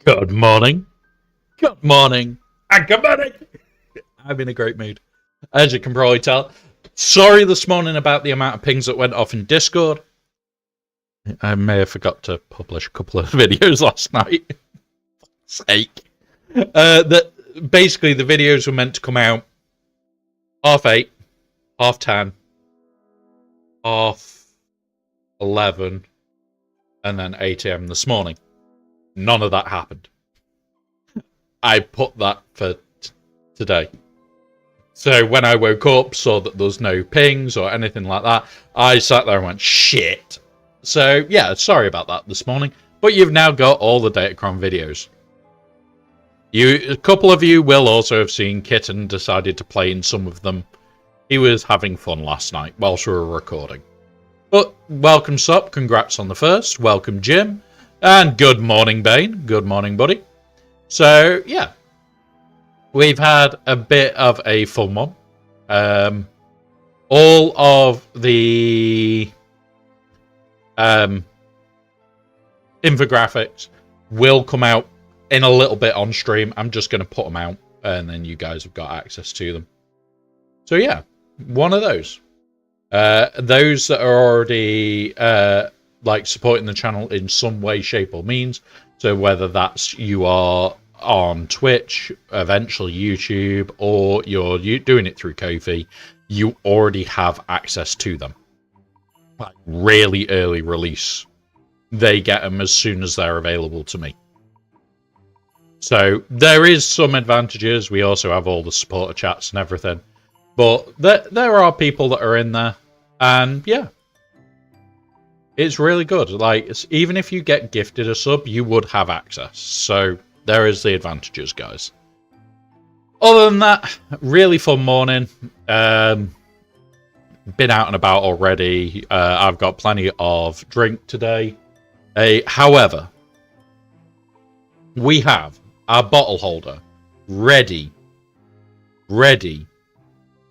Good morning. Good morning. And good morning. I'm in a great mood. As you can probably tell. Sorry this morning about the amount of pings that went off in Discord. I may have forgot to publish a couple of videos last night. Sake. Basically, the videos were meant to come out 8:30, 10:30, 11:30, and then 8 AM this morning. None of that happened. I put that for today. So when I woke up, saw that there's no pings or anything like that, I sat there and went, shit. So yeah, sorry about that this morning. But you've now got all the Datacron videos. A couple of you will also have seen Kitten decided to play in some of them. He was having fun last night whilst we were recording. But welcome, Sup. Congrats on the first. Welcome, Jim. And good morning, Bane. Good morning, buddy. So, yeah. We've had a bit of a fun one. All of the infographics will come out in a little bit on stream. I'm just going to put them out, and then you guys have got access to them. So, yeah. One of those. Those that are already supporting the channel in some way, shape, or means. So whether that's you are on Twitch, eventually YouTube, or you're doing it through Ko-fi, you already have access to them. Like really early release. They get them as soon as they're available to me. So there is some advantages. We also have all the supporter chats and everything. But there are people that are in there. And yeah. It's really good. Like, even if you get gifted a sub, you would have access. So, there is the advantages, guys. Other than that, really fun morning. Been out and about already. I've got plenty of drink today. However, we have our bottle holder ready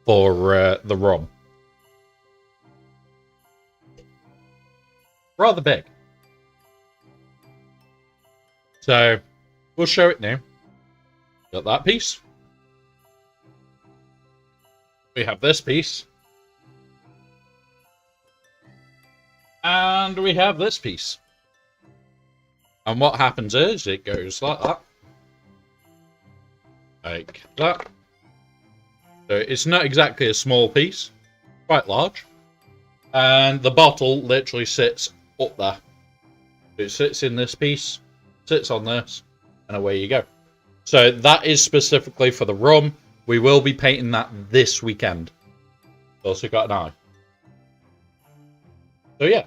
for the rum. Rather big. So, we'll show it now. Got that piece. We have this piece. And we have this piece. And what happens is, it goes like that. Like that. So, it's not exactly a small piece. Quite large. And the bottle literally sits up there. It sits in this piece, sits on this, and away you go. So that is specifically for the rum. We will be painting that this weekend. Also got an eye. So yeah.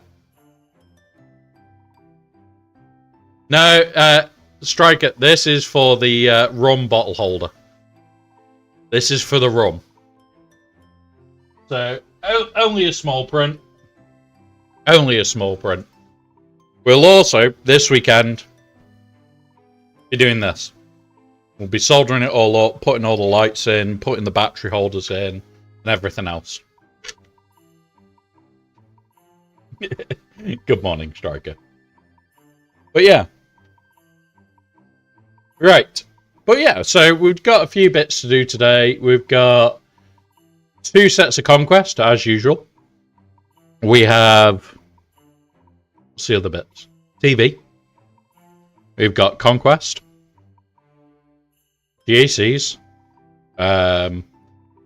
No, Striker, this is for the rum bottle holder. This is for the rum. So only a small print. Only a small print. We'll also, this weekend, be doing this. We'll be soldering it all up, putting all the lights in, putting the battery holders in, and everything else. Good morning, Striker. But yeah. Right. But yeah, so we've got a few bits to do today. We've got 2 sets of conquest, as usual. We have... what's the other bits? TV. We've got conquest. GACs. A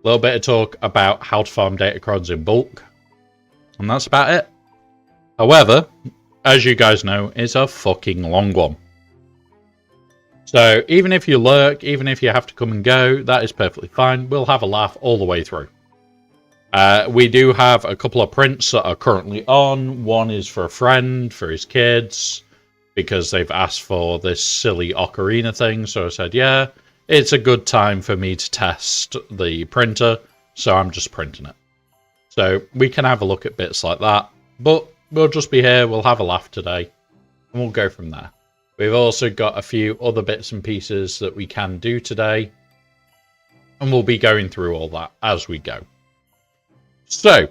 little bit of talk about how to farm Datacrons in bulk. And that's about it. However, as you guys know, it's a fucking long one. So even if you lurk, even if you have to come and go, that is perfectly fine. We'll have a laugh all the way through. We do have a couple of prints that are currently on. One is for a friend, for his kids, because they've asked for this silly ocarina thing. So I said, yeah, it's a good time for me to test the printer. So I'm just printing it. So we can have a look at bits like that. But we'll just be here. We'll have a laugh today. And we'll go from there. We've also got a few other bits and pieces that we can do today. And we'll be going through all that as we go. So,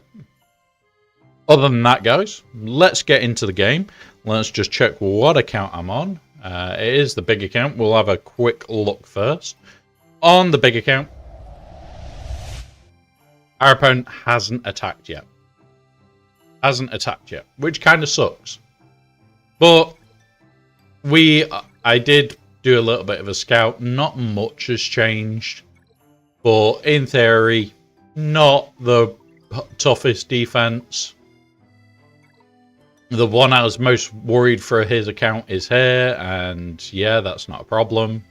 other than that, guys, let's get into the game. Let's just check what account I'm on. It is the big account. We'll have a quick look first. On the big account, our opponent hasn't attacked yet. Which kind of sucks. But I did do a little bit of a scout. Not much has changed. But in theory, not the toughest defense. The one I was most worried for his account is here, and yeah, that's not a problem.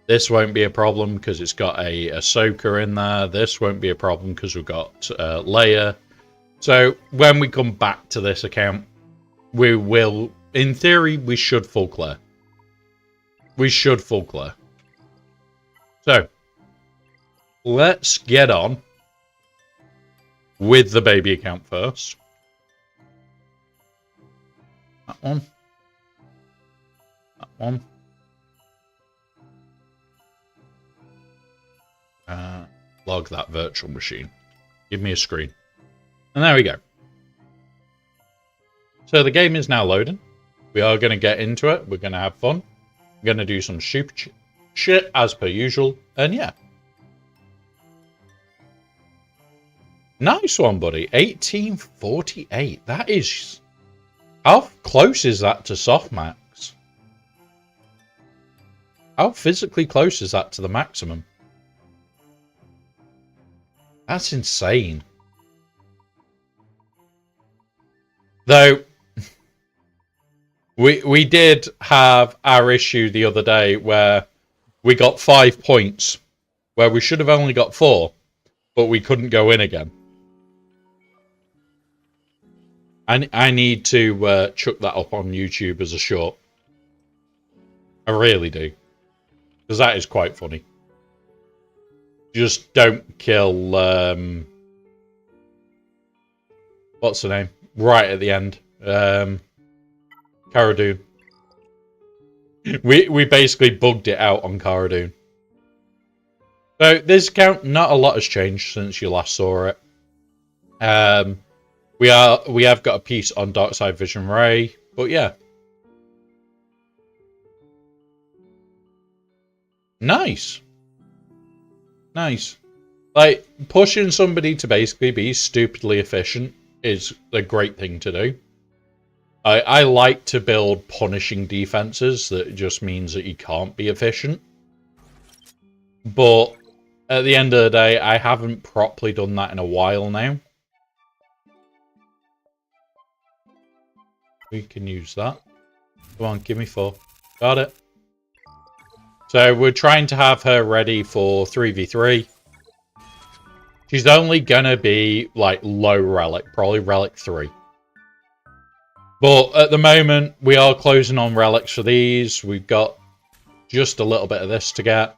This won't be a problem because it's got a Ahsoka in there. This won't be a problem because we've got Leia. So when we come back to this account, we will, in theory, we should full clear. So let's get on with the baby account first. That one. Log that virtual machine. Give me a screen. And there we go. So the game is now loading. We are going to get into it. We're going to have fun. We're going to do some super shit as per usual. And yeah. Nice one, buddy. 1848. That is... How close is that to softmax? How physically close is that to the maximum? That's insane. Though, we did have our issue the other day where we got 5 points, where we should have only got 4, but we couldn't go in again. I need to chuck that up on YouTube as a short. I really do. Because that is quite funny. Just don't kill... what's the name? Right at the end. Cara Dune. We basically bugged it out on Cara Dune. So this account, not a lot has changed since you last saw it. We have got a piece on Darkside Vision Ray, but yeah. Nice. Like, pushing somebody to basically be stupidly efficient is a great thing to do. I like to build punishing defenses that just means that you can't be efficient. But at the end of the day, I haven't properly done that in a while now. We can use that. Come on, give me 4. Got it. So we're trying to have her ready for 3v3. She's only gonna be like low relic, probably relic 3. But at the moment, we are closing on relics for these. We've got just a little bit of this to get.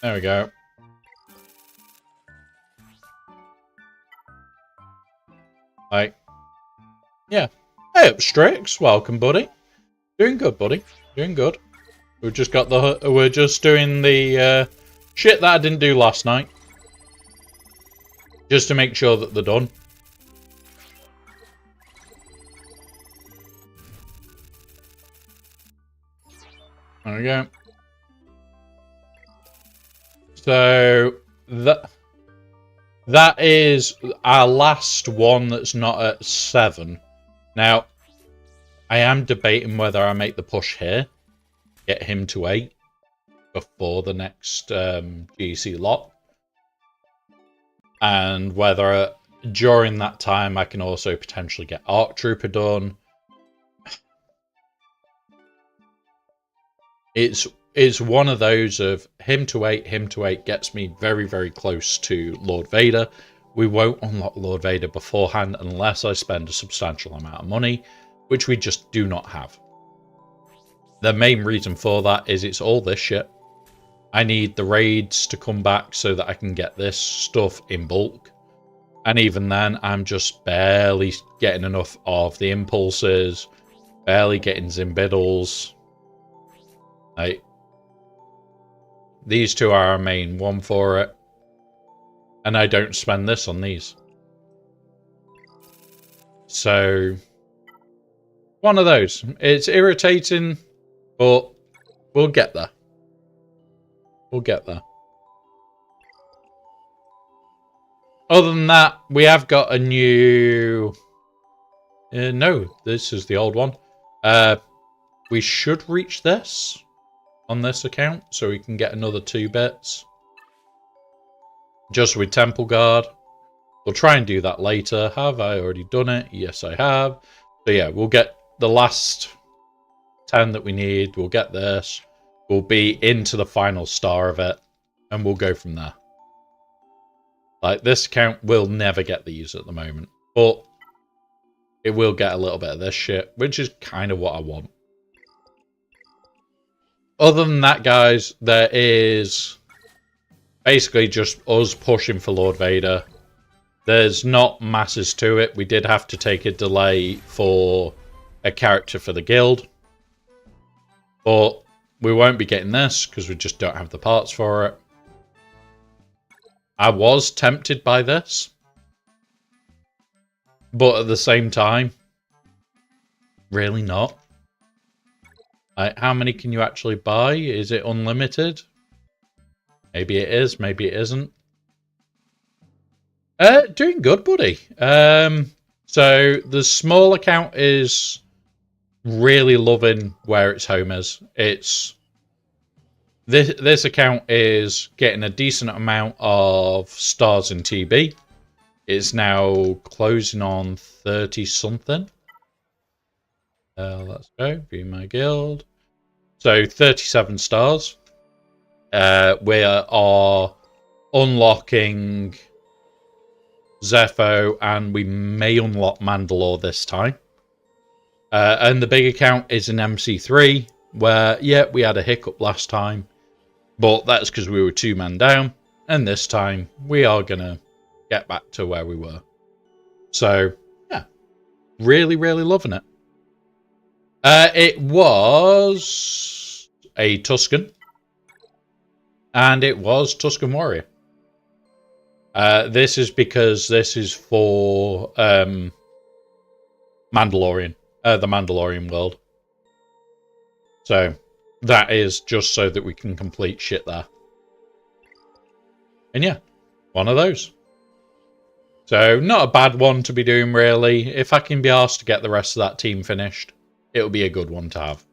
There we go. Like, yeah. Hey up, Strix. Welcome, buddy. Doing good, buddy. Doing good. We've just got the. We're just doing the shit that I didn't do last night, just to make sure that they're done. There we go. So that is our last one that's not at 7. Now, I am debating whether I make the push here, get him to 8 before the next GAC lock, and whether during that time I can also potentially get Arc Trooper done. It's one of those of him to 8 gets me very, very close to Lord Vader. We won't unlock Lord Vader beforehand unless I spend a substantial amount of money, which we just do not have. The main reason for that is it's all this shit. I need the raids to come back so that I can get this stuff in bulk. And even then, I'm just barely getting enough of the impulses, barely getting Zimbiddles. Like, these two are our main one for it. And I don't spend this on these. So, one of those. It's irritating, but we'll get there. We'll get there. Other than that, we have got a new... no, this is the old one. We should reach this on this account, so we can get another 2 bits. Just with Temple Guard. We'll try and do that later. Have I already done it? Yes, I have. So yeah, we'll get the last 10 that we need. We'll get this. We'll be into the final star of it. And we'll go from there. Like, this account will never get these at the moment. But it will get a little bit of this shit, which is kind of what I want. Other than that, guys, there is basically just us pushing for Lord Vader. There's not masses to it. We did have to take a delay for a character for the guild. But we won't be getting this because we just don't have the parts for it. I was tempted by this. But at the same time, really not. Like, how many can you actually buy? Is it unlimited? Maybe it is, maybe it isn't. Doing good, buddy. So the small account is really loving where its home is. It's this account is getting a decent amount of stars in TB. It's now closing on 30 something. Let's go view my guild. So 37 stars. We are unlocking Zepho, and we may unlock Mandalore this time. And the big account is an MC3, where, yeah, we had a hiccup last time, but that's because we were 2 men down, and this time we are going to get back to where we were. So, yeah, really, really loving it. It was a Tusken, and it was Tusken Warrior. This is because this is for Mandalorian, the Mandalorian world. So that is just so that we can complete shit there. And yeah, one of those. So not a bad one to be doing, really. If I can be asked to get the rest of that team finished, it'll be a good one to have.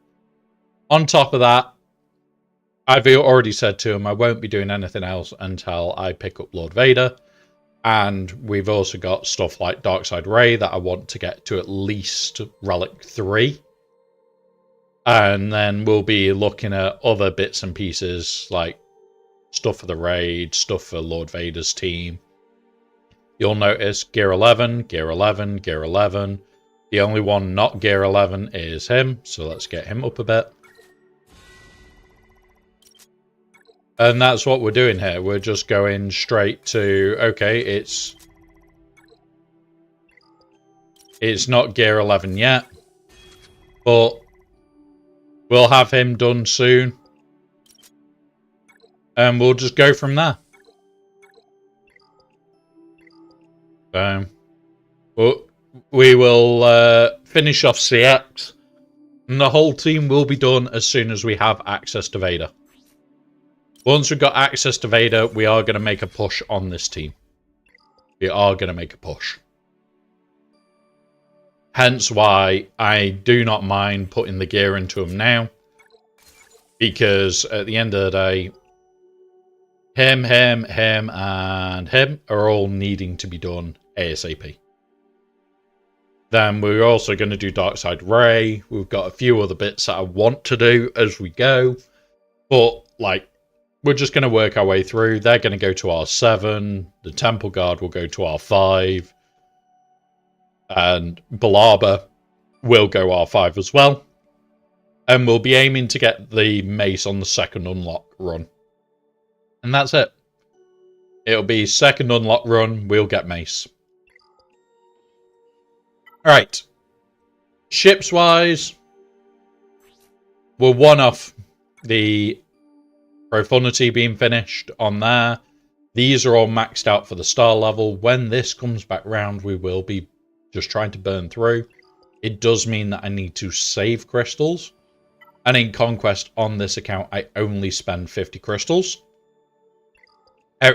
On top of that, I've already said to him I won't be doing anything else until I pick up Lord Vader. And we've also got stuff like Darkside Ray that I want to get to at least Relic 3. And then we'll be looking at other bits and pieces like stuff for the raid, stuff for Lord Vader's team. You'll notice Gear 11, Gear 11, Gear 11. The only one not Gear 11 is him, so let's get him up a bit. And that's what we're doing here. We're just going straight to, okay, it's not Gear 11 yet, but we'll have him done soon. And we'll just go from there. So, we will finish off CX, and the whole team will be done as soon as we have access to Vader. Once we've got access to Vader, we are going to make a push on this team. We are going to make a push. Hence why I do not mind putting the gear into him now. Because at the end of the day, him, and him are all needing to be done ASAP. Then we're also going to do Darkside Ray. We've got a few other bits that I want to do as we go. But, like, we're just going to work our way through. They're going to go to R7. The Temple Guard will go to R5. And Balaba will go R5 as well. And we'll be aiming to get the mace on the second unlock run. And that's it. It'll be second unlock run, we'll get mace. Alright. Ships-wise, we're one off the Profundity being finished on there. These are all maxed out for the star level. When this comes back round, we will be just trying to burn through. It does mean that I need to save crystals. And in Conquest, on this account, I only spend 50 crystals.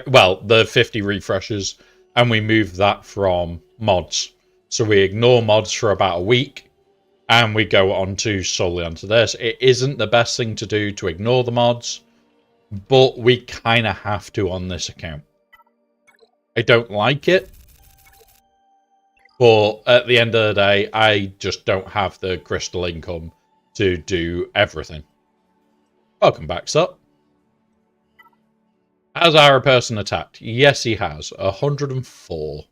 Well, the 50 refreshes, and we move that from mods. So we ignore mods for about a week, and we go on to solely onto this. It isn't the best thing to do to ignore the mods, but we kind of have to on this account. I don't like it, but at the end of the day, I just don't have the crystal income to do everything. Welcome back, Sup. Has our person attacked? Yes, he has. 104.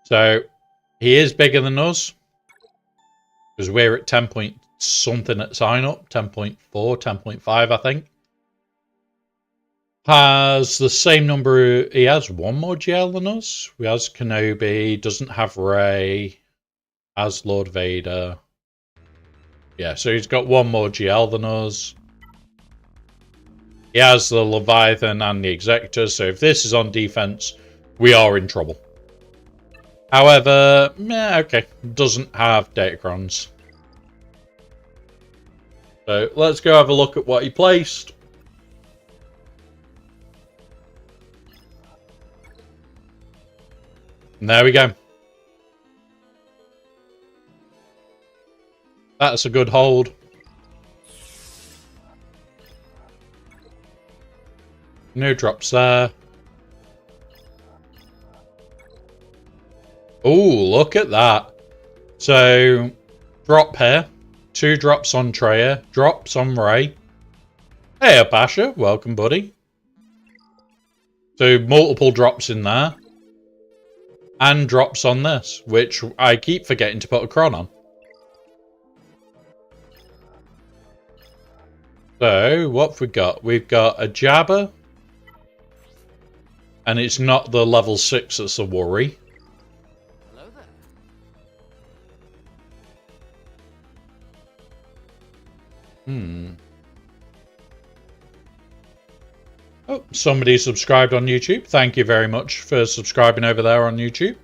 So, he is bigger than us. Because we're at 10 point something at sign up. 10.4, 10.5, I think. Has the same number. He has one more GL than us. He has Kenobi. Doesn't have Rey. Has Lord Vader. Yeah, so he's got one more GL than us. He has the Leviathan and the Executor, so if this is on defense, we are in trouble. However, okay, doesn't have Datacrons. So let's go have a look at what he placed. And there we go. That's a good hold. No drops there. Oh, look at that. So, drop here. 2 drops on Treya. Drops on Rey. Hey, Apasha. Welcome, buddy. So, multiple drops in there. And drops on this, which I keep forgetting to put a Cron on. So, what have we got? We've got a Jabba. And it's not the level 6 that's a worry. Hello there. Oh, somebody subscribed on YouTube. Thank you very much for subscribing over there on YouTube.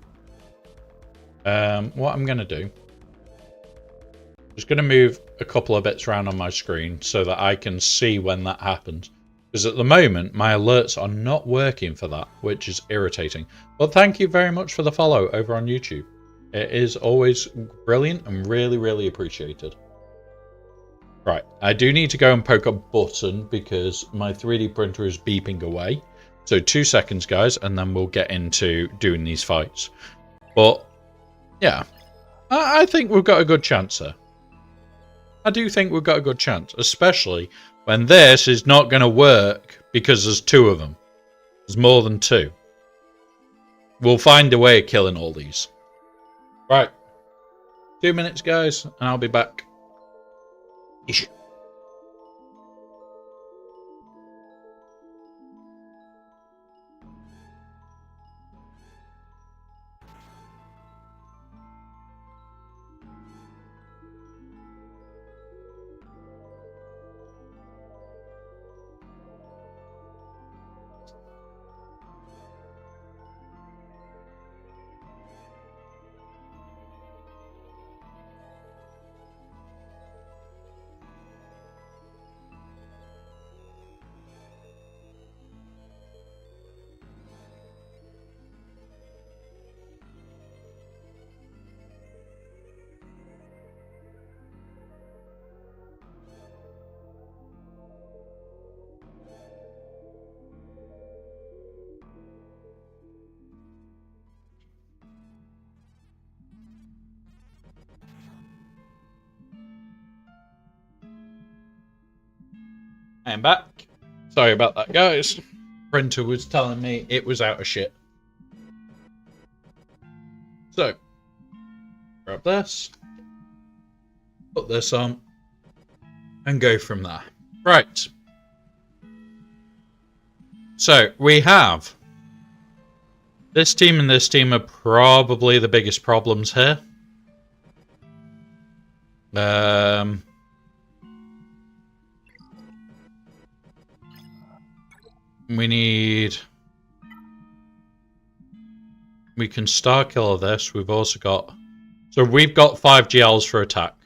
What I'm going to do... just going to move a couple of bits around on my screen so that I can see when that happens. Because at the moment, my alerts are not working for that, which is irritating. But thank you very much for the follow over on YouTube. It is always brilliant and really, really appreciated. Right, I do need to go and poke a button because my 3D printer is beeping away. So 2 seconds, guys, and then we'll get into doing these fights. But, yeah, I think we've got a good chance here. I do think we've got a good chance, especially when this is not going to work because there's 2 of them. There's more than 2. We'll find a way of killing all these. Right. 2 minutes, guys, and I'll be back. Ish. I am back. Sorry about that, guys. Printer was telling me it was out of shit. So, grab this, put this on, and go from there. Right. So, we have this team and this team are probably the biggest problems here. We need We can star killer this. We've also got... So we've got 5 GLs for attack.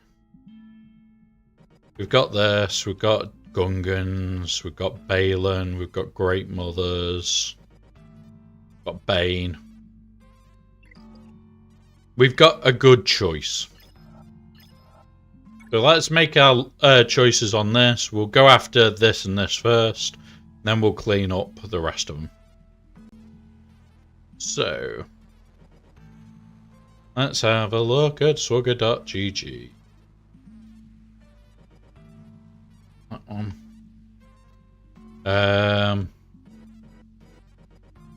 We've got this. We've got Gungans. We've got Balin. We've got Great Mothers. We've got Bane. We've got a good choice. So let's make our choices on this. We'll go after this and this first. Then we'll clean up the rest of them. So... let's have a look at swugger.gg. That one.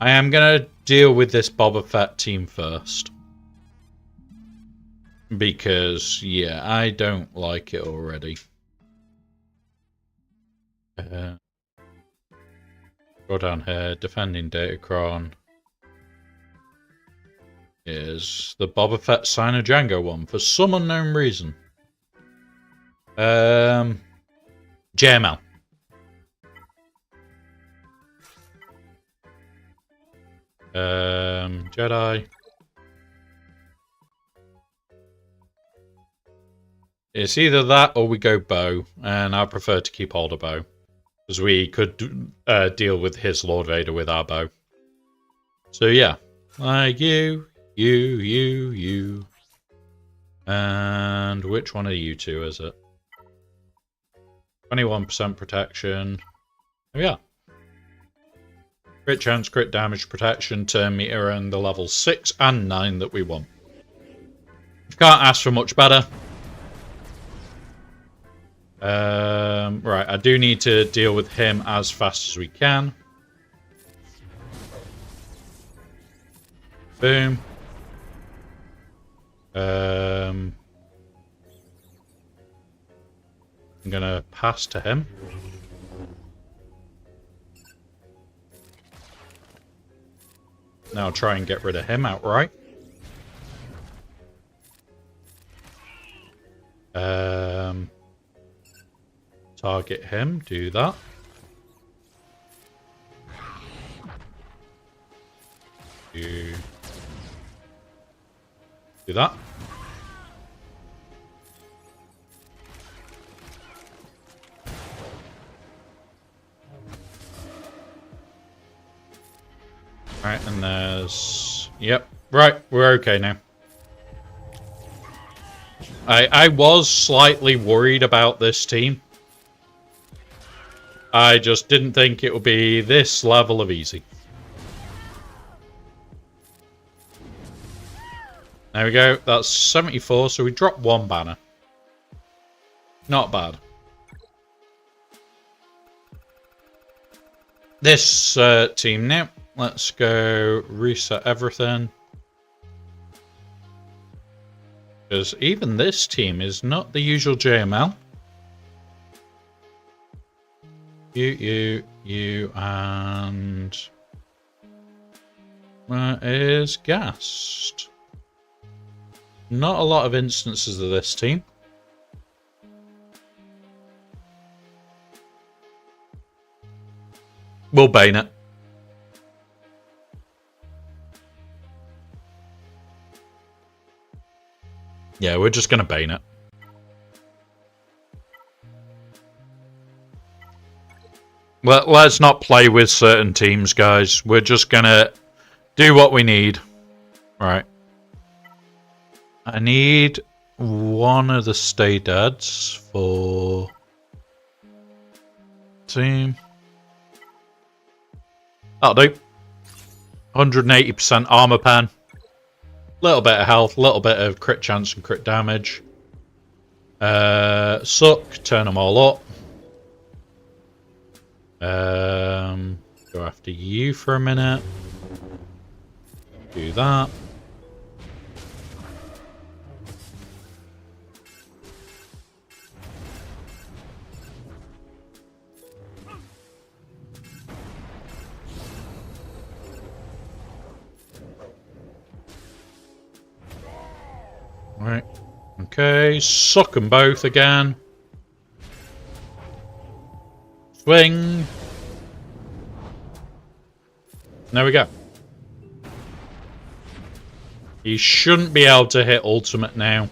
I am going to deal with this Boba Fett team first. Because, yeah, I don't like it already. Go down here. Defending Datacron. Is the Boba Fett Sign of Django one for some unknown reason. JML. Jedi. It's either that or we go bow, and I prefer to keep hold of bow. Because we could deal with his Lord Vader with our bow. So yeah, like you. And which one of you two is it? 21% protection. Oh yeah. Crit chance, crit damage, protection, turn meter, and the level 6 and 9 that we want. Can't ask for much better. Right, I do need to deal with him as fast as we can. Boom. I'm gonna pass to him. Now try and get rid of him outright. Target him, do that. Do that. Right, and there's... Yep, right, we're okay now. I was slightly worried about this team. I just didn't think it would be this level of easy. There we go. That's 74, so we dropped 1 banner. Not bad. This team now. Let's go reset everything. Because even this team is not the usual JML. You, and... Where is Gassed? Not a lot of instances of this team. We'll bane it. Yeah, we're just going to bane it. Let's not play with certain teams, guys. We're just going to do what we need. Right. I need one of the stay deads for team. That'll do. 180% armor pen. Little bit of health, little bit of crit chance and crit damage. Suck, turn them all up. Go after you for a minute. Do that. Right. Okay, suck them both again. Swing. There we go. He shouldn't be able to hit ultimate now.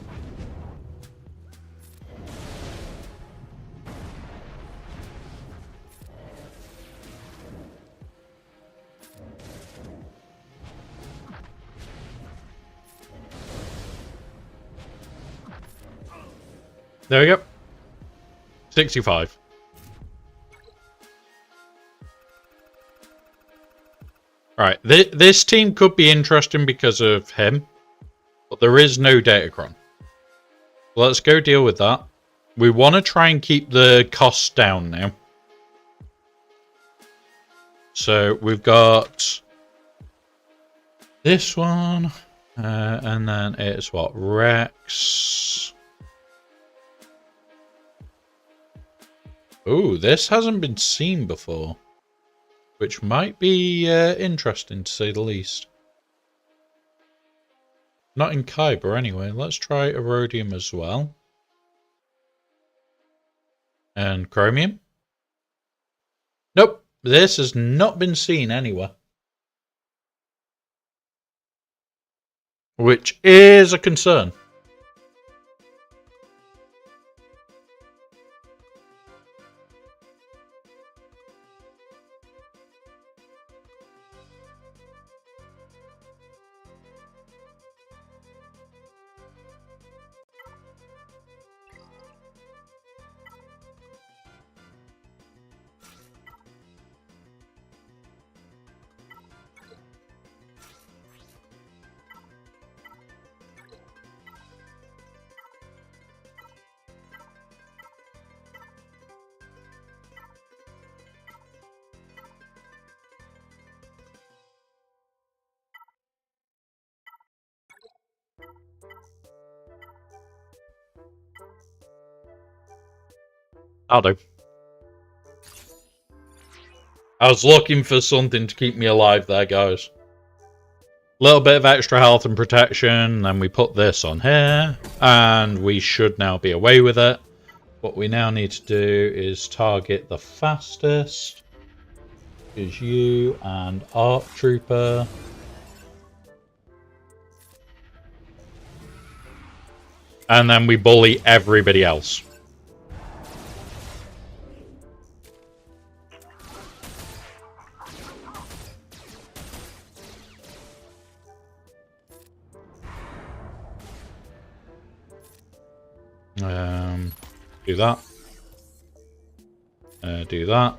There we go. 65. Alright, this team could be interesting because of him, but there is no Datacron. Let's go deal with that. We want to try and keep the costs down now. So we've got this one, and then it's what? Rex. Ooh, this hasn't been seen before, which might be interesting to say the least. Not in Kyber anyway. Let's try Erodium as well. And Chromium. Nope, this has not been seen anywhere. Which is a concern. I'll do. I was looking for something to keep me alive there, guys. Little bit of extra health and protection, then we put this on here, and we should now be away with it. What we now need to do is target the fastest, is you and Arc Trooper. And then we bully everybody else. Do that. Do that.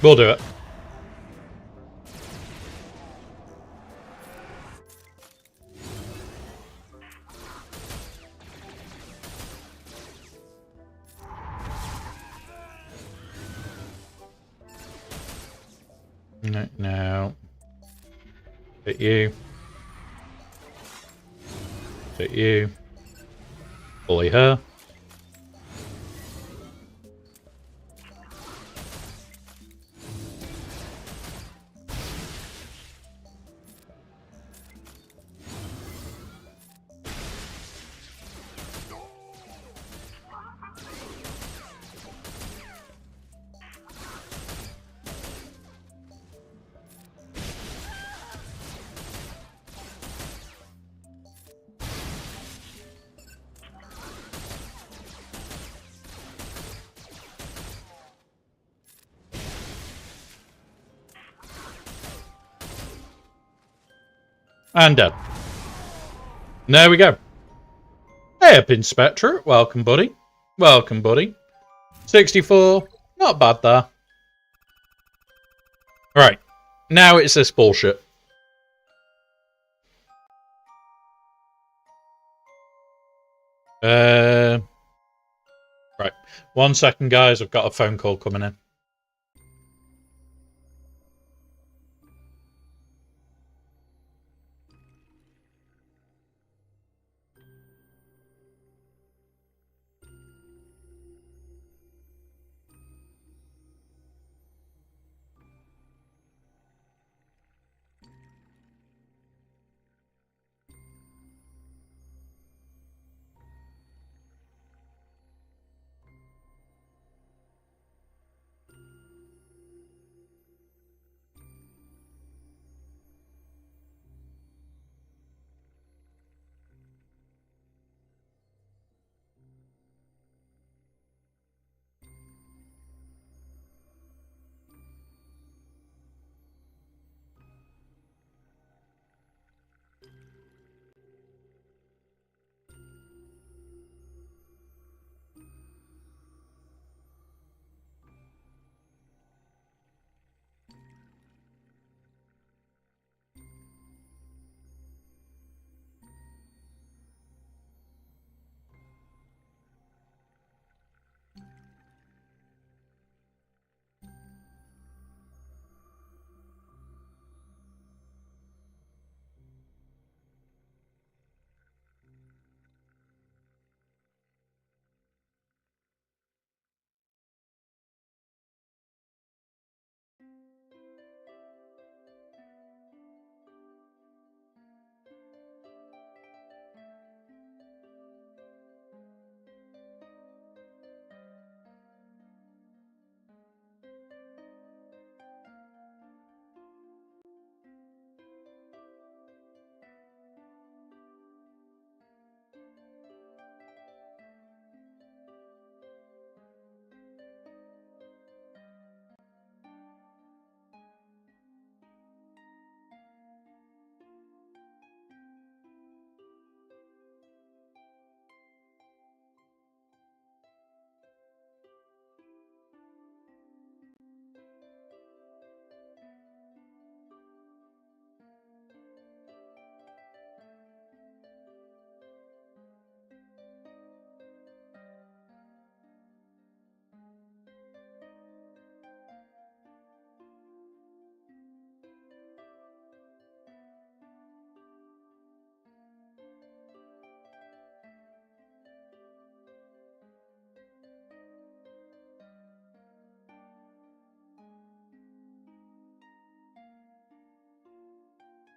We'll do it. No. Hit you. Hit you. Bully her. And dead. There we go. Hey up, Inspector. Welcome, buddy. Welcome, buddy. 64. Not bad there. Right. Now it's this bullshit. Right. 1 second, guys. I've got a phone call coming in.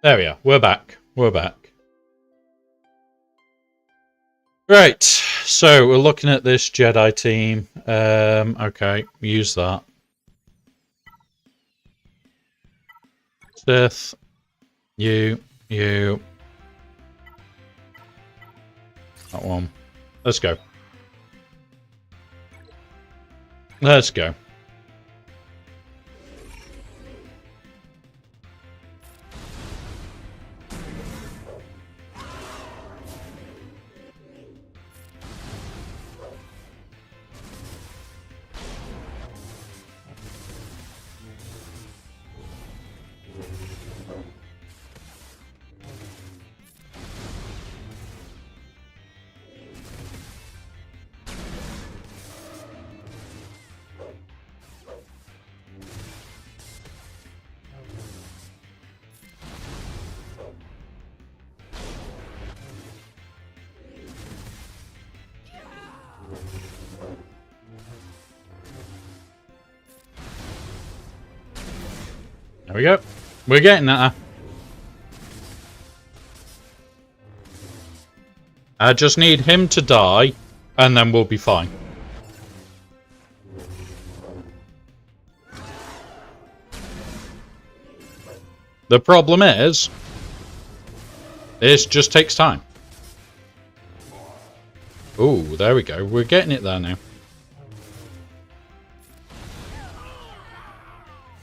There we are. We're back. We're back. Right. So we're looking at this Jedi team. Okay. Use that. Sith. You. That one. Let's go. Let's go. There we go. We're getting that. I just need him to die, and then we'll be fine. The problem is, this just takes time. Ooh, there we go. We're getting it there now.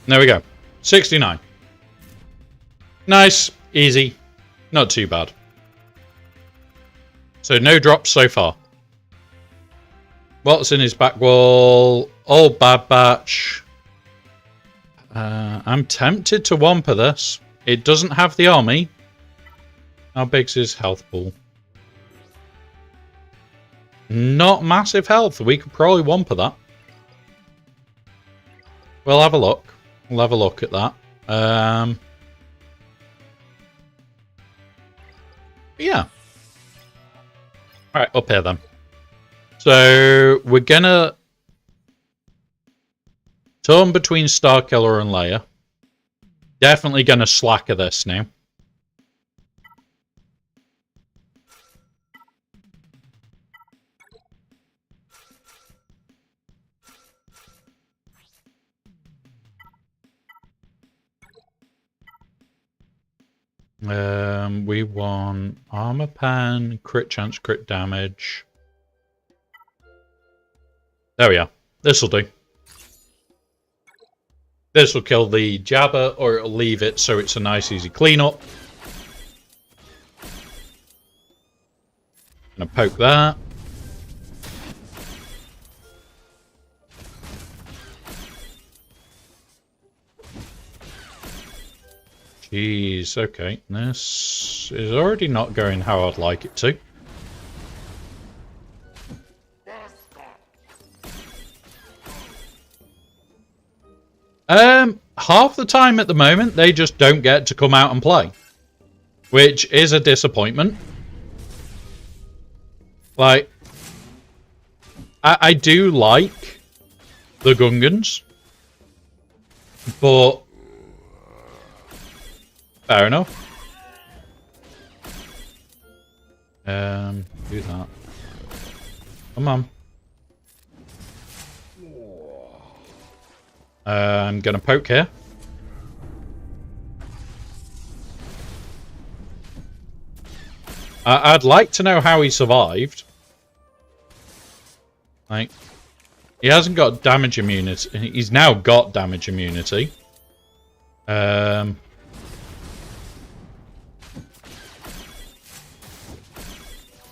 There we go. 69. Nice. Easy. Not too bad. So no drops so far. What's in his back wall? Old Bad Batch. I'm tempted to Wampa this. It doesn't have the army. How big's his health pool? Not massive health. We could probably Wampa that. We'll have a look. We'll have a look at that. Yeah. Alright, up here then. So, we're gonna... torn between Starkiller and Leia. Definitely gonna slacker this now. We want armor pen, crit chance, crit damage. There we are. This'll do. This will kill the Jabba, or it'll leave it so it's a nice easy cleanup. Gonna poke that. Jeez, okay. This is already not going how I'd like it to. Half the time at the moment, they just don't get to come out and play. Which is a disappointment. Like, I do like the Gungans. But fair enough. Do that. Come on. I'm gonna poke here. I'd like to know how he survived. Like, he hasn't got damage immunity. He's now got damage immunity.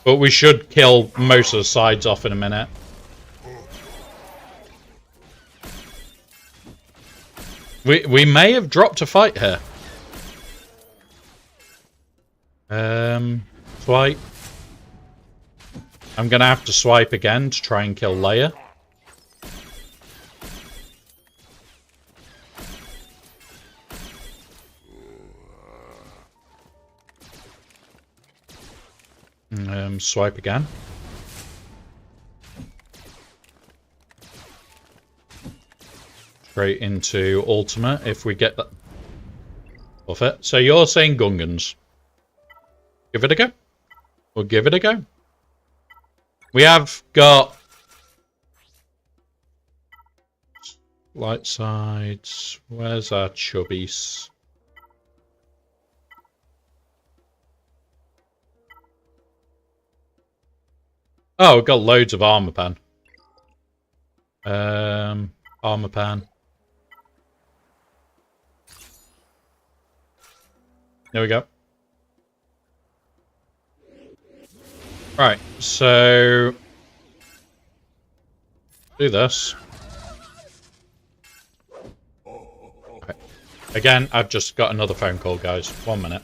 But we should kill most of the sides off in a minute. We may have dropped a fight here. Swipe. I'm gonna have to swipe again to try and kill Leia. Swipe again. Straight into ultimate if we get that. Buff it. So you're saying Gungans. Give it a go. We'll give it a go. We have got light sides. Where's our chubbies? Oh, we've got loads of armor pan. Armor pan. There we go. Right, so do this. Right. Again, I've just got another phone call, guys. 1 minute.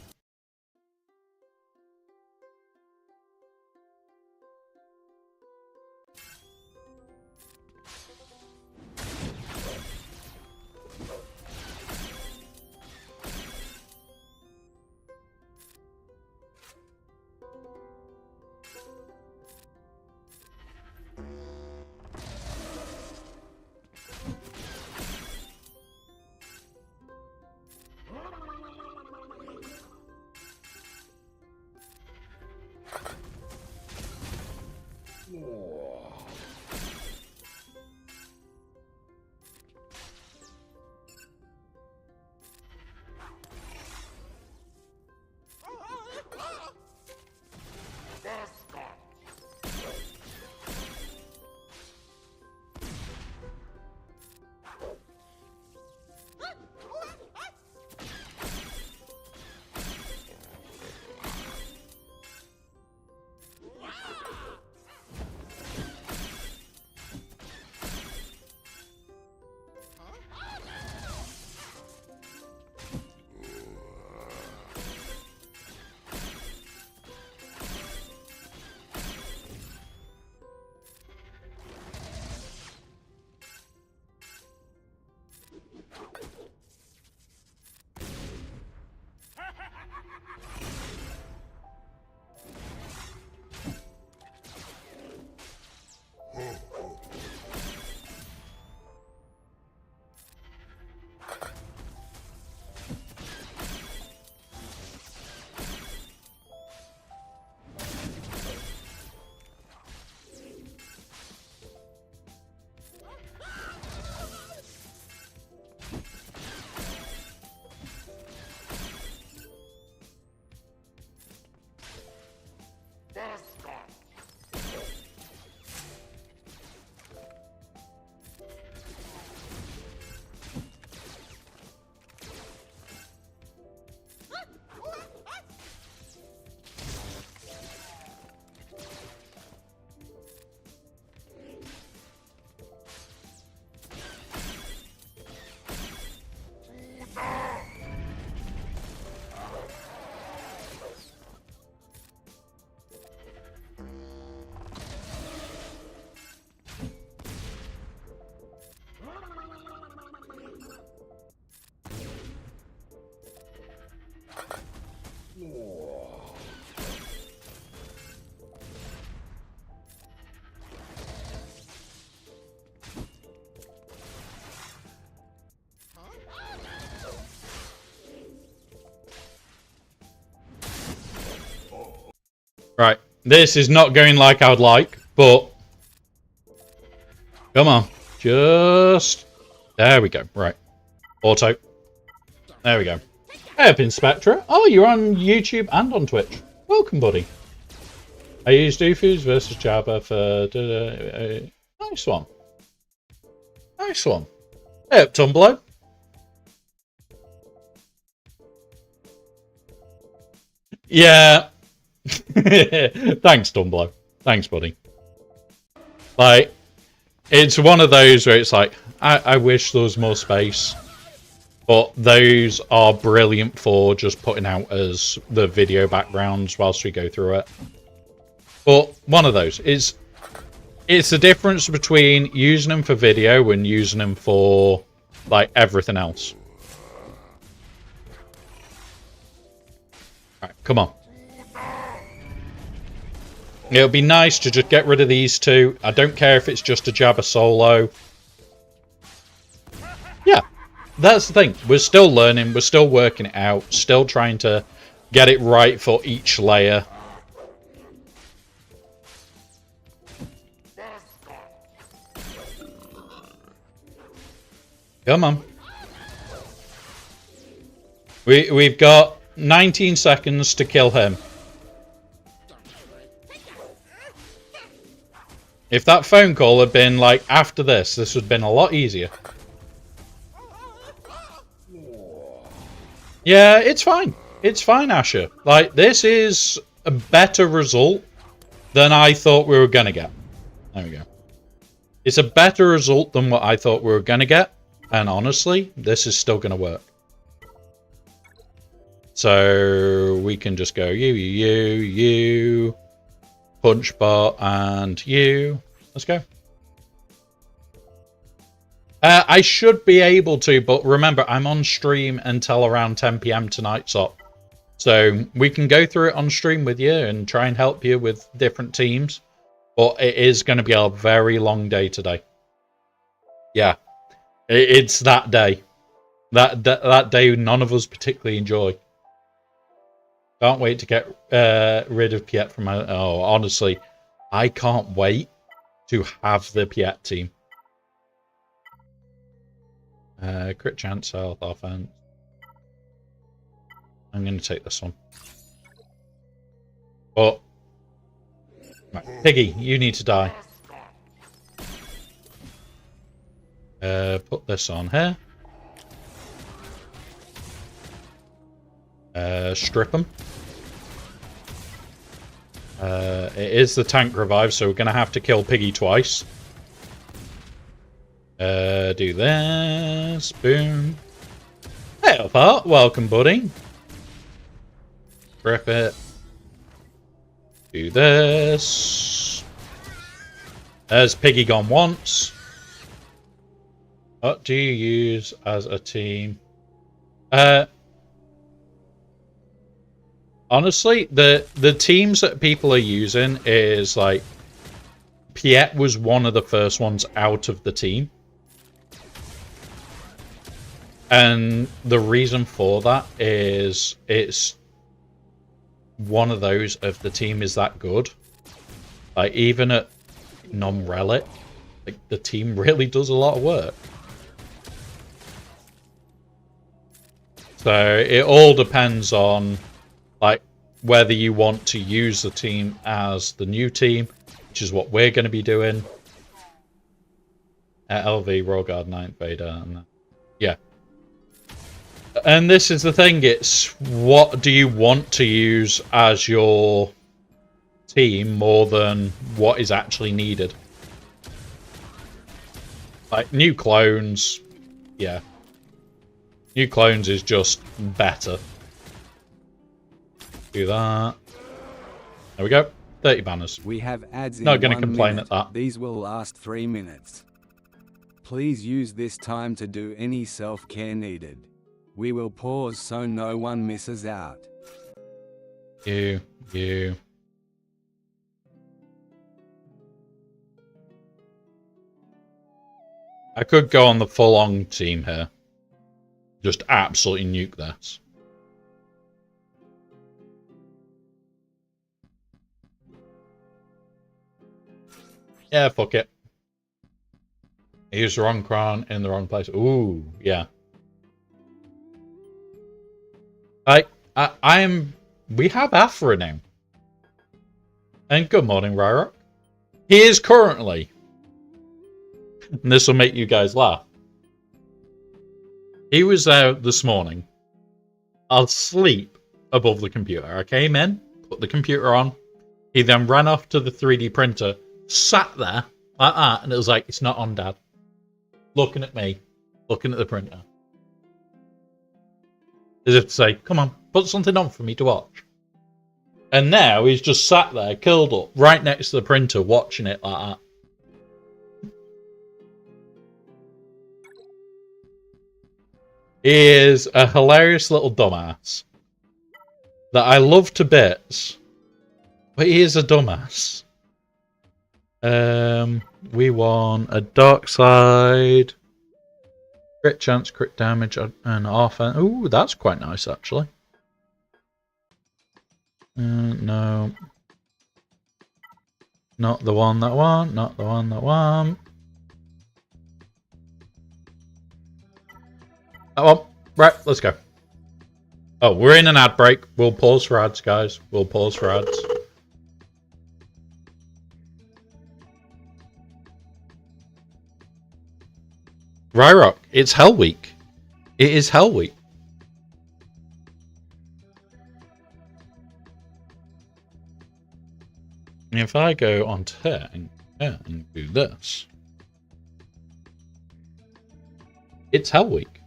Right, this is not going like I would like, but come on, just there we go. Right, auto. There we go. Hey up, Inspector. Oh, you're on YouTube and on Twitch. Welcome, buddy. I used Doofus versus Jabba for nice one. Nice one. Hey up, Tumbler. Yeah. Thanks, Dumblo. Thanks, buddy. Like, it's one of those where it's like, I wish there was more space, but those are brilliant for just putting out as the video backgrounds whilst we go through it. But one of those is, it's the difference between using them for video and using them for like everything else. All right, come on. It would be nice to just get rid of these two. I don't care if it's just a Jabba solo. Yeah. that's the thing. We're still learning. We're still working it out. Still trying to get it right for each layer. Come on. We've got 19 seconds to kill him. If that phone call had been like after this would have been a lot easier. Yeah, it's fine. It's fine, Asher. Like, this is a better result than I thought we were going to get. There we go. It's a better result than what I thought we were going to get. And honestly, this is still going to work. So we can just go you, punchbot, and you. Let's go. I should be able to, but remember, I'm on stream until around 10 PM tonight, so we can go through it on stream with you and try and help you with different teams. But it is going to be a very long day today. Yeah, it's that day. That day none of us particularly enjoy. Can't wait to get rid of Piet from my... Oh, honestly, I can't wait to have the Piet team. Crit chance, health, offense. I'm going to take this one. But... Right, Piggy, you need to die. Put this on here. Strip them. It is the tank revive, so we're going to have to kill Piggy twice. Do this. Boom. Hey, Alpha. Welcome, buddy. Strip it. Do this. There's Piggy gone once. What do you use as a team? Honestly, the teams that people are using is like... Piet was one of the first ones out of the team. And the reason for that is it's one of those of the team is that good. Like, even at non-relic, like, the team really does a lot of work. So it all depends on, like, whether you want to use the team as the new team, which is what we're going to be doing. At LV, Royal Guard, 9th Vader, and yeah. And this is the thing, it's what do you want to use as your team more than what is actually needed. Like, new clones, yeah. New clones is just better. Do that. There we go. 30 banners. We have ads in Not going to 1 complain minute. at that. These will last 3 minutes. Please use this time to do any self-care needed. We will pause so no one misses out. You. I could go on the full-on team here. Just absolutely nuke this. Yeah, fuck it. I used the wrong crown in the wrong place. Ooh, yeah. We have Afra now. And good morning, Ryrock. He is currently, and this will make you guys laugh. He was out this morning, asleep above the computer. I came in, put the computer on. He then ran off to the 3D printer, sat there like that, and it was like, it's not on, Dad. Looking at me, looking at the printer. As if to say, come on, put something on for me to watch. And now he's just sat there, curled up, right next to the printer, watching it like that. He is a hilarious little dumbass that I love to bits, but he is a dumbass. We want a dark side. Crit chance, crit damage, and offense. Ooh, that's quite nice, actually. No. Not the one that want, not the one that want. That one. Right, let's go. Oh, we're in an ad break. We'll pause for ads, guys. We'll pause for ads. Ryrock, it's Hell Week. It is Hell Week. If I go onto here and do this, it's Hell Week.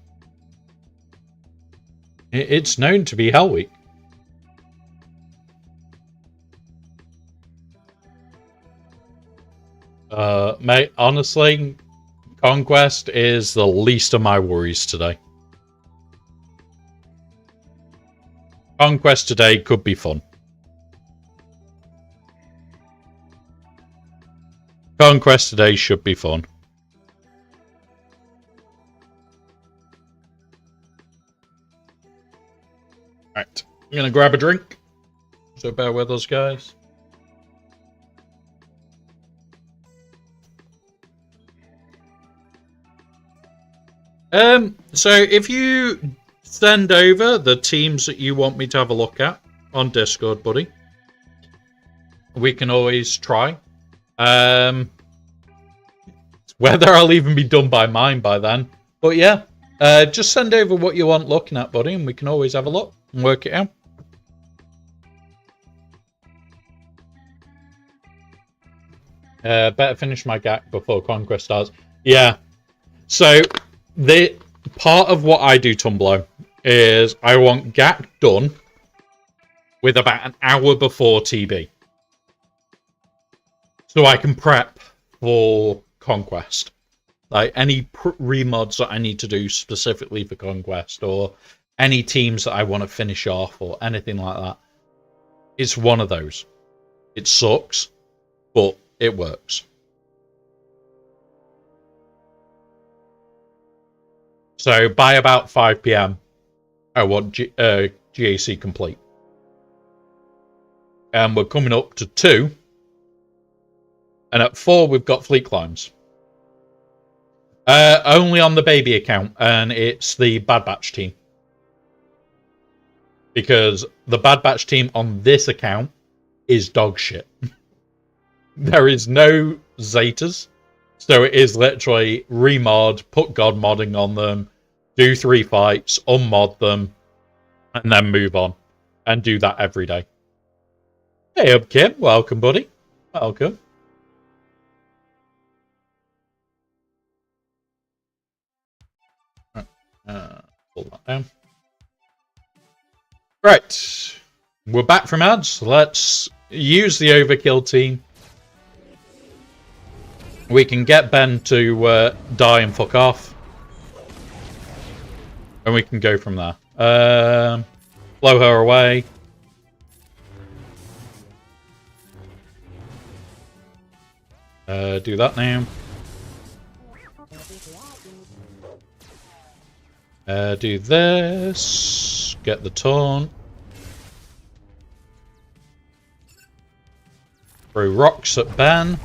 It's known to be Hell Week. Mate, honestly, Conquest is the least of my worries today. Conquest today could be fun. Conquest today should be fun. Right, I'm gonna grab a drink. So bear with us, guys. So if you send over the teams that you want me to have a look at on Discord, buddy, we can always try. Whether I'll even be done by mine by then. But yeah, just send over what you want looking at, buddy, and we can always have a look and work it out. Better finish my GAC before Conquest starts. Yeah. So the part of what I do, Tumblr, is I want GAC done with about an hour before TB. So I can prep for Conquest. Like any remods that I need to do specifically for Conquest, or any teams that I want to finish off, or anything like that. It's one of those. It sucks, but it works. So by about 5 PM, I want GAC complete. And we're coming up to 2. And at 4, we've got fleet climbs. Only on the baby account, and it's the Bad Batch team. Because the Bad Batch team on this account is dog shit. There is no Zetas. So it is literally remod, put God modding on them, do 3 fights, unmod them, and then move on. And do that every day. Hey up, Kim. Welcome, buddy. Welcome. Pull that down. Right. We're back from ads. Let's use the overkill team. We can get Ben to die and fuck off. And we can go from there. Blow her away. Do that now. Do this. Get the taunt. Throw rocks at Ben.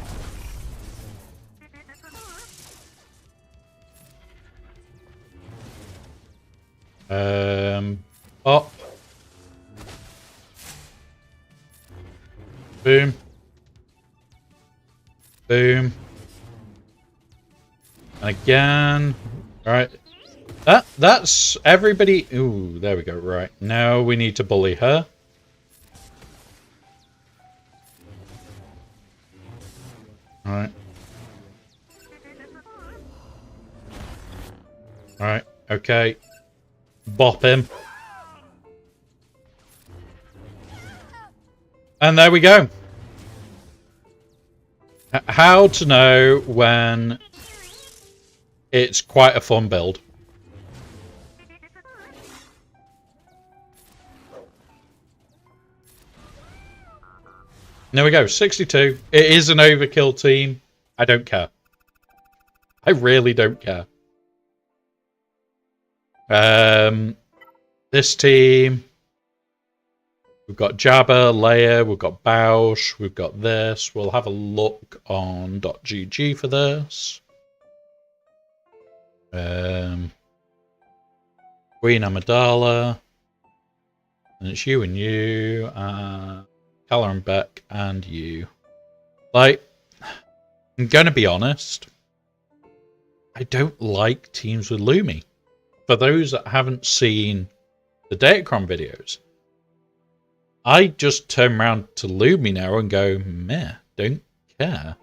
Up. Boom. Boom. And again. Alright. That's everybody. Ooh, there we go. Right. Now we need to bully her. Alright. Alright. Okay. Bop him. And there we go. How to know when it's quite a fun build. There we go, 62. It is an overkill team. I don't care. I really don't care. This team, we've got Jabba, Leia, we've got Bausch, we've got this. We'll have a look on .gg for this. Queen Amidala. And it's you and you, Callum Beck and you. Like, I'm gonna be honest, I don't like teams with Lumi. For those that haven't seen the Datacron videos, I just turn around to Lumi now and go, meh, don't care.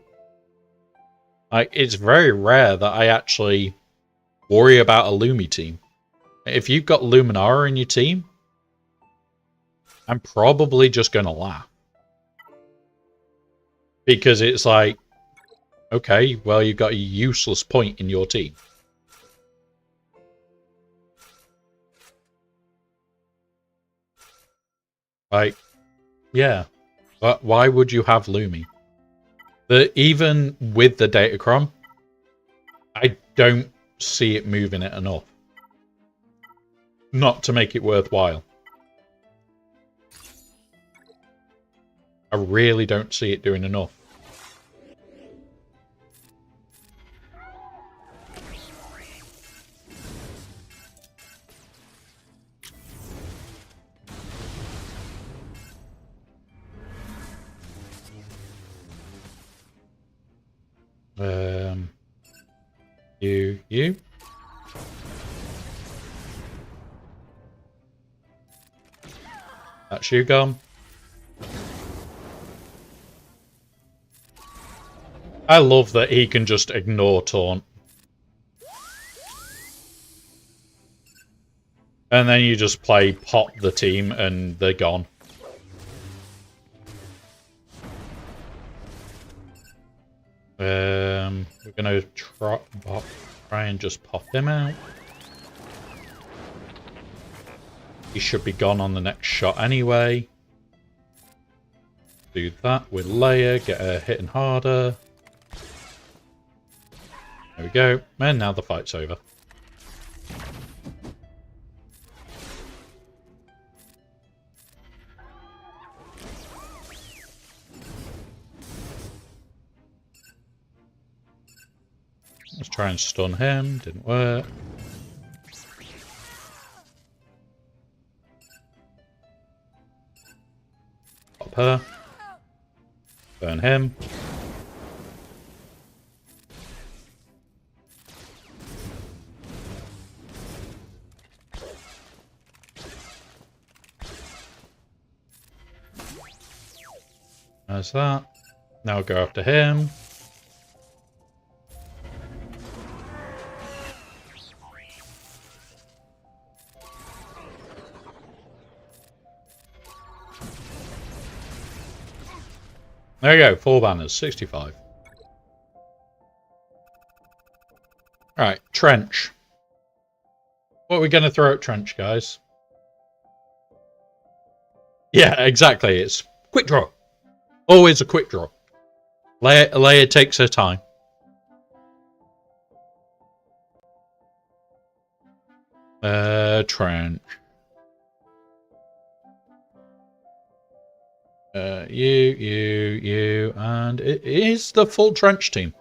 Like, it's very rare that I actually worry about a Lumi team. If you've got Luminara in your team, I'm probably just going to laugh. Because it's like, okay, well, you've got a useless point in your team. Like, yeah. But why would you have Lumi? Even with the Datacron, I don't see it moving it enough. Not to make it worthwhile. I really don't see it doing enough. You. That's you gone. I love that he can just ignore taunt. And then you just play pop the team and they're gone. We're gonna try and just pop him out. He should be gone on the next shot anyway. Do that with Leia, get her hitting harder. There we go. And now the fight's over. Let's try and stun him. Didn't work. Pop her. Burn him. There's that. Now we'll go after him. There you go, 4 banners, 65. Alright, Trench. What are we going to throw at Trench, guys? Yeah, exactly, it's quick draw. Always a quick draw. Leia takes her time. Trench. You, and it is the full Trench team.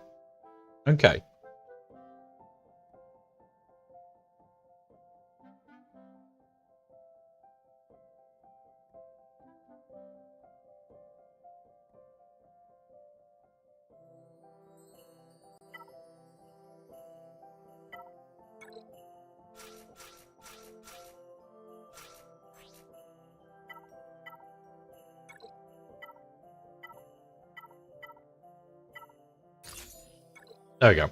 Okay. There we go.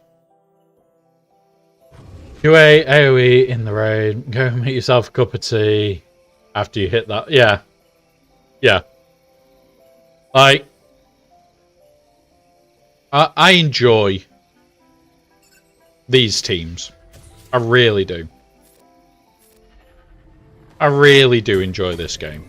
QA, AoE in the raid. Go make yourself a cup of tea after you hit that. Yeah. Yeah. I enjoy these teams. I really do. I really do enjoy this game.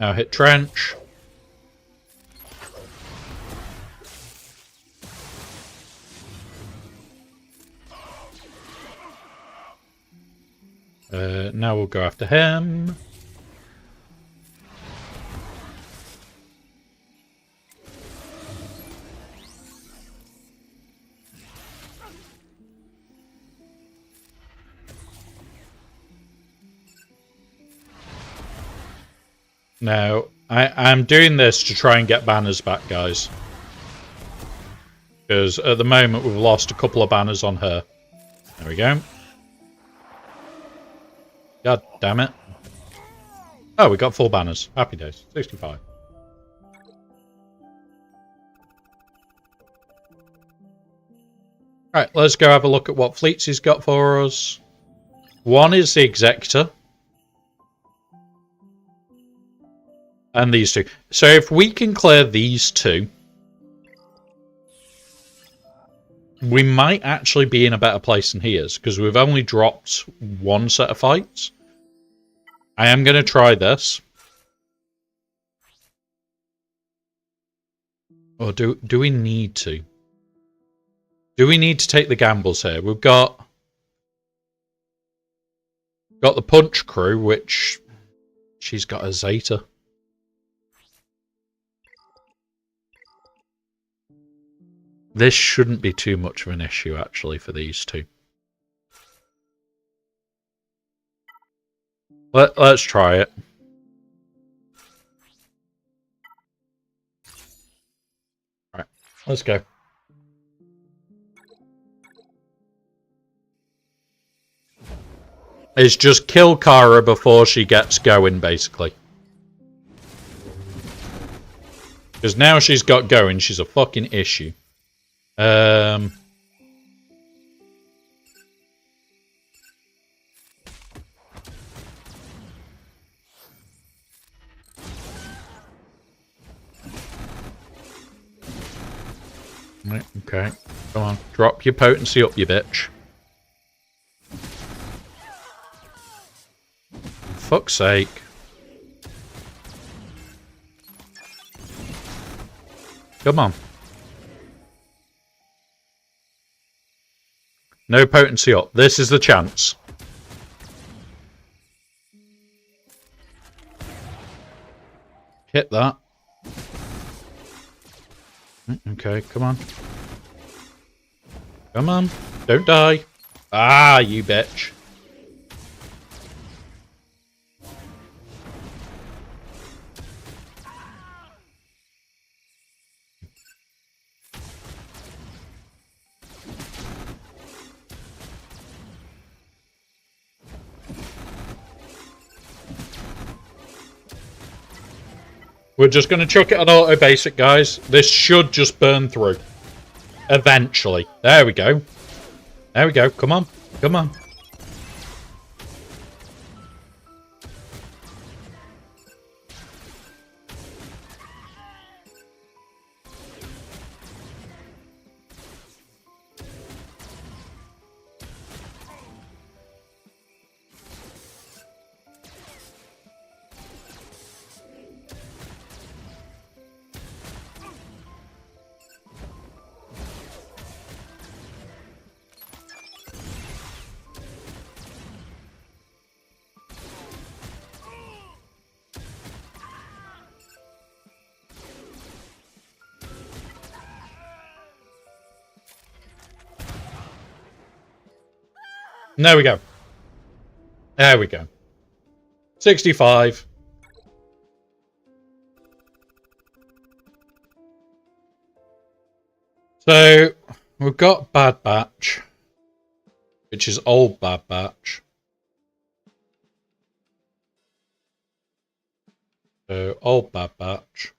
Now hit trench. Now we'll go after him. Now, I'm doing this to try and get banners back, guys. Because at the moment we've lost a couple of banners on her. There we go. God damn it. Oh, we got full banners. Happy days. 65. Alright, let's go have a look at what fleets he's got for us. One is the Executor. And these two. So if we can clear these two, we might actually be in a better place than he is, because we've only dropped one set of fights. I am going to try this. Or do we need to? Do we need to take the gambles here? We've got the Punch crew, which she's got a Zeta. This shouldn't be too much of an issue, actually, for these two. Let's try it. Right, let's go. It's just kill Kara before she gets going, basically. Because now she's got going, she's a fucking issue. Right, okay. Come on. Drop your potency up, you bitch. For fuck's sake. Come on. No potency up. This is the chance. Hit that. Okay, come on. Come on. Don't die. Ah, you bitch. We're just going to chuck it on auto basic, guys. This should just burn through. Eventually. There we go. There we go. Come on. Come on. There we go. There we go. 65. So, we've got Bad Batch, which is old Bad Batch. So, old Bad Batch.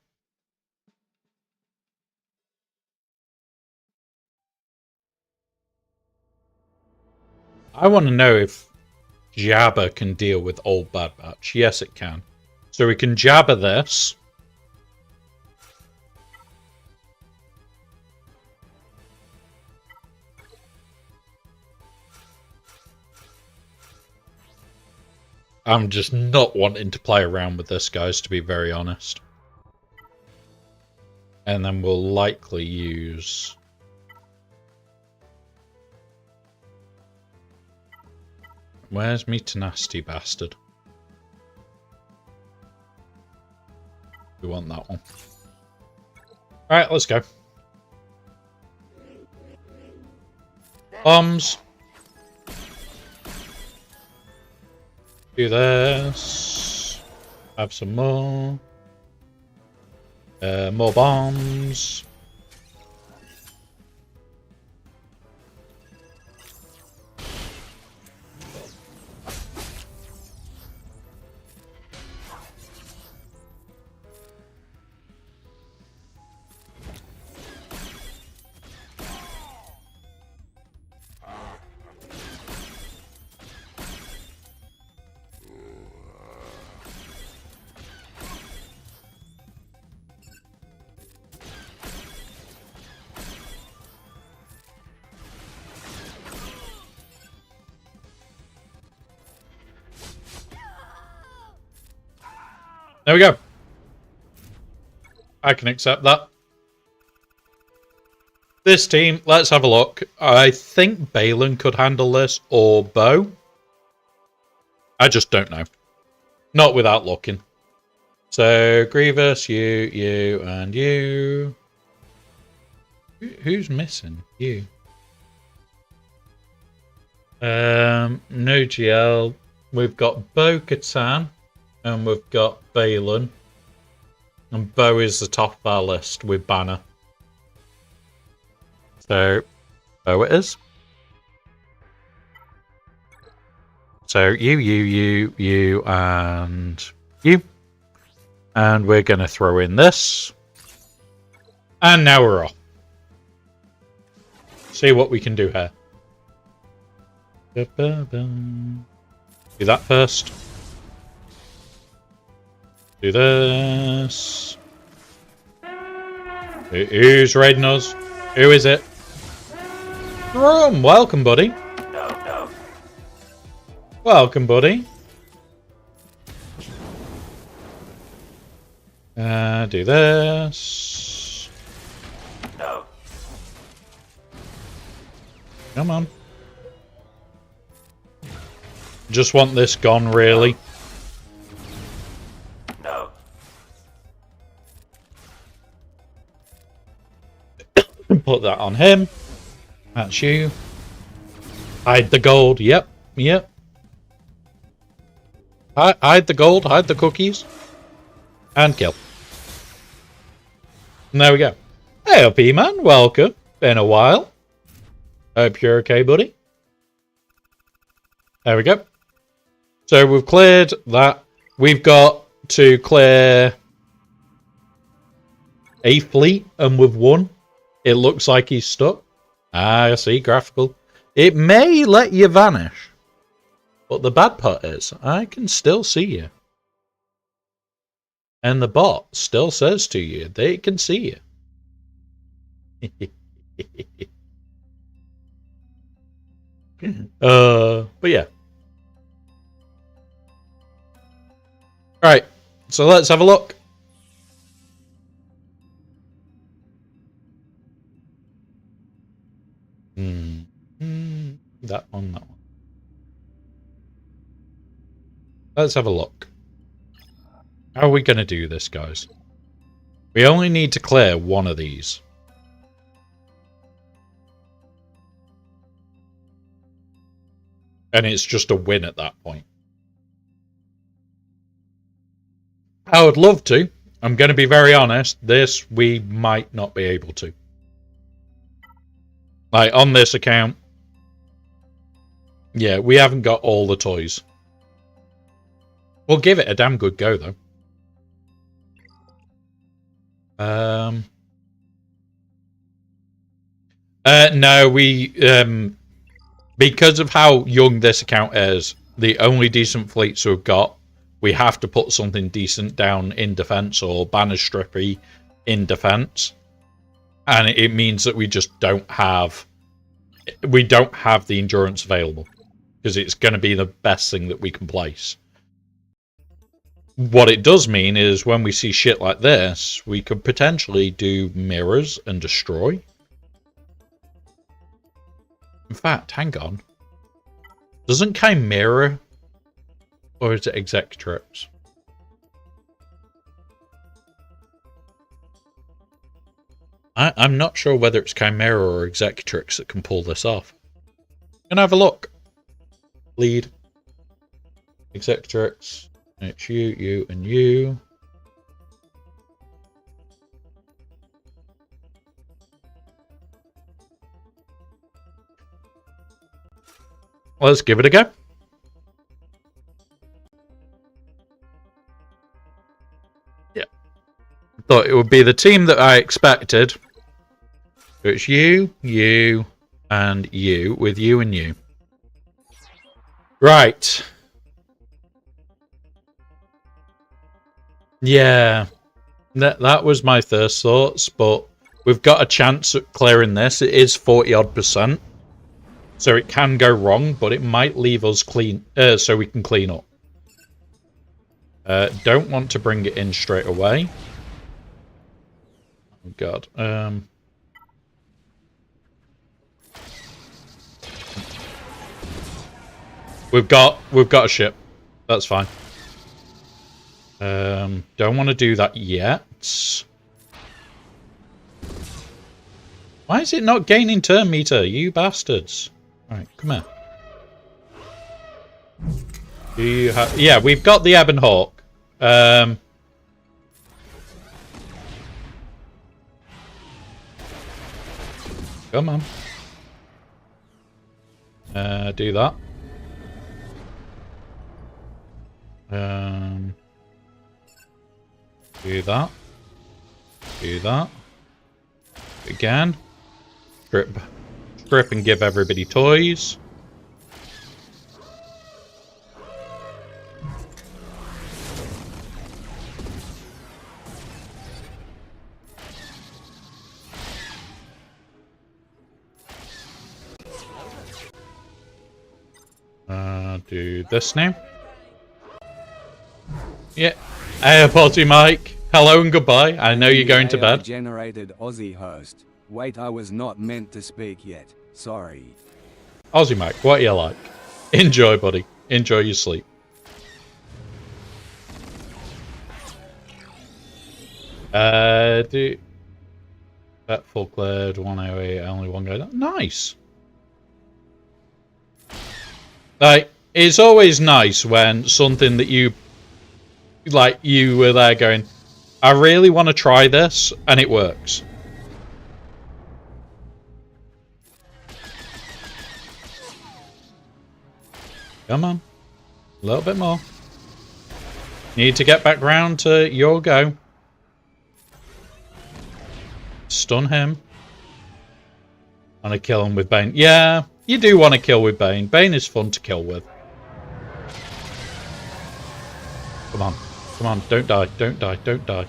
I want to know if Jabba can deal with old Bad Batch. Yes, it can. So we can Jabba this. I'm just not wanting to play around with this, guys, to be very honest. And then we'll likely use... Where's me tenacity bastard? We want that one. Alright, let's go. Bombs. Do this. Have some more. More bombs. There we go. I can accept that. This team, let's have a look. I think Balin could handle this, or Bo. I just don't know. Not without looking. So, Grievous, you, and you. Who's missing? You. No GL. We've got Bo-Katan. And we've got Balin. And Bo is the top of our list with Banner. So, Bo it is. So, you, and you. And we're going to throw in this. And now we're off. See what we can do here. Do that first. Do this. Who's raiding us? Who is it? Rum, welcome, buddy. No. Welcome, buddy. Do this. No. Come on. Just want this gone, really. No. Put that on him. That's you. Hide the gold. Yep. Hide the gold. Hide the cookies. And kill. And there we go. Hey, P-Man. Welcome. Been a while. Hope you're okay, buddy. There we go. So we've cleared that. We've got to clear a fleet, and we've won. It looks like he's stuck. Ah, I see. Graphical. It may let you vanish. But the bad part is, I can still see you. And the bot still says to you, they can see you. But yeah. Right, so let's have a look. That one. Let's have a look. How are we going to do this, guys? We only need to clear one of these. And it's just a win at that point. I would love to. I'm going to be very honest. This, we might not be able to. Like, on this account. Yeah, we haven't got all the toys. We'll give it a damn good go, though. No, we... because of how young this account is, the only decent fleets we've got, we have to put something decent down in defense, or banner strippy in defense. And it means that we just don't have... We don't have the endurance available. Because it's going to be the best thing that we can place. what it does mean is when we see shit like this, we could potentially do mirrors and destroy. In fact, hang on. Doesn't Chimera, or is it Executrix? I'm not sure whether it's Chimera or Executrix that can pull this off. Gonna have a look. Lead. Executrix. It's you, and you. Let's give it a go. Yeah. Thought it would be the team that I expected. So it's you, and you, with you and you. Right. Yeah. That was my first thoughts, but we've got a chance at clearing this. It is 40-odd%. So it can go wrong, but it might leave us clean, so we can clean up. Don't want to bring it in straight away. Oh God. We've got a ship. That's fine. Don't want to do that yet. Why is it not gaining turn meter, you bastards? Alright, come here. Do you have... Yeah, we've got the Ebon Hawk. Come on. Do that. Do that. Do that. Again. Strip and give everybody toys. Do this now. Yeah. Hey, Potty Mike. Hello and goodbye. I know you're going to bed. Generated Aussie host. Wait, I was not meant to speak yet. Sorry. Aussie Mike, what you like? Enjoy, buddy. Enjoy your sleep. Do that full cleared 108, only one guy. Nice. Like, it's always nice when something that you like, you were there going, I really want to try this, and it works. Come on. A little bit more. Need to get back round to your go. Stun him. Want to kill him with Bane. Yeah, you do want to kill with Bane. Bane is fun to kill with. Come on. Come on. Don't die. Don't die. Don't die.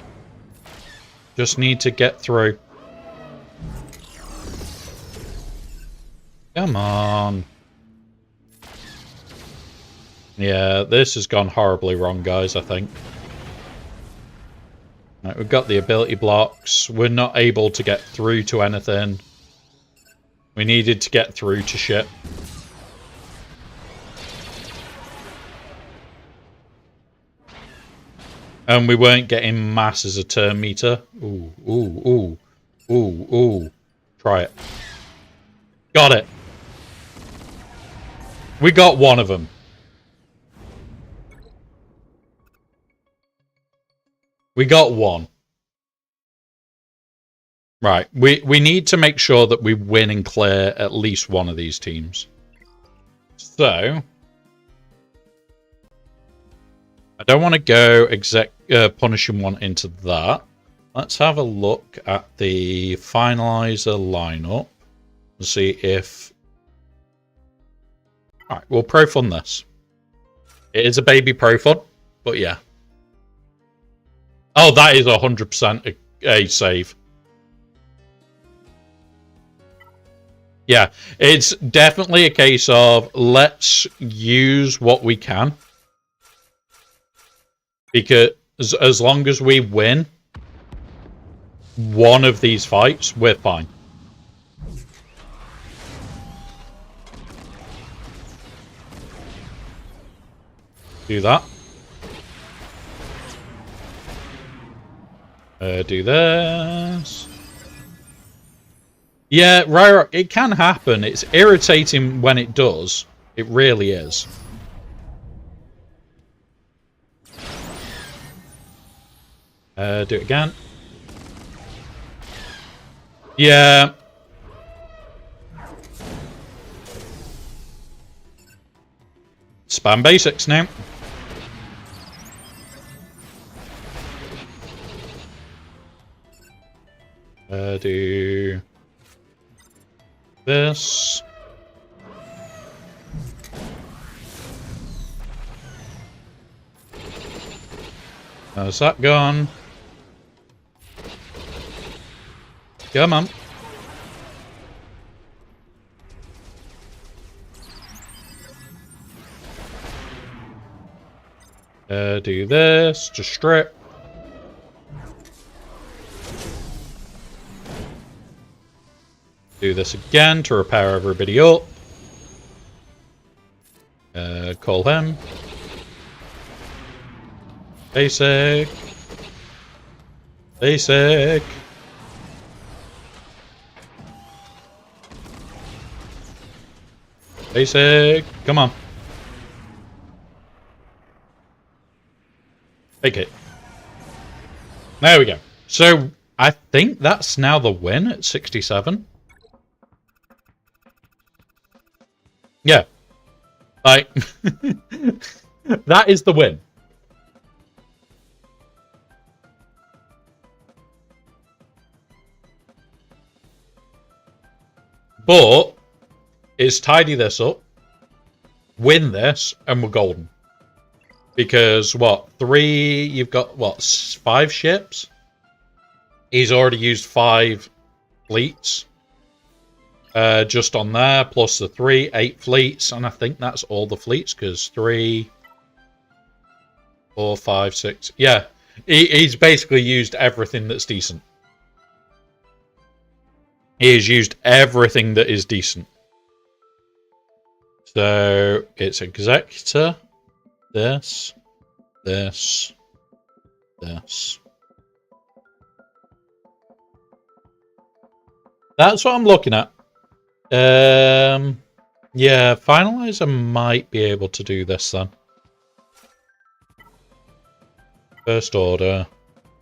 Just need to get through. Come on. Yeah, this has gone horribly wrong, guys, I think. Right, we've got the ability blocks. We're not able to get through to anything. We needed to get through to shit. And we weren't getting masses of turn meter. Ooh, ooh, ooh. Ooh, ooh. Try it. Got it. We got one of them. We got one. Right. We need to make sure that we win and clear at least one of these teams. So I don't want to go punishing one into that. Let's have a look at the finalizer lineup and see if... Alright, we'll pro fund this. It is a baby pro fund, but yeah. Oh, that is 100% a save. Yeah, it's definitely a case of let's use what we can. Because as long as we win one of these fights, we're fine. Do that. Do this. Yeah, right. It can happen. It's irritating when it does. It really is. Do it again. Yeah. Spam basics now. Do this. How's that gone? Come on. Do this. Just strip. Do this again to repair everybody up. Call him. Basic. Basic. Basic. Come on. Take it. There we go. So, I think that's now the win at 67. Yeah. Like, that is the win. But, is tidy this up, win this, and we're golden. Because, what, you've got, what, 5 ships? He's already used 5 fleets. Just on there, plus the 3, 8 fleets, and I think that's all the fleets, because 3, 4, 5, 6, yeah. He's basically used everything that's decent. He has used everything that is decent. So, it's Executor, this, this, this. That's what I'm looking at. Yeah, Finalizer might be able to do this then. First order.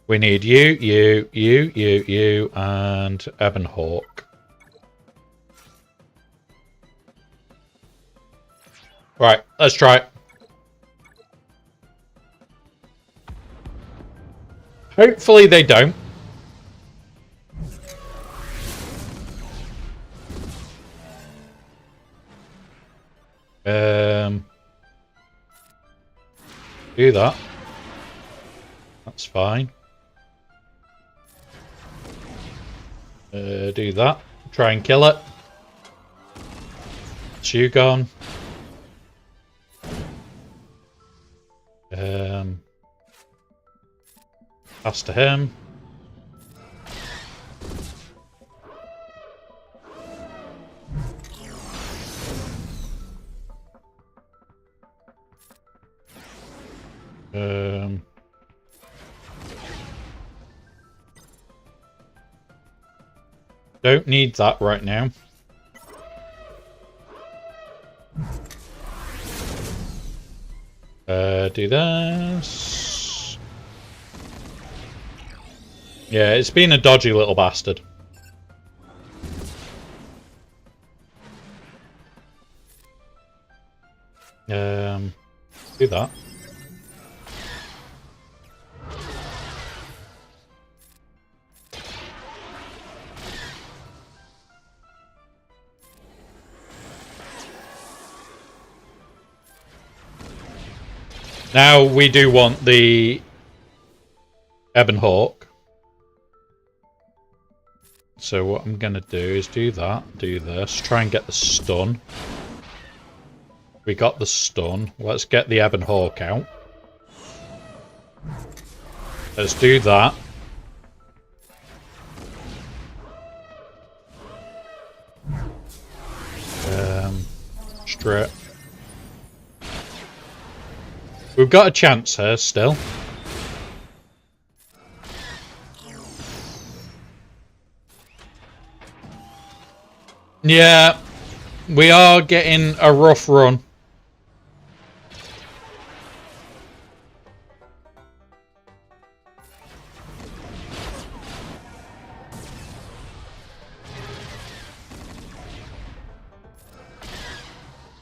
We need you, and Ebon Hawk. Right, let's try it. Hopefully they don't. Do that. That's fine. Do that. Try and kill it. It's you gone. Pass to him. Don't need that right now. Do this. Yeah, it's been a dodgy little bastard. Do that. Now we do want the Ebon Hawk. So what I'm going to do is do that, do this, try and get the stun. We got the stun. Let's get the Ebon Hawk out. Let's do that. Straight. We've got a chance here still. Yeah, we are getting a rough run.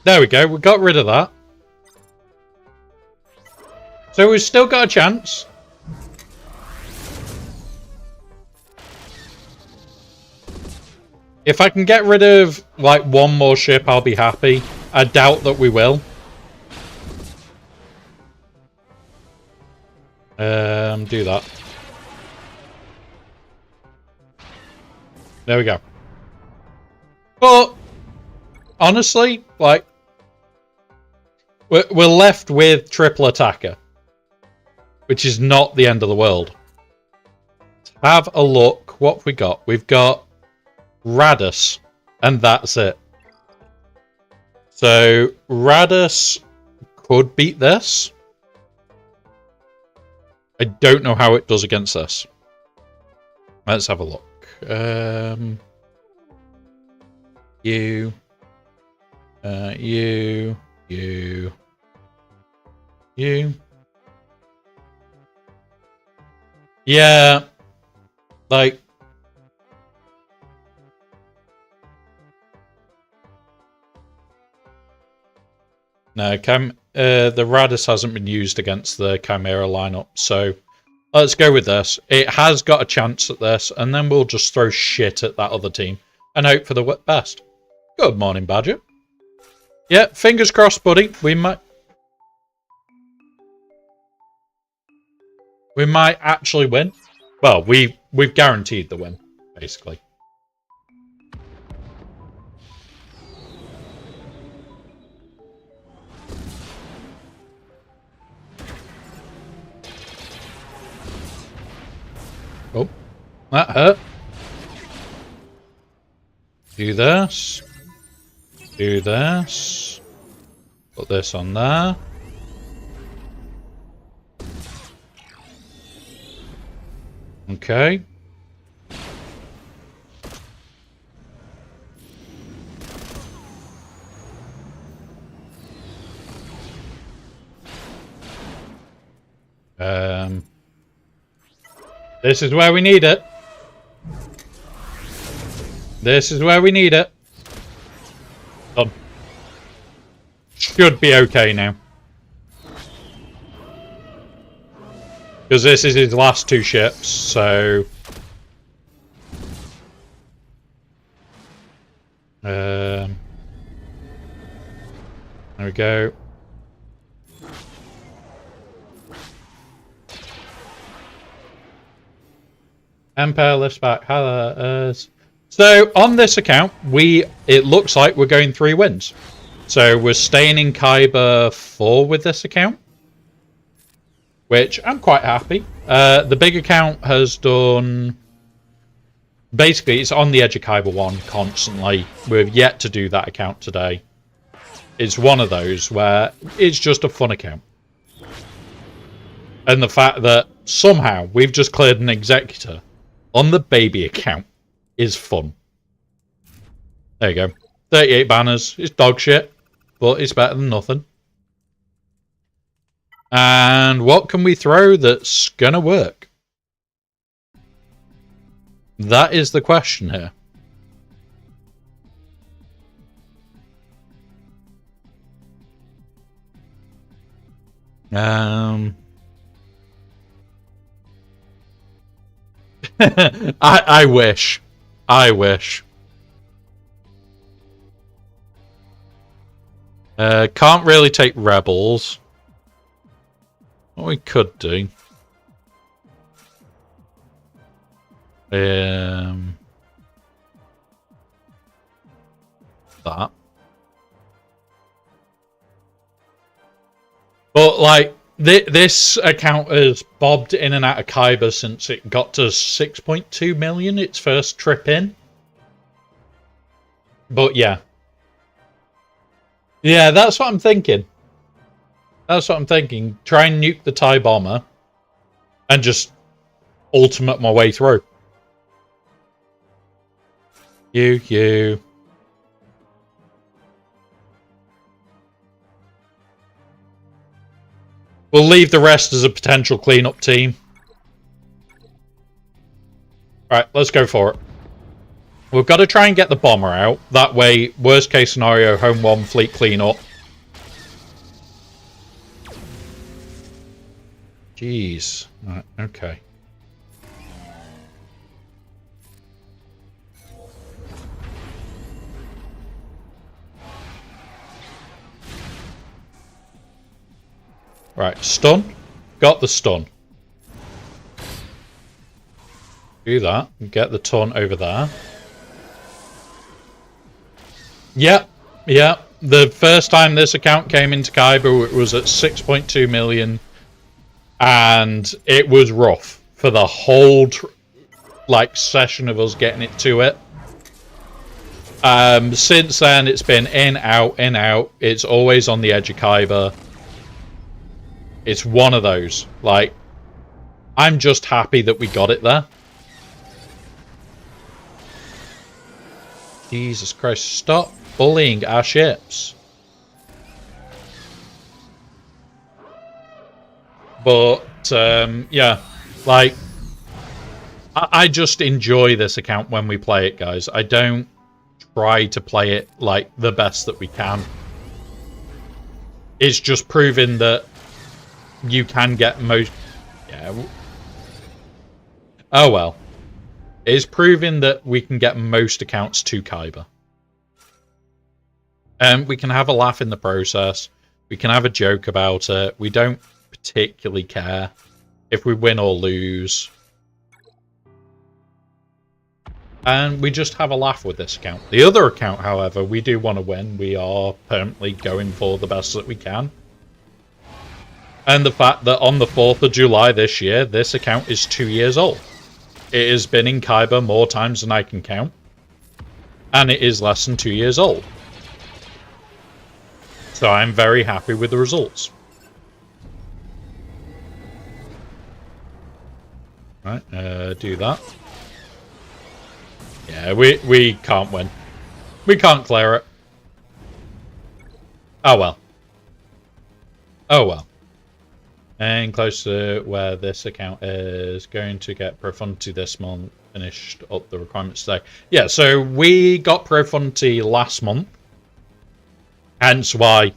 There we go, we got rid of that. So we've still got a chance. If I can get rid of, like, one more ship, I'll be happy. I doubt that we will. Do that. There we go. But, honestly, like, we're left with triple attacker, which is not the end of the world. Have a look. What have we got? We've got Radus, and that's it. So Radus could beat this. I don't know how it does against this. Let's have a look. You. Yeah, like, no, the Radis hasn't been used against the Chimera lineup, so let's go with this. It has got a chance at this, and then we'll just throw shit at that other team and hope for the best. Good morning, Badger. Yeah, fingers crossed, buddy. We might actually win. Well, we've guaranteed the win, basically. Oh, that hurt. Do this. Do this. Put this on there. Okay. This is where we need it. This is where we need it. Done. Should be okay now. Because this is his last two ships, so... there we go. Empire lifts back. So on this account, it looks like we're going 3 wins. So we're staying in Kyber 4 with this account, which I'm quite happy. The big account has done... Basically, it's on the edge of Kyber 1 constantly. We've yet to do that account today. It's one of those where it's just a fun account. And the fact that somehow we've just cleared an executor on the baby account is fun. There you go. 38 banners. It's dog shit, but it's better than nothing. And what can we throw that's gonna work? That is the question here. I wish. I wish. Can't really take rebels. What we could do. That. But, like, This account has bobbed in and out of Kaiba since it got to 6.2 million its first trip in. But yeah. Yeah, that's what I'm thinking. That's what I'm thinking. Try and nuke the TIE bomber and just ultimate my way through. You. We'll leave the rest as a potential cleanup team. Right, let's go for it. We've got to try and get the bomber out. That way, worst case scenario, home 1 fleet cleanup. Jeez. Right, okay. Right, stun. Got the stun. Do that. Get the ton over there. Yep. The first time this account came into Kaiba, it was at 6.2 million. And it was rough for the whole session of us getting it to it. Since then, it's been in, out, in, out. It's always on the edge of Kaiba. It's one of those. Like, I'm just happy that we got it there. Jesus Christ, stop bullying our ships. But, yeah, like, I just enjoy this account when we play it, guys. I don't try to play it, like, the best that we can. It's just proving that you can get most... Yeah. Oh, well. It's proving that we can get most accounts to Kaiba. We can have a laugh in the process. We can have a joke about it. We don't particularly care if we win or lose. And we just have a laugh with this account. The other account, however, we do want to win. We are permanently going for the best that we can. And the fact that on the 4th of July this year, this account is 2 years old. It has been in Kaiba more times than I can count. And it is less than 2 years old. So I'm very happy with the results. Right, do that. Yeah, we can't win. We can't clear it. Oh well. Oh well. And close to where this account is going to get profundity this month. Finished up the requirements today. Yeah, so we got profundity last month. Hence why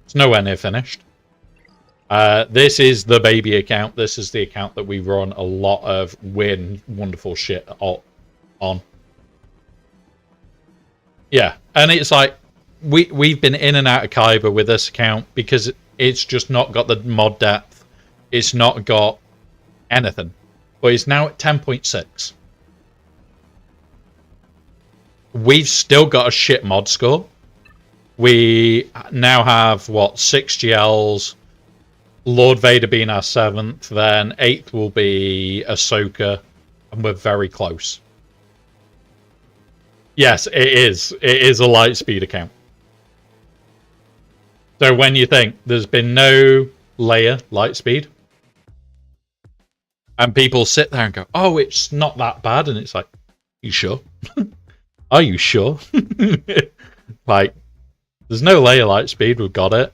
it's nowhere near finished. This is the baby account. This is the account that we run a lot of weird and wonderful shit on. Yeah, and it's like we've been in and out of Kaiba with this account because it's just not got the mod depth. It's not got anything. But it's now at 10.6. We've still got a shit mod score. We now have, what, 6 GLs. Lord Vader being our 7th. Then 8th will be Ahsoka. And we're very close. Yes, it is. It is a Lightspeed account. So when you think there's been no Leia Lightspeed, and people sit there and go, oh, it's not that bad. And it's like, you sure? Are you sure? Like, there's no Leia Lightspeed. We've got it.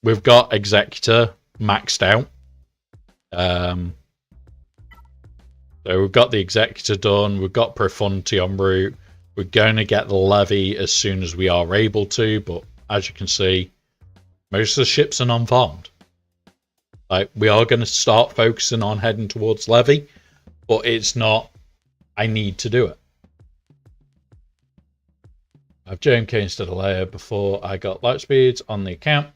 We've got Executor maxed out. So we've got the Executor done. We've got Profundity en route. We're going to get the Levy as soon as we are able to. But as you can see, most of the ships are non-farmed. Like, we are going to start focusing on heading towards Levy. But it's not, I need to do it. I've JMK instead of Leia before I got Lightspeeds on the account.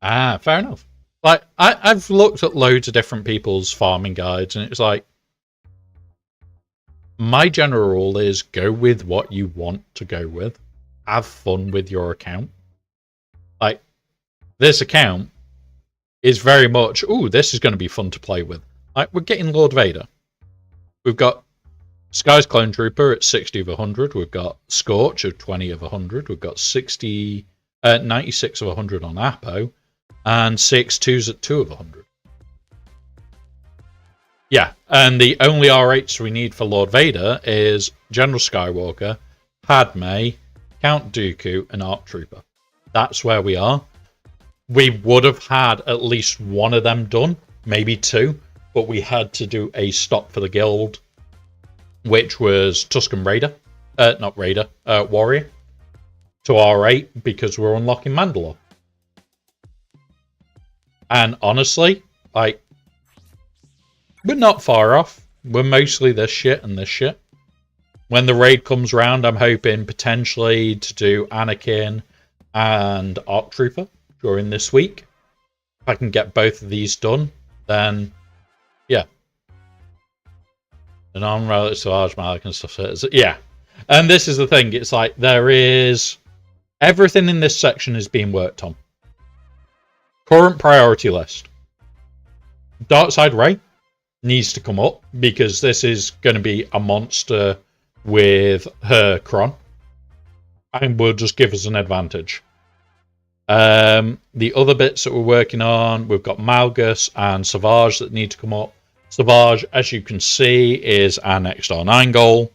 Ah, fair enough. Like, I've looked at loads of different people's farming guides, and it's like, my general rule is go with what you want to go with. Have fun with your account. Like, this account is very much, ooh, this is going to be fun to play with. Like, we're getting Lord Vader. We've got Sky's Clone Trooper at 60 of 100. We've got Scorch of 20 of 100. We've got 96 of 100 on Apo. And CX2's at 2 of 100. Yeah, and the only R8s we need for Lord Vader is General Skywalker, Padme, Count Dooku, and ARC Trooper. That's where we are. We would have had at least one of them done, maybe two, but we had to do a stop for the guild, which was Tusken Raider, Warrior, to R8 because we're unlocking Mandalore. And honestly, like, we're not far off. We're mostly this shit and this shit. When the raid comes round, I'm hoping potentially to do Anakin and ARC Trooper during this week. If I can get both of these done, then yeah. The non-relic Savage Malik and stuff. Yeah. And this is the thing. It's like there is... Everything in this section is being worked on. Current priority list. Darkside Ray needs to come up because this is going to be a monster with her Kron. And will just give us an advantage. The other bits that we're working on, we've got Malgus and Savage that need to come up. Savage, as you can see, is our next R9 goal.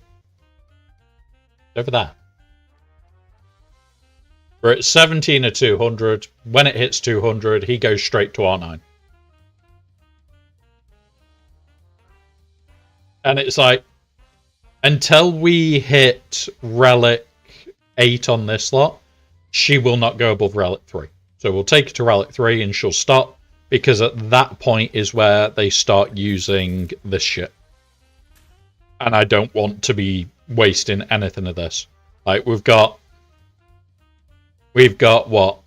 Over there. We're at 17 of 200. When it hits 200, he goes straight to R9. And it's like, until we hit Relic 8 on this lot, she will not go above Relic 3. So we'll take her to Relic 3 and she'll stop, because at that point is where they start using this shit. And I don't want to be wasting anything of this. Like, we've got what?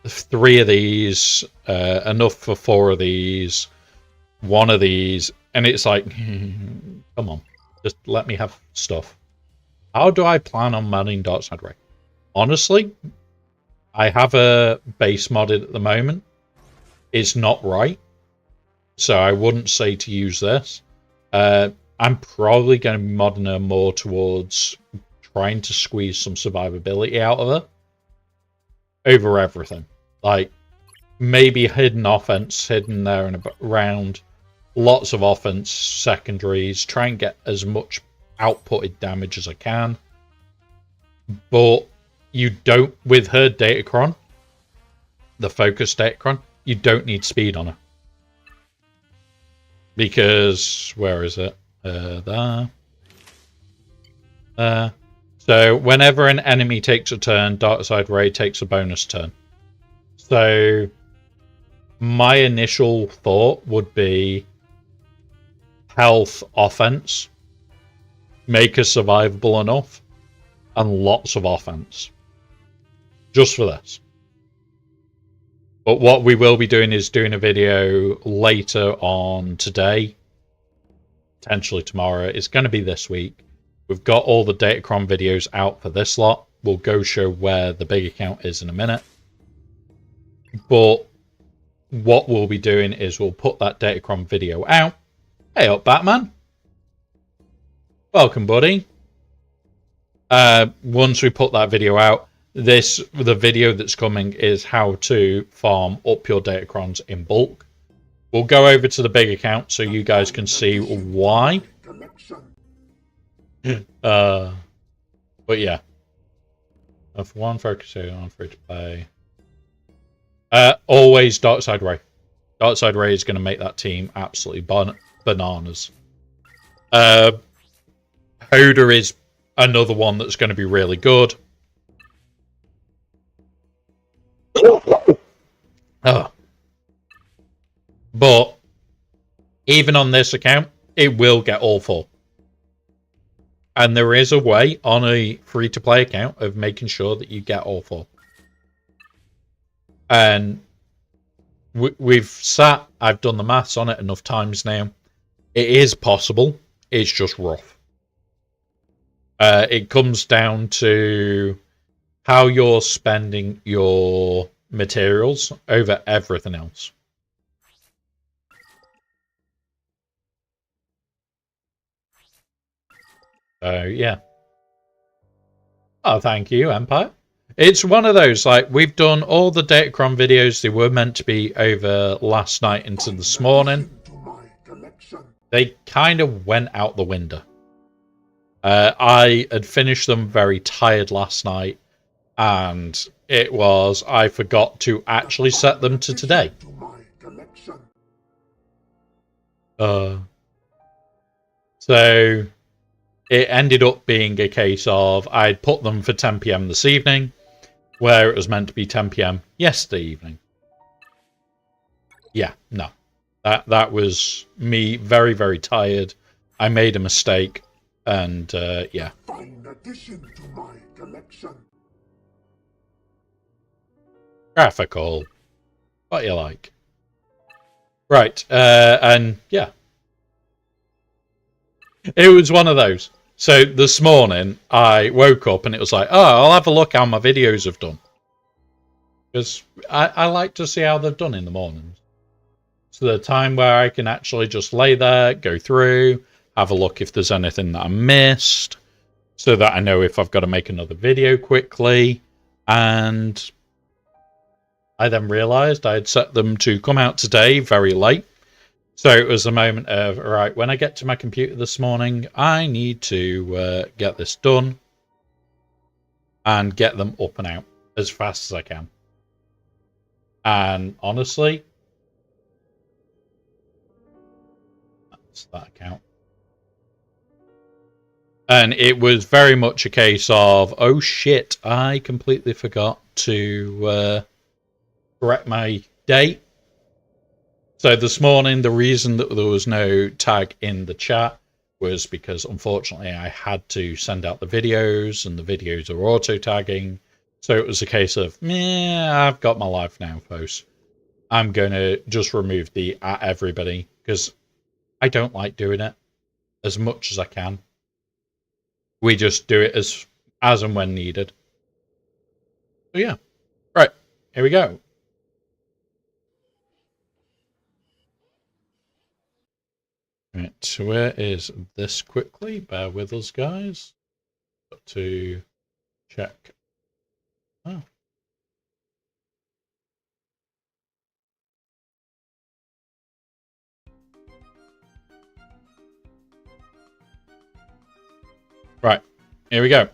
3 of these, enough for 4 of these, 1 of these, and it's like, come on, just let me have stuff. How do I plan on modding Darkside Ray? Honestly, I have a base modded at the moment. It's not right, so I wouldn't say to use this. I'm probably going to be modding her more towards trying to squeeze some survivability out of her over everything. Like, maybe hidden offense hidden there and around, lots of offense secondaries, try and get as much outputted damage as I can. But you don't, with her Datacron, the focus Datacron, you don't need speed on her. Because, where is it? There. So, whenever an enemy takes a turn, Darkside Ray takes a bonus turn. So, my initial thought would be health offense, make her survivable enough, and lots of offense. Just for this. But what we will be doing is doing a video later on today, potentially tomorrow. It's going to be this week. We've got all the Datacron videos out for this lot. We'll go show where the big account is in a minute. But what we'll be doing is we'll put that Datacron video out. Hey up, Batman. Welcome, buddy. Once we put that video out, the video that's coming is how to farm up your Datacrons in bulk. We'll go over to the big account so you guys can see why. But yeah. Of one focus on free to play. Always Darkside Ray. Darkside Ray is going to make that team absolutely bananas. Hoda is another one that's going to be really good. Oh. But even on this account, it will get all 4. And there is a way on a free-to-play account of making sure that you get all 4. And I've done the maths on it enough times now. It is possible. It's just rough. It comes down to how you're spending your materials over everything else. So, yeah. Oh, thank you, Empire. It's one of those, like, we've done all the Datacron videos. They were meant to be over last night into this morning. They kind of went out the window. I had finished them very tired last night, and I forgot to actually set them to today. So it ended up being a case of I'd put them for 10 PM this evening, where it was meant to be 10 PM yesterday evening. Yeah, no. That was me very, very tired. I made a mistake, and yeah. Fine addition to my collection. Graphical. What you like. Right, and yeah. It was one of those. So this morning, I woke up and it was like, oh, I'll have a look how my videos have done. Because I like to see how they've done in the mornings. So the time where I can actually just lay there, go through, have a look if there's anything that I missed, so that I know if I've got to make another video quickly. And I then realised I had set them to come out today very late. So it was a moment of, right, when I get to my computer this morning, I need to get this done and get them up and out as fast as I can. And honestly, that's that account. And it was very much a case of, oh shit, I completely forgot to correct my date. So this morning, the reason that there was no tag in the chat was because, unfortunately, I had to send out the videos, and the videos are auto-tagging. So it was a case of, I've got my life now, folks. I'm going to just remove the at everybody, because I don't like doing it as much as I can. We just do it as and when needed. So yeah. Right, here we go. Right, so where is this quickly? Bear with us, guys. Got to check. Oh. Right, here we go.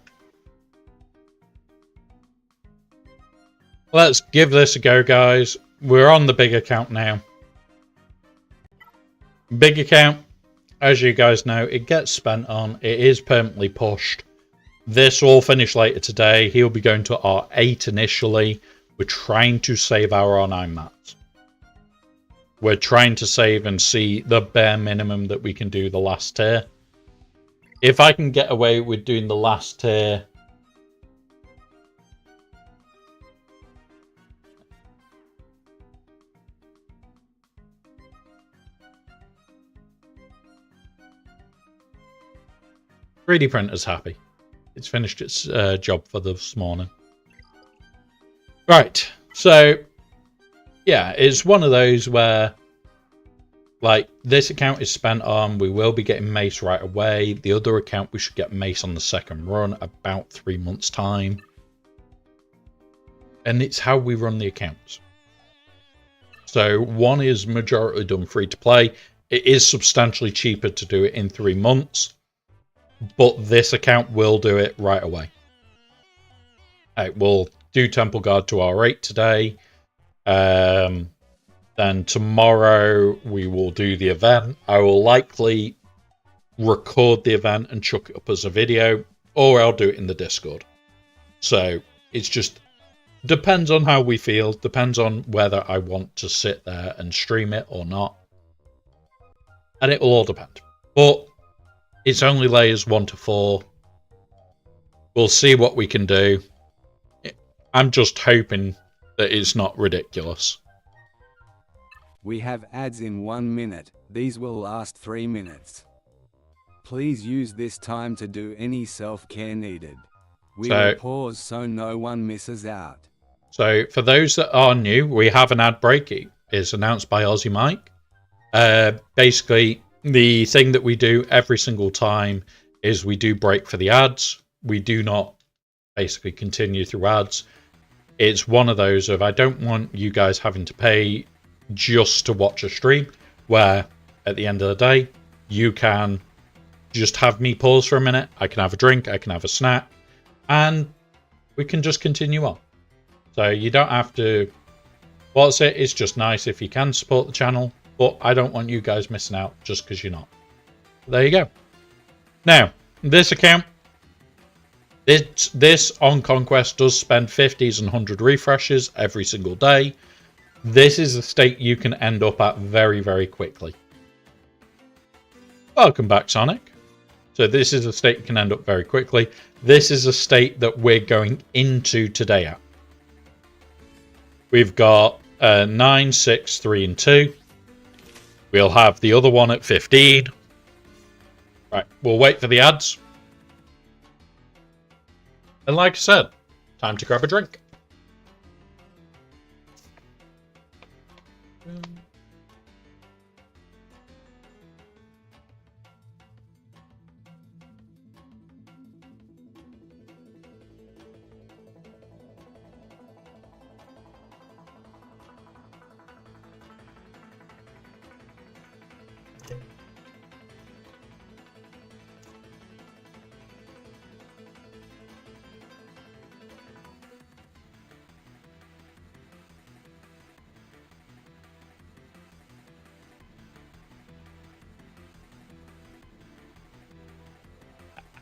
Let's give this a go, guys. We're on the big account now. Big account, as you guys know, it gets spent on. It is permanently pushed. This will finish later today. He'll be going to R8 initially. We're trying to save our R9 mats. We're trying to save and see the bare minimum that we can do the last tier. If I can get away with doing the last tier, "3D printer's happy. It's finished its job for this morning." Right, so yeah, it's one of those where, like, this account is spent on. We will be getting Mace right away. The other account, we should get Mace on the second run, about 3 months' time. And it's how we run the accounts. So one is majority done free to play. It is substantially cheaper to do it in 3 months. But this account will do it right away. We'll do Temple Guard to R8 today. Then tomorrow we will do the event. I will likely record the event and chuck it up as a video, or I'll do it in the Discord. So it's just depends on how we feel, depends on whether I want to sit there and stream it or not. And it will all depend. But it's only layers 1 to 4. We'll see what we can do. I'm just hoping that it's not ridiculous. We have ads in 1 minute. These will last 3 minutes. Please use this time to do any self-care needed. We will pause so no one misses out. So for those that are new, we have an ad break. It is announced by Aussie Mike. Basically, the thing that we do every single time is we do break for the ads. We do not basically continue through ads. It's one of those of I don't want you guys having to pay just to watch a stream, where at the end of the day, you can just have me pause for a minute. I can have a drink, I can have a snack, and we can just continue on. So you don't have to watch it. It's just nice if you can support the channel, but I don't want you guys missing out just because you're not. There you go. Now, this account, this on Conquest does spend 50s and 100 refreshes every single day. This is a state you can end up at very, very quickly. Welcome back, Sonic. So this is a state you can end up very quickly. This is a state that we're going into today at. We've got 9, 6, 3, and 2. We'll have the other one at 15. Right, we'll wait for the ads. And like I said, time to grab a drink.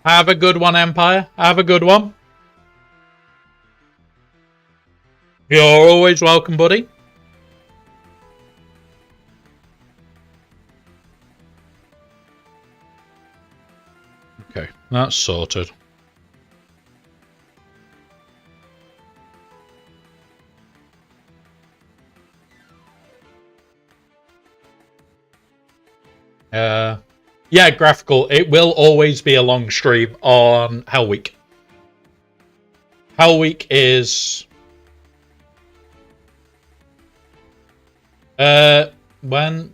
Have a good one, Empire. Have a good one. You're always welcome, buddy. Okay, that's sorted. Yeah, graphical. It will always be a long stream on Hell Week. Hell Week is when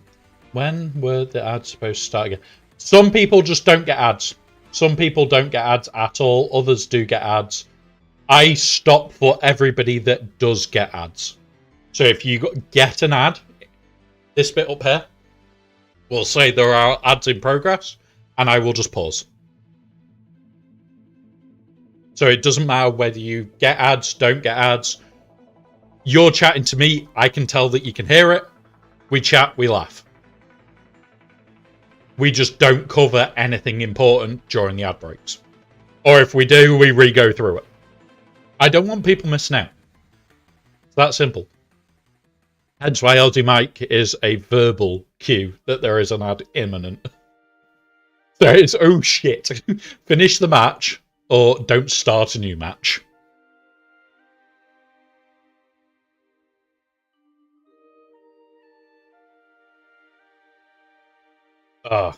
were the ads supposed to start again? Some people just don't get ads. Some people don't get ads at all. Others do get ads. I stop for everybody that does get ads. So if you get an ad, this bit up here will say there are ads in progress, and I will just pause. So it doesn't matter whether you get ads, don't get ads. You're chatting to me, I can tell that you can hear it. We chat, we laugh. We just don't cover anything important during the ad breaks. Or if we do, we re-go through it. I don't want people missing out. It's that simple. Hence why Aussie Mike is a verbal cue that there is an ad imminent. So it's, oh shit, finish the match or don't start a new match. Ah.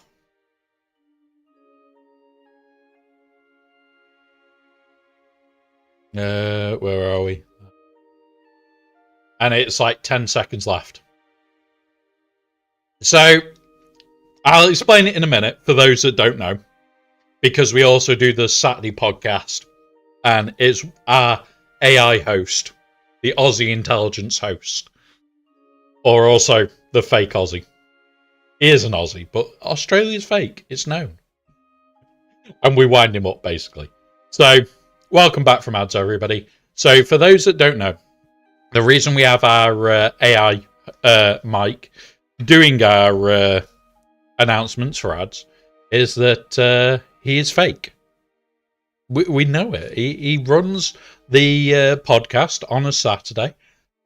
Where are we? And it's like 10 seconds left. So I'll explain it in a minute for those that don't know, because we also do the Saturday podcast, and it's our AI host, the Aussie intelligence host, or also the fake Aussie. He is an Aussie, but Australia's fake. It's known. And we wind him up, basically. So, welcome back from ads, everybody. So, for those that don't know, the reason we have our AI Mike doing our announcements for ads is that he is fake. We know it. He runs the podcast on a Saturday,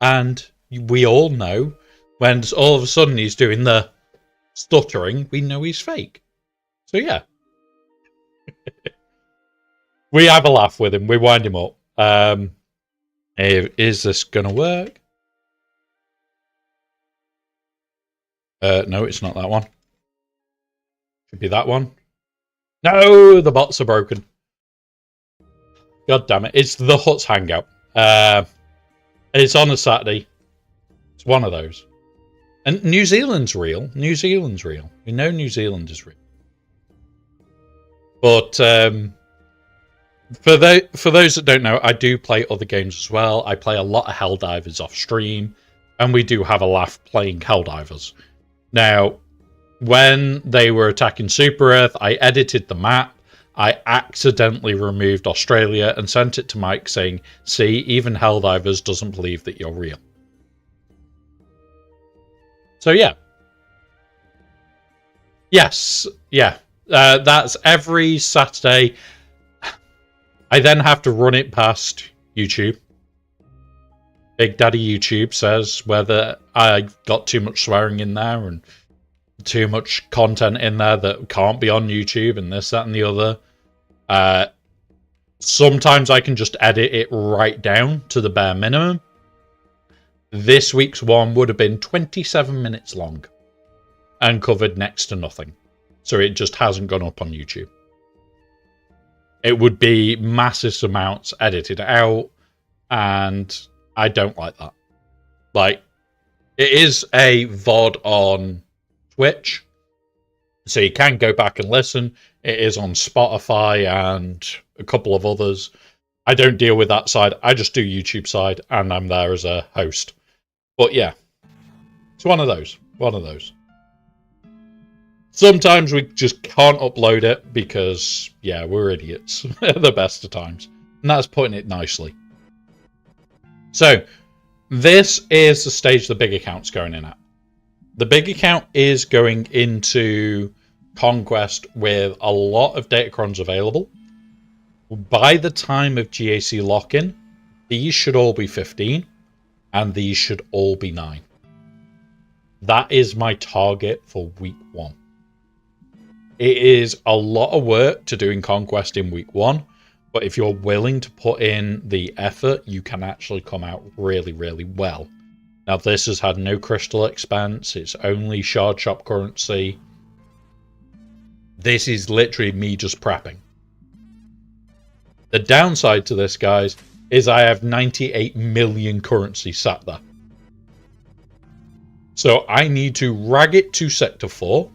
and we all know when all of a sudden he's doing the stuttering, we know he's fake. So yeah. We have a laugh with him. We wind him up. Is this gonna work? No, it's not that one. Should be that one. No, the bots are broken. God damn it. It's the Huts Hangout. It's on a Saturday. It's one of those. And New Zealand's real. New Zealand's real. We know New Zealand is real. But for those that don't know, I do play other games as well. I play a lot of Helldivers off stream, and we do have a laugh playing Helldivers. Now, when they were attacking Super Earth, I edited the map. I accidentally removed Australia and sent it to Mike saying, see, even Helldivers doesn't believe that you're real. So yeah. Yes, yeah. That's every Saturday. I then have to run it past YouTube. Big Daddy YouTube says whether I got too much swearing in there and too much content in there that can't be on YouTube and this, that, and the other. Sometimes I can just edit it right down to the bare minimum. This week's one would have been 27 minutes long and covered next to nothing. So it just hasn't gone up on YouTube. It would be massive amounts edited out, and I don't like that. Like, it is a VOD on Twitch, so you can go back and listen. It is on Spotify and a couple of others. I don't deal with that side. I just do YouTube side, and I'm there as a host. But yeah, it's one of those. One of those. Sometimes we just can't upload it because, yeah, we're idiots at the best of times. And that's putting it nicely. So, this is the stage the big account's going in at. The big account is going into Conquest with a lot of datacrons available. By the time of GAC lock-in, these should all be 15, and these should all be 9. That is my target for week 1. It is a lot of work to do in Conquest in week 1, but if you're willing to put in the effort, you can actually come out really, really well. Now, this has had no crystal expense. It's only shard shop currency. This is literally me just prepping. The downside to this, guys, is I have 98 million currency sat there. So I need to rag it to Sector 4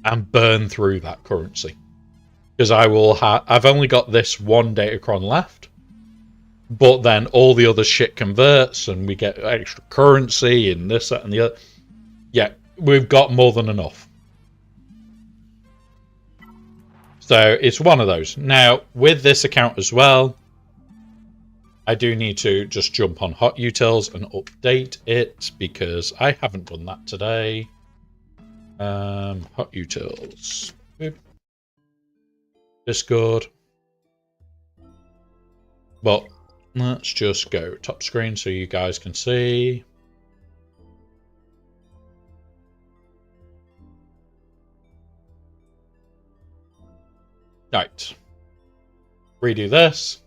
and burn through that currency. Because I've only got this one datacron left. But then all the other shit converts and we get extra currency and this, that, and the other. Yeah, we've got more than enough. So it's one of those. Now, with this account as well, I do need to just jump on Hot Utils and update it because I haven't done that today. Hot Utils. Boop. Discord. Well, let's just go top screen so you guys can see. Right. Redo this.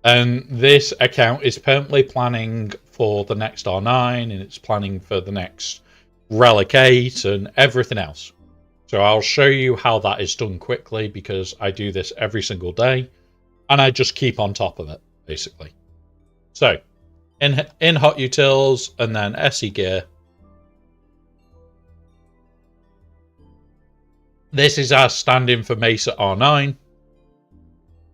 And this account is permanently planning for the next R9 and it's planning for the next Relic 8 and everything else. So I'll show you how that is done quickly because I do this every single day and I just keep on top of it, basically. So, in Hot Utils and then SE Gear. This is our stand-in for Mesa R9.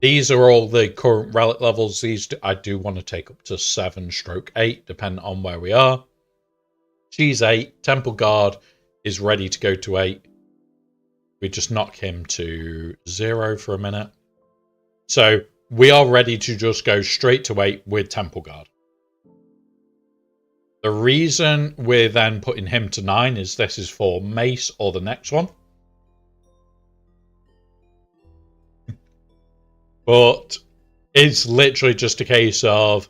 These are all the current relic levels. These I do want to take up to 7/8, depending on where we are. She's 8. Temple Guard is ready to go to 8. We just knock him to 0 for a minute. So we are ready to just go straight to 8 with Temple Guard. The reason we're then putting him to 9 is this is for Mace or the next one. But it's literally just a case of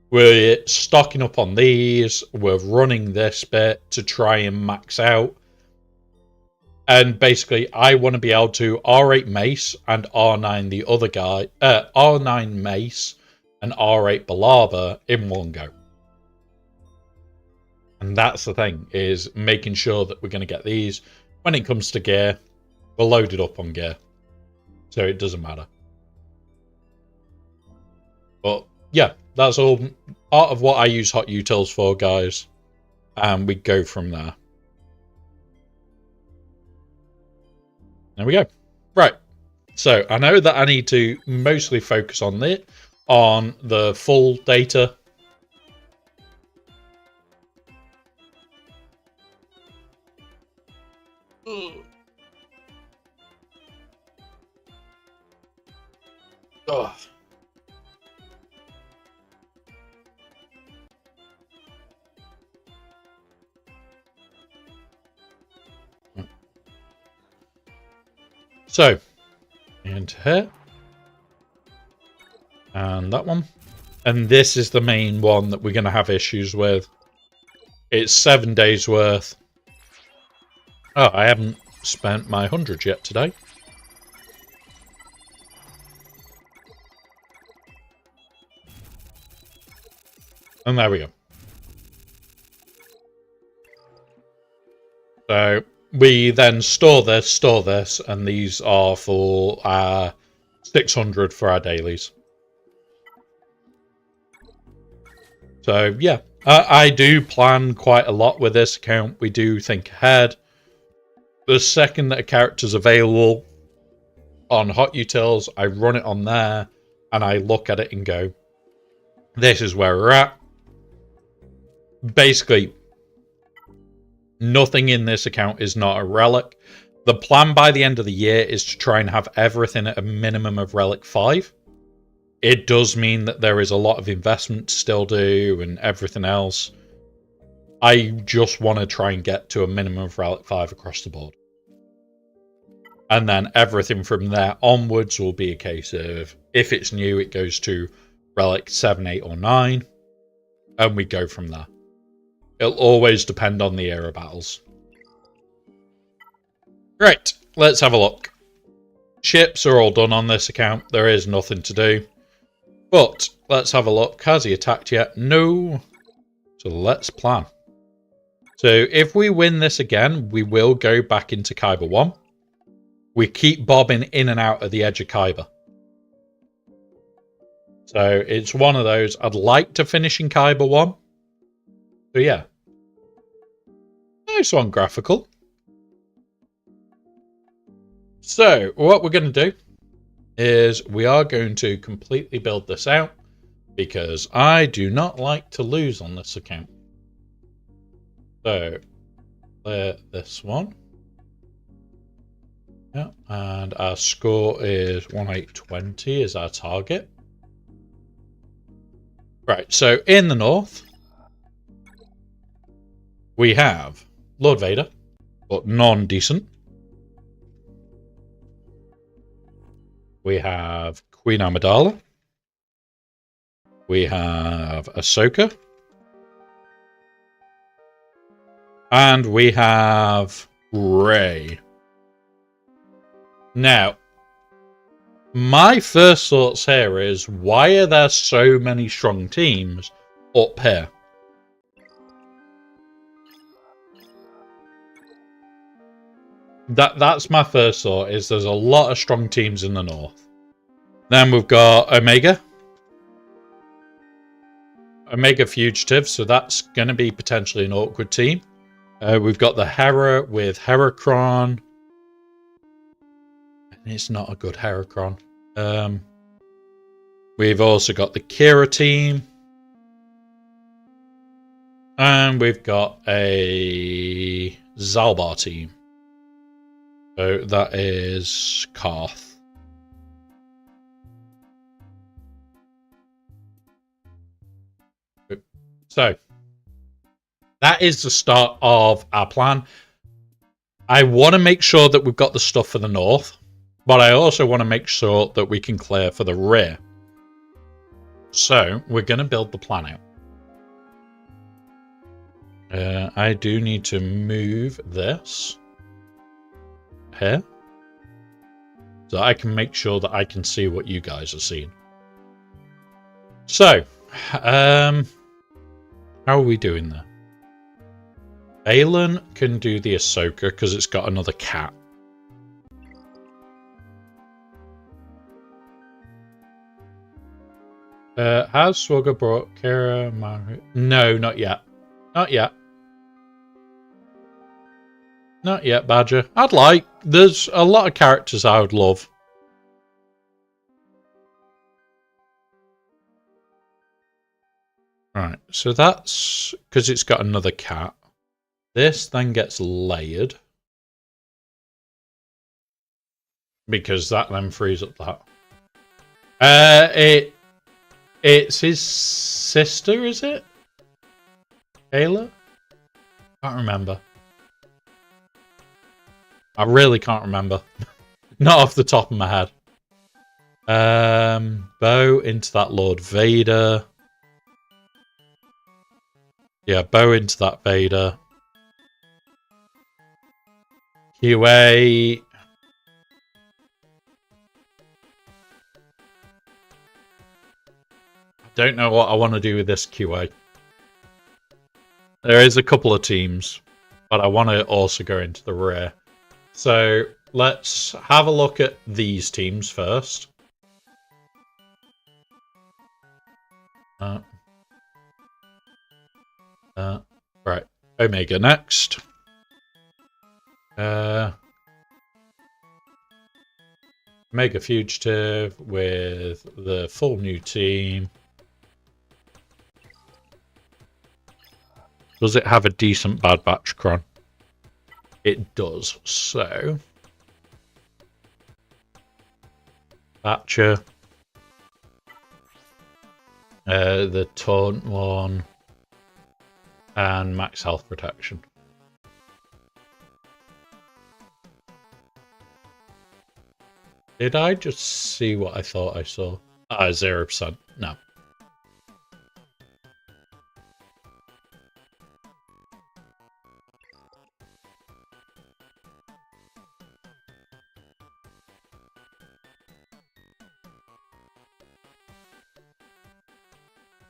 we're stocking up on these, we're running this bit to try and max out. And basically, I want to be able to R8 Mace and R9 the other guy, R9 Mace and R8 Balaba in one go. And that's the thing, is making sure that we're going to get these. When it comes to gear, we're loaded up on gear. So it doesn't matter. But yeah, that's all part of what I use hot utils for, guys. And we go from there. There we go. Right. So I know that I need to mostly focus on the full data. Oh. So, into here. And that one. And this is the main one that we're going to have issues with. It's 7 days worth. Oh, I haven't spent my 100 yet today. And there we go. So we then store this, and these are for 600 for our dailies. So yeah, I do plan quite a lot with this account. We do think ahead. The second that a character's available on Hot Utils, I run it on there, and I look at it and go, this is where we're at. Basically, nothing in this account is not a relic. The plan by the end of the year is to try and have everything at a minimum of relic 5. It does mean that there is a lot of investment to still do and everything else. I just want to try and get to a minimum of relic 5 across the board. And then everything from there onwards will be a case of, if it's new, it goes to relic 7, 8, or 9. And we go from there. It'll always depend on the era battles. Right, let's have a look. Ships are all done on this account. There is nothing to do. But let's have a look. Has he attacked yet? No. So let's plan. So if we win this again, we will go back into Kyber 1. We keep bobbing in and out of the edge of Kyber. So it's one of those. I'd like to finish in Kyber 1. So yeah. Nice one, graphical. So what we're going to do is we are going to completely build this out, because I do not like to lose on this account. So clear this one. Yeah, and our score is 1820 is our target. Right, so in the north, we have Lord Vader, but non-decent. We have Queen Amidala. We have Ahsoka. And we have Rey. Now, my first thoughts here is, why are there so many strong teams up here? That's my first thought, is there's a lot of strong teams in the north. Then we've got Omega Fugitive, so that's going to be potentially an awkward team. We've got the Hera with Heracron. It's not a good Heracron. We've also got the Kira team. And we've got a Zalbar team. So that is Karth. So that is the start of our plan. I want to make sure that we've got the stuff for the north, but I also want to make sure that we can clear for the rear. So we're going to build the plan out. I do need to move this here, so I can make sure that I can see what you guys are seeing. So, how are we doing there? Balin can do the Ahsoka because it's got another cat. Has Swogger brought Kira, Margaret? No, not yet. Not yet. Not yet, Badger. I'd like. There's a lot of characters I would love. Right, so that's because it's got another cat. This then gets layered. Because that then frees up that. It's his sister, is it? Kayla? Can't remember. I really can't remember. Not off the top of my head. Bow into that Lord Vader. Yeah, bow into that Vader. QA. I don't know what I want to do with this QA. There is a couple of teams, but I want to also go into the rear. So let's have a look at these teams first. Right, Omega next. Omega Fugitive with the full new team. Does it have a decent Bad Batch cron? It does, so... Batcher. The Taunt one. And max health protection. Did I just see what I thought I saw? 0%. No.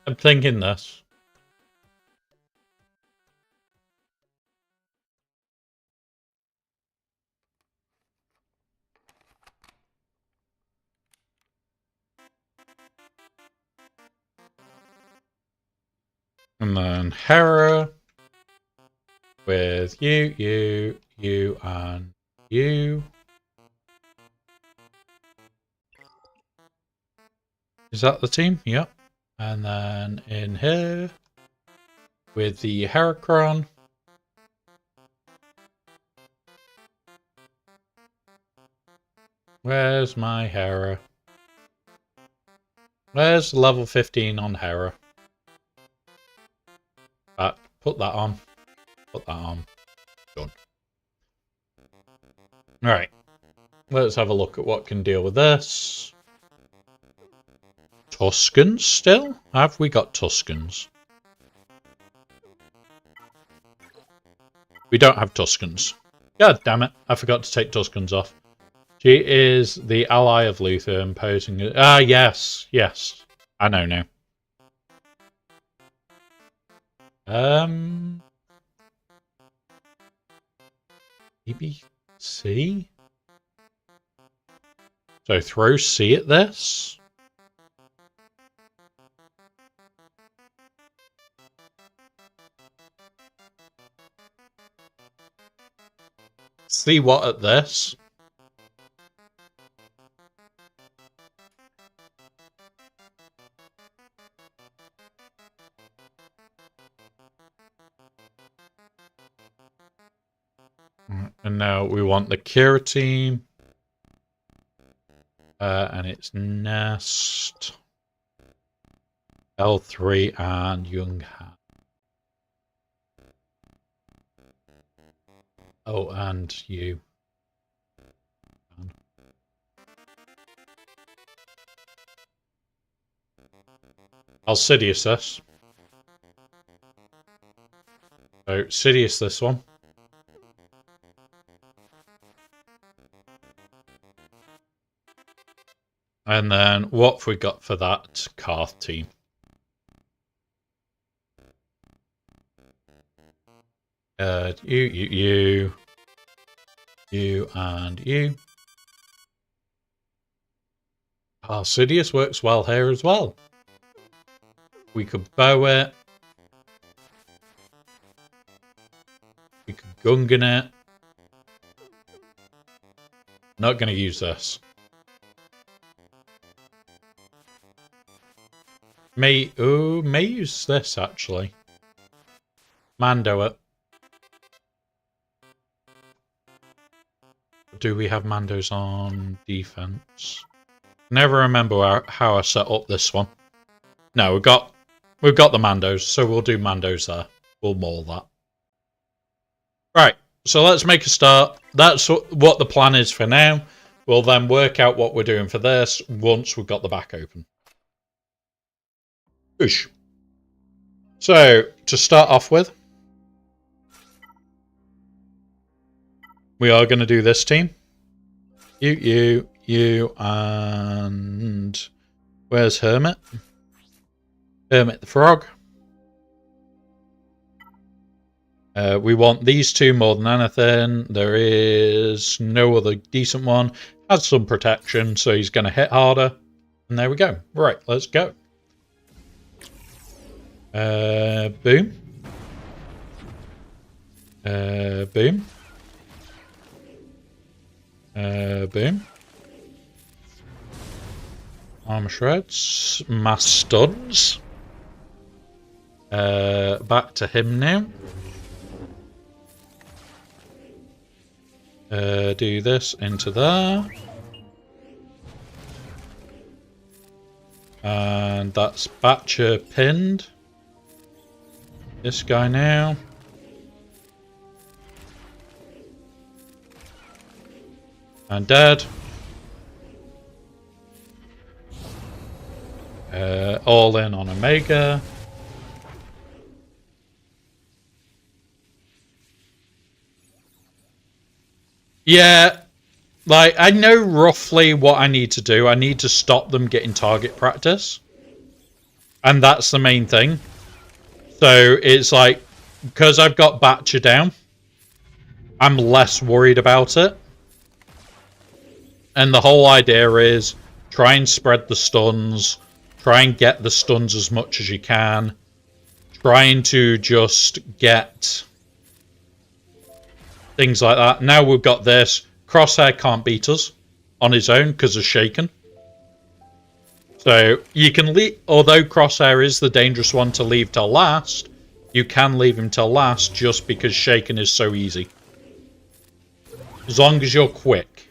I'm thinking this. And then Hera with you, and you. Is that the team? Yep. And then in here with the Heracron. Where's my Hera? Where's level 15 on Hera? Put that on. Put that on. Done. Alright. Let's have a look at what can deal with this. Tuscans still? Have we got Tuscans? We don't have Tuscans. God damn it. I forgot to take Tuscans off. She is the ally of Luther imposing... yes. Yes. I know now. Maybe C? So throw C at this? See what at this? And now we want the Kira team. And it's Nest, L3, and Young Han. Oh, and you. I'll Sidious this. So, Sidious this one. And then, what have we got for that Karth team? You, and you. Oh, Sidious works well here as well. We could bow it. We could gungan it. Not going to use this. May use this actually. Mando it. Do we have Mandos on defense? Never remember how I set up this one. No, we've got the Mandos, so we'll do Mandos there. We'll maul that. Right, so let's make a start. That's what the plan is for now. We'll then work out what we're doing for this once we've got the back open. Oosh. So, to start off with, we are going to do this team. You, and... Where's Hermit? Hermit the Frog. We want these two more than anything. There is no other decent one. Has some protection, so he's going to hit harder. And there we go. Right, let's go. Boom. Boom. Boom. Armor shreds. Mass studs. Back to him now. Do this into there. And that's Batcher pinned. This guy now. And dead. All in on Omega. Yeah, like, I know roughly what I need to do. I need to stop them getting target practice. And that's the main thing. So it's like, because I've got Batcher down, I'm less worried about it. And the whole idea is try and spread the stuns. Try and get the stuns as much as you can. Trying to just get things like that. Now we've got this. Crosshair can't beat us on his own because of Shaken. So you can leave, although Crosshair is the dangerous one to leave till last, you can leave him till last just because Shaken is so easy. As long as you're quick.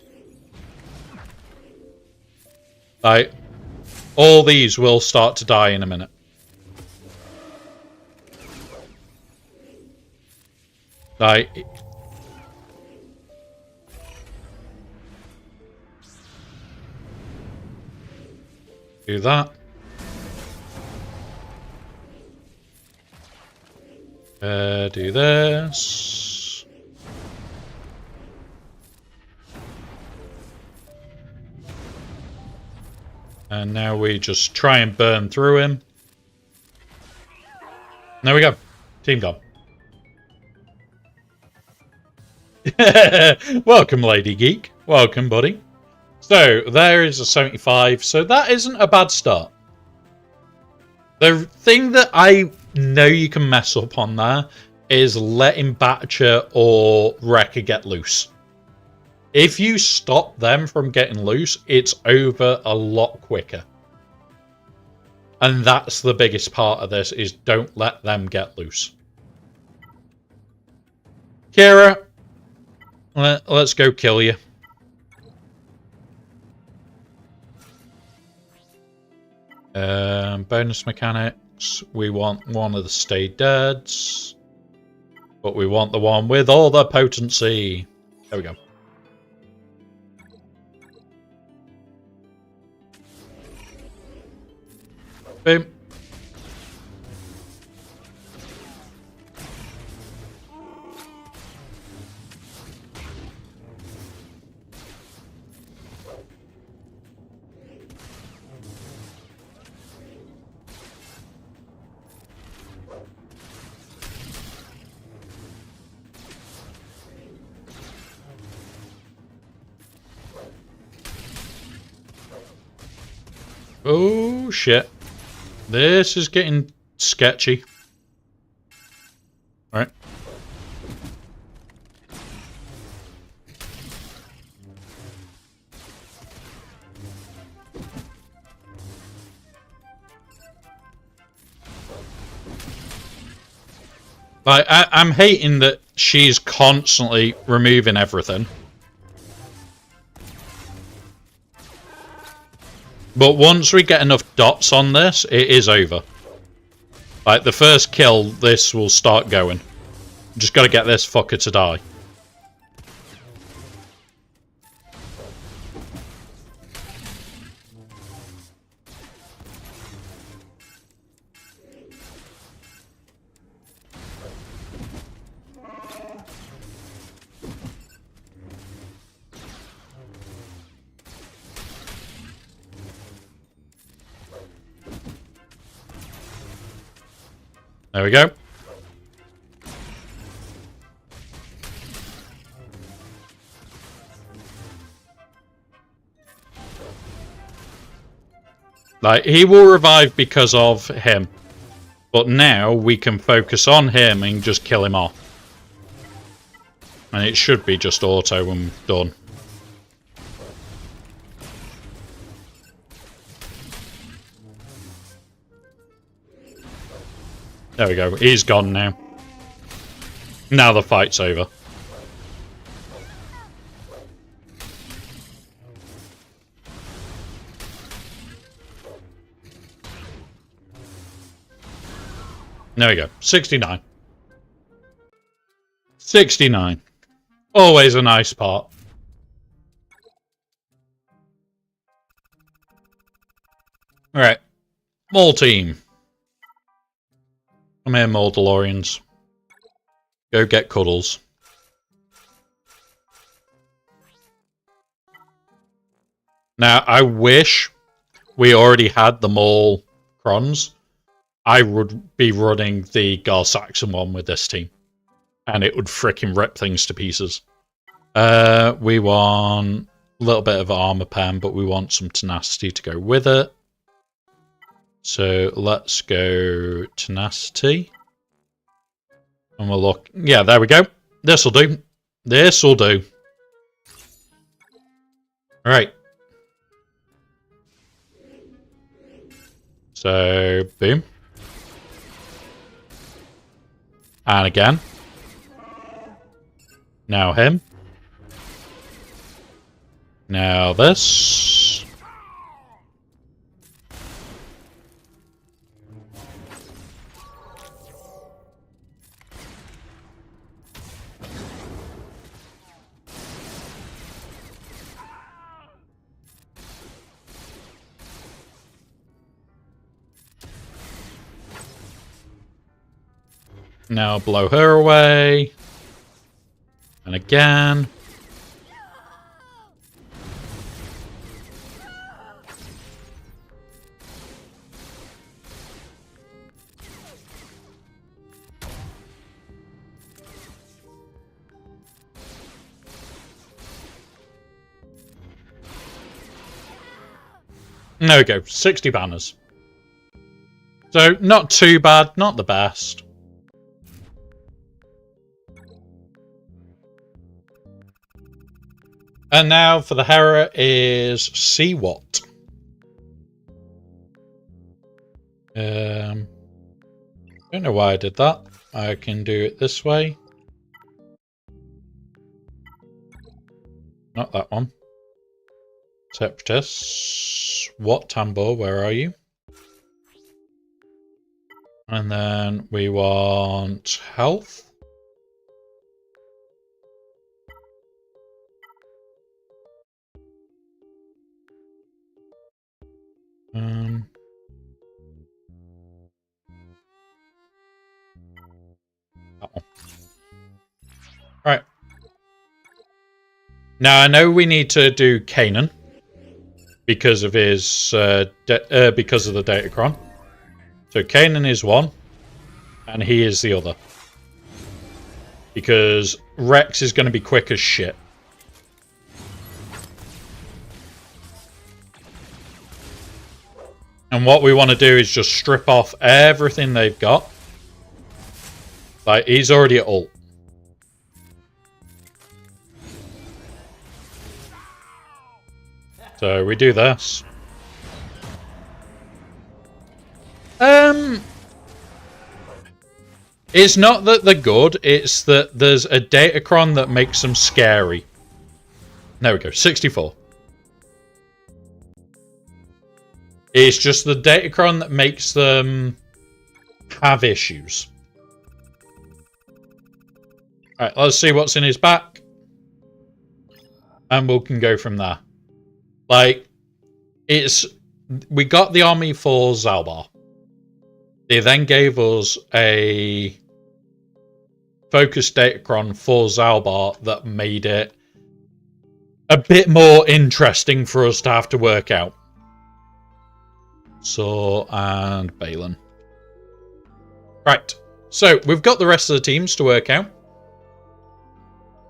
Like, all these will start to die in a minute. Like, do that. Do this. And now we just try and burn through him. There we go. Team gone. Welcome, Lady Geek. Welcome, buddy. So, there is a 75. So, that isn't a bad start. The thing that I know you can mess up on there is letting Batcher or Wrecker get loose. If you stop them from getting loose, it's over a lot quicker. And that's the biggest part of this, is don't let them get loose. Kira, let's go kill you. Bonus mechanics. We want one of the stay deads. But we want the one with all the potency. There we go. Boom. Oh, shit. This is getting sketchy. All right. Like, I'm hating that she's constantly removing everything. But once we get enough dots on this, it is over. Like, the first kill, this will start going. Just gotta get this fucker to die. There we go. Like, he will revive because of him. But now we can focus on him and just kill him off. And it should be just auto and done. There we go. He's gone now. Now the fight's over. There we go. 69. 69. Always a nice part. Alright. Mole team. Come here, Moldalorians. Go get cuddles. Now, I wish we already had the Maul Crons. I would be running the Gar-Saxon one with this team. And it would fricking rip things to pieces. We want a little bit of armor pen, but we want some tenacity to go with it. So let's go tenacity. And we'll look. Yeah, there we go. This'll do. This'll do. Alright. So, boom. And again. Now him. Now this. Now blow her away. And again. There we go. 60 banners. So, not too bad. Not the best. And now for the Hera is see what. Don't know why I did that. I can do it this way. Not that one. Separatists. What Tambor? Where are you? And then we want health. That one. Right. Now I know we need to do Kanan because of his because of the Datacron. So Kanan is one, and he is the other. Because Rex is going to be quick as shit. And what we want to do is just strip off everything they've got. Like, he's already at ult. So we do this. It's not that they're good, it's that there's a datacron that makes them scary. There we go, 64. It's just the datacron that makes them have issues. Alright, let's see what's in his back. And we can go from there. Like, we got the army for Zalbar. They then gave us a focus datacron for Zalbar that made it a bit more interesting for us to have to work out. So, and Balin. Right, so we've got the rest of the teams to work out.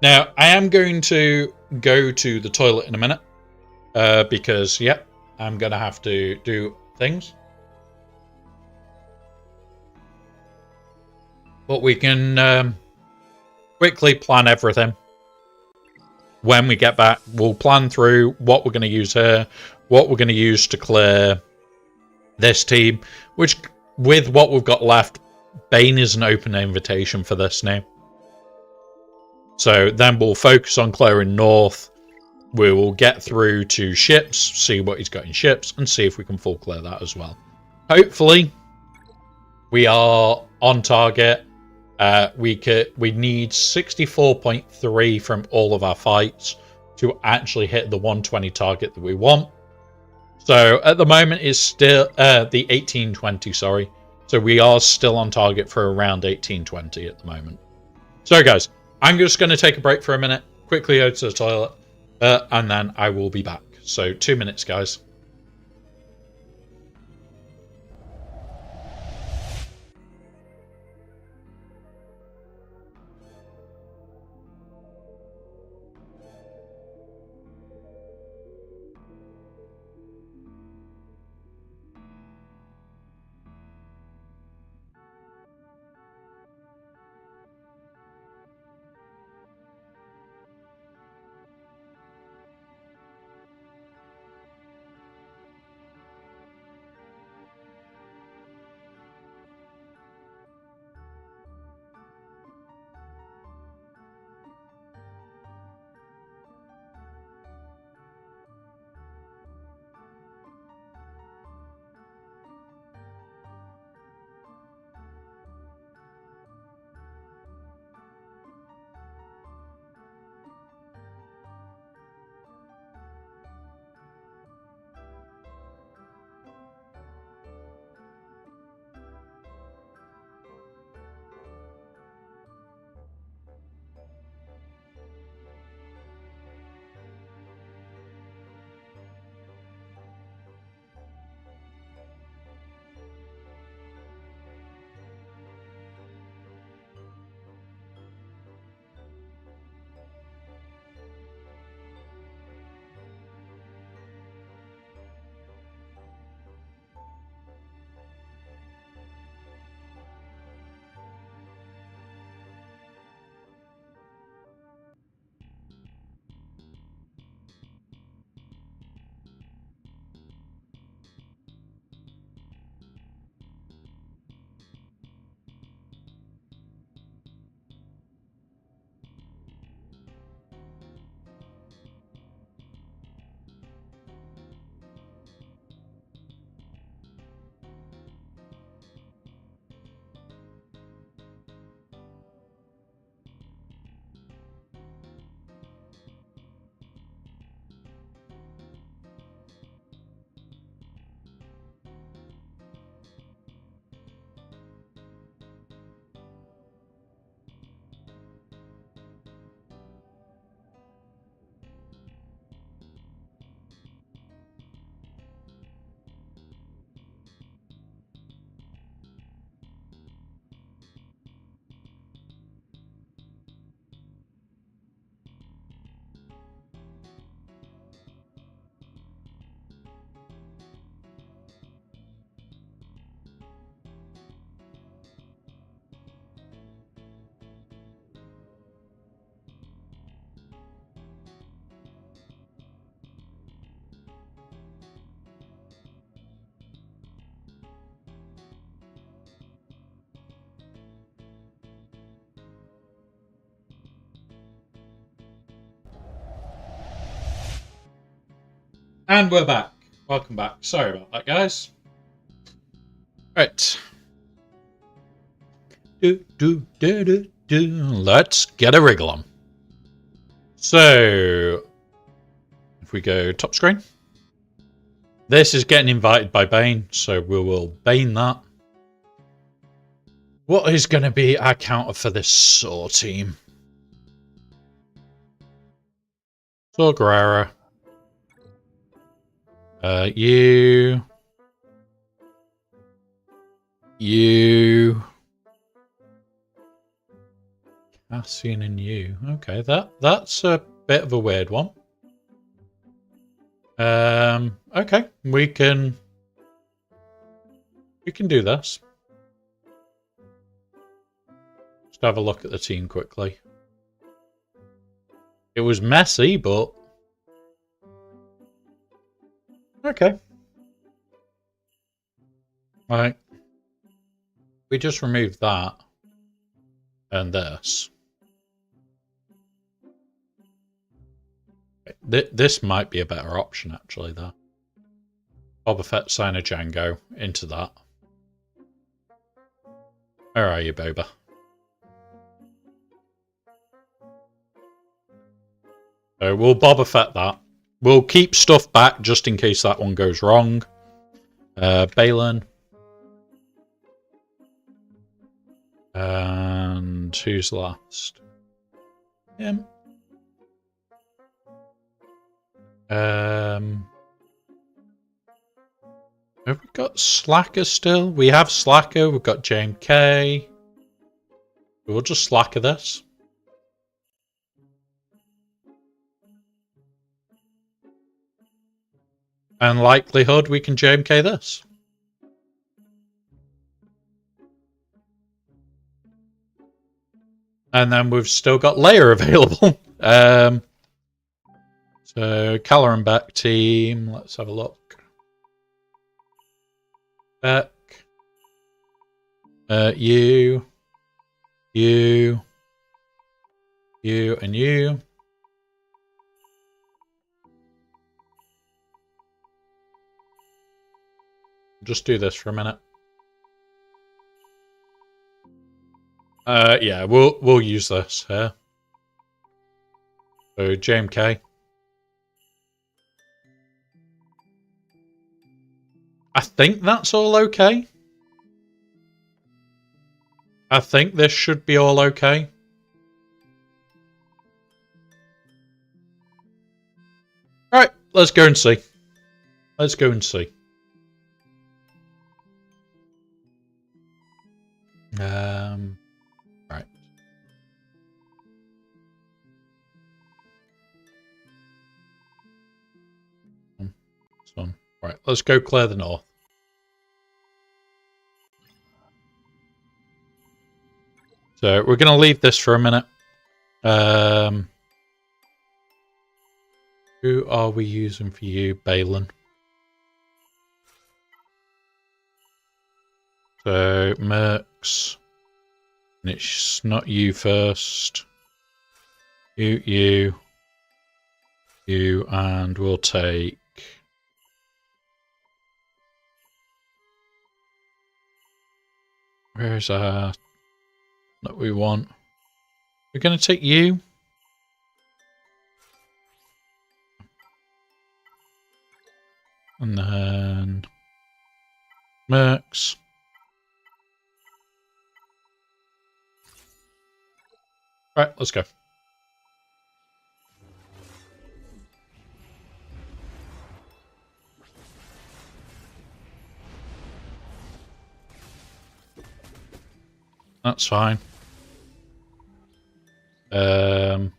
Now, I am going to go to the toilet in a minute. Because, yep, I'm going to have to do things. But we can quickly plan everything. When we get back, we'll plan through what we're going to use here, what we're going to use to clear this team, which, with what we've got left, Bane is an open invitation for this now. So then we'll focus on clearing North. We will get through to ships, see what he's got in ships, and see if we can full clear that as well. Hopefully, we are on target. We need 64.3 from all of our fights to actually hit the 120 target that we want. So at the moment, it's still the 1820. Sorry, so we are still on target for around 1820 at the moment. So guys, I'm just going to take a break for a minute, quickly go to the toilet. And then I will be back. So 2 minutes, guys. And we're back. Welcome back. Sorry about that, guys. Right. Let's get a wriggle on. So, if we go top screen. This is getting invited by Bane, so we will Bane that. What is going to be our counter for this Saw team? Saw Guerrera. You. Cassian and you. Okay, that's a bit of a weird one. Okay, we can do this. Just have a look at the team quickly. It was messy, but okay. Right. We just removed that and this. This might be a better option, actually, though. Boba Fett, Signer, Django into that. Where are you, Boba? So we'll Boba Fett that. We'll keep stuff back just in case that one goes wrong. Balin. And who's last? Him. Have we got Slacker still? We have Slacker. We've got JMK. We'll just Slacker this. And likelihood we can JMK this. And then we've still got Leia available. So, Calla and Beck team. Let's have a look. Beck. You, and you. Just do this for a minute. Yeah, we'll use this here. So JMK. I think that's all okay. I think this should be all okay. Alright, let's go and see. Let's go and see. Right. This one. Right, let's go clear the north. So we're going to leave this for a minute. Who are we using for you, Balin? So Mercs. And it's not you first. You, and we'll take. Where's our that we want? We're going to take you. And then Mercs. Right, let's go. That's fine. You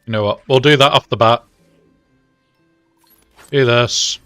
know what? We'll do that off the bat. Do this.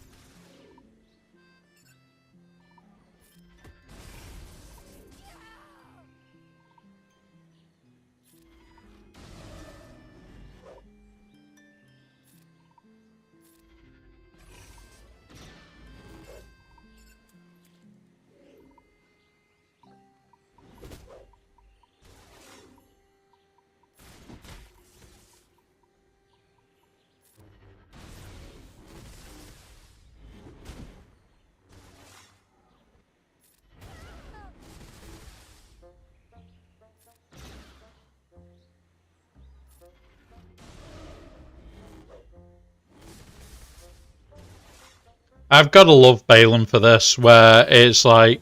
I've got to love Balin for this, where it's like,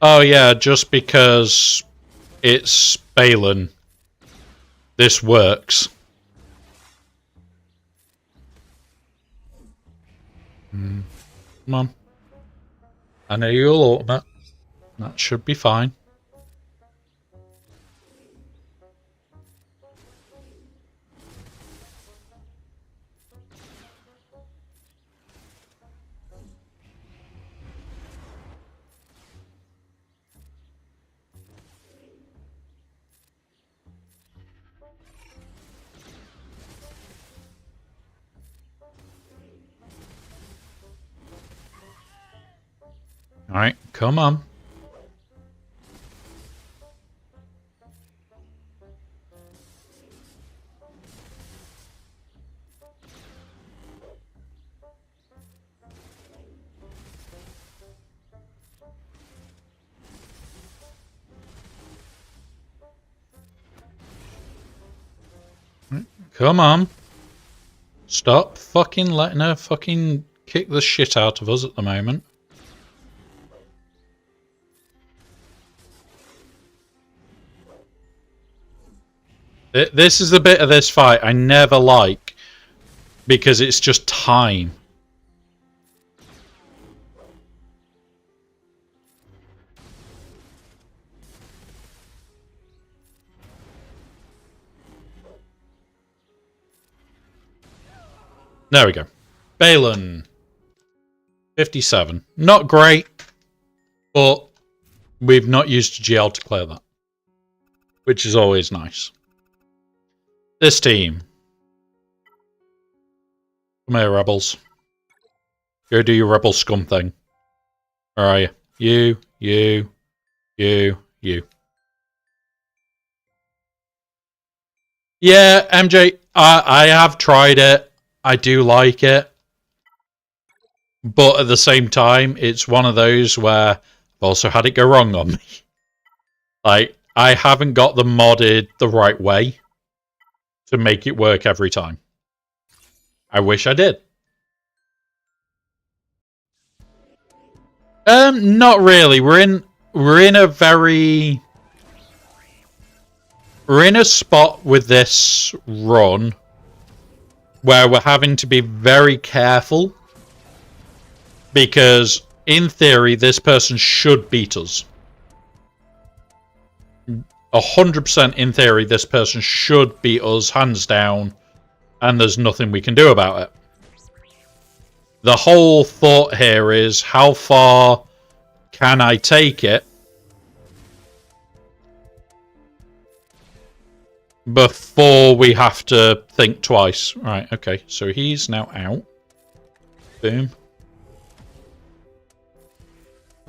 oh yeah, just because it's Balin, this works. Come on. I know you'll ultimate. That should be fine. Alright, come on. Come on. Stop fucking letting her fucking kick the shit out of us at the moment. This is the bit of this fight I never like, because it's just time. There we go. Balin. 57. Not great, but we've not used GL to clear that, which is always nice. This team. Come here, rebels. Go do your rebel scum thing. Where are you? You. Yeah, MJ, I have tried it. I do like it. But at the same time, it's one of those where I've also had it go wrong on me. Like, I haven't got them modded the right way to make it work every time. I wish I did. Not really. We're in a spot with this run where we're having to be very careful, because in theory this person should beat us. 100% in theory this person should beat us hands down, and there's nothing we can do about it. The whole thought here is, how far can I take it before we have to think twice? Right, okay, so he's now out. Boom.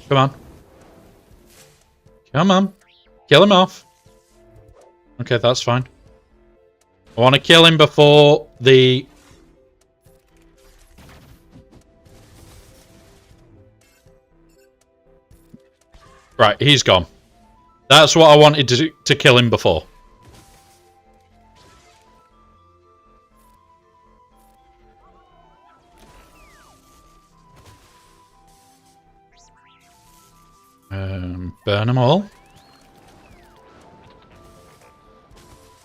Come on. Come on. Kill him off. Okay, that's fine. I want to kill him before the... Right, he's gone. That's what I wanted to kill him before. Burn them all.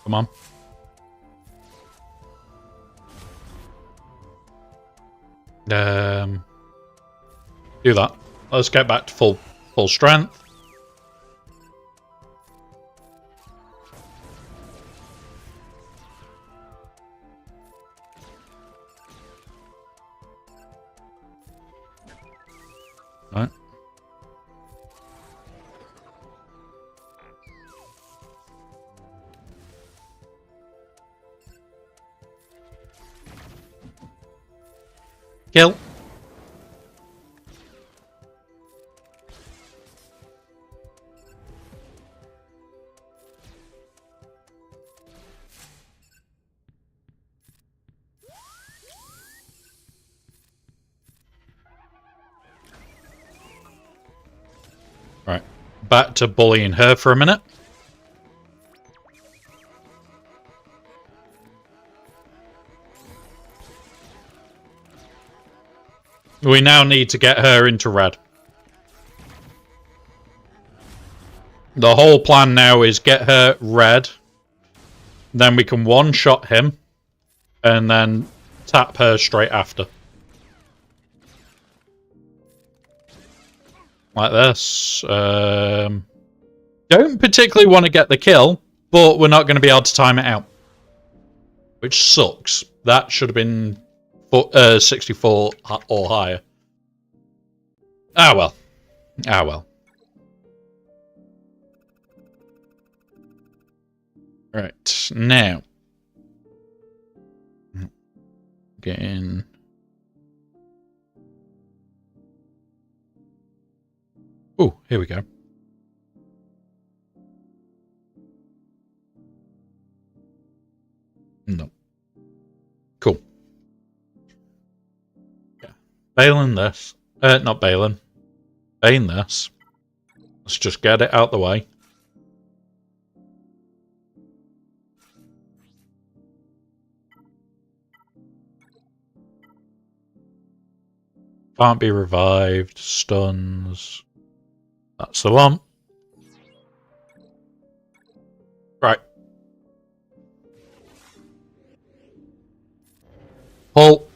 Come on. Do that. Let's get back to full strength. Right. Kill. Right. Back to bullying her for a minute. We now need to get her into red. The whole plan now is get her red. Then we can one-shot him. And then tap her straight after. Like this. Don't particularly want to get the kill, but we're not going to be able to time it out. Which sucks. That should have been 64 or higher. Ah well. Ah well. Right, now. Get in. Oh, here we go. No. Cool. Yeah. Bailing this. Not bailing. Bane this. Let's just get it out the way. Can't be revived. Stuns. That's the one. Right. Pull.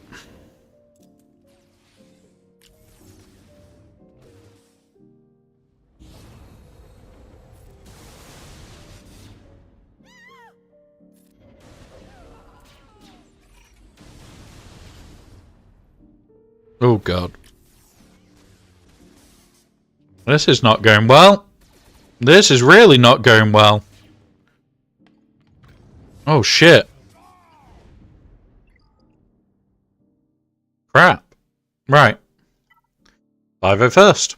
Oh god. This is not going well. This is really not going well. Oh shit. Crap. Right. 5-0 first.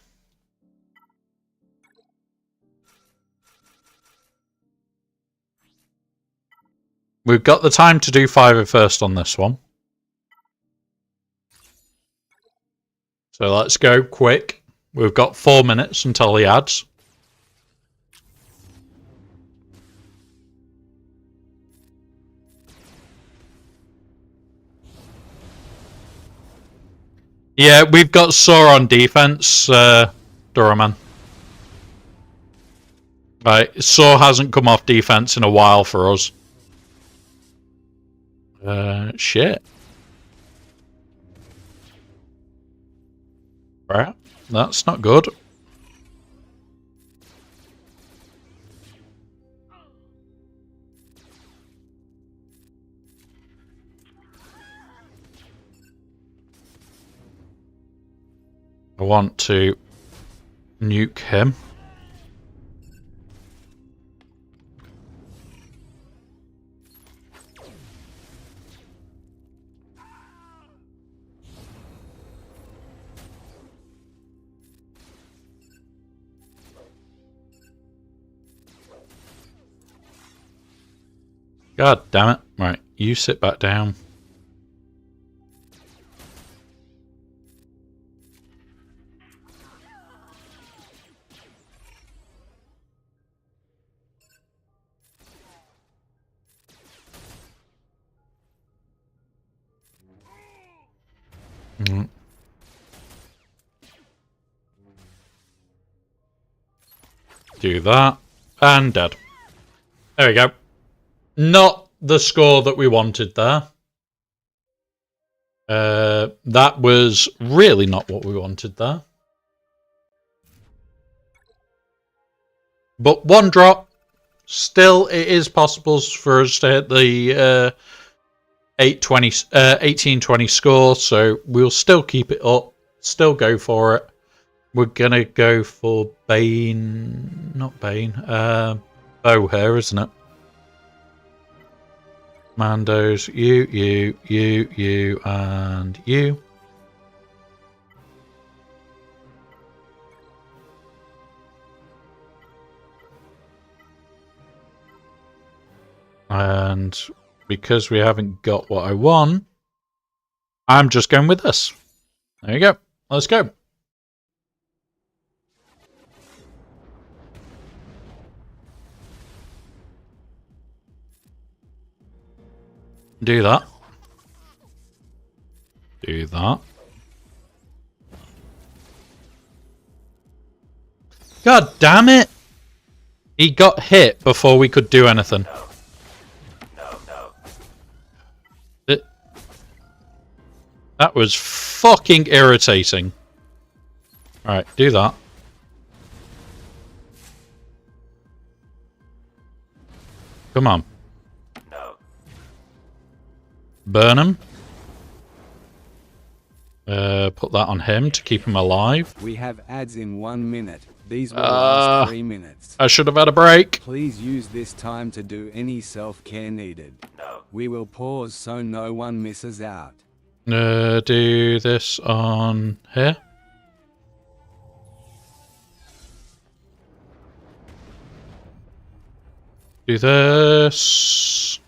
We've got the time to do 5-0 first on this one. So let's go quick. We've got 4 minutes until he adds. Yeah, we've got Saw on defense, Doraman. Right, Saw hasn't come off defense in a while for us. Shit. Right, that's not good. I want to nuke him. God damn it. Right, you sit back down. Do that. And dead. There we go. Not the score that we wanted there. That was really not what we wanted there. But one drop. Still, it is possible for us to hit the 1820 score. So we'll still keep it up. Still go for it. We're going to go for Bane. Not Bane. Bow here, isn't it? Mandos, you, and you. And because we haven't got what I want, I'm just going with this. There you go. Let's go. Do that. Do that. God damn it! He got hit before we could do anything. That was fucking irritating. Alright, do that. Come on. Burn him. Put that on him to keep him alive. We have ads in 1 minute. These will last 3 minutes. I should have had a break. Please use this time to do any self-care needed. We will pause so no one misses out. Do this on here. Do this.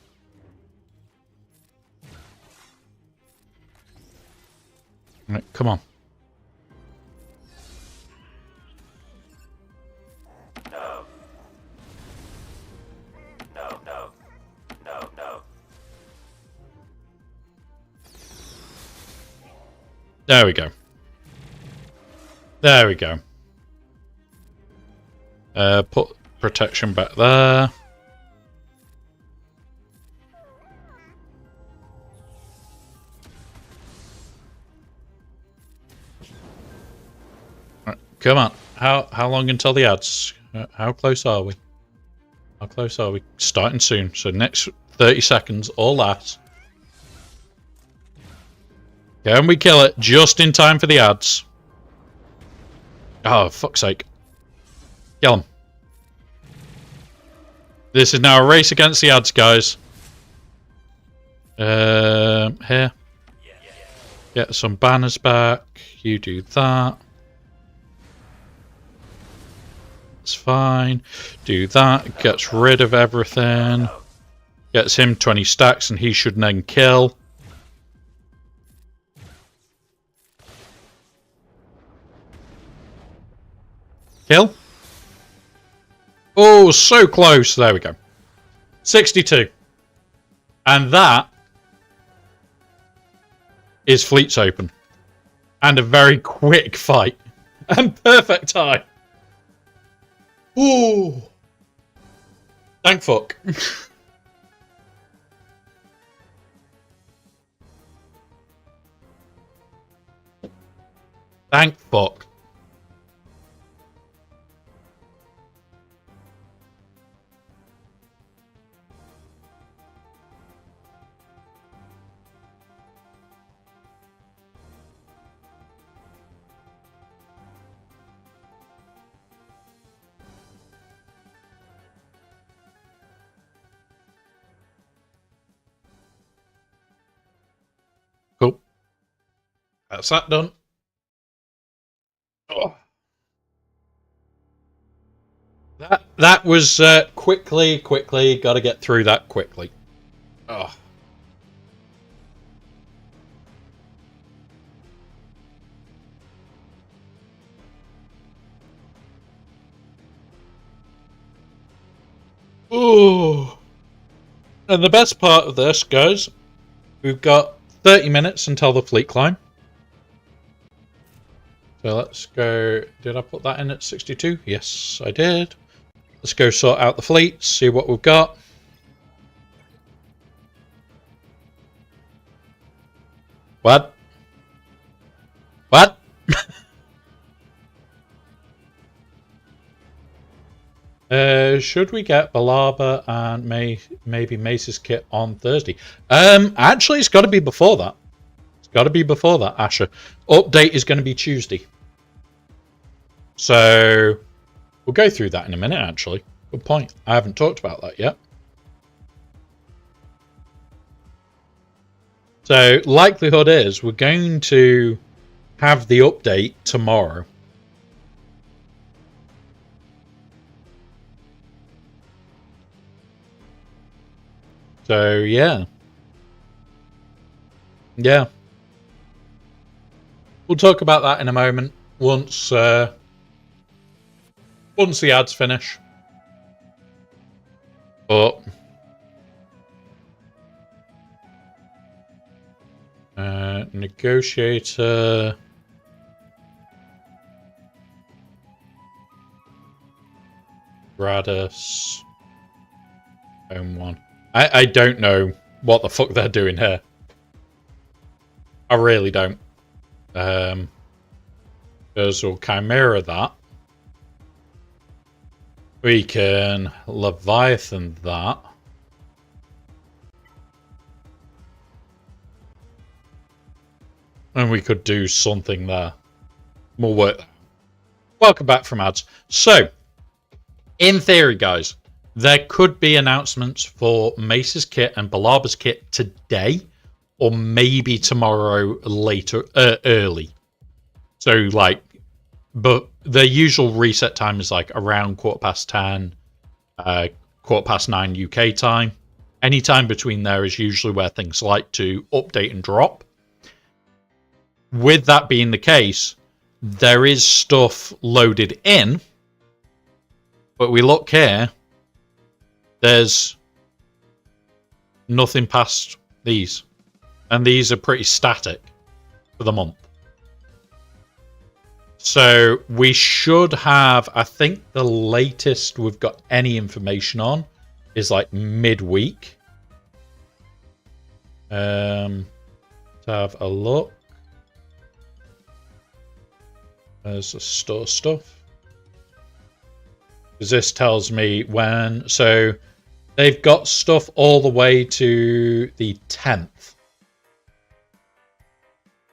Right, come on. There we go. There we go. Put protection back there. Right, come on. How long until the ads? How close are we? How close are we? Starting soon. So next 30 seconds or less. Can we kill it just in time for the ads? Oh, fuck's sake. Kill him. This is now a race against the ads, guys. Here. Get some banners back. You do that. It's fine. Do that. Gets rid of everything. Gets him 20 stacks and he should then kill. Kill. Oh, so close. There we go. 62. And that is Fleets Open. And a very quick fight. And perfect time. Ooh. Thank fuck. Thank fuck. Cool. That's that done. Oh. That was quickly. Got to get through that quickly. Oh. Ooh. And the best part of this, guys, we've got 30 minutes until the fleet climb. So let's go. Did I put that in at 62? Yes, I did. Let's go sort out the fleets, see what we've got. What? What? Should we get Balaba and maybe Mace's kit on Thursday? Actually, it's got to be before that. It's got to be before that, Asher. Update is going to be Tuesday. So we'll go through that in a minute, actually. Good point. I haven't talked about that yet. So likelihood is we're going to have the update tomorrow. So yeah. Yeah. We'll talk about that in a moment once the ads finish. But negotiator. Gratis. Home one. I don't know what the fuck they're doing here. I really don't. Because we'll Chimera that. We can Leviathan that. And we could do something there. We'll work that. Welcome back from ads. So, in theory, guys, there could be announcements for Mace's kit and Balaba's kit today, or maybe tomorrow later, early. So, like, but the usual reset time is like around 10:15, 9:15 UK time. Any time between there is usually where things like to update and drop. With that being the case, there is stuff loaded in, but we look here, there's nothing past these, and these are pretty static for the month. So we should have, I think the latest we've got any information on is like midweek. Let's have a look. There's the store stuff. Because this tells me when. So they've got stuff all the way to the 10th.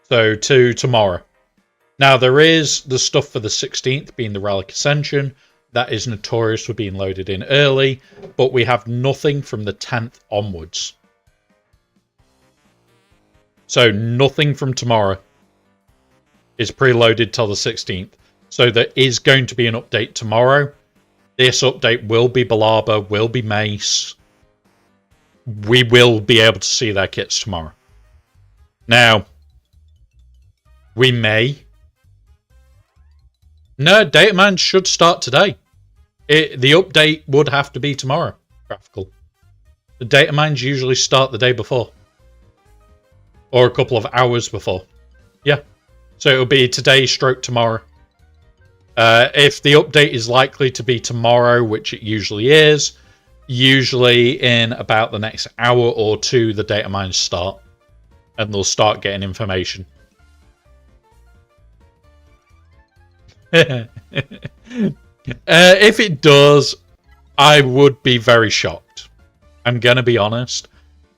So to tomorrow. Now there is the stuff for the 16th being the Relic Ascension. That is notorious for being loaded in early. But we have nothing from the 10th onwards. So nothing from tomorrow is preloaded till the 16th. So there is going to be an update tomorrow. This update will be Balaba, will be Mace. We will be able to see their kits tomorrow. Now, we may. No, Datamine should start today. The update would have to be tomorrow. Graphical. The Datamines usually start the day before. Or a couple of hours before. Yeah. So it'll be today stroke tomorrow. If the update is likely to be tomorrow, which it usually is, usually in about the next hour or two, the data mines start. And they'll start getting information. If it does, I would be very shocked. I'm going to be honest.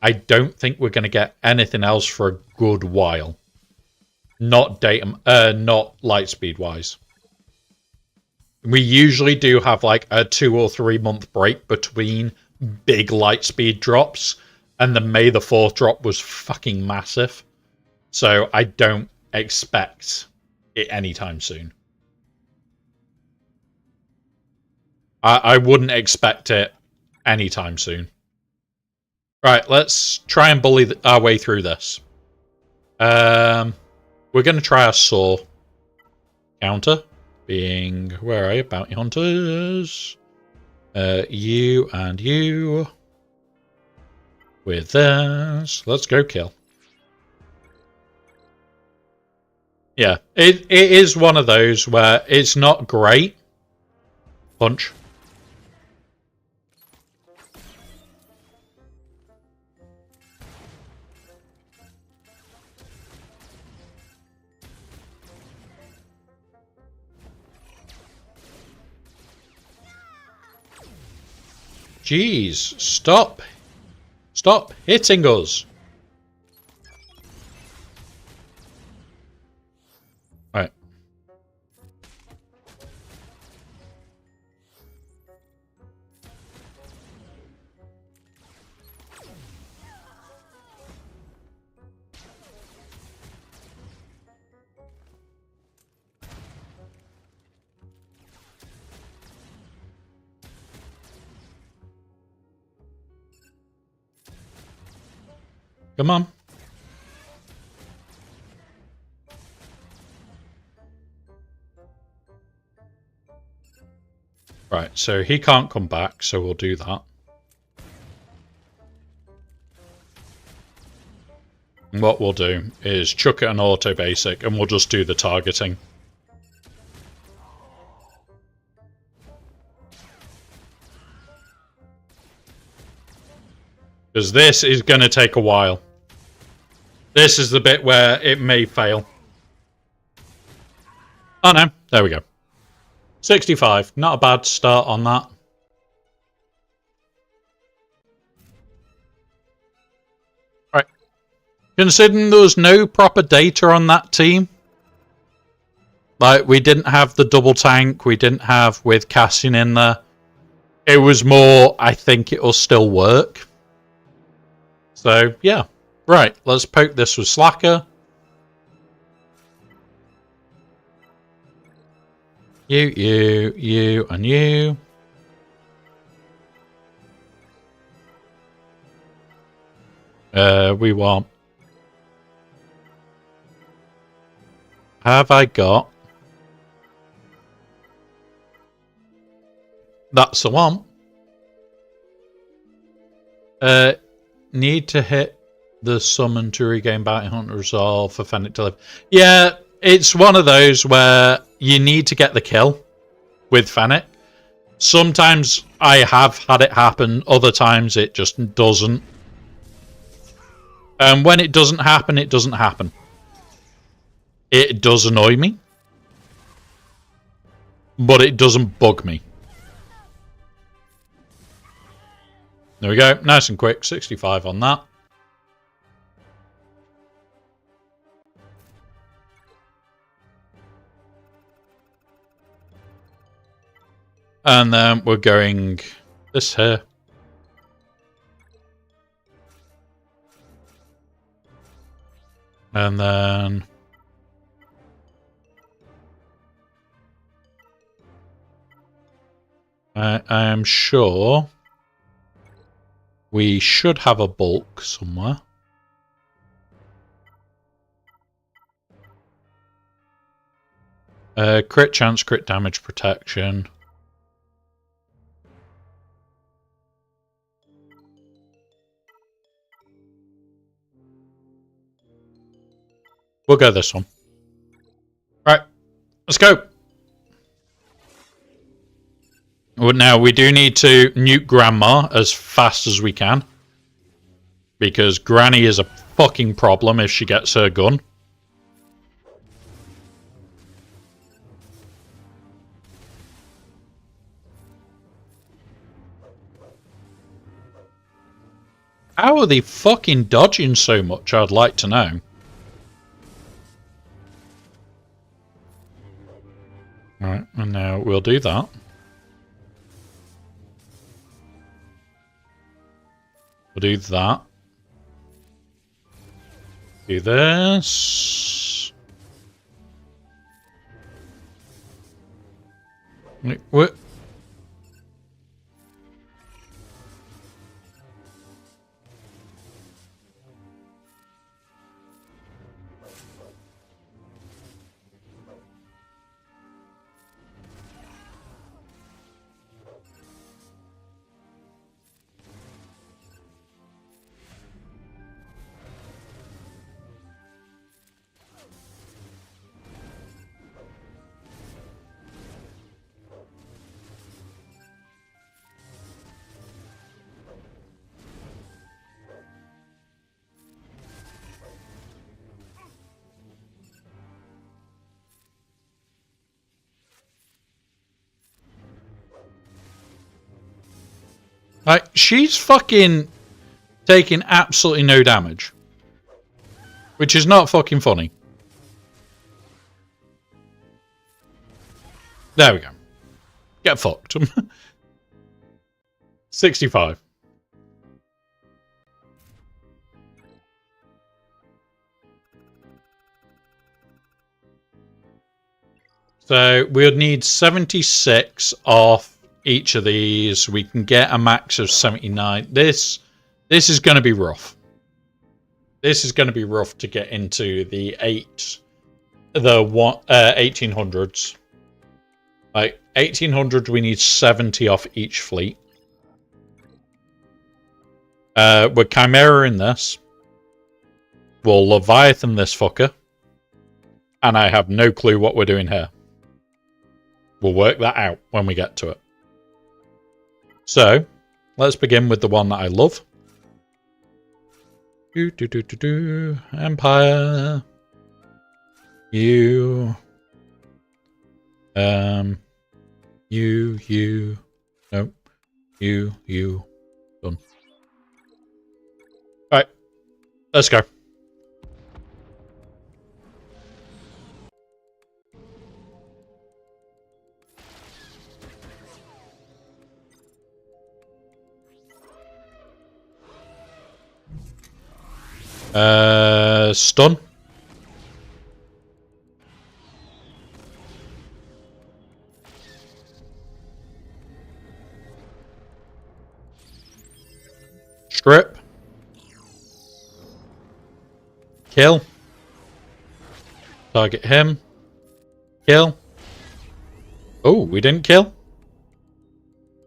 I don't think we're going to get anything else for a good while. Not light speed wise. We usually do have like a 2 or 3 month break between big light speed drops, and the May the 4th drop was fucking massive. So I don't expect it anytime soon. I wouldn't expect it anytime soon. Right, let's try and bully our way through this. We're going to try our saw counter, being, where are you, bounty hunters? You and you. With this, let's go kill. Yeah, it is one of those where it's not great. Punch. Jeez, stop. Stop hitting us. Right. Come on. Right, so he can't come back, so we'll do that. And what we'll do is chuck it an auto basic, and we'll just do the targeting. Because this is going to take a while. This is the bit where it may fail. Oh no, there we go. 65, not a bad start on that. Right. Considering there was no proper data on that team, like we didn't have the double tank, we didn't have with Cassian in there, it was more, I think it'll still work. So, yeah. Right, let's poke this with Slacker. You, and you. We want... Have I got... That's the one. Need to hit the summon to regain bounty hunter resolve for Fennec to live. Yeah, it's one of those where you need to get the kill with Fennec. Sometimes I have had it happen, other times it just doesn't. And when it doesn't happen, it doesn't happen. It does annoy me, but it doesn't bug me. There we go, nice and quick, 65 on that. And then we're going this here. And then I am sure we should have a bulk somewhere. Crit chance, crit damage protection. We'll go this one. Right, let's go. Well, now, we do need to nuke Grandma as fast as we can. Because Granny is a fucking problem if she gets her gun. How are they fucking dodging so much, I'd like to know. Alright, and now we'll do that. We'll do that. Do this. What? Like, she's fucking taking absolutely no damage. Which is not fucking funny. There we go. Get fucked. 65. So we'll need 76 off each of these. We can get a max of 79. This is going to be rough. This is going to be rough to get into the 1800s. Like 1800, we need 70 off each fleet. We're Chimera in this. We'll Leviathan this fucker. And I have no clue what we're doing here. We'll work that out when we get to it. So, let's begin with the one that I love. Empire. You. You. No. You. Done. Alright. Let's go. Stun. Strip. Kill. Target him. Kill. Oh, we didn't kill.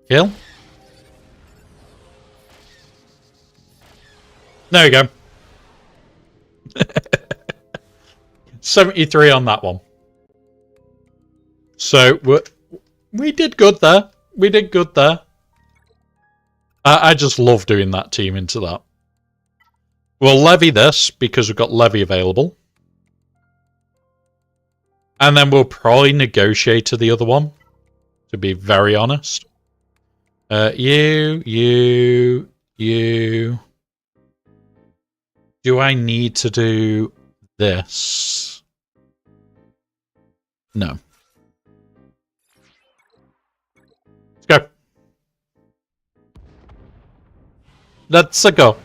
Kill. There we go. 73 on that one. So we did good there. We did good there. I just love doing that team into that. We'll levy this because we've got levy available. And then we'll probably negotiate to the other one, to be very honest. You. Do I need to do this? No. Let's go. Let's go.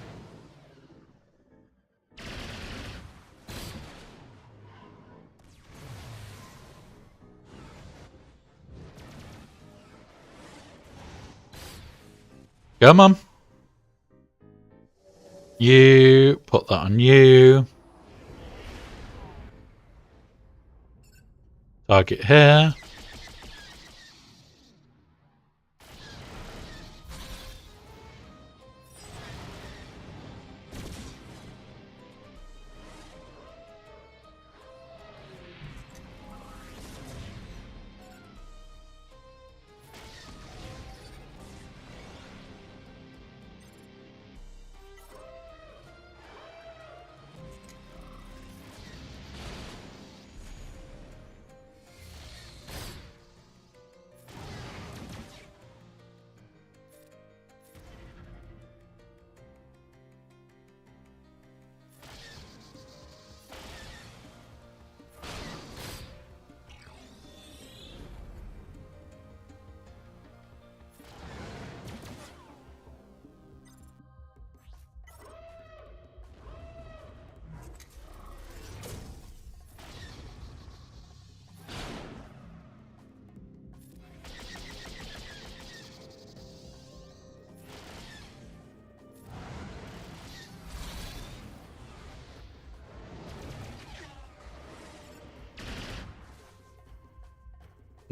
Come on. You. Put that on you. Target here.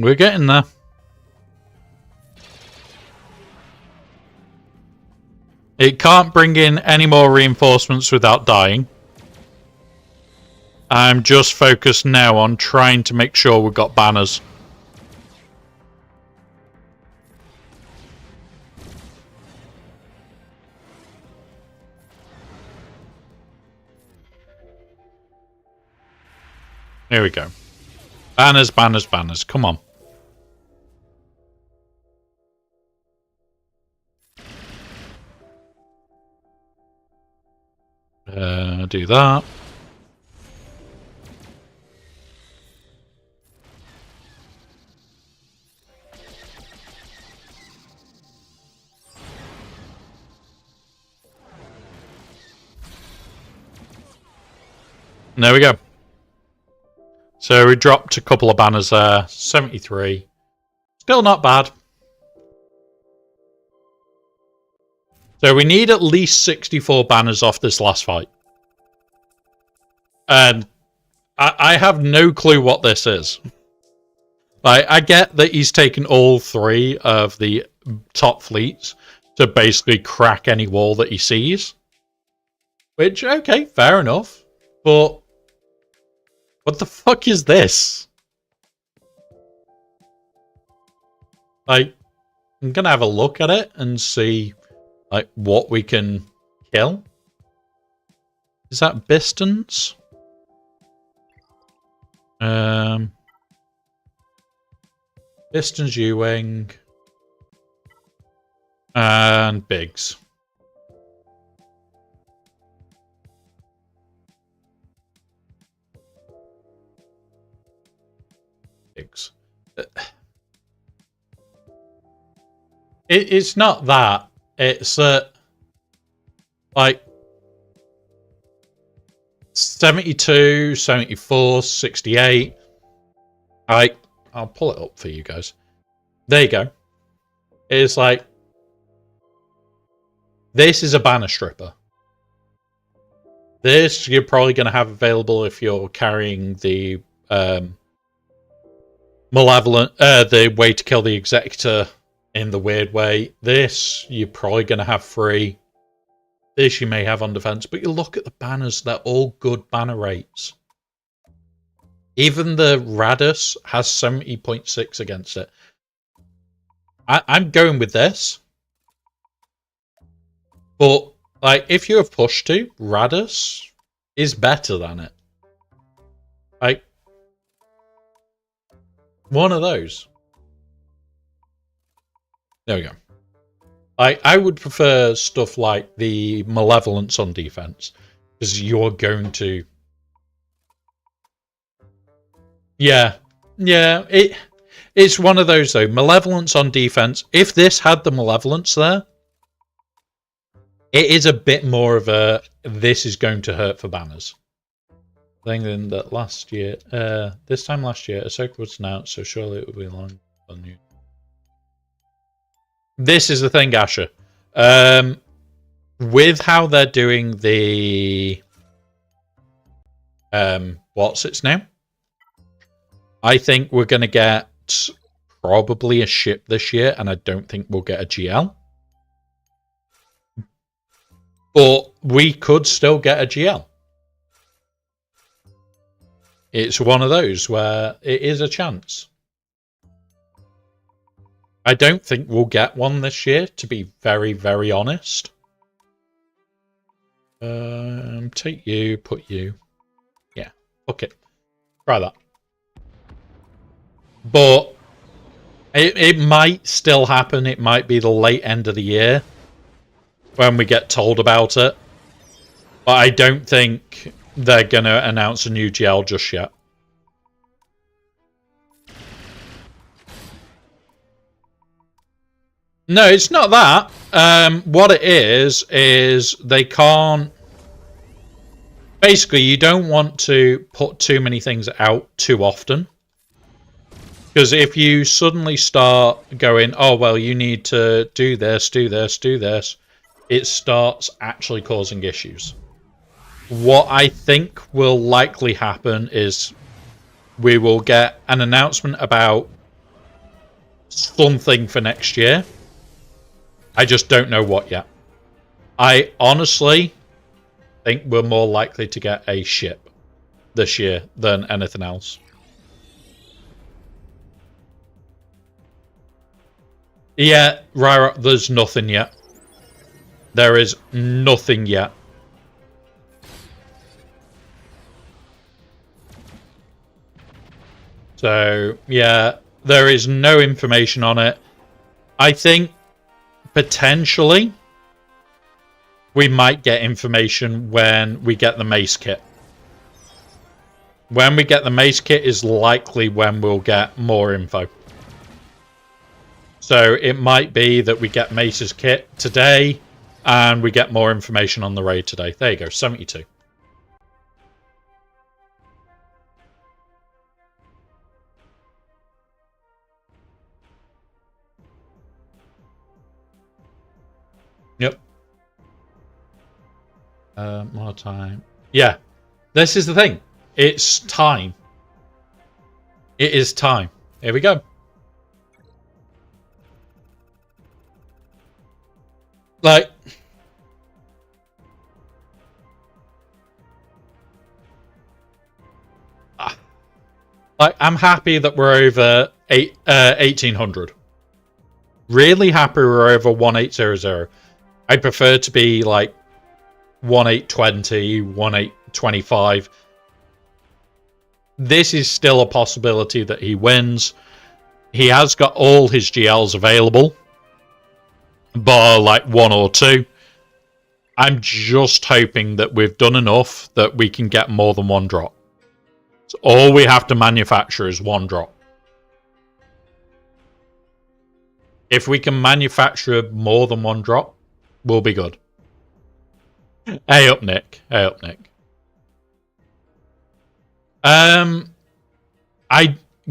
We're getting there. It can't bring in any more reinforcements without dying. I'm just focused now on trying to make sure we've got banners. Here we go. Banners, banners, banners. Come on. Do that. There we go. So we dropped a couple of banners there. 73. Still not bad. So we need at least 64 banners off this last fight. And I have no clue what this is. I get that he's taken all three of the top fleets to basically crack any wall that he sees. Which, okay, fair enough. But what the fuck is this? Like, I'm gonna have a look at it and see, like, what we can kill. Is that Bistons? Bistons, U-Wing. And Biggs. Biggs. It's not that. It's that, like, 72, 74, 68. I'll pull it up for you guys. There you go. It's like, this is a banner stripper. This you're probably going to have available if you're carrying the malevolent, the way to kill the executor in the weird way. This you're probably going to have free. This you may have on defense, but you look at the banners, they're all good banner rates. Even the Radus has 70.6 against it. I'm going with this. But, like, if you have pushed to, Radus is better than it. Like, one of those. There we go. I would prefer stuff like the Malevolence on defense, because you're going to... Yeah, it's one of those, though. Malevolence on defense. If this had the Malevolence there, it is a bit more of a, this is going to hurt for banners. Thinking that last year, this time last year, Ahsoka was announced, so surely it would be long on you. This is the thing, Asher. With how they're doing the... what's its name? I think we're going to get probably a ship this year, and I don't think we'll get a GL. But we could still get a GL. It's one of those where it is a chance. I don't think we'll get one this year, to be very, very honest. Take you, put you. Yeah, okay. Try that. But it might still happen. It might be the late end of the year when we get told about it. But I don't think they're going to announce a new GL just yet. No, it's not that. What it is they can't... Basically, you don't want to put too many things out too often. Because if you suddenly start going, oh, well, you need to do this, do this, do this, it starts actually causing issues. What I think will likely happen is we will get an announcement about something for next year. I just don't know what yet. I honestly think we're more likely to get a ship this year than anything else. Yeah, Ryra, there's nothing yet. There is nothing yet. So, yeah, there is no information on it. I think potentially we might get information when we get the mace kit. When we get the mace kit is likely when we'll get more info. So it might be that we get Mace's kit today and we get more information on the raid today. There you go, 72. Yep. More time. Yeah. This is the thing. It's time. It is time. Here we go. Like, I'm happy that we're over 1800. Really happy we're over 1800. I prefer to be like 1820, 1825. This is still a possibility that he wins. He has got all his GLs available, bar like 1 or 2. I'm just hoping that we've done enough that we can get more than 1 drop. So all we have to manufacture is 1 drop. If we can manufacture more than 1 drop, we'll be good. Hey up, Nick. Hey up, Nick.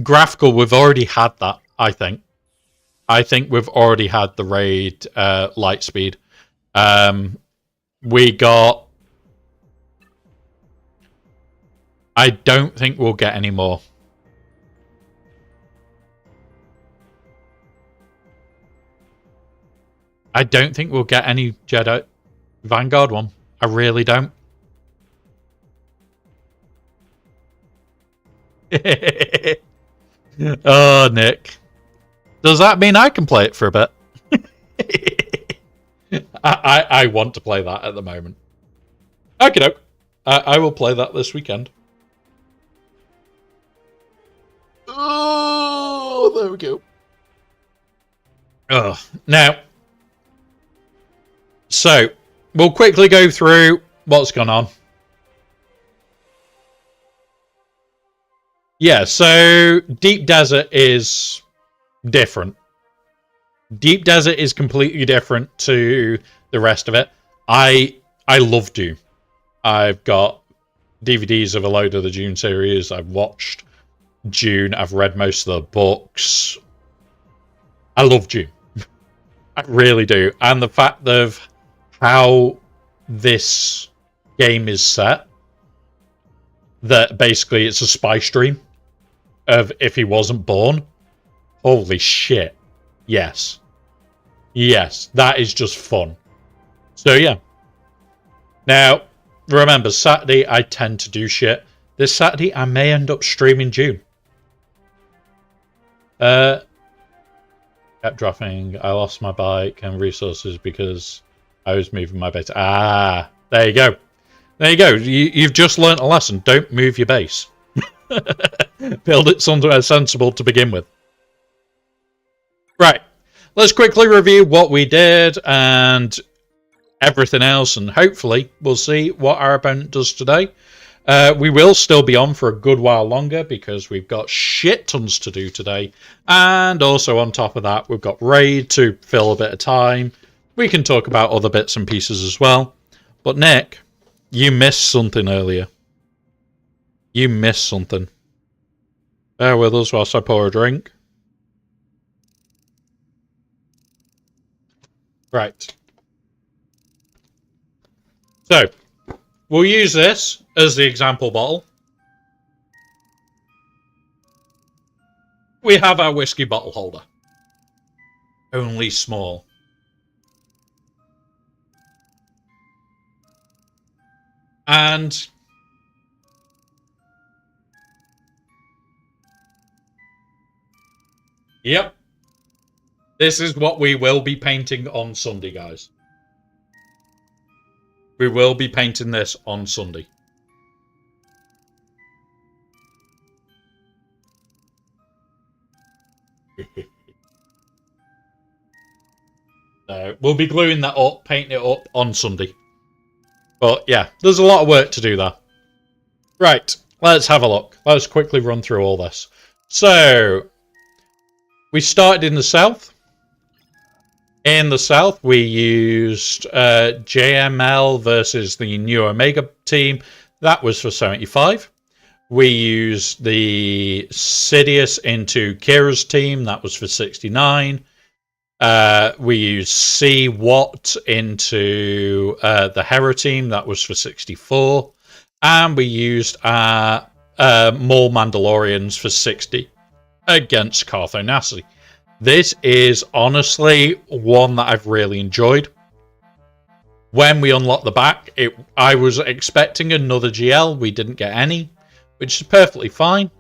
Graphical, we've already had that, I think. I think we've already had the raid light speed. We got... I don't think we'll get any more. I don't think we'll get any Jedi Vanguard one. I really don't. Oh, Nick. Does that mean I can play it for a bit? I want to play that at the moment. Okay, I will play that this weekend. Oh, there we go. Oh, now, so we'll quickly go through what's gone on. Yeah, so Deep Desert is different. Deep Desert is completely different to the rest of it. I love Dune. I've got DVDs of a load of the Dune series. I've watched Dune. I've read most of the books. I love Dune. I really do. And the fact of how this game is set, that basically it's a spy stream of if he wasn't born. Holy shit. Yes. Yes, that is just fun. So yeah. Now, remember, Saturday I tend to do shit. This Saturday I may end up streaming Dune. Kept dropping. I lost my bike and resources because I was moving my base. Ah, there you go. There you go. You've just learnt a lesson. Don't move your base. Build it somewhere sensible to begin with. Right. Let's quickly review what we did and everything else, and hopefully we'll see what our opponent does today. We will still be on for a good while longer because we've got shit tons to do today. And also on top of that, we've got raid to fill a bit of time. We can talk about other bits and pieces as well. But Nick, you missed something earlier. You missed something. Bear with us whilst I pour a drink. Right. So, we'll use this as the example bottle. We have our whiskey bottle holder. Only small. And yep. This is what we will be painting on Sunday, guys. We will be painting this on Sunday. So we'll be gluing that up, painting it up on Sunday. But yeah, there's a lot of work to do there. Right, let's have a look. Let's quickly run through all this. So, we started in the south. In the south, we used JML versus the New Omega team. That was for 75. We used the Sidious into Kira's team. That was for 69. We used C Watt into the Hera team. That was for 64. And we used more Mandalorians for 60 against Cartho Nassi. This is honestly one that I've really enjoyed. When we unlocked the back, I was expecting another GL. We didn't get any, which is perfectly fine.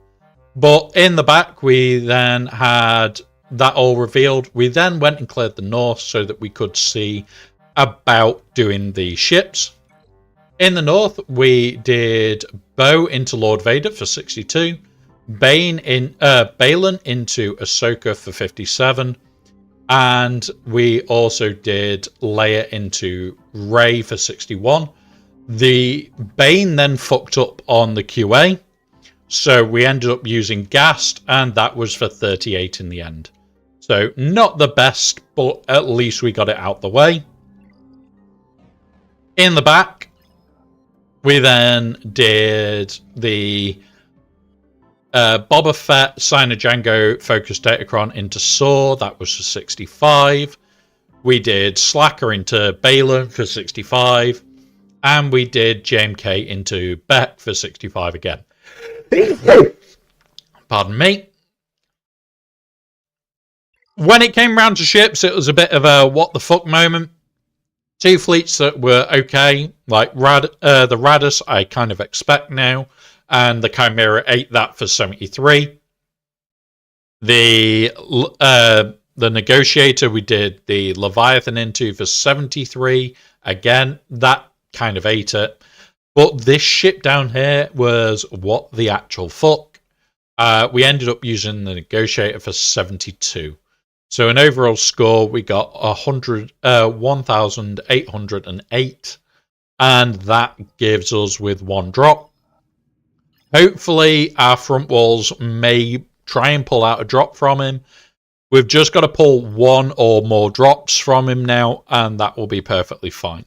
But in the back, we then had that all revealed. We then went and cleared the north so that we could see about doing the ships. In the north, we did Bo into Lord Vader for 62, Balin into Ahsoka for 57, and we also did Leia into Rey for 61. The Bane then fucked up on the QA, so we ended up using Gast, and that was for 38 in the end. So not the best, but at least we got it out the way. In the back, we then did the Boba Fett, Sign of Django, Focus Datacron into Saw. That was for 65. We did Slacker into Balor for 65. And we did JMK into Beck for 65 again. Pardon me. When it came round to ships, it was a bit of a what the fuck moment. Two fleets that were okay, like the Radis I kind of expect now, and the Chimera ate that for 73. The Negotiator we did the Leviathan into for 73. Again, that kind of ate it. But this ship down here was what the actual fuck. We ended up using the Negotiator for 72. So an overall score, we got 1,808, and that gives us with one drop. Hopefully our front walls may try and pull out a drop from him. We've just got to pull one or more drops from him now, and that will be perfectly fine.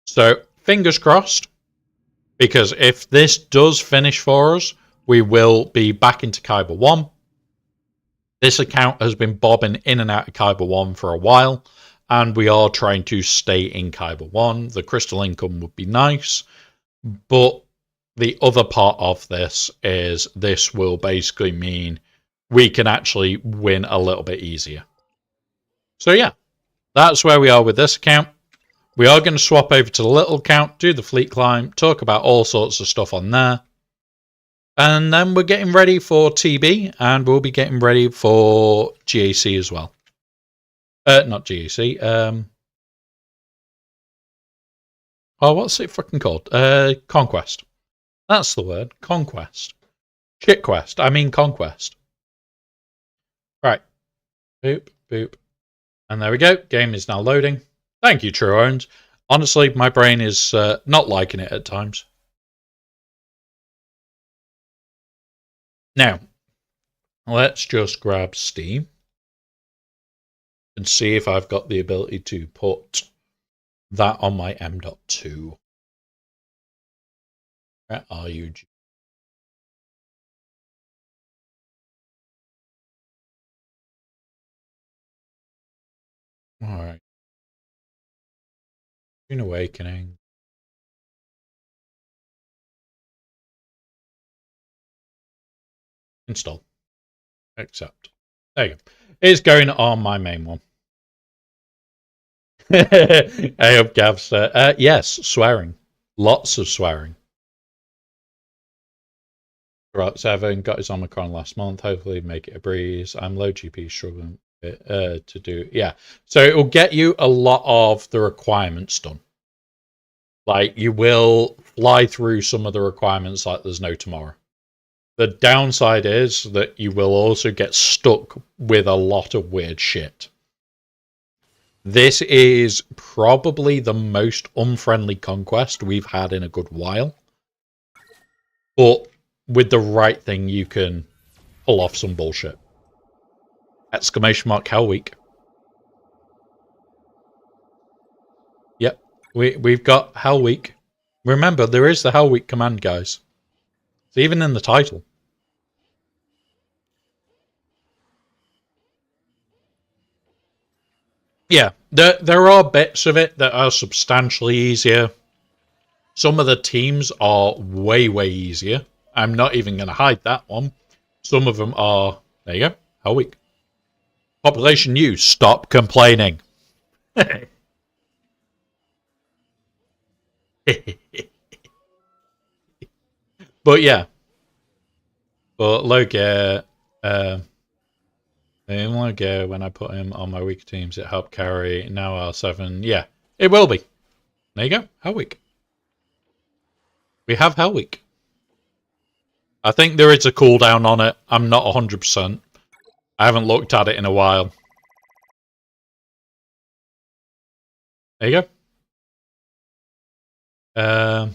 So fingers crossed, because if this does finish for us, we will be back into Kyber 1. This account has been bobbing in and out of Kyber 1 for a while, and we are trying to stay in Kyber 1. The crystal income would be nice, but the other part of this is this will basically mean we can actually win a little bit easier. So yeah, that's where we are with this account. We are going to swap over to the little account, do the fleet climb, talk about all sorts of stuff on there. And then we're getting ready for TB, and we'll be getting ready for GAC as well. Not GAC. What's it fucking called? Conquest. That's the word. Conquest. Shitquest. I mean Conquest. Right. Boop, boop. And there we go. Game is now loading. Thank you, True Owns. Honestly, my brain is not liking it at times. Now, let's just grab Steam and see if I've got the ability to put that on my M.2. Where are you? All right. An Awakening. Install. Accept. There you go. It's going on my main one. I hope Gav's yes, swearing. Lots of swearing. Right, 7 got his Omicron last month. Hopefully make it a breeze. I'm low GP struggling to do. Yeah. So it will get you a lot of the requirements done. Like you will fly through some of the requirements like there's no tomorrow. The downside is that you will also get stuck with a lot of weird shit. This is probably the most unfriendly conquest we've had in a good while. But with the right thing, you can pull off some bullshit. Exclamation mark Hell Week. Yep, we've got Hell Week. Remember, there is the Hell Week command, guys. It's even in the title. Yeah, there are bits of it that are substantially easier. Some of the teams are way, way easier. I'm not even going to hide that one. Some of them are... There you go. Hell Week. Population news. Stop complaining. But yeah. But low gear... low gear, when I put him on my weak teams, it helped carry. Now R7. Yeah, it will be. There you go. Hell Week. We have Hell Week. I think there is a cooldown on it. I'm not 100%. I haven't looked at it in a while. There you go.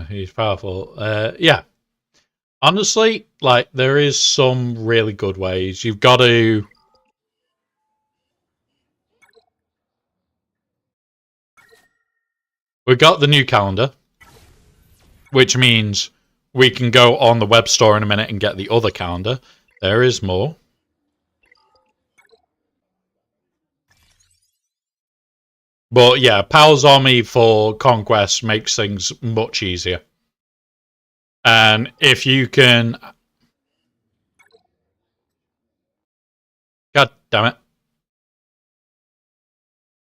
He's powerful. Yeah. Honestly, like, there is some really good ways. You've got to... We got the new calendar, which means we can go on the web store in a minute and get the other calendar. There is more. But yeah, Pal's Army for Conquest makes things much easier. And if you can... God damn it.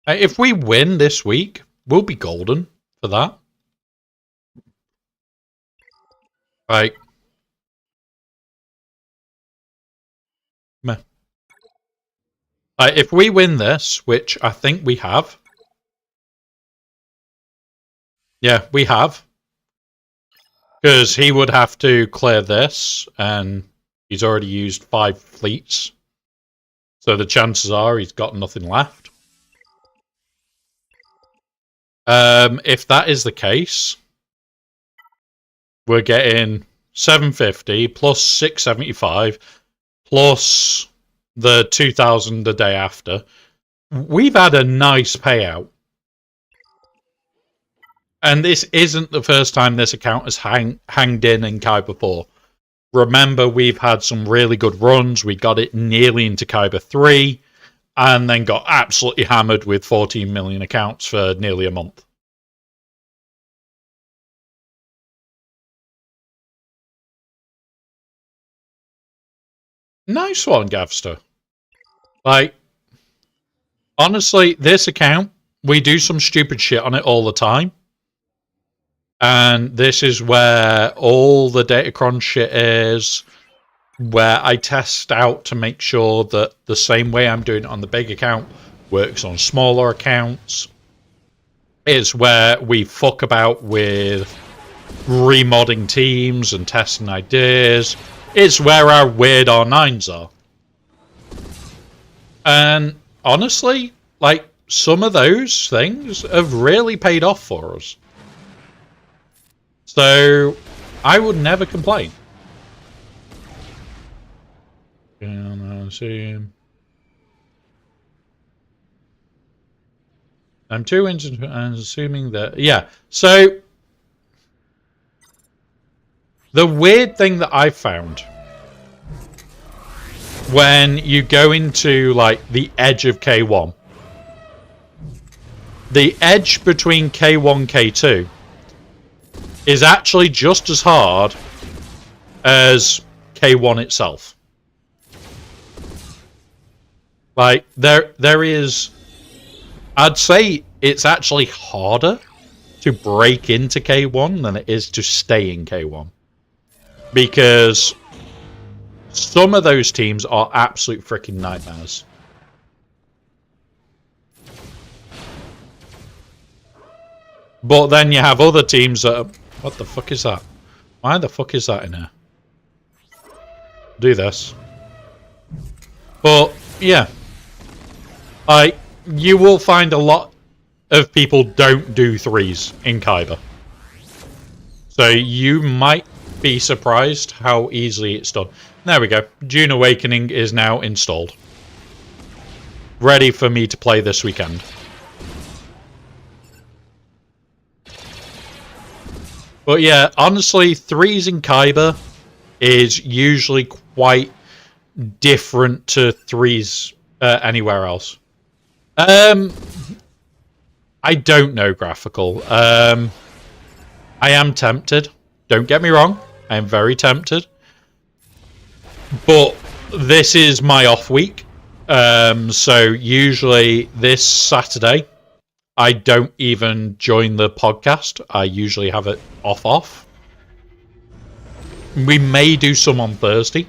If we win this week, we'll be golden for that. Right. Meh. If we win this, which I think we have... Yeah, we have. Because he would have to clear this, and he's already used 5 fleets. So the chances are he's got nothing left. If that is the case, we're getting 750 plus 675 plus the 2,000 the day after. We've had a nice payout. And this isn't the first time this account has hanged in Kyber 4. Remember, we've had some really good runs. We got it nearly into Kyber 3, and then got absolutely hammered with 14 million accounts for nearly a month. Nice one, Gavster. Like, honestly, this account, we do some stupid shit on it all the time. And this is where all the Datacron shit is, where I test out to make sure that the same way I'm doing it on the big account works on smaller accounts. It's where we fuck about with remodding teams and testing ideas. It's where our weird R9s are. And honestly, like, some of those things have really paid off for us. So, I would never complain. I'm too interested in assuming that... Yeah, so... The weird thing that I found... when you go into, like, the edge of K1... The edge between K1 K2... is actually just as hard as K1 itself. Like, there is... I'd say it's actually harder to break into K1 than it is to stay in K1. Because some of those teams are absolute freaking nightmares. But then you have other teams that are... What the fuck is that? Why the fuck is that in here? Do this. But, yeah. You will find a lot of people don't do 3s in Kyber. So you might be surprised how easily it's done. There we go. June Awakening is now installed. Ready for me to play this weekend. But yeah, honestly, 3s in Kyber is usually quite different to 3s anywhere else. I don't know, Graphical. I am tempted. Don't get me wrong. I am very tempted. But this is my off week. So usually this Saturday, I don't even join the podcast. I usually have it off. We may do some on Thursday.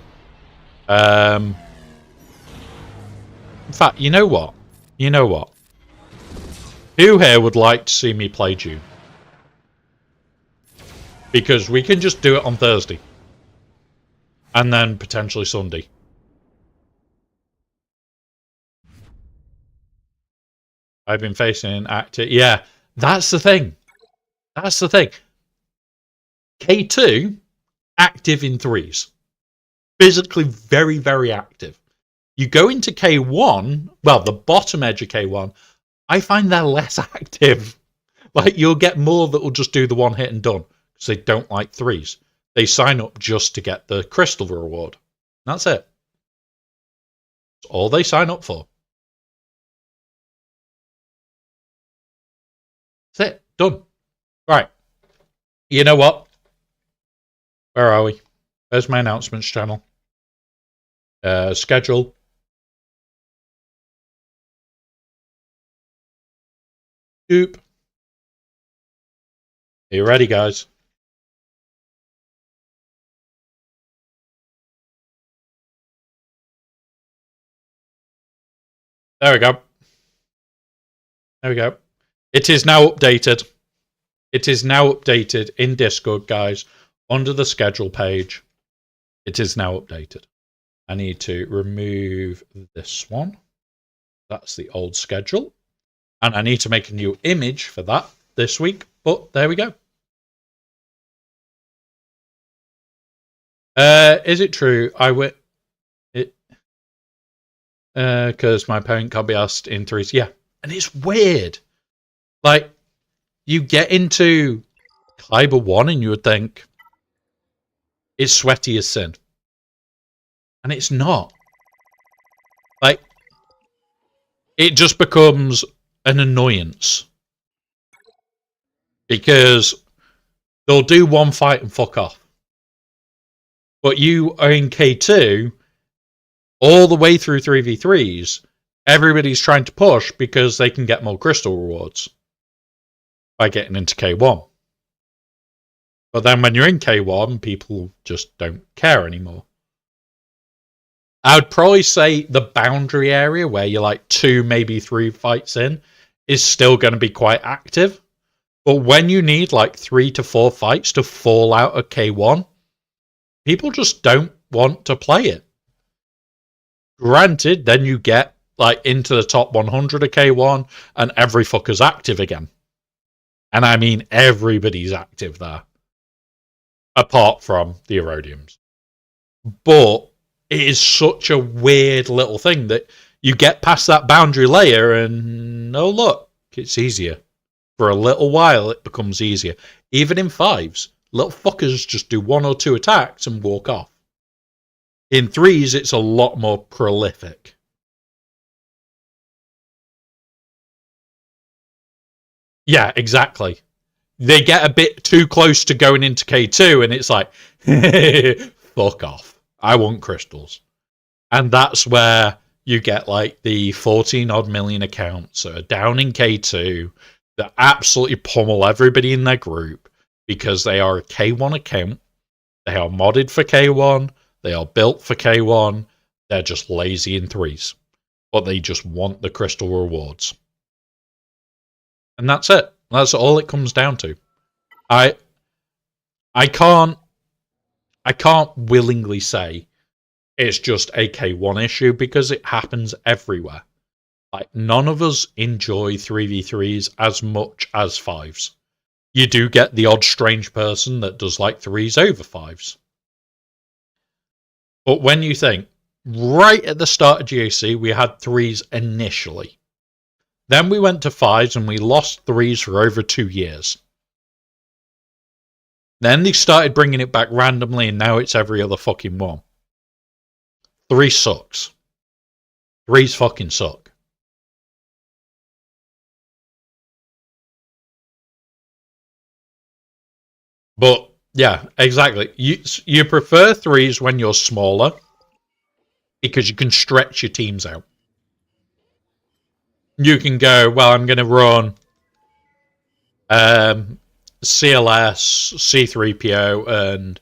In fact, you know what? Who here would like to see me play June? Because we can just do it on Thursday. And then potentially Sunday. I've been facing active. Yeah, that's the thing. That's the thing. K2, active in threes. Physically very, very active. You go into K1, well, the bottom edge of K1, I find they're less active. Like, you'll get more that will just do the one hit and done. Because they don't like threes. They sign up just to get the crystal reward. That's it. That's all they sign up for. That's it. Done. Right. You know what? Where are we? There's my announcements channel. Schedule. Oop. Are you ready, guys? There we go. There we go. It is now updated. It is now updated in Discord, guys. Under the schedule page. It is now updated. I need to remove this one. That's the old schedule. And I need to make a new image for that this week. But there we go. Is it true? Because my opponent can't be asked in threes. Yeah. And it's weird. Like, you get into Kyber 1 and you would think it's sweaty as sin. And it's not. Like, it just becomes an annoyance. Because they'll do one fight and fuck off. But you are in K2 all the way through 3v3s. Everybody's trying to push because they can get more crystal rewards by getting into K1. But then when you're in K1, people just don't care anymore. I would probably say the boundary area where you're like 2, maybe 3 fights in is still going to be quite active. But when you need like 3 to 4 fights to fall out of K1, people just don't want to play it. Granted, then you get like into the top 100 of K1 and every fucker's active again. And I mean everybody's active there. Apart from the Erodiums. But it is such a weird little thing that you get past that boundary layer and, oh look, it's easier. For a little while, it becomes easier. Even in fives, little fuckers just do 1 or 2 attacks and walk off. In threes, it's a lot more prolific. Yeah, exactly. They get a bit too close to going into K2 and it's like, fuck off. I want crystals. And that's where you get like the 14 odd million accounts that are down in K2 that absolutely pummel everybody in their group because they are a K1 account. They are modded for K1. They are built for K1. They're just lazy in threes. But they just want the crystal rewards. And that's it. That's all it comes down to. I can't willingly say it's just a K1 issue because it happens everywhere. Like, none of us enjoy 3v3s as much as 5s. You do get the odd strange person that does like 3s over 5s. But when you think, right at the start of GAC, we had 3s initially. Then we went to 5s and we lost 3s for over 2 years. Then they started bringing it back randomly and now it's every other fucking one. 3 sucks. 3s fucking suck. But, yeah, exactly. You prefer 3s when you're smaller because you can stretch your teams out. You can go, well, I'm going to run CLS, C3PO, and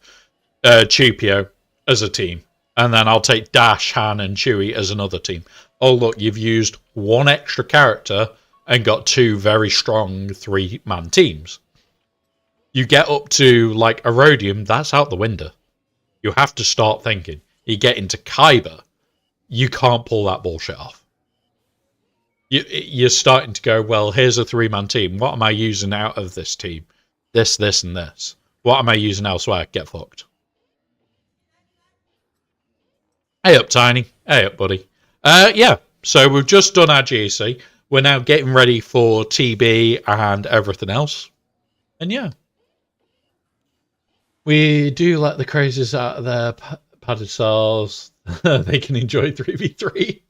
Chewpio as a team. And then I'll take Dash, Han, and Chewie as another team. Oh, look, you've used 1 extra character and got 2 very strong 3-man teams. You get up to, like, Erodium, that's out the window. You have to start thinking. You get into Kyber, you can't pull that bullshit off. You're starting to go, well, here's a 3-man team. What am I using out of this team? This, and this. What am I using elsewhere? Get fucked. Hey up, Tiny. Hey up, buddy. Yeah, so we've just done our GAC. We're now getting ready for TB and everything else. And yeah. We do let the crazies out of their padded cells. They can enjoy 3v3.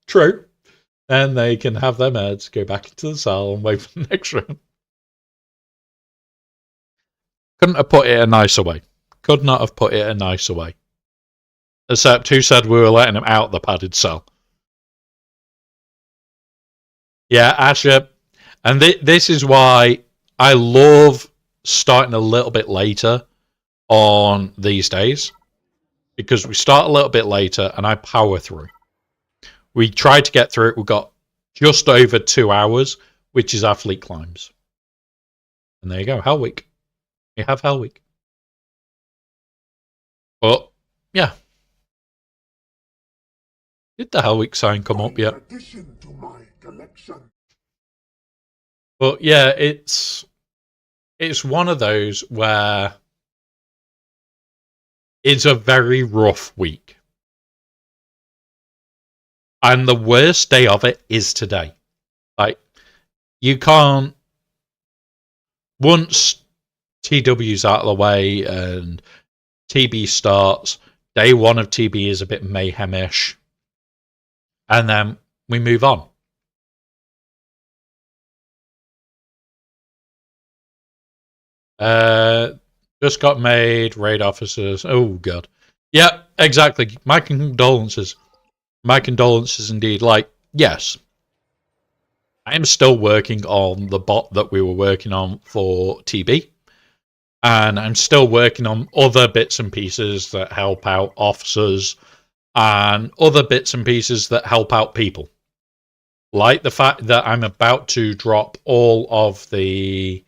True. And they can have their meds, go back into the cell and wait for the next round. Couldn't have put it a nicer way. Could not have put it a nicer way. Except who said we were letting him out the padded cell? Yeah, Asher. And this is why I love starting a little bit later on these days. Because we start a little bit later and I power through. We tried to get through it. We got just over 2 hours, which is our fleet climbs. And there you go, Hell Week. We have Hell Week. But, yeah. Did the Hell Week sign come up yet? Addition to my collection. But, yeah, it's one of those where it's a very rough week. And the worst day of it is today. Like, you can't... Once TW's out of the way and TB starts, day one of TB is a bit mayhemish. And then we move on. Just got made, raid officers. Oh, God. Yeah, exactly. My condolences. My condolences indeed. Like, yes, I am still working on the bot that we were working on for TB. And I'm still working on other bits and pieces that help out officers and other bits and pieces that help out people. Like the fact that I'm about to drop all of the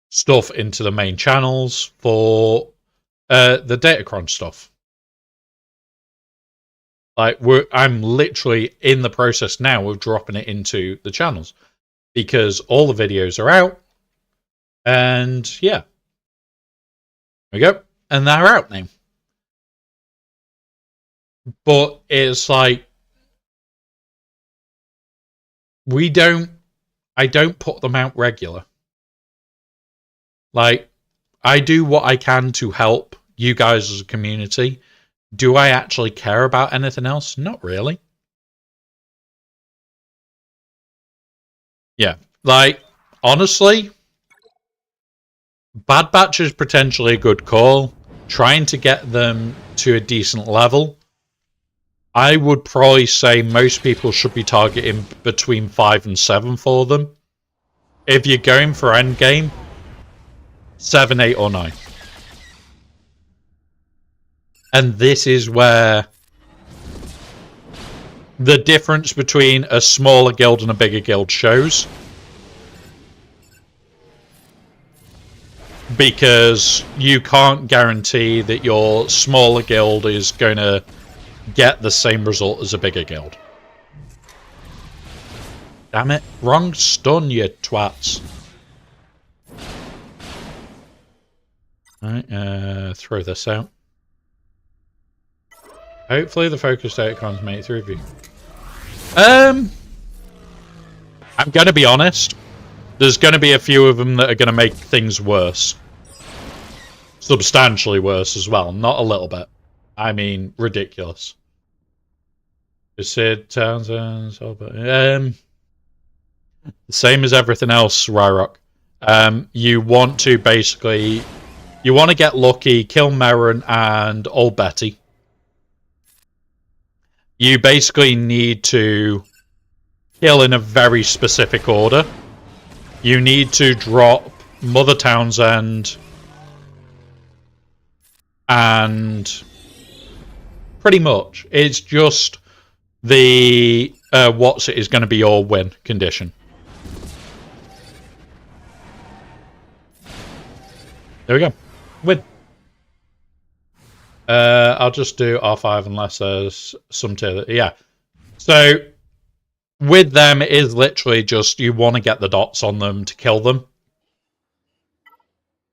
stuff into the main channels for the Datacron stuff. Like, I'm literally in the process now of dropping it into the channels because all the videos are out. And yeah, there we go. And they're out now. But it's like, I don't put them out regular. Like, I do what I can to help you guys as a community. Do I actually care about anything else? Not really. Yeah, like, honestly, Bad Batch is potentially a good call. Trying to get them to a decent level. I would probably say most people should be targeting between 5 and 7 for them. If you're going for endgame, 7, 8, or 9. And this is where the difference between a smaller guild and a bigger guild shows. Because you can't guarantee that your smaller guild is going to get the same result as a bigger guild. Damn it. Wrong stun, you twats. Alright, throw this out. Hopefully the focus Datacrons make it through view. I'm going to be honest. There's going to be a few of them that are going to make things worse. Substantially worse as well. Not a little bit. I mean, ridiculous. Sid, Townsend, same as everything else, Ryrock. You want to basically... You want to get lucky, kill Merrin and Old Betty. You basically need to kill in a very specific order. You need to drop Mother Townsend and pretty much it's just the what's it is going to be your win condition. There we go. Win. I'll just do R5 unless there's some tier. Yeah. So with them, it is literally just you want to get the dots on them to kill them.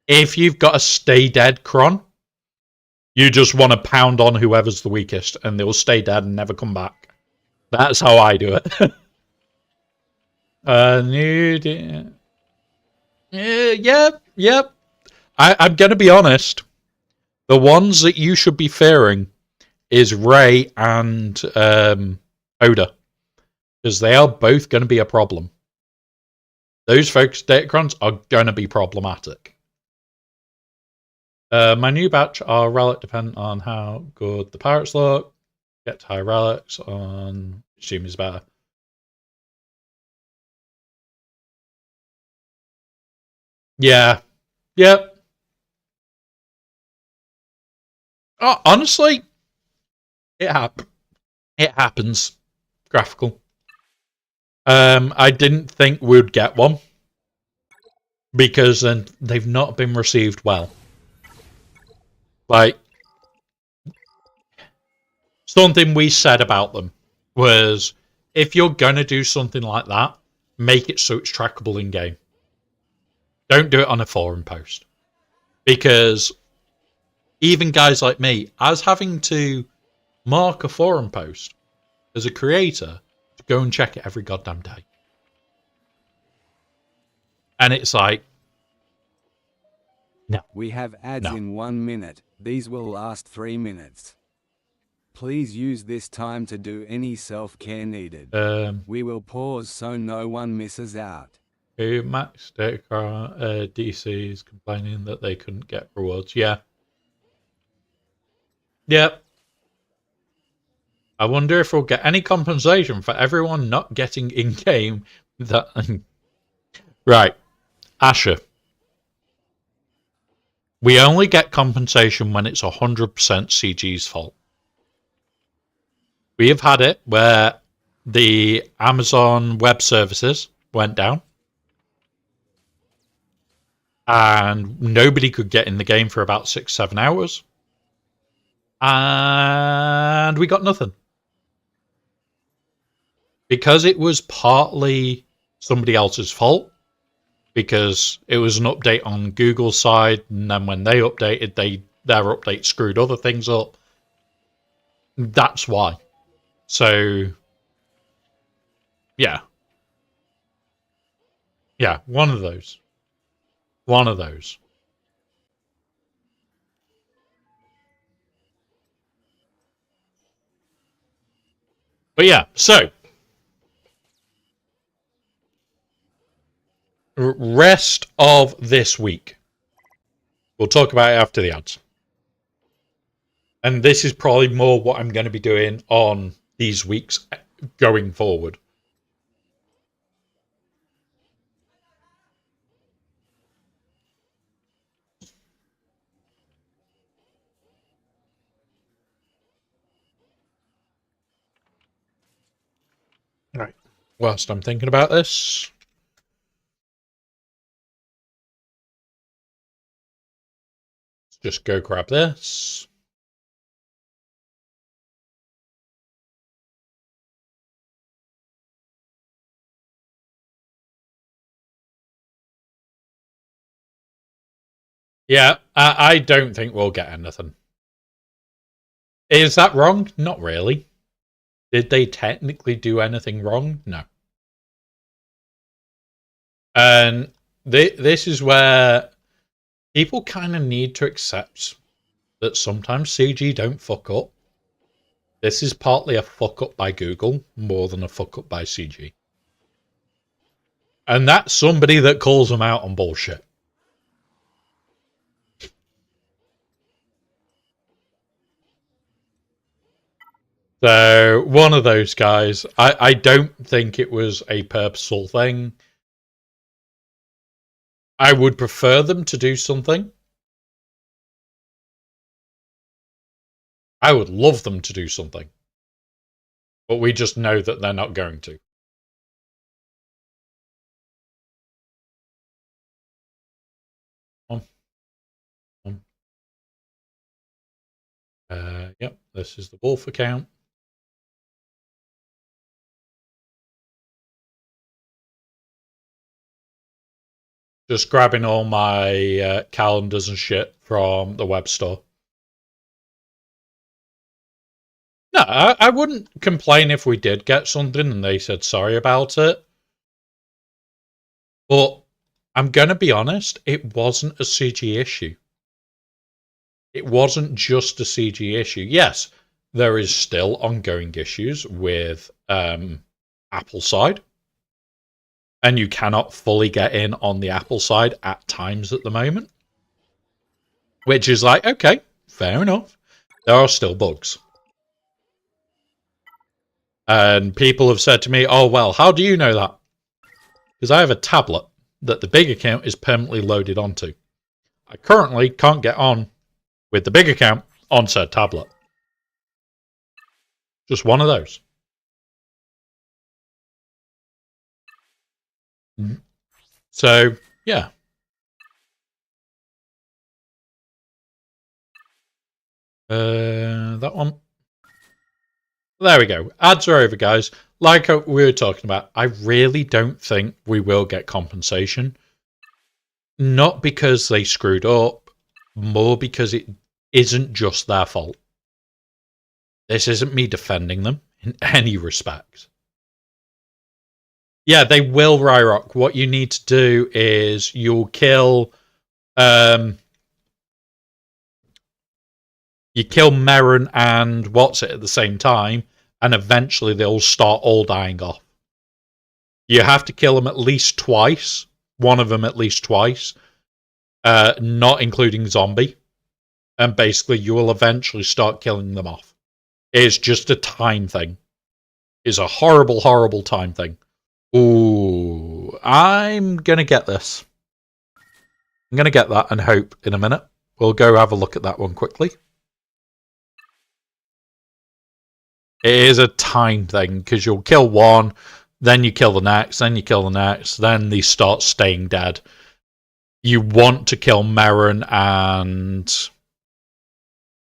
If you've got a stay dead cron, you just want to pound on whoever's the weakest, and they'll stay dead and never come back. That's how I do it. Yep. I'm going to be honest. The ones that you should be fearing is Ray and Oda. Because they are both going to be a problem. Those focus datacrons are going to be problematic. My new batch are relic dependent on how good the pirates look. Get to high relics on which team is better. Yeah. Yep. Oh, honestly, it happens. Graphical. I didn't think we'd get one because they've not been received well. Like, something we said about them was, if you're gonna do something like that, make it so it's trackable in game. Don't do it on a forum post, because even guys like me, I was having to mark a forum post as a creator to go and check it every goddamn day. And it's like, no. We have ads in 1 minute. These will last 3 minutes. Please use this time to do any self-care needed. We will pause so no one misses out. Max DC is complaining that they couldn't get rewards. Yeah. Yep. I wonder if we'll get any compensation for everyone not getting in-game that... Right. Asher. We only get compensation when it's 100% CG's fault. We have had it where the Amazon Web Services went down and nobody could get in the game for about 6-7 hours. And we got nothing. Because it was partly somebody else's fault. Because it was an update on Google's side, and then when they updated, their update screwed other things up. That's why. So, yeah. Yeah, one of those. One of those. But yeah, so. Rest of this week. We'll talk about it after the ads. And this is probably more what I'm going to be doing on these weeks going forward. Right. Whilst I'm thinking about this. Just go grab this. Yeah, I don't think we'll get anything. Is that wrong? Not really. Did they technically do anything wrong? No. And this is where people kind of need to accept that sometimes CG don't fuck up. This is partly a fuck up by Google more than a fuck up by CG. And that's somebody that calls them out on bullshit. So, one of those guys, I don't think it was a purposeful thing. I would prefer them to do something. I would love them to do something. But we just know that they're not going to. Yep, this is the wolf account. Just grabbing all my calendars and shit from the web store. No, I wouldn't complain if we did get something and they said sorry about it. But I'm going to be honest, it wasn't a CG issue. It wasn't just a CG issue. Yes, there is still ongoing issues with Apple side. And you cannot fully get in on the Apple side at times at the moment. Which is like, okay, fair enough. There are still bugs. And people have said to me, oh, well, how do you know that? Because I have a tablet that the big account is permanently loaded onto. I currently can't get on with the big account on said tablet. Just one of those. So, yeah. That one. There we go. Ads are over, guys. Like we were talking about, I really don't think we will get compensation. Not because they screwed up, more because it isn't just their fault. This isn't me defending them in any respect. Yeah, they will, Ryrock. What you need to do is you'll kill you kill Merrin and what's it at the same time, and eventually they'll start all dying off. You have to kill them at least twice. One of them at least twice. Not including zombie. And basically you will eventually start killing them off. It's just a time thing. It's a horrible, horrible time thing. Ooh, I'm going to get this. I'm going to get that and hope in a minute. We'll go have a look at that one quickly. It is a time thing, because you'll kill one, then you kill the next, then you kill the next, then they start staying dead. You want to kill Merrin and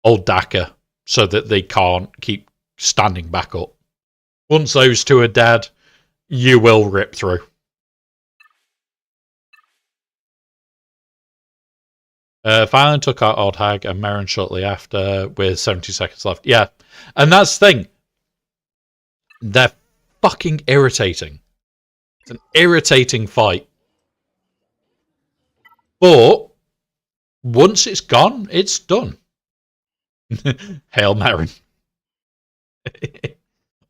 Old Daka so that they can't keep standing back up. Once those two are dead, you will rip through. Finally took out Old Hag and Merrin shortly after with 70 seconds left. Yeah, and that's the thing. They're fucking irritating. It's an irritating fight. But once it's gone, it's done. Hail Merrin.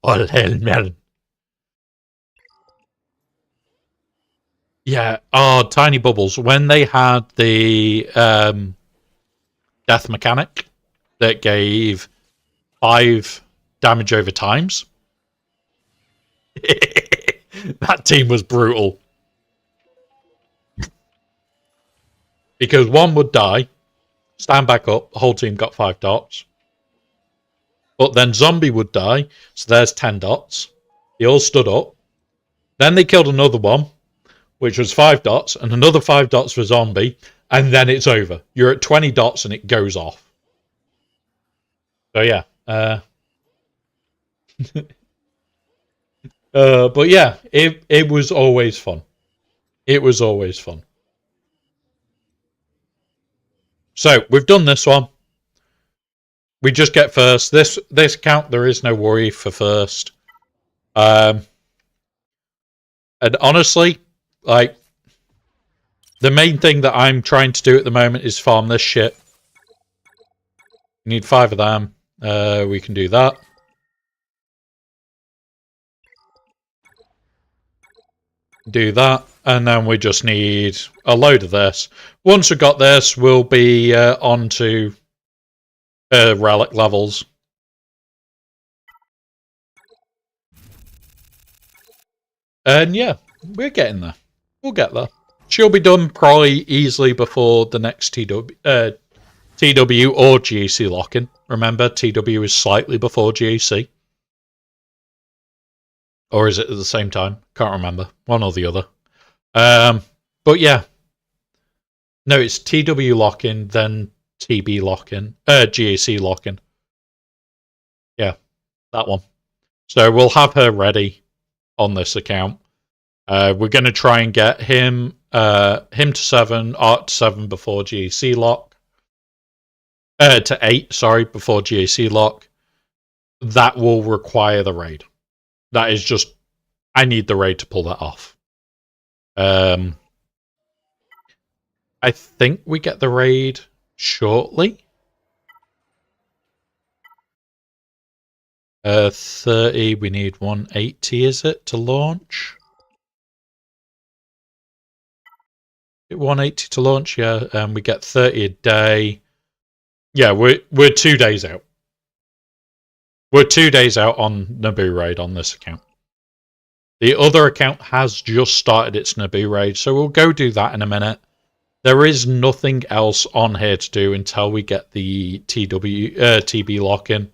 All hail Merrin. Yeah, oh, Tiny Bubbles. When they had the death mechanic that gave 5 damage over times, that team was brutal. Because one would die, stand back up, the whole team got 5 dots. But then zombie would die, so there's 10 dots. They all stood up. Then they killed another one, which was 5 dots, and another 5 dots for zombie, and then it's over. You're at 20 dots and it goes off. So yeah. But yeah, it was always fun. It was always fun. So we've done this one. We just get first. This count, there is no worry for first. And honestly, like, the main thing that I'm trying to do at the moment is farm this shit. We need 5 of them. We can do that. Do that, and then we just need a load of this. Once we've got this, we'll be on to relic levels. And yeah, we're getting there. We'll get there. She'll be done probably easily before the next TW or GAC lock-in. Remember, TW is slightly before GAC. Or is it at the same time? Can't remember. One or the other. But yeah. No, it's TW lock-in, then TB lock-in. GAC lock-in. That one. So we'll have her ready on this account. We're going to try and get him to 7, Art to 7 before GAC lock. To 8, sorry, before GAC lock. That will require the raid. That is just, I need the raid to pull that off. I think we get the raid shortly. 30, we need 180, is it, to launch? 180 to launch, yeah, and we get 30 a day. Yeah, we're 2 days out. We're 2 days out on Naboo raid on this account. The other account has just started its Naboo raid, so we'll go do that in a minute. There is nothing else on here to do until we get the TB lock in.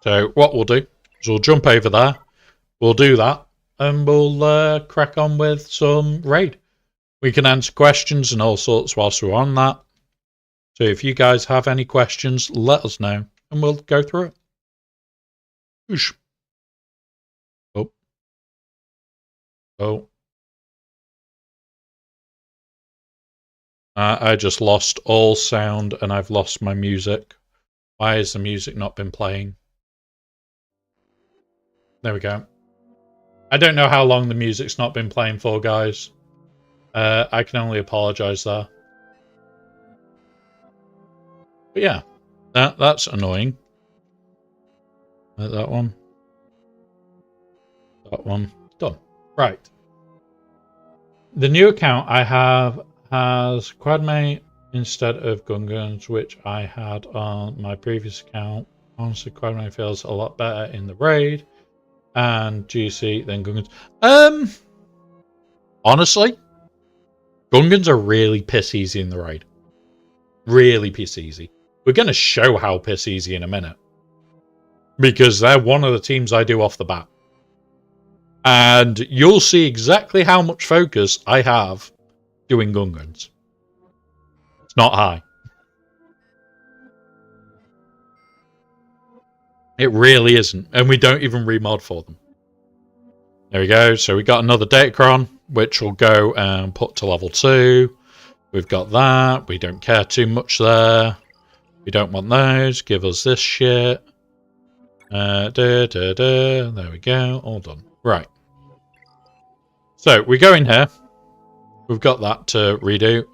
So what we'll do is we'll jump over there, we'll do that, and we'll crack on with some raid. We can answer questions and all sorts whilst we're on that. So if you guys have any questions, let us know, and we'll go through it. Whoosh. Oh. Oh. I just lost all sound, and I've lost my music. Why has the music not been playing? There we go. I don't know how long the music's not been playing for, guys. I can only apologise there. But yeah, that's annoying. That one. That one. Done. Right. The new account I have has Quadmate instead of Gungans, which I had on my previous account. Honestly, Quadmate feels a lot better in the raid and GC than Gungans. Honestly, Gungans are really piss easy in the raid. Really piss easy. We're going to show how piss easy in a minute. Because they're one of the teams I do off the bat. And you'll see exactly how much focus I have doing Gungans. It's not high. It really isn't. And we don't even remod for them. There we go. So we got another Datacron, which will go and put to level 2. We've got that. We don't care too much there. We don't want those. Give us this shit. There we go. All done. Right. So we go in here. We've got that to redo.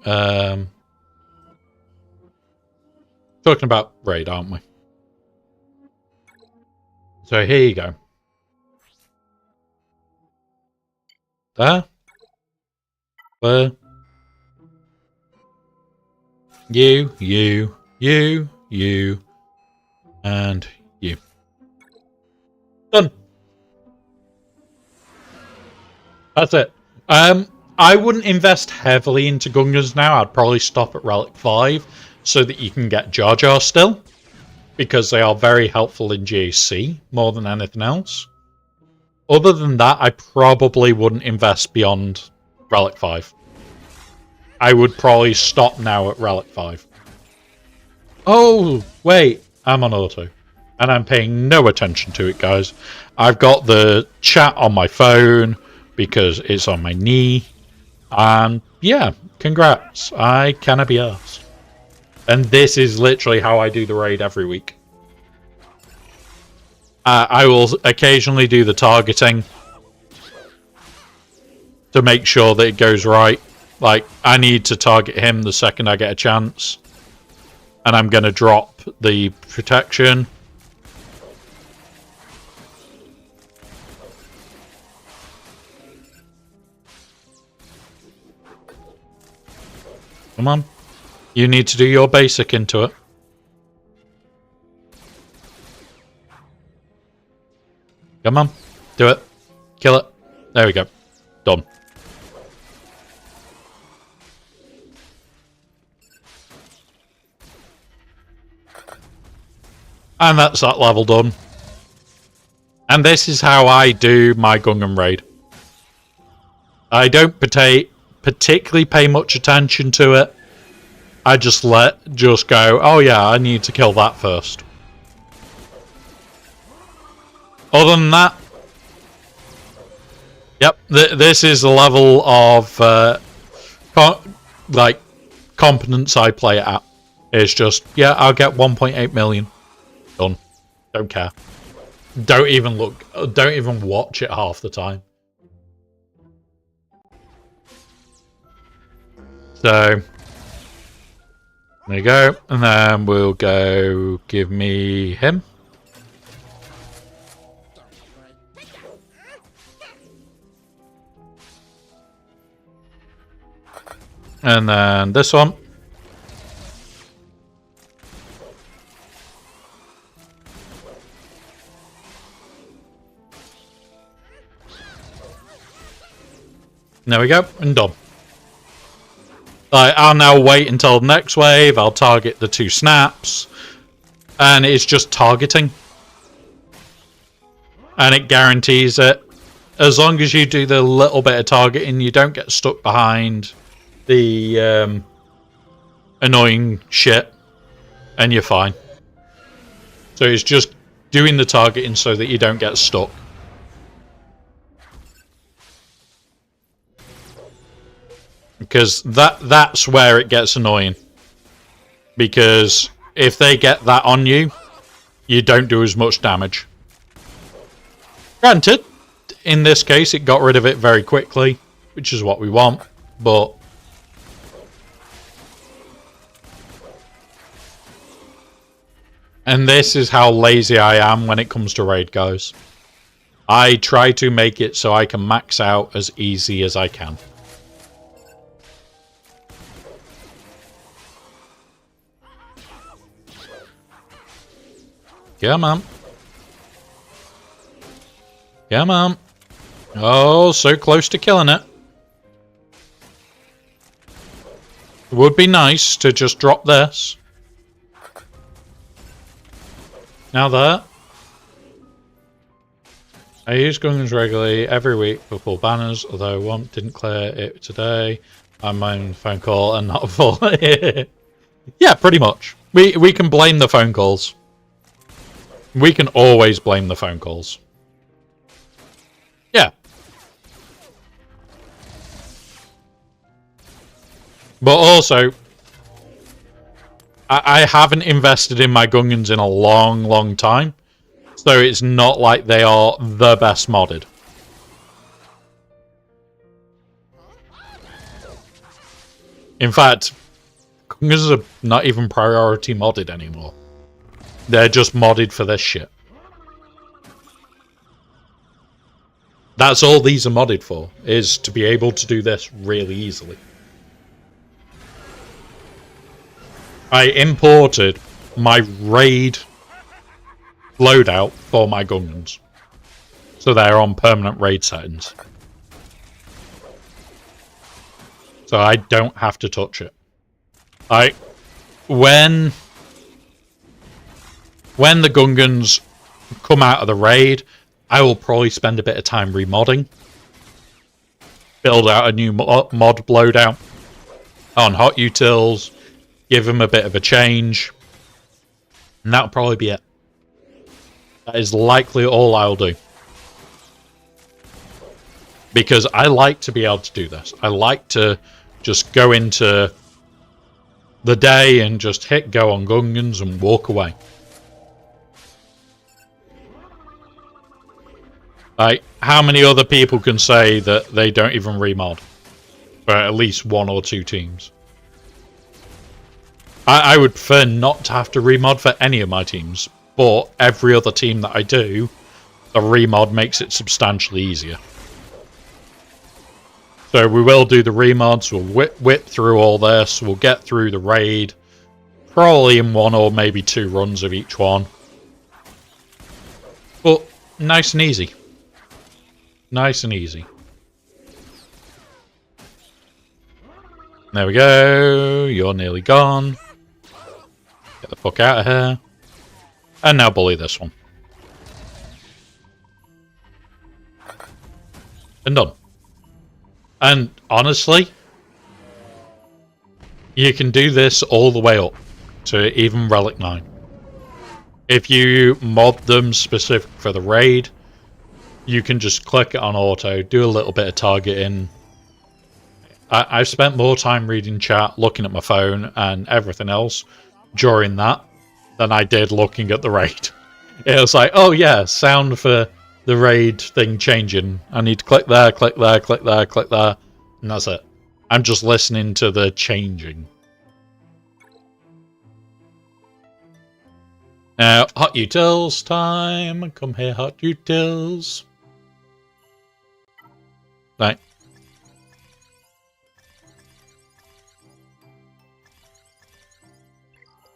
Talking about raid, aren't we? So here you go. There. Where? You, and you. Done. That's it. I wouldn't invest heavily into Gungans now. I'd probably stop at Relic 5 so that you can get Jar Jar still. Because they are very helpful in GAC more than anything else. Other than that, I probably wouldn't invest beyond Relic 5. I would probably stop now at Relic 5. Oh, wait. I'm on auto. And I'm paying no attention to it, guys. I've got the chat on my phone because it's on my knee. And yeah, congrats. I canna be arsed. And this is literally how I do the raid every week. I will occasionally do the targeting to make sure that it goes right. Like, I need to target him the second I get a chance. And I'm going to drop the protection. Come on. You need to do your basic into it. Come on. Do it. Kill it. There we go. Done. And that's that level done. And this is how I do my Gungan raid. I don't particularly pay much attention to it. I just go, oh yeah, I need to kill that first. Other than that, yep, this is the level of competence I play it at. It's just, yeah, I'll get 1.8 million. Done. Don't care. Don't even look. Don't even watch it half the time. So, there you go. And then we'll go give me him. And then this one. There we go, and done. I'll now wait until the next wave. I'll target the 2 snaps. And it's just targeting. And it guarantees it. As long as you do the little bit of targeting, you don't get stuck behind the annoying shit. And you're fine. So it's just doing the targeting so that you don't get stuck. Because that's where it gets annoying. Because if they get that on you, you don't do as much damage. Granted, in this case, it got rid of it very quickly, which is what we want, but... And this is how lazy I am when it comes to raid, guys. I try to make it so I can max out as easy as I can. Come on. Come on. Oh, so close to killing it. Would be nice to just drop this. Now that. I use guns regularly every week for full banners, although one didn't clear it today. I'm on phone call and not full. Yeah, pretty much. We can blame the phone calls. We can always blame the phone calls. Yeah. But also, I haven't invested in my Gungans in a long, long time. So it's not like they are the best modded. In fact, Gungans are not even priority modded anymore. They're just modded for this shit. That's all these are modded for, is to be able to do this really easily. I imported my raid loadout for my Gungans. So they're on permanent raid settings. So I don't have to touch it. When the Gungans come out of the raid, I will probably spend a bit of time remodding. Build out a new mod loadout on hot utils. Give them a bit of a change. And that'll probably be it. That is likely all I'll do. Because I like to be able to do this. I like to just go into the day and just hit go on Gungans and walk away. Like, how many other people can say that they don't even remod for at least 1 or 2 teams? I would prefer not to have to remod for any of my teams, but every other team that I do, the remod makes it substantially easier. So we will do the remods, we'll whip through all this, we'll get through the raid, probably in 1 or maybe 2 runs of each one. But nice and easy. Nice and easy. There we go. You're nearly gone. Get the fuck out of here. And now bully this one. And done. And honestly, you can do this all the way up to even Relic 9. If you mod them specific for the raid, you can just click it on auto, do a little bit of targeting. I've spent more time reading chat, looking at my phone and everything else during that than I did looking at the raid. It was like, oh yeah, sound for the raid thing changing. I need to click there, click there, click there, click there, and that's it. I'm just listening to the changing. Now, hot utils time. Come here, hot utils. Right.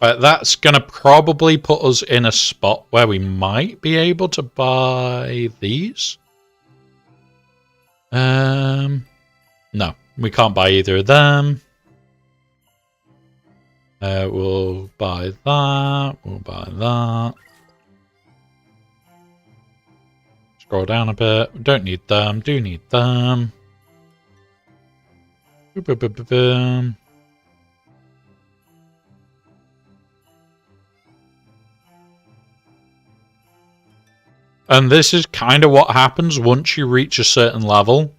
That's going to probably put us in a spot where we might be able to buy these. No, we can't buy either of them. We'll buy that. We'll buy that. Scroll down a bit. Don't need them. Do need them. Boom, boom, boom, boom, boom. And this is kind of what happens once you reach a certain level.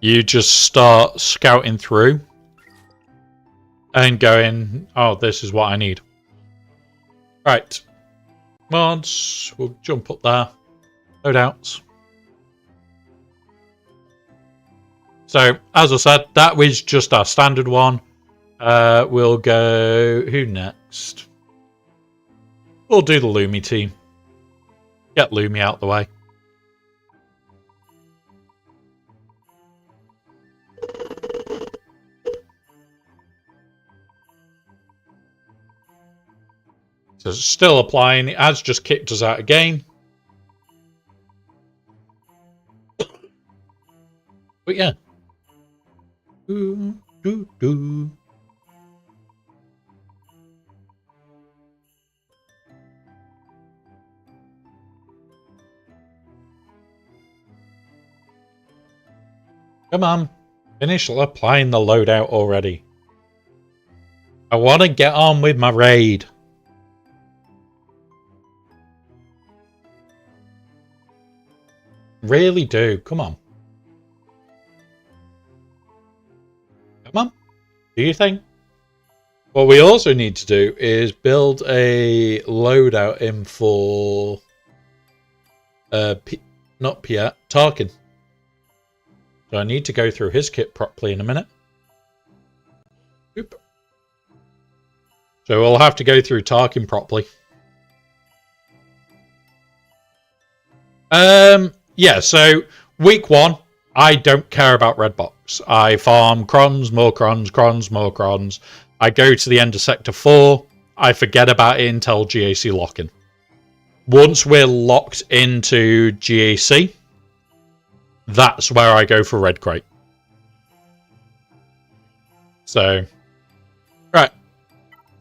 You just start scouting through and going, oh, this is what I need. Right. Mods. We'll jump up there. Loadouts. So, as I said, that was just our standard one. We'll go... Who next? We'll do the Lumi team. Get Lumi out the way. So it's still applying. It has just kicked us out again. But yeah. Come on. Finish applying the loadout already. I want to get on with my raid. Really do. Come on. Come on. Do you think? What we also need to do is build a loadout in for... not Pierre. Tarkin. So I need to go through his kit properly in a minute. Oop. So we'll have to go through Tarkin properly. Yeah, so week 1, I don't care about red box. I farm crons, more crons, crons, more crons. I go to the end of Sector 4. I forget about it until GAC lock-in. Once we're locked into GAC, that's where I go for red crate. So, right.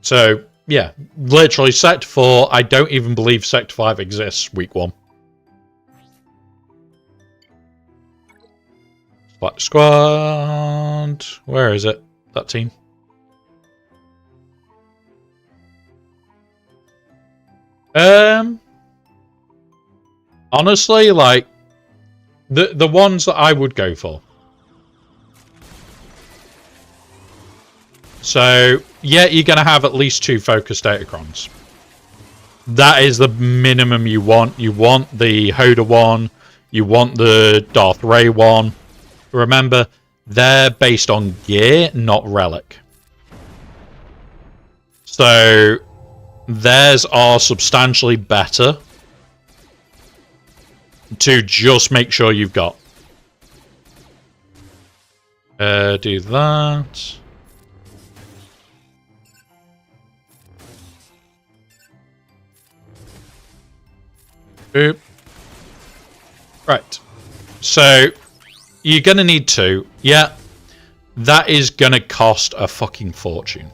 So, yeah, literally Sector 4. I don't even believe Sector 5 exists week 1. Black squad. Where is it? That team. Honestly, like the ones that I would go for. So yeah, you're gonna have at least 2 focus datacrons. That is the minimum you want. You want the Hoda one. You want the Darth Ray one. Remember, they're based on gear, not relic. So, theirs are substantially better to just make sure you've got. Do that. Boop. Right. So... You're going to need 2. Yeah, that is going to cost a fucking fortune.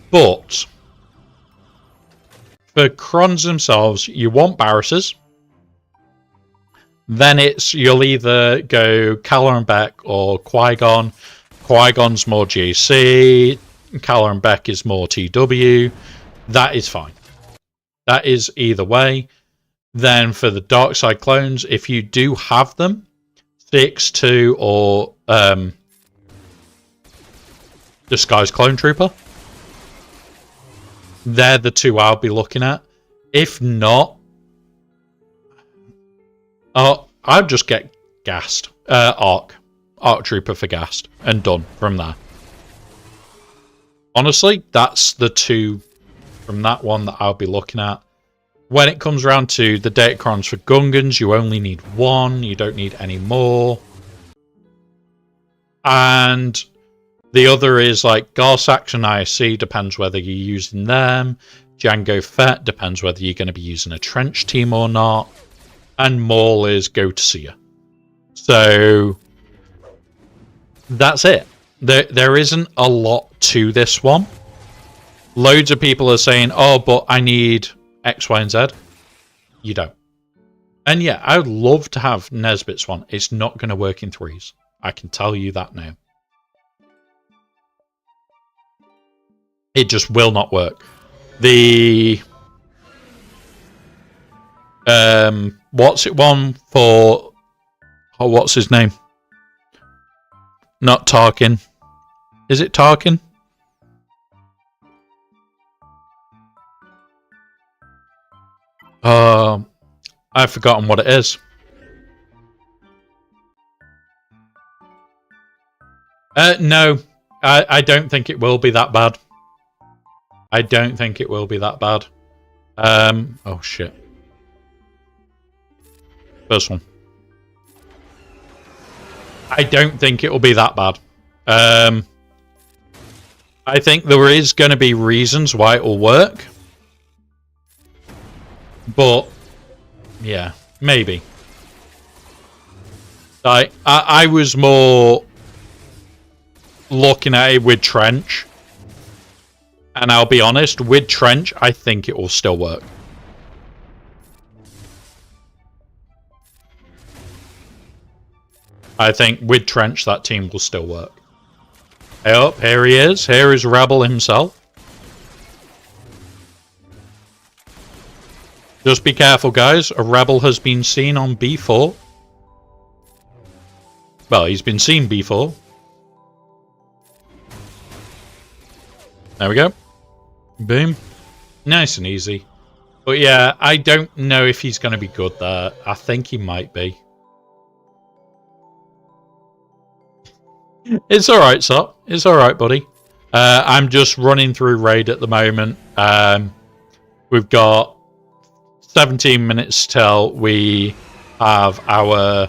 But for crons themselves, you want barrises. Then it's you'll either go Calla and Beck or Qui-Gon. Qui-Gon's more GAC. Calla and Beck is more TW. That is fine. That is either way. Then for the dark side clones, if you do have them, 6-2 or Disguised Clone Trooper, they're the two I'll be looking at. If not, I'd just get gassed. Arc Trooper for gassed and done from there. Honestly, that's the two from that one that I'll be looking at. When it comes around to the Datacrons for Gungans, you only need one. You don't need any more. And the other is like Garsax and ISC, depends whether you're using them. Jango Fett, depends whether you're going to be using a trench team or not. And Maul is Go to Seer. So that's it. There isn't a lot to this one. Loads of people are saying, oh, but I need X, Y, and Z. You don't. And yeah, I would love to have Nesbit's one. It's not going to work in 3s. I can tell you that now. It just will not work. The what's it one for? Oh, what's his name? Not Tarkin. Is it Tarkin? I've forgotten what it is. No, I don't think it will be that bad. I don't think it will be that bad. Oh shit. First one. I don't think it will be that bad. I think there is going to be reasons why it will work. But, yeah, maybe. I was more looking at it with Trench. And I'll be honest, with Trench, I think it will still work. I think with Trench, that team will still work. Oh, here he is. Here is Rebel himself. Just be careful, guys. A Rebel has been seen on B4. Well, he's been seen B4. There we go. Boom. Nice and easy. But yeah, I don't know if he's going to be good there. I think he might be. It's alright, Sop. It's alright, buddy. I'm just running through raid at the moment. We've got 17 minutes till we have our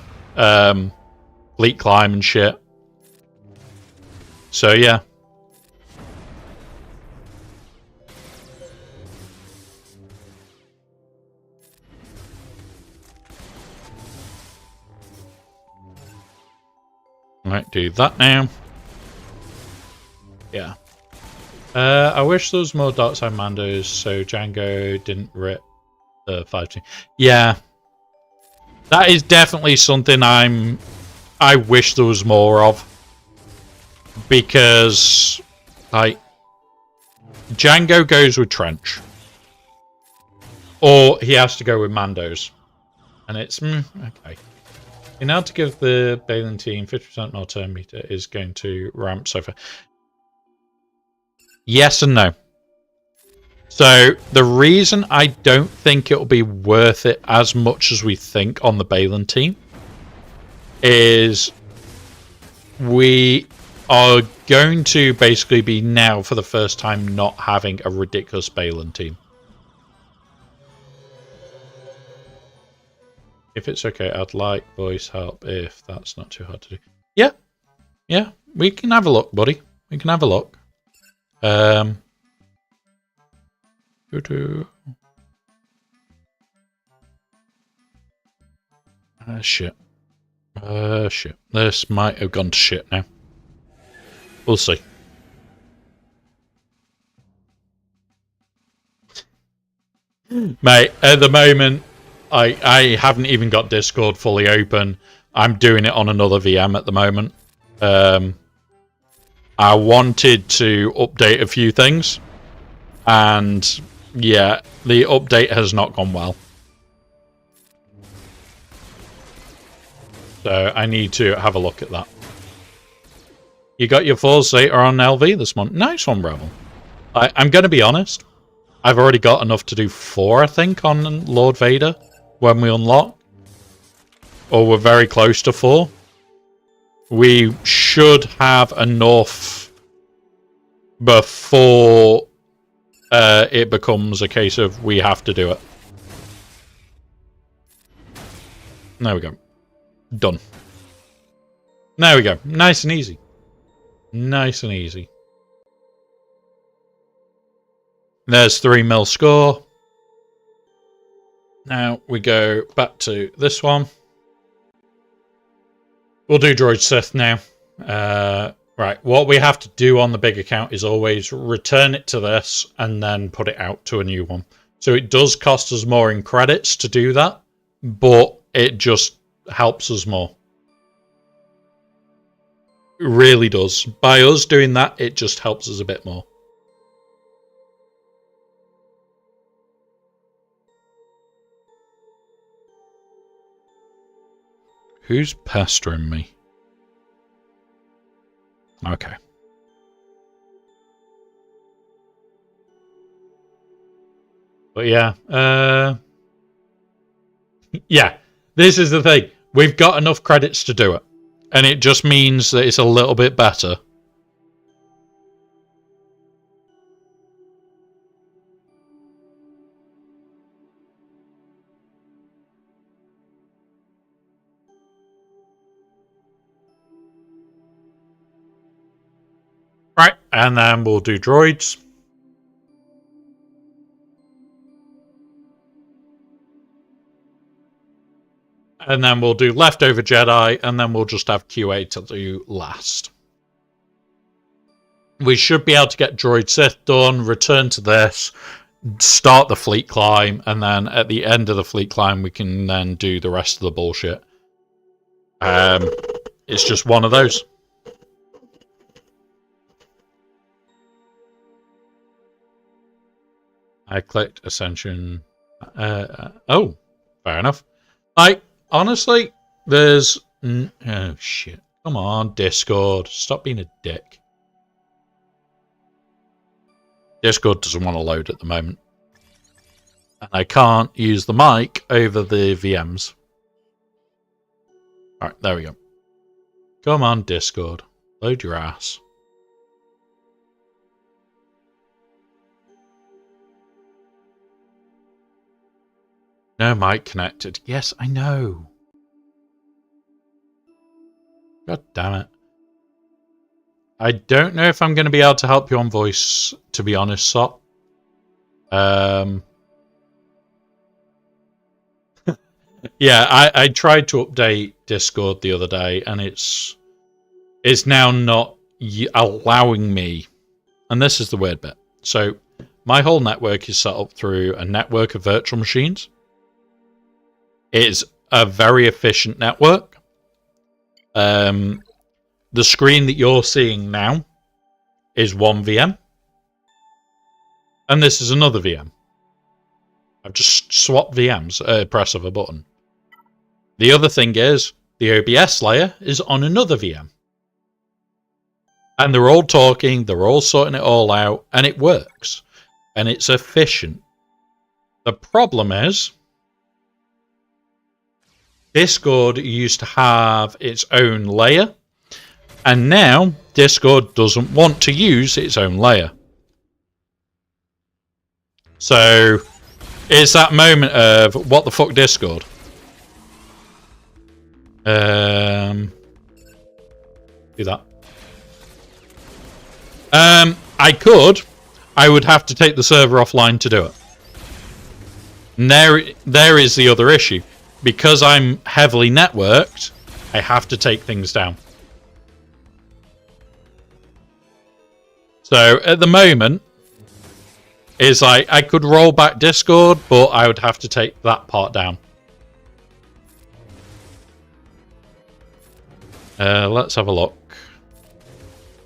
fleet climb and shit. So yeah. Right, do that now. Yeah. I wish there was more Dark Side Mandos so Django didn't rip the 5-2. Yeah. That is definitely something I wish there was more of. Because like Django goes with Trench. Or he has to go with Mandos. And it's okay. Now to give the Balin team 50% more turn meter is going to ramp so far. Yes and no. So the reason I don't think it'll be worth it as much as we think on the Balin team is we are going to basically be now for the first time not having a ridiculous Balin team. If it's okay, I'd like voice help if that's not too hard to do. Yeah. Yeah. We can have a look, buddy. We can have a look. Shit. Shit. This might have gone to shit now. We'll see. Mate, at the moment, I haven't even got Discord fully open. I'm doing it on another VM at the moment. I wanted to update a few things. And, yeah, the update has not gone well. So I need to have a look at that. You got your 4 Zeta on LV this month. Nice one, Rebel. I'm going to be honest. I've already got enough to do 4, I think, on Lord Vader when we unlock. Or we're very close to 4. We should have enough before it becomes a case of we have to do it. There we go. Done. There we go. Nice and easy. Nice and easy. There's 3 mil score. Now we go back to this one. We'll do Droid Sith now. Right, what we have to do on the big account is always return it to this and then put it out to a new one. So it does cost us more in credits to do that, but it just helps us more. It really does. By us doing that, it just helps us a bit more. Who's pestering me? Okay. But yeah, yeah, this is the thing. We've got enough credits to do it. And it just means that it's a little bit better. Right, and then we'll do droids. And then we'll do leftover Jedi, and then we'll just have QA to do last. We should be able to get Droid Sith done, return to this, start the fleet climb, and then at the end of the fleet climb, we can then do the rest of the bullshit. It's just one of those. I clicked Ascension. Oh, fair enough. Honestly, there's... Oh, shit. Come on, Discord. Stop being a dick. Discord doesn't want to load at the moment. And I can't use the mic over the VMs. Alright, there we go. Come on, Discord. Load your ass. No mic connected. Yes, I know. God damn it. I don't know if I'm going to be able to help you on voice, to be honest, Sop. Yeah, I tried to update Discord the other day, and it's now not allowing me. And this is the weird bit. So, my whole network is set up through a network of virtual machines. It's a very efficient network. The screen that you're seeing now is one VM. And this is another VM. I've just swapped VMs, press of a button. The other thing is, the OBS layer is on another VM. And they're all talking, they're all sorting it all out, and it works. And it's efficient. The problem is, Discord used to have its own layer, and now Discord doesn't want to use its own layer. So it's that moment of what the fuck, Discord. Do that. I would have to take the server offline to do it. And there is the other issue. Because I'm heavily networked, I have to take things down. So at the moment, it's like I could roll back Discord, but I would have to take that part down. Let's have a look.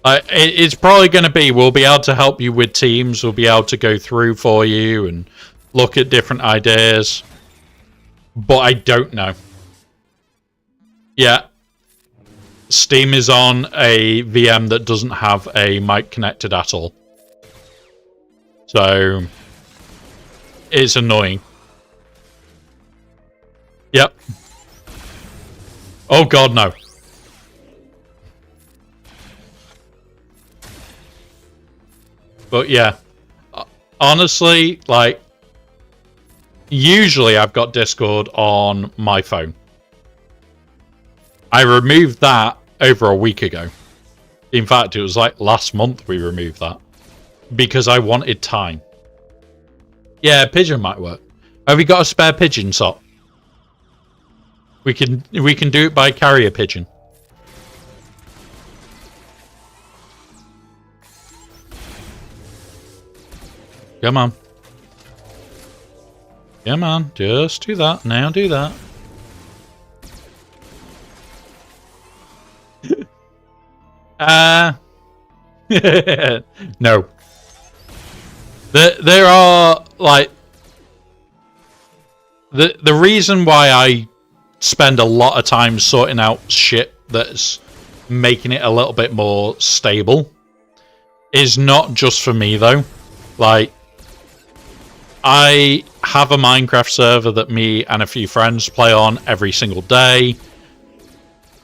It's probably going to be, we'll be able to help you with teams, we'll be able to go through for you and look at different ideas. But I don't know. Yeah. Steam is on a VM that doesn't have a mic connected at all. So it's annoying. Yep. Oh god, no. But yeah. Honestly, like, usually I've got Discord on my phone. I removed that over a week ago. In fact, it was like last month we removed that. Because I wanted time. Yeah, pigeon might work. Have we got a spare pigeon sock? We can do it by carrier pigeon. Come on. Come on, just do that. Now do that. No. There are, like... The reason why I spend a lot of time sorting out shit that's making it a little bit more stable is not just for me, though. Like, I have a Minecraft server that me and a few friends play on every single day,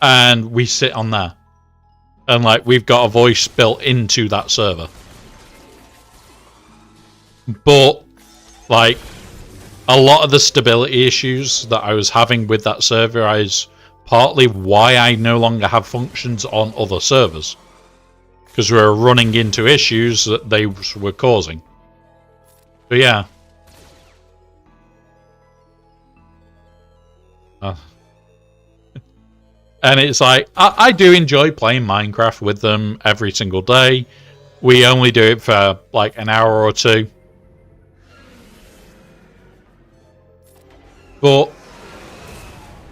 and we sit on there. And, like, we've got a voice built into that server. But, like, a lot of the stability issues that I was having with that server is partly why I no longer have functions on other servers. Because we were running into issues that they were causing. So, yeah. And it's like, I do enjoy playing Minecraft with them every single day. We only do it for like an hour or two. But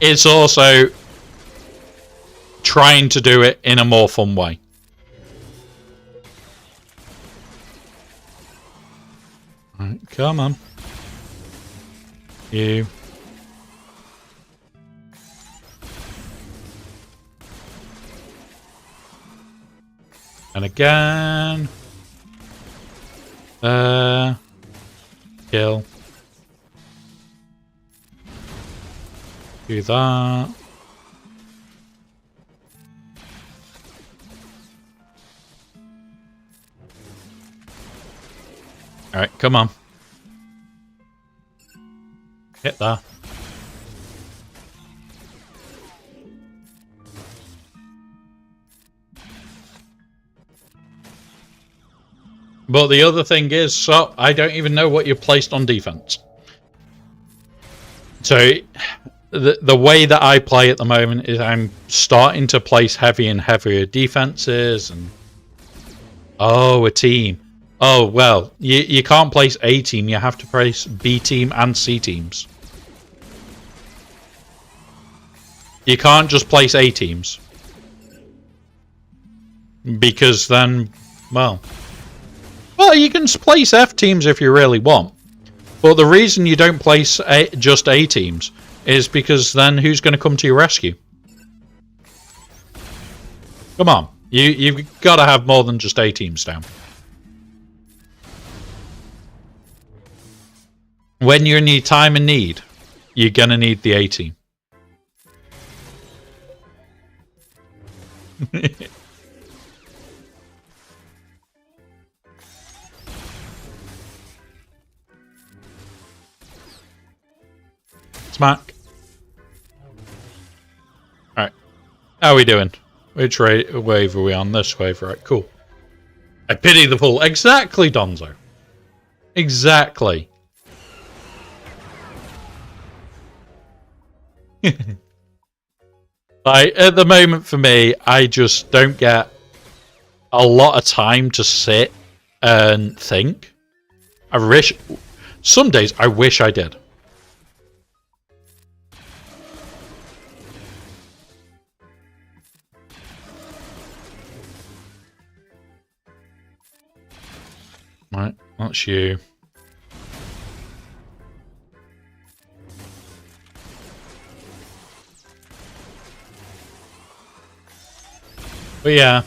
it's also trying to do it in a more fun way. Right, come on. You. And again. Kill. Do that. Alright, come on. Hit that. But the other thing is, so I don't even know what you're placed on defense. So the way that I play at the moment is I'm starting to place heavy and heavier defenses, and oh, a team. Oh well, you can't place A team. You have to place B team and C teams. You can't just place A teams, because then, well, you can place F teams if you really want. But the reason you don't place just A teams is because then who's going to come to your rescue? Come on. You've got to have more than just A teams down. When you're in your time of need, you're going to need the A team. Smack. Alright. How are we doing? Which wave are we on? This wave, right? Cool. I pity the fool. Exactly, Donzo. Exactly. Like, at the moment for me, I just don't get a lot of time to sit and think. Some days I wish I did. Right, that's you. But yeah.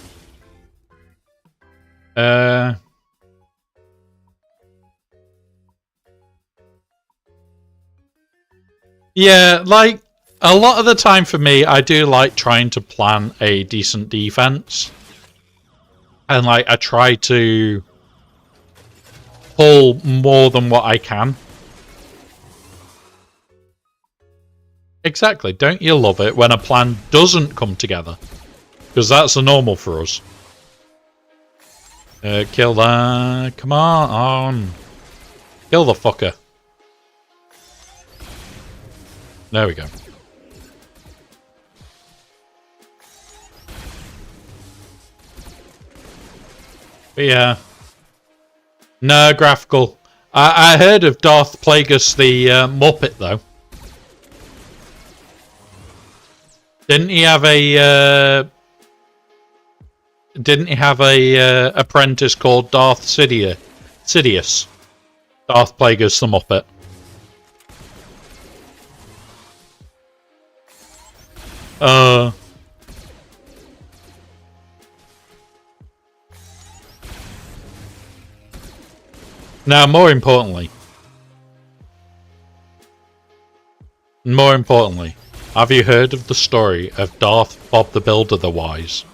Yeah, like, a lot of the time for me, I do like trying to plan a decent defense. And, like, I try to pull more than what I can. Exactly. Don't you love it when a plan doesn't come together? Because that's the normal for us. Kill that. Come on. Kill the fucker. There we go. But yeah. No, graphical. I heard of Darth Plagueis the Muppet, though. Didn't he have a... Didn't he have a apprentice called Darth Sidious? Darth Plagueis the Muppet. Now, more importantly, have you heard of the story of Darth Bob the Builder the Wise?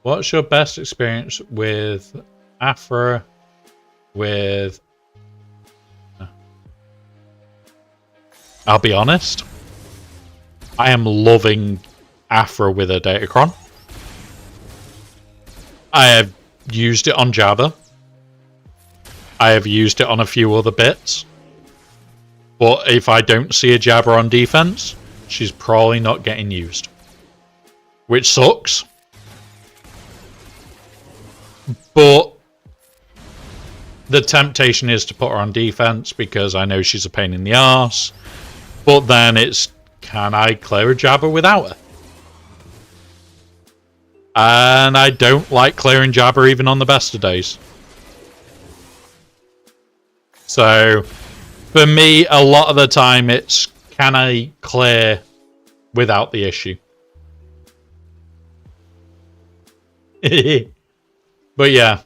What's your best experience with Afra? I'll be honest, I am loving Afra with a Datacron. I have used it on Jabba. I have used it on a few other bits. But if I don't see a Jabba on defense, she's probably not getting used. Which sucks. But the temptation is to put her on defense because I know she's a pain in the arse. But then it's, can I clear a Jabba without her? And I don't like clearing Jabba even on the best of days. So, for me, a lot of the time it's, can I clear without the issue? But yeah.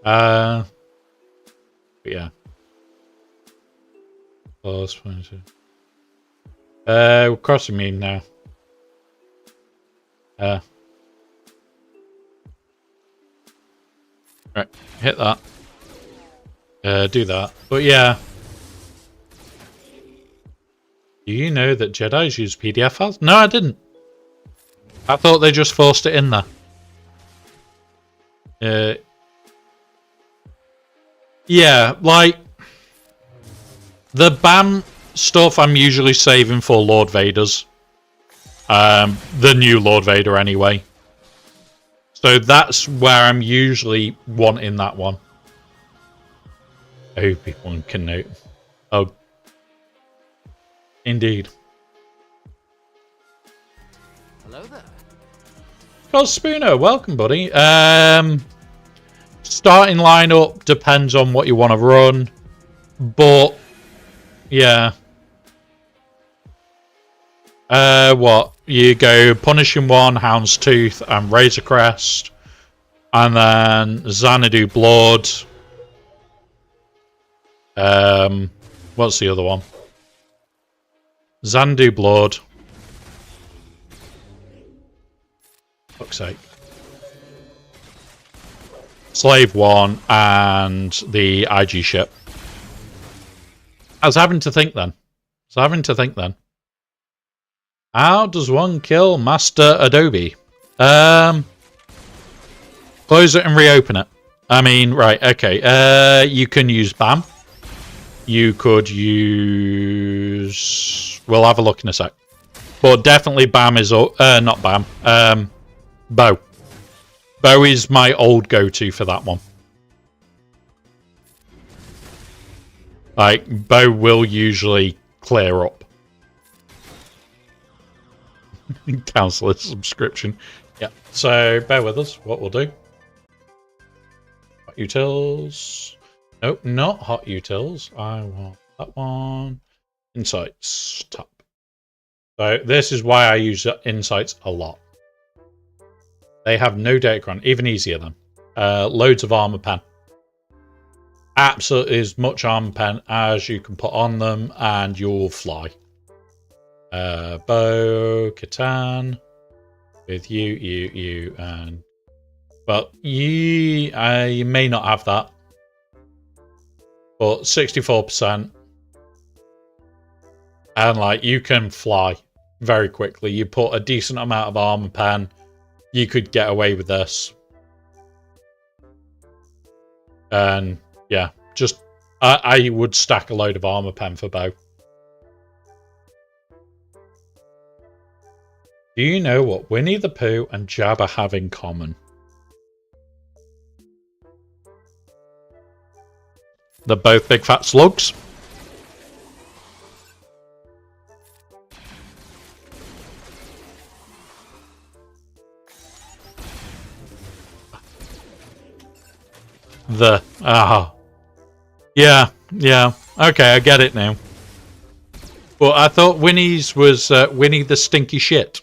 But yeah. We're crossing meme now. Right, hit that. Do that. But yeah. Do you know that Jedis use PDF files? No, I didn't. I thought they just forced it in there. Yeah, like the BAM stuff I'm usually saving for Lord Vader's. The new Lord Vader anyway. So that's where I'm usually wanting that one. I hope people can note. Oh. Indeed. Hello there. Spooner, welcome, buddy. Starting lineup depends on what you want to run. But, yeah. What? You go Punishing One, Houndstooth, and Razor Crest. And then Xanadu Blood. What's the other one? Xanadu Blood. Fuck's sake. Slave 1 and the IG ship. I was having to think then. How does one kill Master Adobe? Close it and reopen it. I mean, right, okay. You can use BAM. You could use... We'll have a look in a sec. But definitely BAM is... not BAM. Bow. Bow is my old go-to for that one. Like, bow will usually clear up. Counselor subscription. Yeah, so bear with us. What we'll do. Hot utils. Nope, not hot utils. I want that one. Insights tab. So this is why I use insights a lot. They have no datacron, even easier than. Loads of armor pen. Absolutely as much armor pen as you can put on them, and you'll fly. Bo Katan with you, and well, you may not have that, but 64%, and like you can fly very quickly. You put a decent amount of armor pen, you could get away with this, and yeah, just I would stack a load of armor pen for Bo. Do you know what Winnie the Pooh and Jabba have in common? They're both big fat slugs. Yeah. Okay, I get it now. But I thought Winnie's was Winnie the Stinky Shit.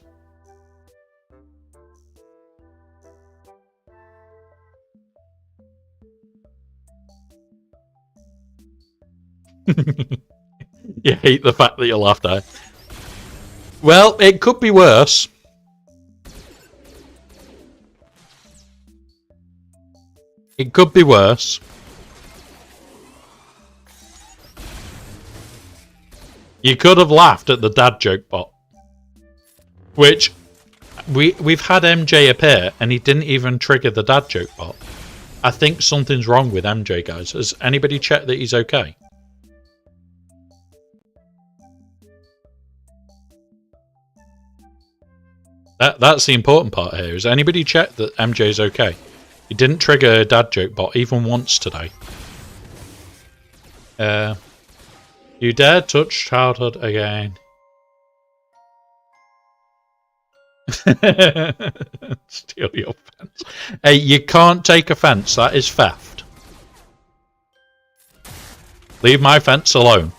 You hate the fact that you laughed at it. Well, it could be worse. It could be worse. You could have laughed at the dad joke bot. Which, we've had MJ appear and he didn't even trigger the dad joke bot. I think something's wrong with MJ, guys. Has anybody checked that he's okay? That's the important part here. Has anybody checked that MJ's okay? He didn't trigger a dad joke bot even once today. You dare touch childhood again. Steal your fence. Hey, you can't take a fence. That is theft. Leave my fence alone.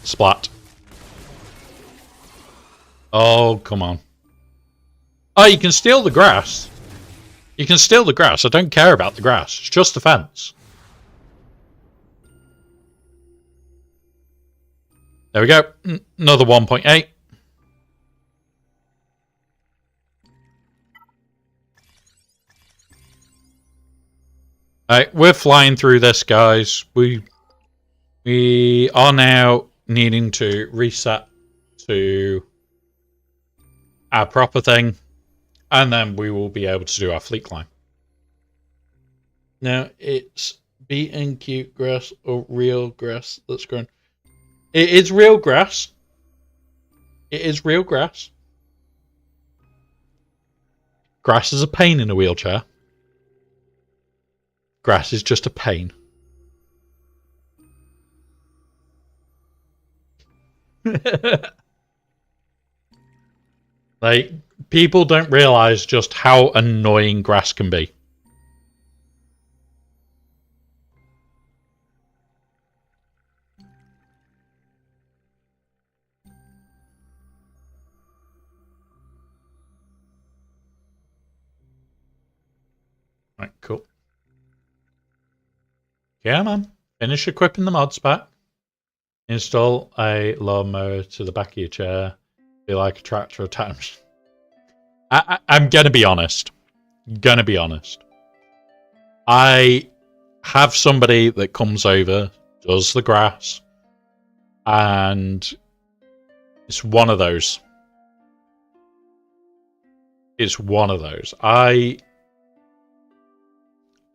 Splat. Oh, come on. Oh, you can steal the grass. You can steal the grass. I don't care about the grass. It's just the fence. There we go. Another 1.8. Alright, we're flying through this, guys. We are now needing to reset to our proper thing, and then we will be able to do our fleet climb. Now, it's beaten cute grass or real grass that's grown. It is real grass. It is real grass. Grass is a pain in a wheelchair. Grass is just a pain. Like, people don't realize just how annoying grass can be. Right, cool. Yeah, man. Finish equipping the mods pack. Install a lawnmower to the back of your chair. Be like a tractor at times. I'm going to be honest. I have somebody that comes over, does the grass, and it's one of those. It's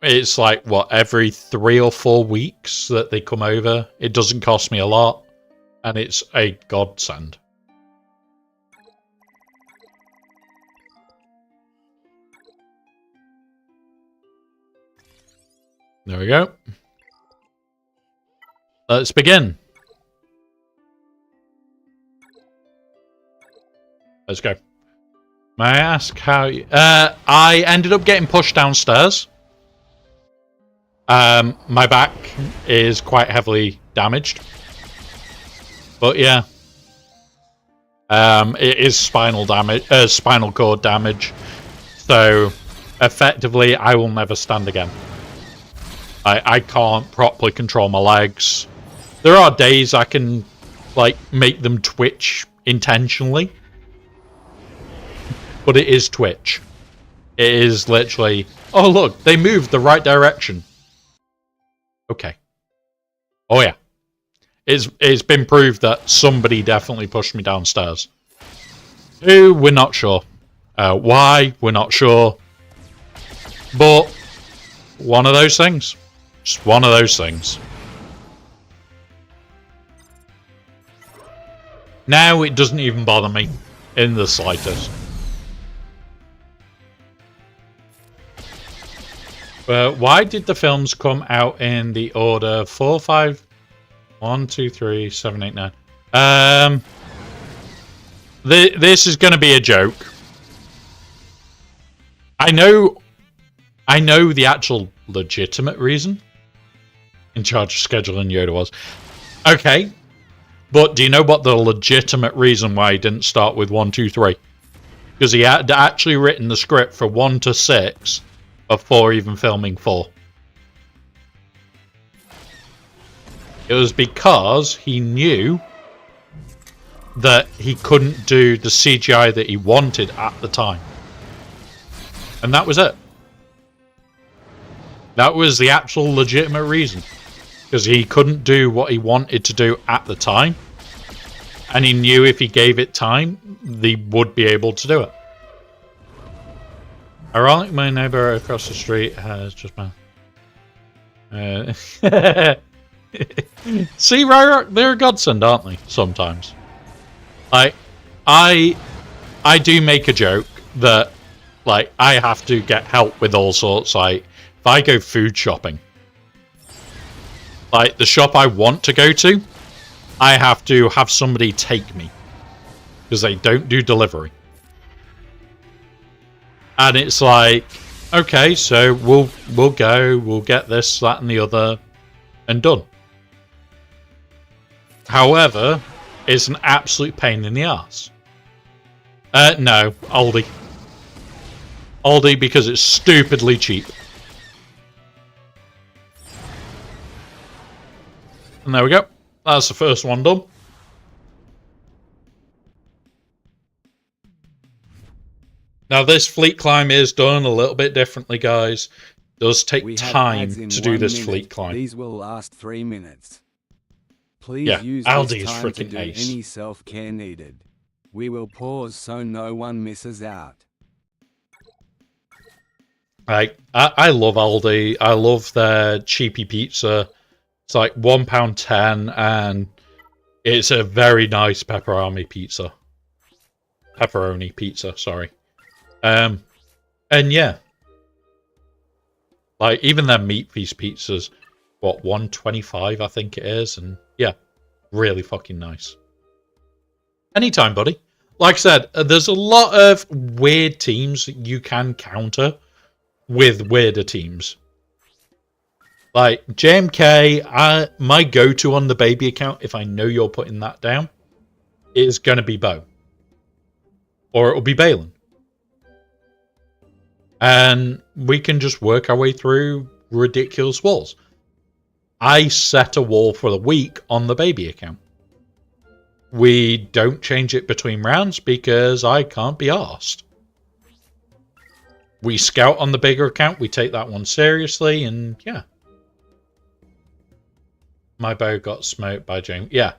It's like, what, every 3 or 4 weeks that they come over. It doesn't cost me a lot, and it's a godsend. There we go. Let's begin. Let's go. May I ask how you... I ended up getting pushed downstairs. My back is quite heavily damaged. But yeah. It is spinal cord damage. So effectively I will never stand again. I can't properly control my legs. There are days I can like make them twitch intentionally. But it is twitch. It is literally, oh look, they moved the right direction. Okay. Oh yeah. It's been proved that somebody definitely pushed me downstairs. Who? We're not sure. Why? We're not sure. But one of those things. Just one of those things. Now it doesn't even bother me in the slightest. Why did the films come out in the order 4, 5, 1, 2, 3, 7, 8, 9? This is going to be a joke. I know the actual legitimate reason. In charge of scheduling Yoda was. Okay. But do you know what the legitimate reason why he didn't start with 1, 2, 3? Because he had actually written the script for 1 to 6 before even filming 4. It was because he knew that he couldn't do the CGI that he wanted at the time. And that was it. That was the actual legitimate reason. Because he couldn't do what he wanted to do at the time. And he knew if he gave it time, they would be able to do it. Ironic, my neighbor across the street has just been... See, they're a godsend, aren't they? Sometimes. I do make a joke that, like, I have to get help with all sorts. Like, if I go food shopping, like, the shop I want to go to, I have to have somebody take me. Because they don't do delivery. And it's like, okay, so we'll go, we'll get this, that, and the other, and done. However, it's an absolute pain in the arse. No, Aldi. Aldi because it's stupidly cheap. And there we go. That's the first one done. Now this fleet climb is done a little bit differently, guys. It does take time to do this fleet climb. These will last 3 minutes. Please use Aldi this is time to freaking do ace. any self-care needed. We will pause so no one misses out. I love Aldi. I love their cheapy pizza. It's like £1.10 and it's a very nice pepperoni pizza. Pepperoni pizza, sorry. And yeah. Like even their meat feast pizzas, what, $1.25 I think it is, and yeah, really fucking nice. Anytime, buddy. Like I said, there's a lot of weird teams that you can counter with weirder teams. Like JMK, my go-to on the baby account, if I know you're putting that down, is going to be Bo. Or it'll be Balin. And we can just work our way through ridiculous walls. I set a wall for the week on the baby account. We don't change it between rounds because I can't be arsed. We scout on the bigger account. We take that one seriously. And yeah. My bow got smoked by James. Yeah.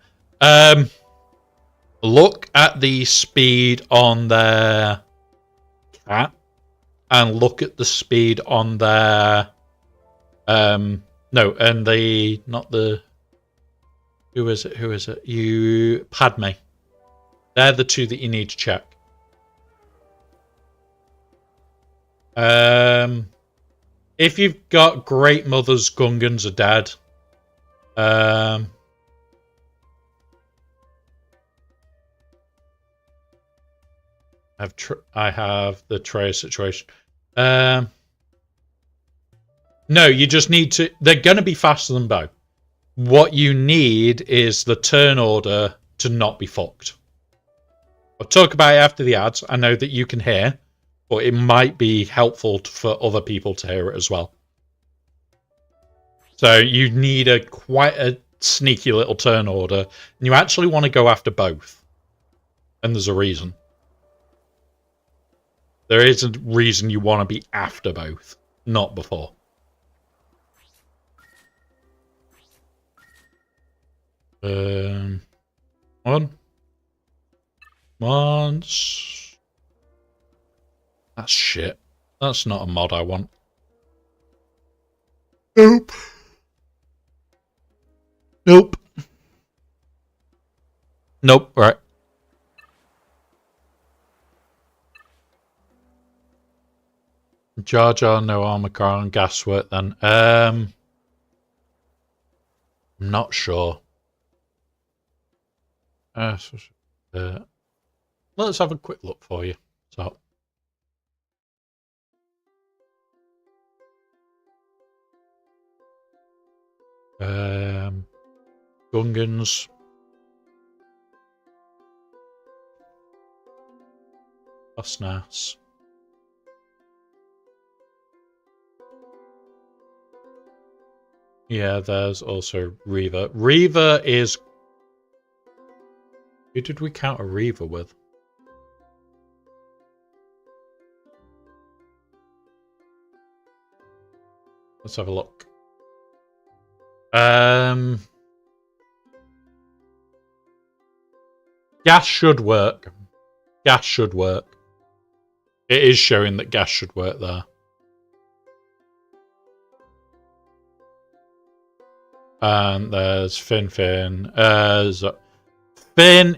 Look at the speed on their cat. And look at the speed on their... no, and the... Not the... Who is it? Who is it? Padme. They're the two that you need to check. If you've got Great Mother's Gungans are dead. I have the Treya situation. No, you just need to... They're going to be faster than bow. What you need is the turn order to not be fucked. I'll talk about it after the ads. I know that you can hear, but it might be helpful for other people to hear it as well. So you need quite a sneaky little turn order, and you actually want to go after both. And there's a reason. There is a reason you want to be after both, not before. Once. That's shit. That's not a mod I want. Nope. Nope. Nope, right. Jar Jar, no armor car and gas work then. I'm not sure. Let's have a quick look for you. So, Gungans. That's nice. Yeah, there's also Reaver. Reaver is... Who did we counter Reaver with? Let's have a look. Gas should work. Gas should work. It is showing that gas should work there. And there's Finn. Finn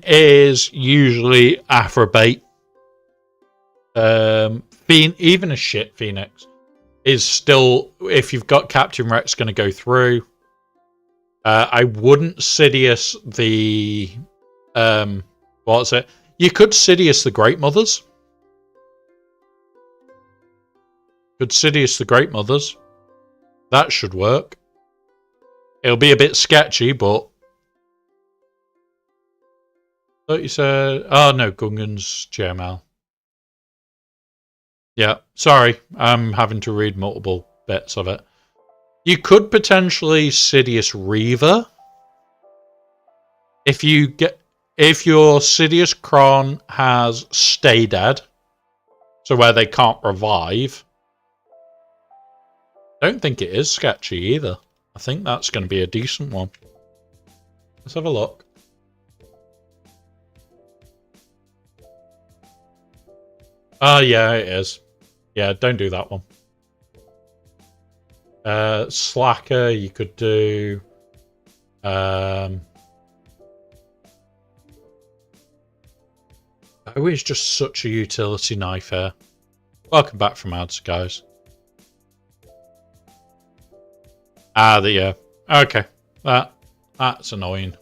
is usually Afrobait. Even a shit Phoenix is still, if you've got Captain Rex, going to go through. I wouldn't Sidious the... what's it? You could Sidious the Great Mothers. Could Sidious the Great Mothers. That should work. It'll be a bit sketchy, but... I thought you said... Oh, no, Gungan's JML. Yeah, sorry. I'm having to read multiple bits of it. You could potentially Sidious Reaver. If your Sidious Kron has Stay Dead, so where they can't revive, I don't think it is sketchy either. I think that's going to be a decent one. Let's have a look. Oh, yeah, it is. Yeah, don't do that one. Slacker, you could do... Bow is just such a utility knife here. Welcome back from ads, guys. Ah, yeah. Okay. That's annoying.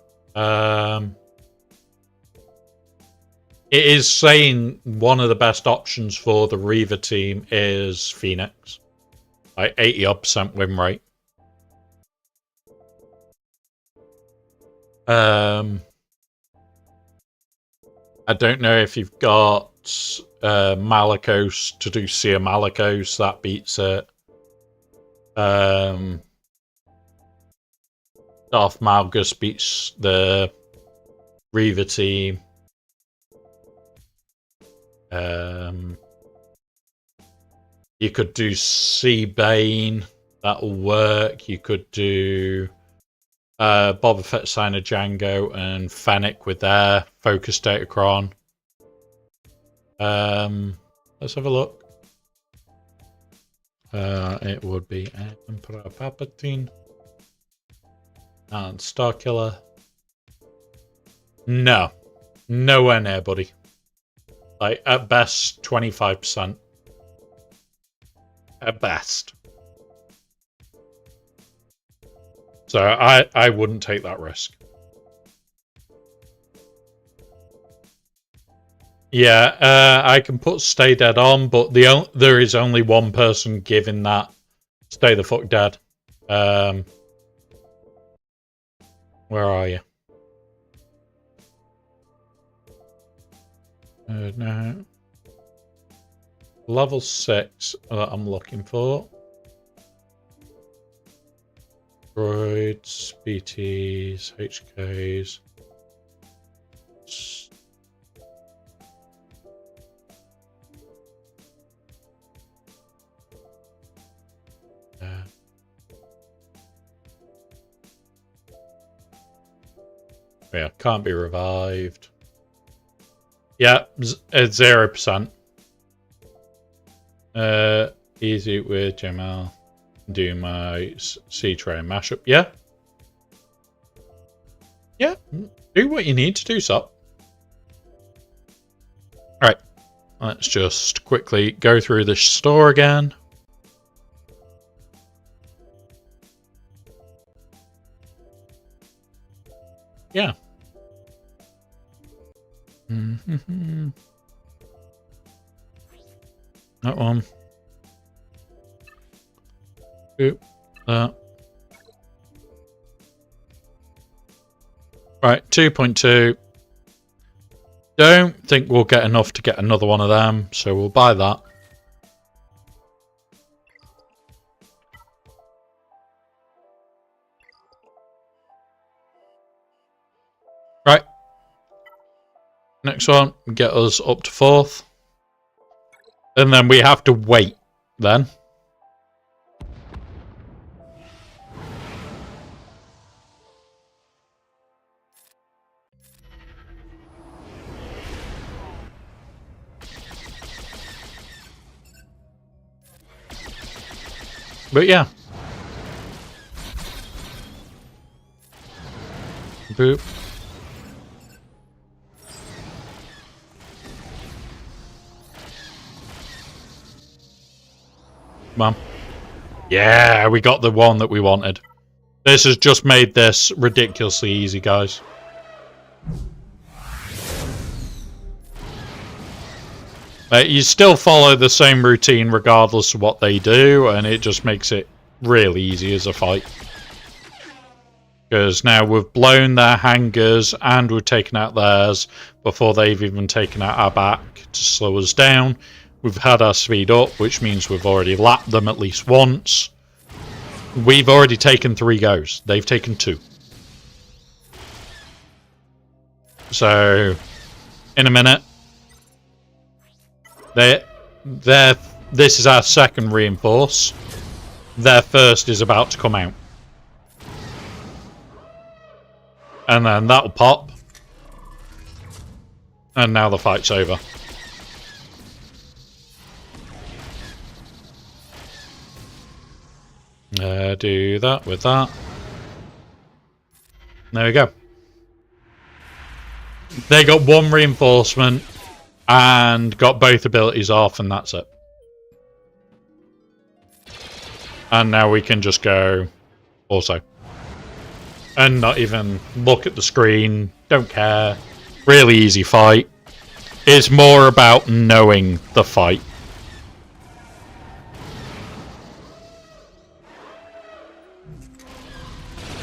It is saying one of the best options for the Reaver team is Phoenix. Like 80% win rate. I don't know if you've got Malicos to do Seer Malicos. That beats it. Darth Malgus beats the Reaver team. You could do Sea Bane. That'll work. You could do Boba Fett, Signer Django, and Fennec with their Focus Datacron. Let's have a look. It would be Emperor Palpatine and Starkiller. No. Nowhere near, buddy. Like, at best, 25%. At best. So I wouldn't take that risk. Yeah, I can put Stay Dead on, but there is only one person giving that Stay the fuck dead. Where are you? No. Level 6 that I'm looking for. Droids, BTs, HKs. Yeah, can't be revived. Yeah, it's 0%. Easy with Jamal. Do my C-Train mashup. Yeah. Yeah, do what you need to do, Sop. Alright, let's just quickly go through the store again. Yeah. That one. Oop, that. Right, 2.2. Don't think we'll get enough to get another one of them, so we'll buy that. Right. Next one, get us up to 4th. And then we have to wait then. But yeah. Boop. Come on. Yeah, we got the one that we wanted. This has just made this ridiculously easy, guys. You still follow the same routine regardless of what they do, and it just makes it really easy as a fight. Because now we've blown their hangars and we've taken out theirs before they've even taken out our back to slow us down. We've had our speed up, which means we've already lapped them at least once. We've already taken 3 goes. They've taken 2. So, in a minute, this is our second reinforce. Their first is about to come out. And then that'll pop. And now the fight's over. Do that with that. There we go. They got 1 reinforcement and got both abilities off, and that's it. And now we can just go also. And not even look at the screen. Don't care. Really easy fight. It's more about knowing the fight.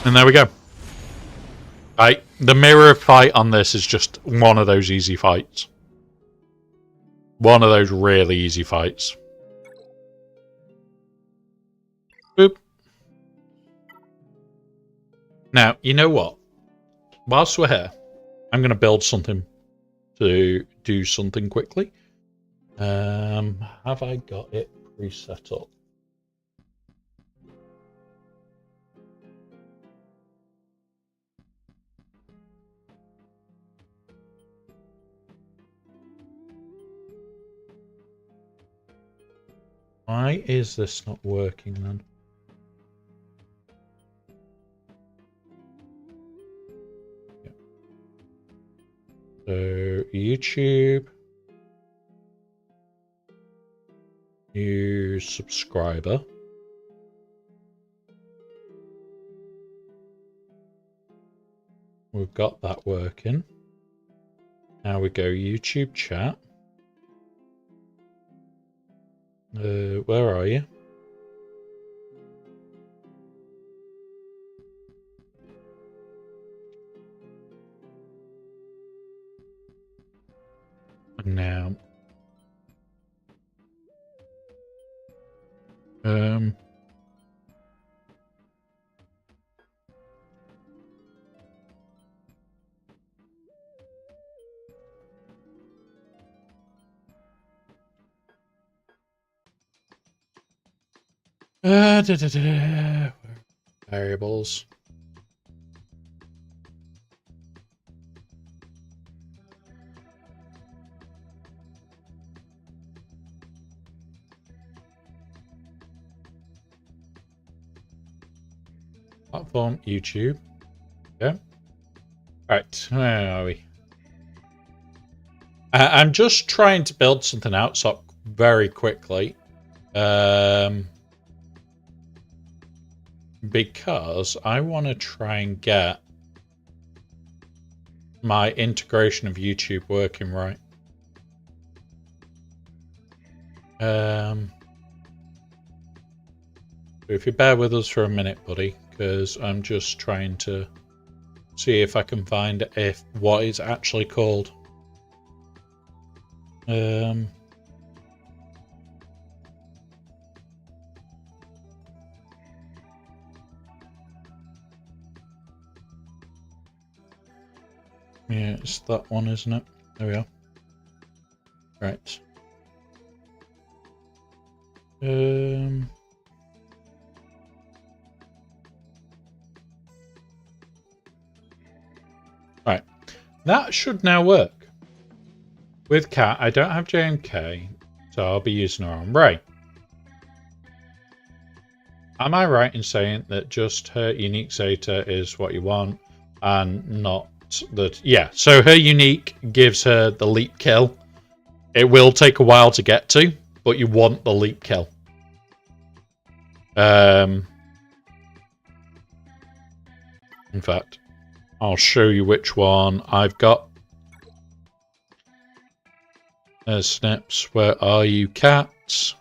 And there we go. Right, the mirror fight on this is just one of those easy fights. One of those really easy fights. Boop. Now, you know what? Whilst we're here, I'm going to build something to do something quickly. Have I got it pre-set up? Why is this not working then? Yeah. So YouTube, new subscriber. We've got that working. Now we go YouTube chat. Where are you? Now. Variables. Platform, YouTube. Yeah. Right, where are we? I'm just trying to build something out so very quickly. Because I want to try and get my integration of YouTube working right. If you bear with us for a minute, buddy, because I'm just trying to see if I can find what it's actually called. Yeah, it's that one, isn't it? There we are. Right. Right. That should now work. With Cat, I don't have JMK, so I'll be using her on Ray. Am I right in saying that just her unique Zeta is what you want and not that? Yeah, so her unique gives her the leap kill. It will take a while to get to, but you want the leap kill. In fact, I'll show you which one I've got. There's Snips. Where are you, cats?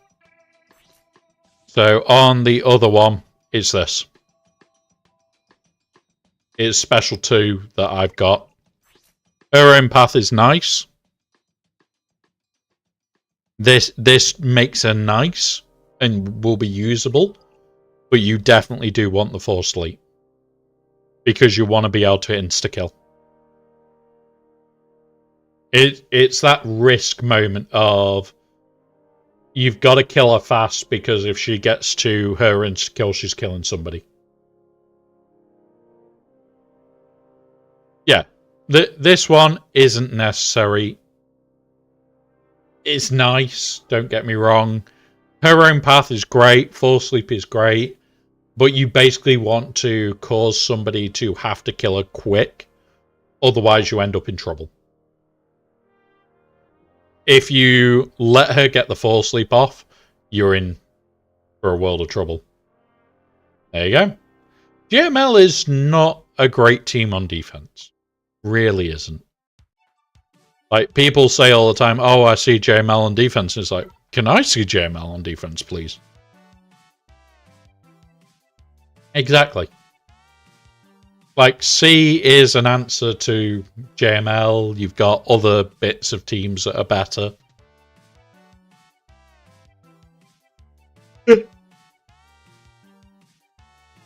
So on the other one, it's this. It's special 2 that I've got. Her empath is nice. This makes her nice and will be usable, but you definitely do want the force leap because you want to be able to insta-kill. It's that risk moment of you've got to kill her fast because if she gets to her insta-kill, she's killing somebody. Yeah, this one isn't necessary. It's nice, don't get me wrong. Her own path is great, force sleep is great, but you basically want to cause somebody to have to kill her quick, otherwise you end up in trouble. If you let her get the force sleep off, you're in for a world of trouble. There you go. GML is not a great team on defense. Really isn't. Like, people say all the time, oh, I see JML on defense. It's like, can I see JML on defense, please? Exactly. Like, C is an answer to JML. You've got other bits of teams that are better.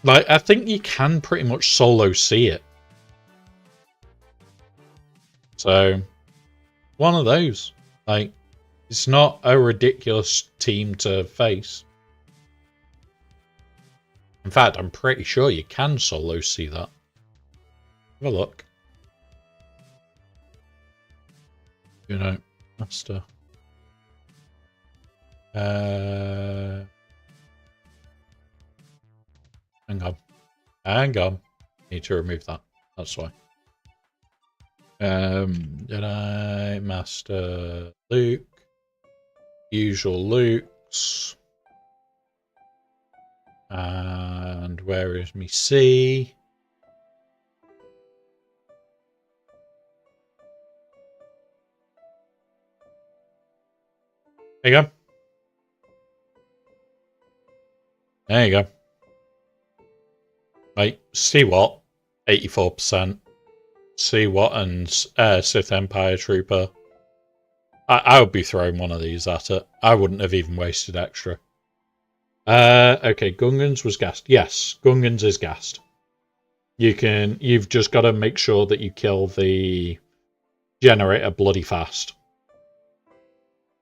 Like, I think you can pretty much solo C it. So, one of those. Like, it's not a ridiculous team to face. In fact, I'm pretty sure you can solo C that. Have a look. You know, master. Hang on. Hang on. Need to remove that. That's why. Did I master Luke? Usual Luke's. And where is me C? There you go. There you go. Right, see what? 84%. See what? And Sith Empire Trooper. I would be throwing one of these at it. I wouldn't have even wasted extra. Okay, Gungans was gassed. Yes, Gungans is gassed. You've just got to make sure that you kill the generator bloody fast.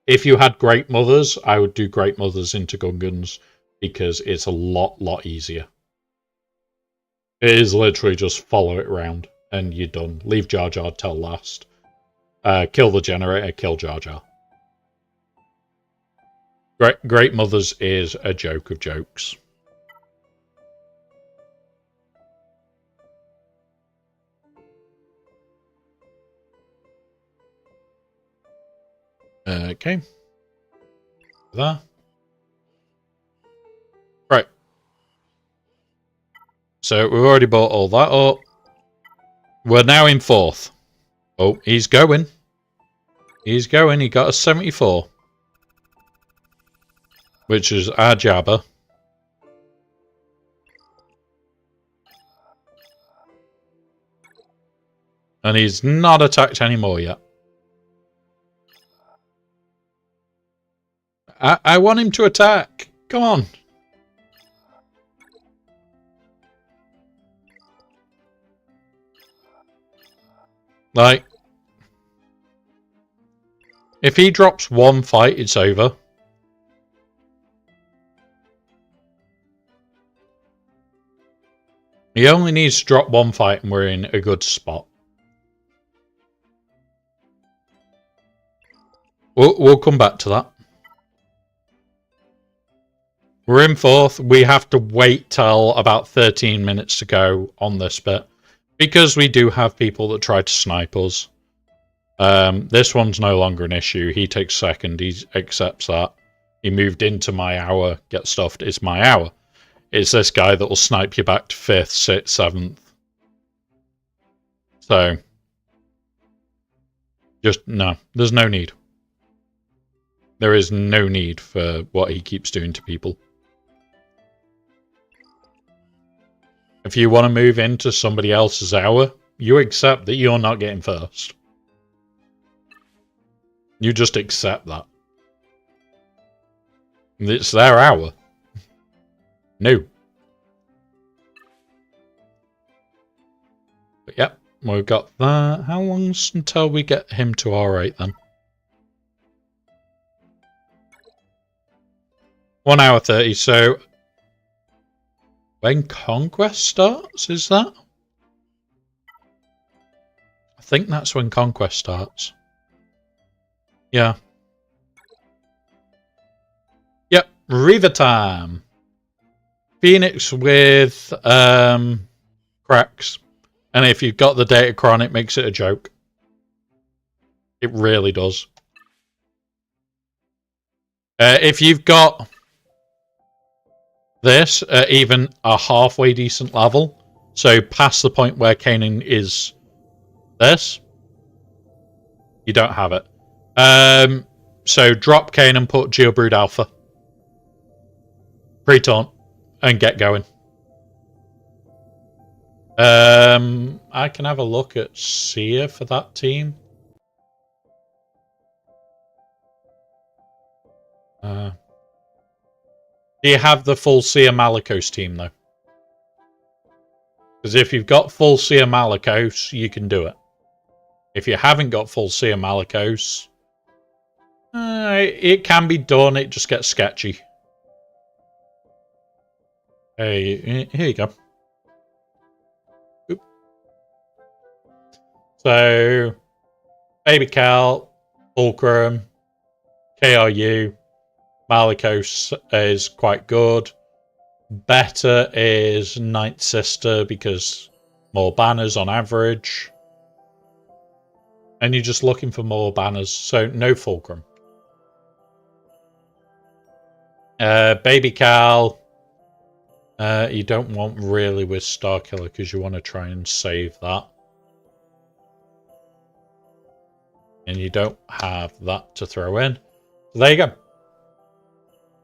If you had Great Mothers, I would do Great Mothers into Gungans because it's a lot easier. It is literally just follow it around and you're done. Leave Jar Jar till last. Kill the generator, kill Jar Jar. Great Mothers is a joke of jokes. Okay. There. Right. So we've already bought all that up. We're now in 4th. Oh, he's going. He's going. He got a 74. Which is our Jabba. And he's not attacked anymore yet. I want him to attack. Come on. Like, if he drops one fight, it's over. He only needs to drop one fight and we're in a good spot. We'll come back to that. We're in 4th. We have to wait till about 13 minutes to go on this bit. Because we do have people that try to snipe us. This one's no longer an issue. He takes 2nd. He accepts that. He moved into my hour. Get stuffed. It's my hour. It's this guy that will snipe you back to 5th, 6th, 7th. So. Just, no. There's no need. There is no need for what he keeps doing to people. If you want to move into somebody else's hour, you accept that you're not getting first. You just accept that. It's their hour. No. But yep, we've got that. How long's until we get him to R8 then? 1 hour 30, so when Conquest starts, is that? I think that's when Conquest starts. Yeah. Yep, Reaver time. Phoenix with cracks. And if you've got the Datacron, it makes it a joke. It really does. If you've got this at even a halfway decent level, so past the point where Kanan is this, you don't have it. So drop Kanan, put Geobrood Alpha, pre-taunt, and get going. I can have a look at Seer for that team. Do you have the full Seer Malicos team, though? Because if you've got full Seer Malicos, you can do it. If you haven't got full Seer Malicos, it can be done, it just gets sketchy. Hey, here you go. Oop. So, Baby Cal, Fulcrum, KRU, Malicos is quite good. Better is Night Sister because more banners on average. And you're just looking for more banners, so no Fulcrum. Baby Cal, you don't want really with Starkiller because you want to try and save that. And you don't have that to throw in. So there you go.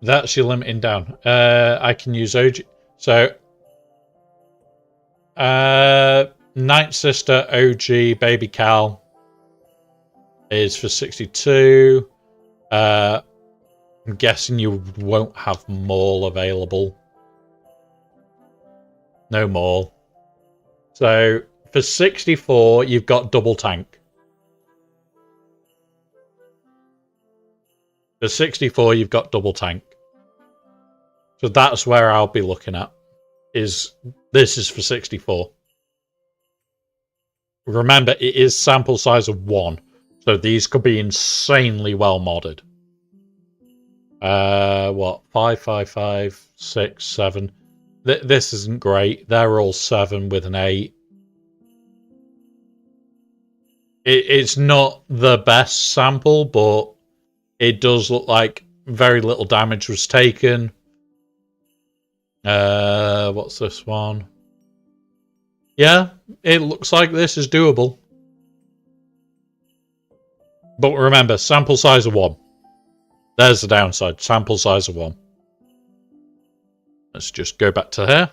That's your limiting down. I can use OG. So, Night Sister, OG, Baby Cal. is for 62. I'm guessing you won't have Maul available. No Maul. So for 64, you've got double tank. For 64, you've got double tank. So that's where I'll be looking at. This is for 64. Remember, it is sample size of 1. So these could be insanely well modded. What? 5, 5, 5, 6, 7. This isn't great. They're all 7 with an 8. It's not the best sample, but it does look like very little damage was taken. What's this one? Yeah, it looks like this is doable. But remember, sample size of 1. There's the downside. Sample size of 1. Let's just go back to here.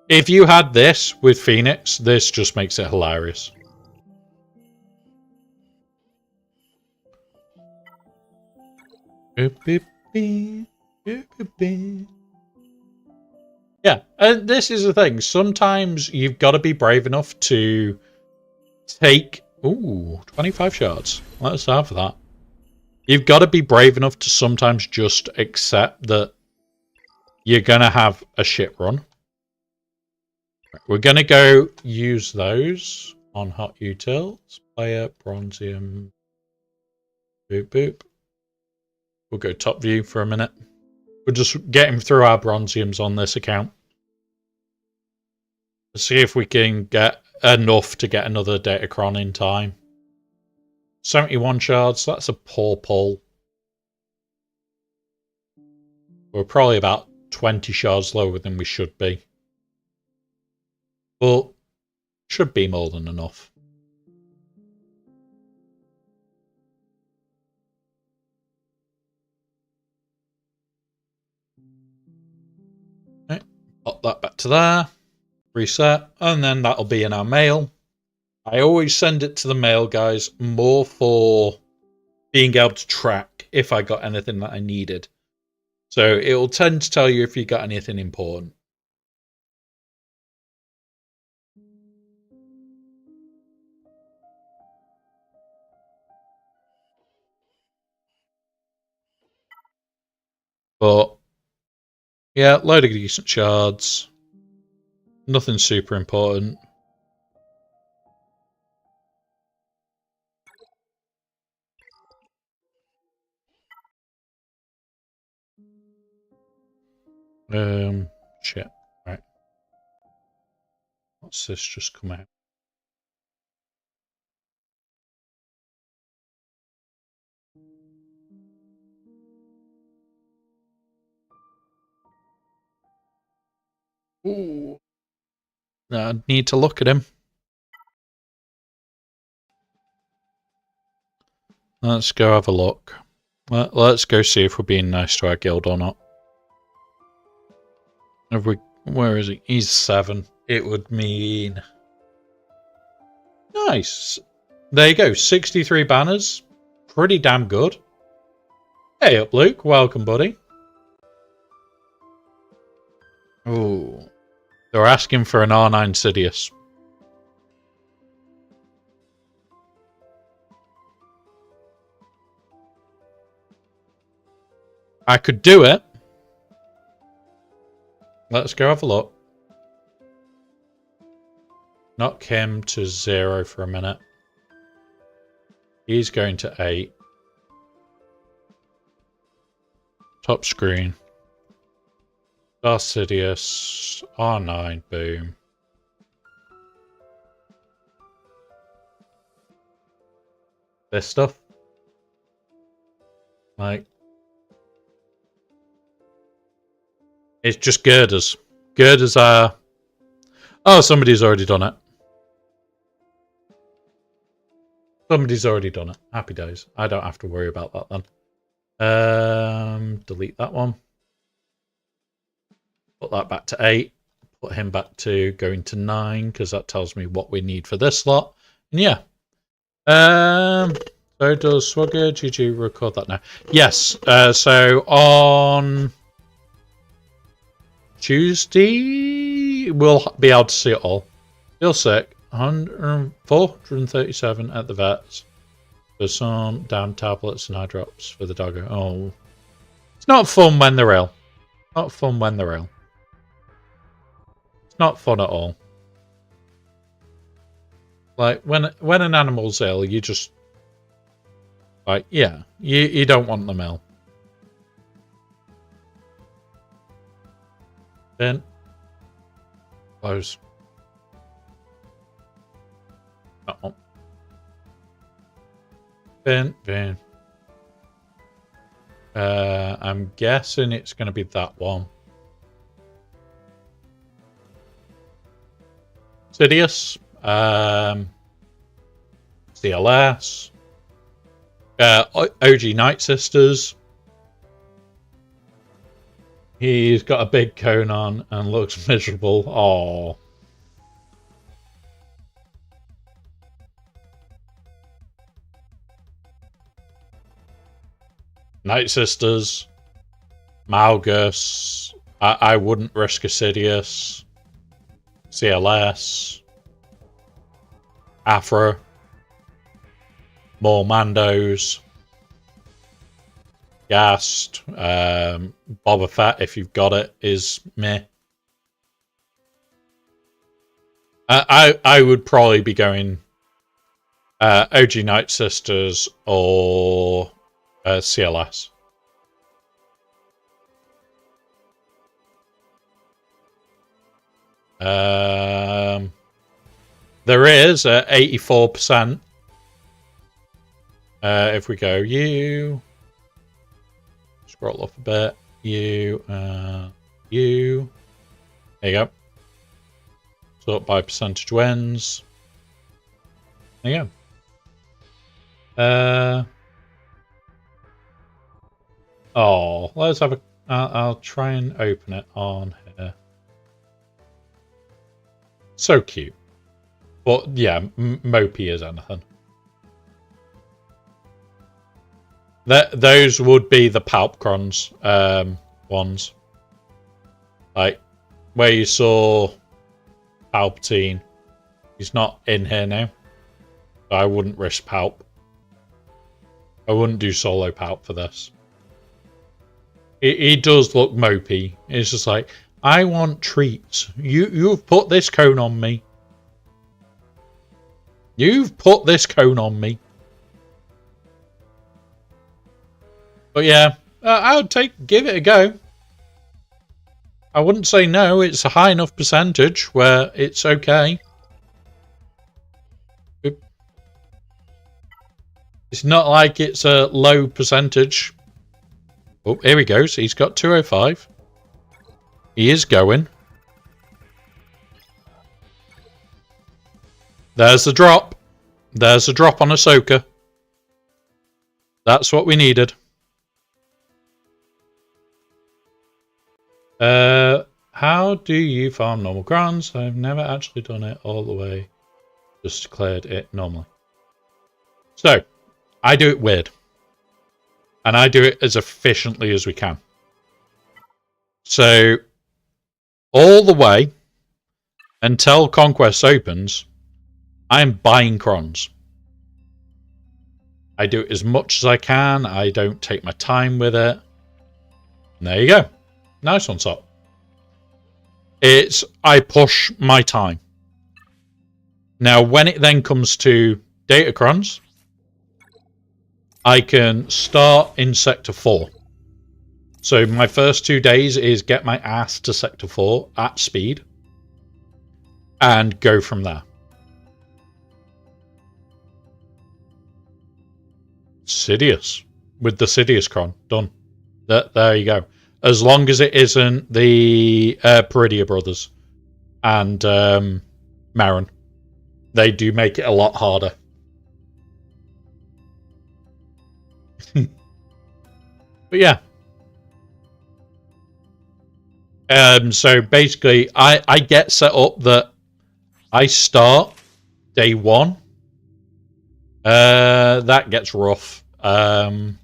If you had this with Phoenix, this just makes it hilarious. Yeah, and this is the thing. Sometimes you've got to be brave enough to take... Ooh, 25 shards. Let's have that. You've got to be brave enough to sometimes just accept that you're going to have a shit run. We're going to go use those on hot utils. Player, bronzium. Boop, boop. We'll go top view for a minute. We're just getting through our bronziums on this account. Let's see if we can get enough to get another Datacron in time. 71 shards, that's a poor pull. We're probably about 20 shards lower than we should be. But should be more than enough. Okay, pop that back to there. Reset, and then that'll be in our mail. I always send it to the mail, guys, more for being able to track if I got anything that I needed. So it will tend to tell you if you got anything important. But yeah, load of decent shards. Nothing super important. Shit. Right. What's this just come out? Ooh. I need to look at him. Let's go have a look. Let's go see if we're being nice to our guild or not. Have we? Where is he? He's 7. It would mean... Nice. There you go. 63 banners. Pretty damn good. Hey up, Luke. Welcome, buddy. Ooh. They're asking for an R9 Sidious. I could do it. Let's go have a look. Knock him to 0 for a minute. He's going to 8. Top screen. Darth Sidious. R9. Boom. This stuff. Like. It's just girders. Girders are... Oh, somebody's already done it. Somebody's already done it. Happy days. I don't have to worry about that then. Delete that one. Put that back to 8. Put him back to going to 9, because that tells me what we need for this slot. And yeah. So does Swagger? Did you record that now? Yes. So on Tuesday, we'll be able to see it all. Feel sick. 437 at the vets. For some damn tablets and eye drops for the doggo. Oh. It's not fun when they're ill. Not fun when they're ill. It's not fun at all. Like, when an animal's ill, you just... Like, yeah. You don't want them ill. Then... Close. Uh-oh. Bin. I'm guessing it's going to be that one. Sidious. CLS. OG Night Sisters. He's got a big cone on and looks miserable. Aww. Night Sisters, Malgus, I wouldn't risk Assidious, CLS, Afra, more Mandos, Gast, Boba Fett, if you've got it, is meh. I would probably be going OG Night Sisters or... CLS. There is 84%. If we go you, scroll up a bit. You. There you go. Sort by percentage wins. There you go. Oh, let's have a... I'll try and open it on here. So cute. But, yeah, mopey as anything. Those would be the Palpcrons ones. Like, where you saw Palpatine. He's not in here now. So I wouldn't risk Palp. I wouldn't do solo Palp for this. He does look mopey. It's just like, I want treats. You've put this cone on me. You've put this cone on me. But yeah, I would give it a go. I wouldn't say no. It's a high enough percentage where it's okay. It's not like it's a low percentage. Oh, here he goes. He's got 205. He is going. There's the drop. There's a drop on Ahsoka. That's what we needed. How do you farm normal grants? I've never actually done it all the way. Just declared it normally. So, I do it weird. And I do it as efficiently as we can. So, all the way until Conquest opens, I am buying crons. I do it as much as I can. I don't take my time with it. And there you go. Nice one, Sop. I push my time. Now, when it then comes to Datacrons, I can start in Sector 4. So my first 2 days is get my ass to Sector 4 at speed and go from there. Sidious. With the Sidious Cron. Done. There you go. As long as it isn't the Peridia brothers and Marin. They do make it a lot harder. But yeah. So basically, I get set up that I start day 1 That gets rough. Where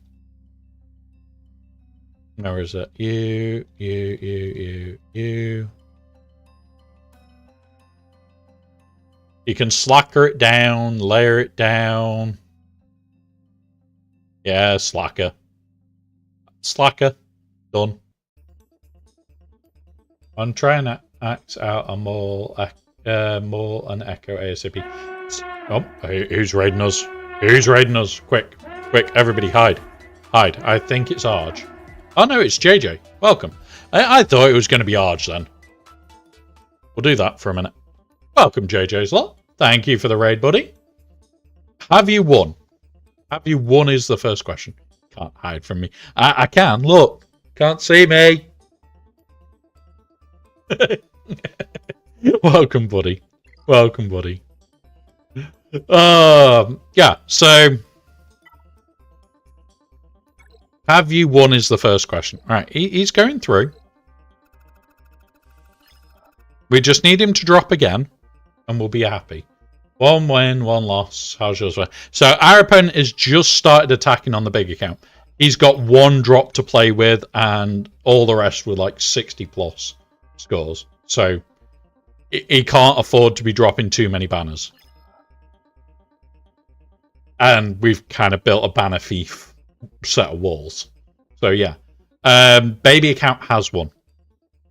is it? You. You can slacker it down, layer it down. Yeah, slacker. Slacker. Done. I'm trying to act out a mole and echo ASAP. Oh, who's raiding us? Who's raiding us? Quick, everybody hide. Hide. I think it's Arj. Oh no, it's JJ. Welcome. I thought it was going to be Arj then. We'll do that for a minute. Welcome, JJ's lot. Thank you for the raid, buddy. Have you won? Have you won is the first question. Can't hide from me. I can. Look. Can't see me. Welcome, buddy. Welcome, buddy. Yeah, so... Have you won is the first question. All right, he's going through. We just need him to drop again, and we'll be happy. 1 win, 1 loss. How's yours? So our opponent has just started attacking on the big account. He's got 1 drop to play with, and all the rest were like 60+ scores. So he can't afford to be dropping too many banners. And we've kind of built a banner thief set of walls. So yeah. Baby account has won.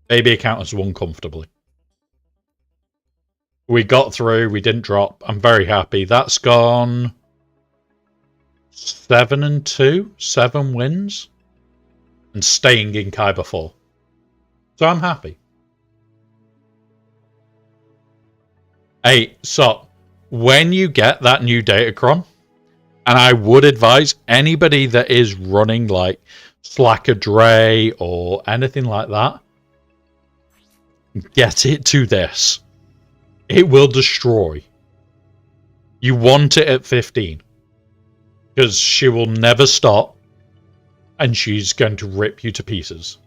Baby account has won comfortably. We got through, we didn't drop. I'm very happy. That's gone 7-2, 7 wins, and staying in Kaiba 4. So I'm happy. Hey, so when you get that new Datacron, and I would advise anybody that is running like Slacker Dre or anything like that, get it to this. It will destroy. You want it at 15. Because she will never stop. And she's going to rip you to pieces.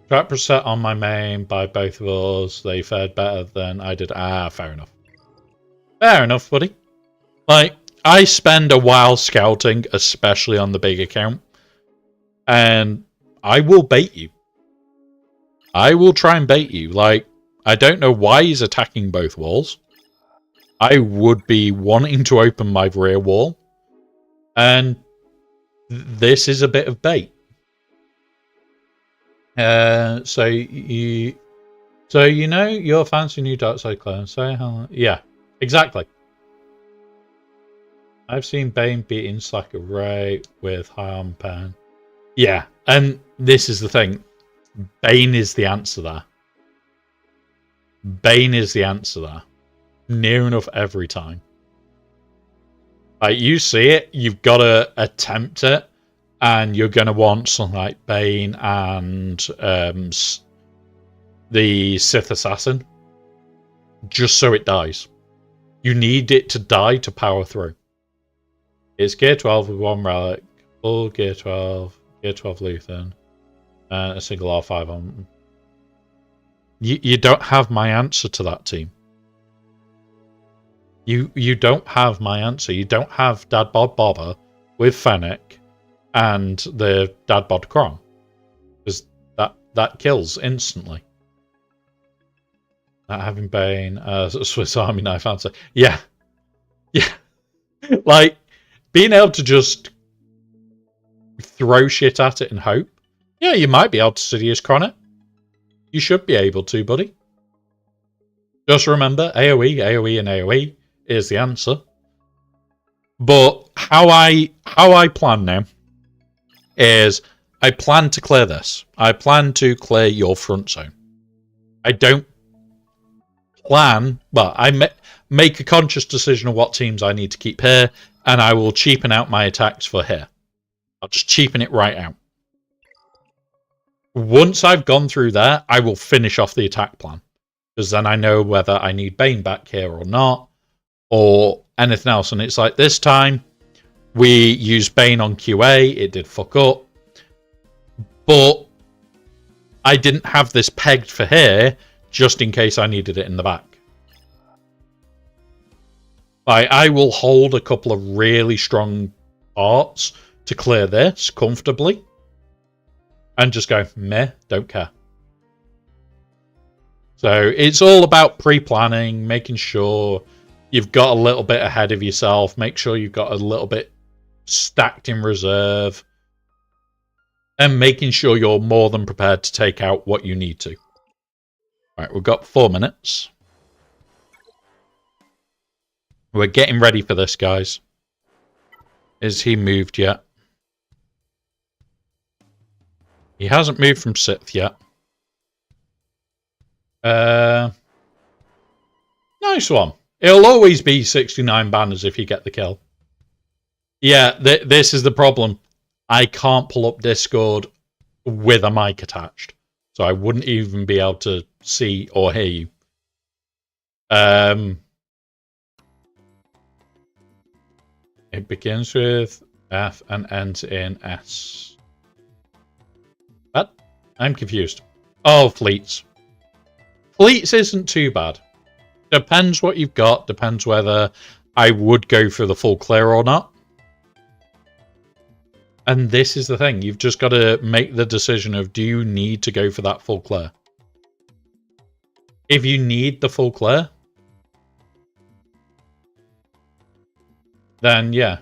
Trap preset on my main by both of us. They fared better than I did. Ah, fair enough. Fair enough, buddy. Like, I spend a while scouting, especially on the big account. And I will bait you. I will try and bait you. Like, I don't know why he's attacking both walls. I would be wanting to open my rear wall. And this is a bit of bait. So you know your fancy new dark side clone. So how? Yeah, exactly. I've seen Bane beating Slacker Ray with high arm pen. Yeah, and this is the thing. Bane is the answer there. Bane is the answer there. Near enough every time. Like, you see it, you've got to attempt it, and you're going to want something like Bane and the Sith Assassin, just so it dies. You need it to die to power through. It's Gear 12 with 1 relic, full Gear 12, Gear 12 Luthen, and a single R5 on. You don't have my answer to that, team. You don't have my answer. You don't have Dad Bod Bobber with Fennec and the Dad Bod Kron. Because that kills instantly. Not having Bane, Swiss Army knife answer. Yeah. Yeah. Like, being able to just throw shit at it and hope. Yeah, you might be able to Sidious Kron it. You should be able to, buddy. Just remember, AoE, AoE, and AoE is the answer. But how I plan now is I plan to clear this. I plan to clear your front zone. I don't plan... Well, I make a conscious decision of what teams I need to keep here, and I will cheapen out my attacks for here. I'll just cheapen it right out. Once I've gone through there, I will finish off the attack plan. Because then I know whether I need Bane back here or not. Or anything else. And it's like this time, we used Bane on QA. It did fuck up. But I didn't have this pegged for here, just in case I needed it in the back. I will hold a couple of really strong parts to clear this comfortably. And just go, meh, don't care. So it's all about pre-planning, making sure you've got a little bit ahead of yourself. Make sure you've got a little bit stacked in reserve. And making sure you're more than prepared to take out what you need to. Right, we've got 4 minutes. We're getting ready for this, guys. Is he moved yet? He hasn't moved from Sith yet. Nice one. It'll always be 69 banners if you get the kill. Yeah, this is the problem. I can't pull up Discord with a mic attached. So I wouldn't even be able to see or hear you. It begins with F and ends in S. What? I'm confused. Oh, fleets. Fleets isn't too bad. Depends what you've got. Depends whether I would go for the full clear or not. And this is the thing. You've just got to make the decision of, do you need to go for that full clear? If you need the full clear, then yeah.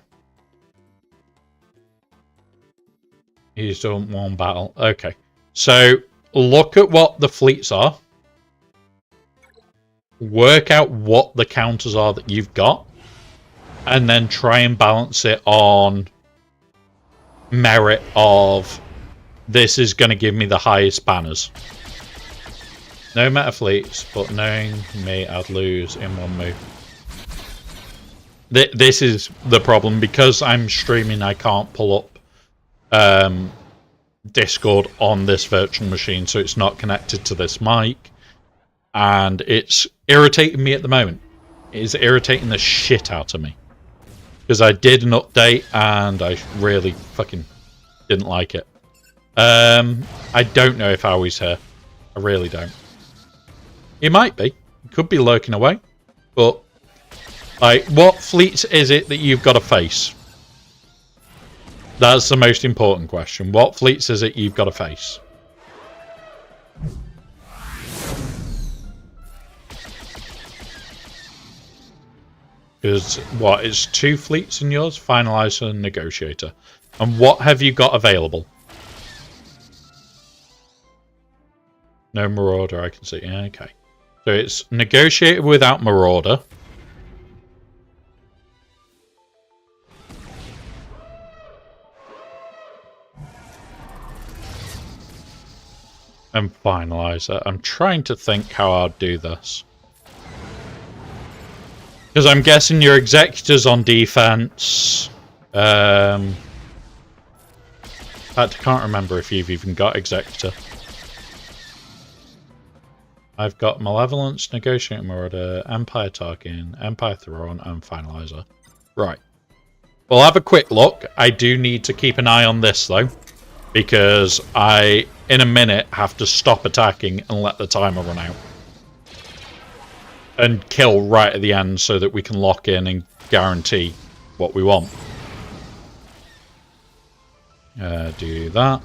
He's done one battle. Okay. So look at what the fleets are. Work out what the counters are that you've got. And then try and balance it on merit of, this is going to give me the highest banners. No meta fleets, but knowing me, I'd lose in one move. This is the problem. Because I'm streaming, I can't pull up Discord on this virtual machine, so it's not connected to this mic. And it's irritating me at the moment. It is irritating the shit out of me. Because I did an update and I really fucking didn't like it. I don't know if Howie's here. I really don't. He might be. He could be lurking away. But, like, what fleets is it that you've got to face? That's the most important question. What fleets is it you've got to face? Because, what, it's 2 fleets in yours? Finalizer and Negotiator. And what have you got available? No Marauder, I can see. Yeah, okay. So it's Negotiator without Marauder. And Finalizer. I'm trying to think how I'd do this. Because I'm guessing your Executor's on defense. In fact, I can't remember if you've even got Executor. I've got Malevolence, Negotiating Marauder, Empire Tarkin, Empire Throne, and Finalizer. Right. We'll have a quick look. I do need to keep an eye on this, though. Because I, in a minute, have to stop attacking and let the timer run out. And kill right at the end so that we can lock in and guarantee what we want. Do that.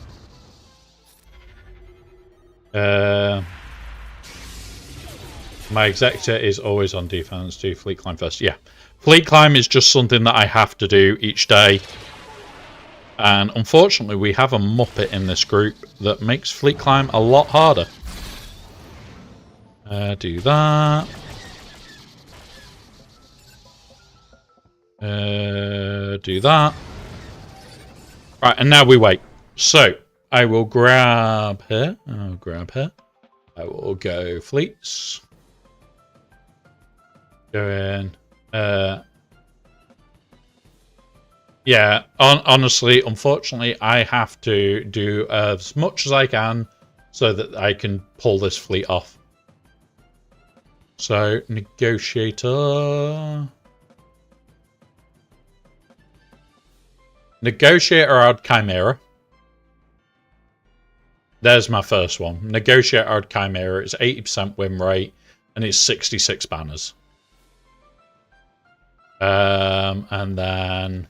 My Executor is always on defense. Do Fleet Climb first. Yeah. Fleet Climb is just something that I have to do each day. And unfortunately, we have a Muppet in this group that makes Fleet Climb a lot harder. Do that. Do that. Right, and now we wait. So, I will grab here. I'll grab here. I will go fleets. Go in. Yeah, honestly, unfortunately, I have to do as much as I can so that I can pull this fleet off. So, Negotiator. Negotiator out Chimera. There's my first one. Negotiator out Chimera is 80% win rate and it's 66 banners. And then...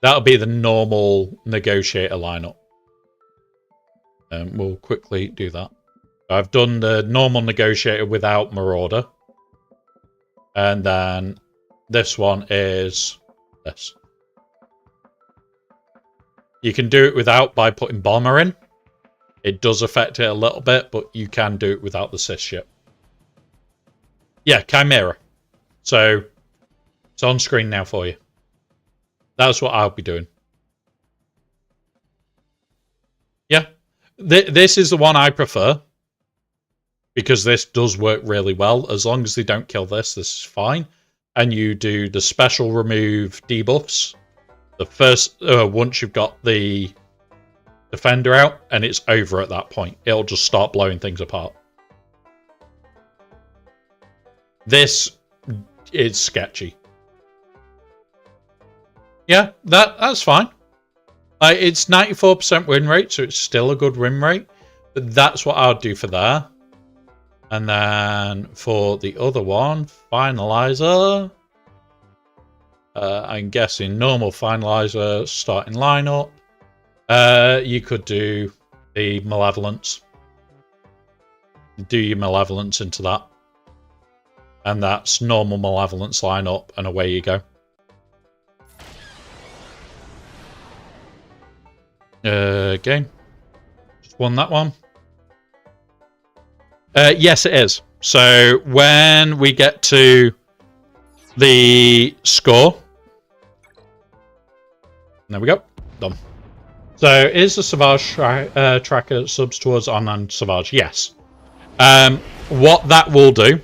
that'll be the normal negotiator lineup. We'll quickly do that. I've done the normal negotiator without Marauder. And then this one is this. You can do it without by putting Bomber in. It does affect it a little bit, but you can do it without the Sith ship. Yeah, Chimera. So it's on screen now for you. That's what I'll be doing. Yeah. This is the one I prefer. Because this does work really well. As long as they don't kill this, this is fine. And you do the special remove debuffs. The first, once you've got the defender out, and it's over at that point. It'll just start blowing things apart. This is sketchy. Yeah, that's fine. It's 94% win rate, so it's still a good win rate. But that's what I'll do for there. And then for the other one, Finalizer. I'm guessing normal Finalizer starting lineup. You could do the Malevolence. Do your Malevolence into that. And that's normal Malevolence lineup, and away you go. Game. Just won that one. Yes, it is. So when we get to the score, there we go. Done. So is the Savage tracker subs towards online Savage? Yes. What that will do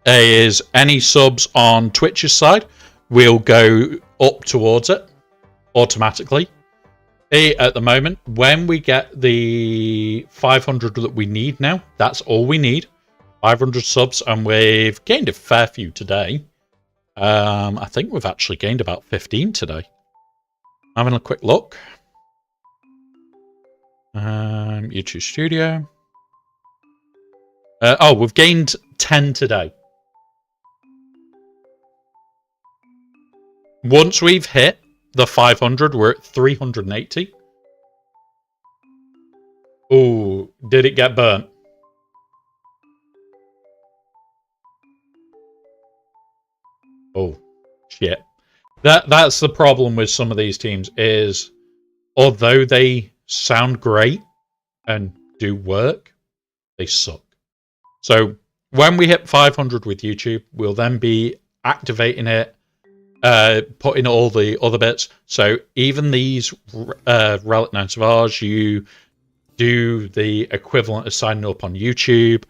is any subs on Twitch's side will go up towards it automatically. At the moment, when we get the 500 that we need now, that's all we need. 500 subs, and we've gained a fair few today. I think we've actually gained about 15 today. Having a quick look. YouTube Studio. Oh, we've gained 10 today. Once we've hit the 500, we're at 380. Oh, did it get burnt? Oh, shit. That's the problem with some of these teams is, although they sound great and do work, they suck. So when we hit 500 with YouTube, we'll then be activating it, put in all the other bits. So even these Relic 9 Savage, you do the equivalent of signing up on YouTube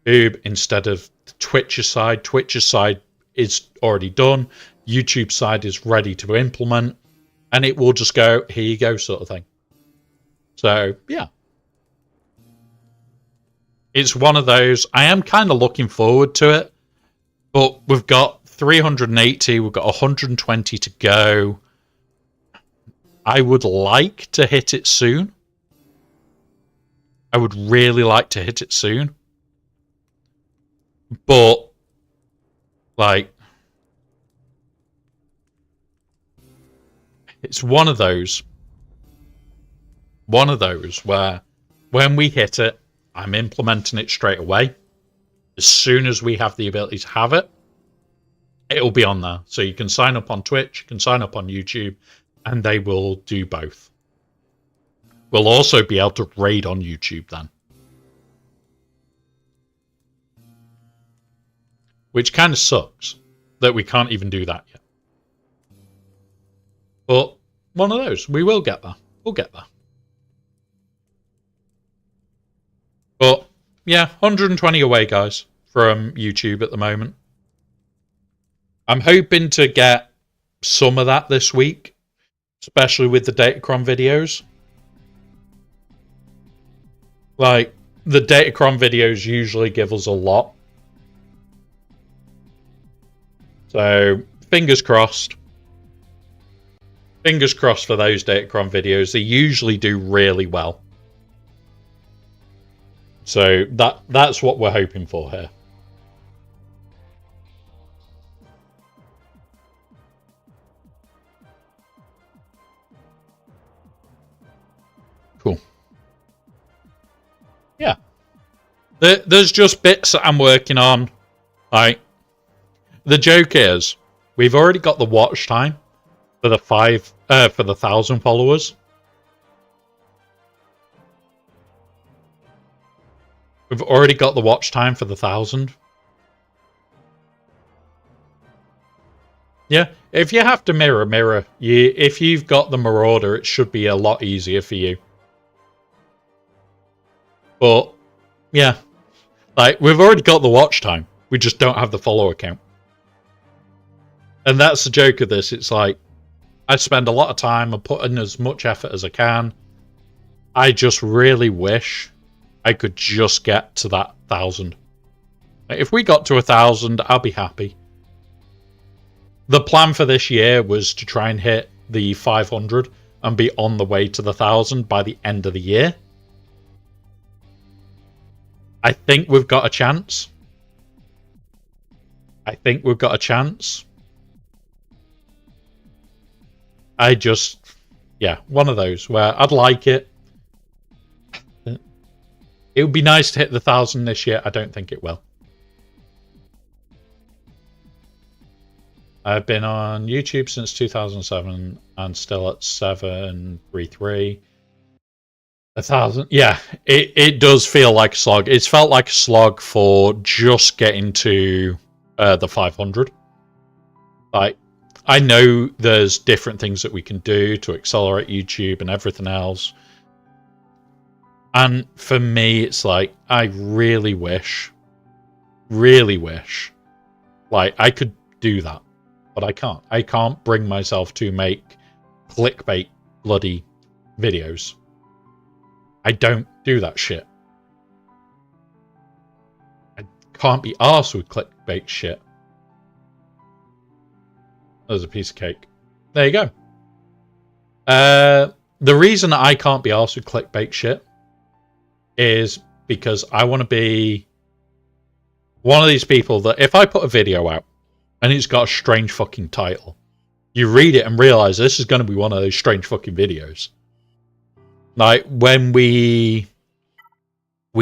instead of Twitch's side. Twitch's side is already done. YouTube side is ready to implement, and it will just go, here you go, sort of thing. So yeah, it's one of those. I am kind of looking forward to it, but we've got 380, we've got 120 to go. I would like to hit it soon. I would really like to hit it soon. But, like, it's one of those where when we hit it, I'm implementing it straight away. As soon as we have the ability to have it, it'll be on there. So you can sign up on Twitch, you can sign up on YouTube, and they will do both. We'll also be able to raid on YouTube then. Which kind of sucks that we can't even do that yet. But one of those. We will get there. We'll get there. But yeah, 120 away, guys, from YouTube at the moment. I'm hoping to get some of that this week, especially with the Datacron videos. Like, the Datacron videos usually give us a lot. So, fingers crossed. Fingers crossed for those Datacron videos. They usually do really well. So that's what we're hoping for here. Cool. Yeah. There's just bits that I'm working on. Like, the joke is, we've already got the watch time for the 1,000 followers. We've already got the watch time for the 1,000. Yeah, if you have to mirror. If you've got the Marauder, it should be a lot easier for you. But, yeah. Like, we've already got the watch time. We just don't have the follower count. And that's the joke of this. It's like, I spend a lot of time and put in as much effort as I can. I just really wish I could just get to that 1,000. If we got to 1,000, I'll be happy. The plan for this year was to try and hit the 500 and be on the way to the 1,000 by the end of the year. I think we've got a chance. I just, yeah, one of those where I'd like it. It would be nice to hit the 1,000 this year. I don't think it will. I've been on YouTube since 2007 and still at 733. 1,000. Yeah, it does feel like a slog. It's felt like a slog for just getting to the 500. Like, I know there's different things that we can do to accelerate YouTube and everything else. And for me, it's like, I really wish, like, I could do that. But I can't. I can't bring myself to make clickbait bloody videos. I don't do that shit. I can't be arsed with clickbait shit. There's a piece of cake. There you go. The reason that I can't be arsed with clickbait shit is because I want to be one of these people that if I put a video out and it's got a strange fucking title, you read it and realize this is going to be one of those strange fucking videos. Like when we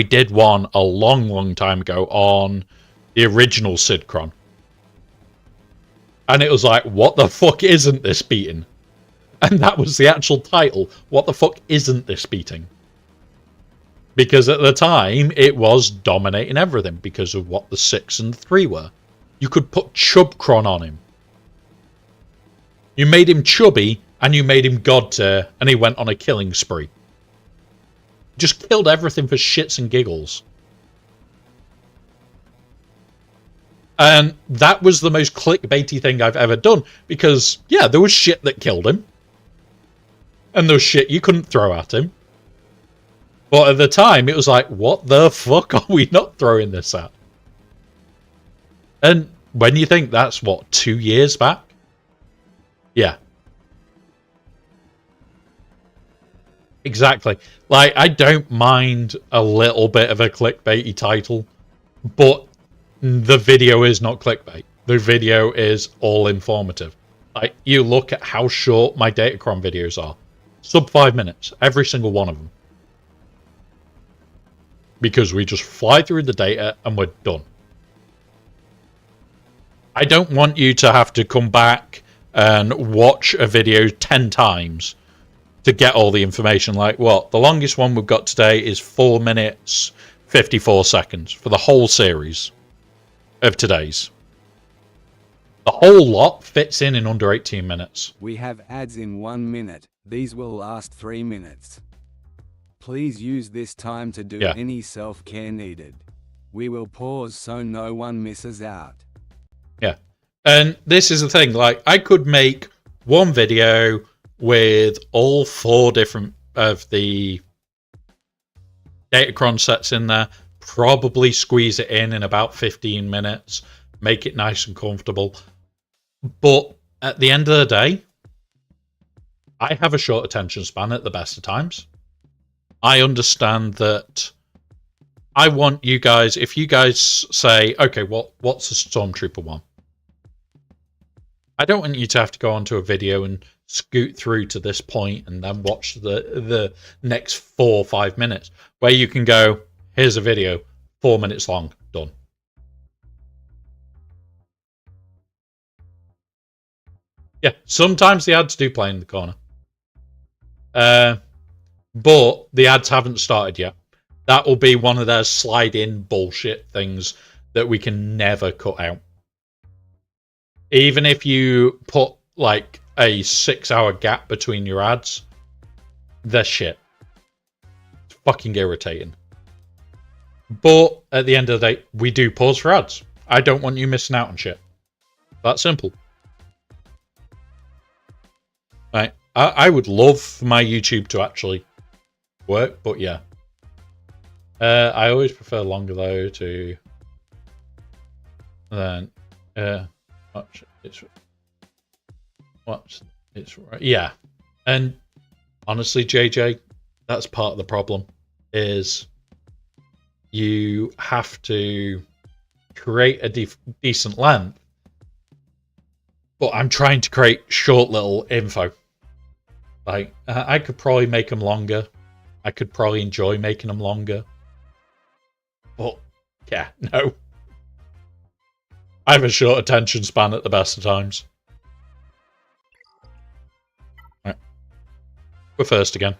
did one a long time ago on the original Sidcron. And it was like, what the fuck isn't this beating? And that was the actual title. What the fuck isn't this beating? Because at the time, it was dominating everything because of what the 6 and the 3 were. You could put Chubcron on him. You made him chubby, and you made him god tier, and he went on a killing spree. Just killed everything for shits and giggles. And that was the most clickbaity thing I've ever done. Because, yeah, there was shit that killed him. And there was shit you couldn't throw at him. But at the time, it was like, what the fuck are we not throwing this at? And when you think that's, what, 2 years back? Yeah. Exactly. Like, I don't mind a little bit of a clickbaity title, but the video is not clickbait. The video is all informative. Like, you look at how short my Datacron videos are. Sub 5 minutes, every single one of them. Because we just fly through the data and we're done. I don't want you to have to come back and watch a video 10 times to get all the information. Like, what? The longest one we've got today is 4 minutes, 54 seconds for the whole series of today's. The whole lot fits in under 18 minutes. We have ads in 1 minute. These will last 3 minutes. Please use this time to do any self-care needed. We will pause so no one misses out. Yeah. And this is the thing, like, I could make one video with all 4 different of the Datacron sets in there, probably squeeze it in about 15 minutes, make it nice and comfortable. But at the end of the day, I have a short attention span at the best of times. I understand that I want you guys, if you guys say, okay, what's a Stormtrooper one? I don't want you to have to go onto a video and scoot through to this point and then watch the next 4 or 5 minutes, where you can go, here's a video, 4 minutes long, done. Yeah, sometimes the ads do play in the corner. But the ads haven't started yet. That will be one of their slide-in bullshit things that we can never cut out. Even if you put like a 6-hour gap between your ads, they're shit. It's fucking irritating. But at the end of the day, we do pause for ads. I don't want you missing out on shit. That simple. Right. I would love for my YouTube to actually work, but yeah. I always prefer longer though to then watch it's right. Yeah. And honestly, JJ, that's part of the problem, is you have to create a decent length, but I'm trying to create short little info. Like, I could probably make them longer. I could probably enjoy making them longer. But, yeah, no. I have a short attention span at the best of times. Right. We're first again.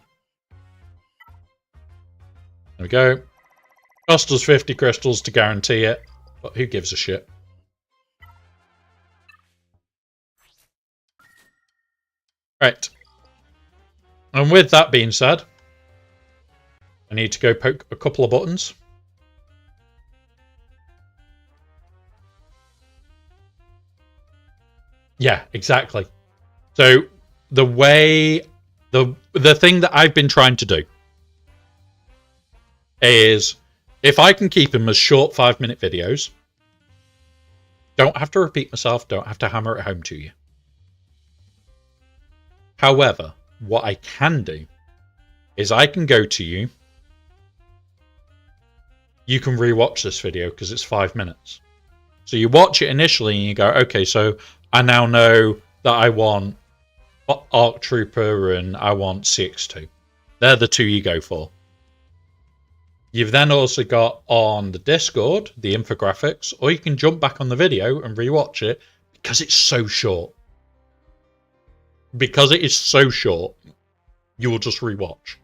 There we go. Cost us 50 crystals to guarantee it, but who gives a shit? Right. And with that being said, I need to go poke a couple of buttons. Yeah, exactly. So the way, the thing that I've been trying to do is, if I can keep them as short 5-minute videos, don't have to repeat myself, don't have to hammer it home to you. However, what I can do is I can go to you. You can rewatch this video because it's 5 minutes. So you watch it initially and you go, okay, so I now know that I want Arc Trooper and I want CX2. They're the two you go for. You've then also got on the Discord the infographics, or you can jump back on the video and rewatch it because it's so short. Because it is so short, you will just rewatch.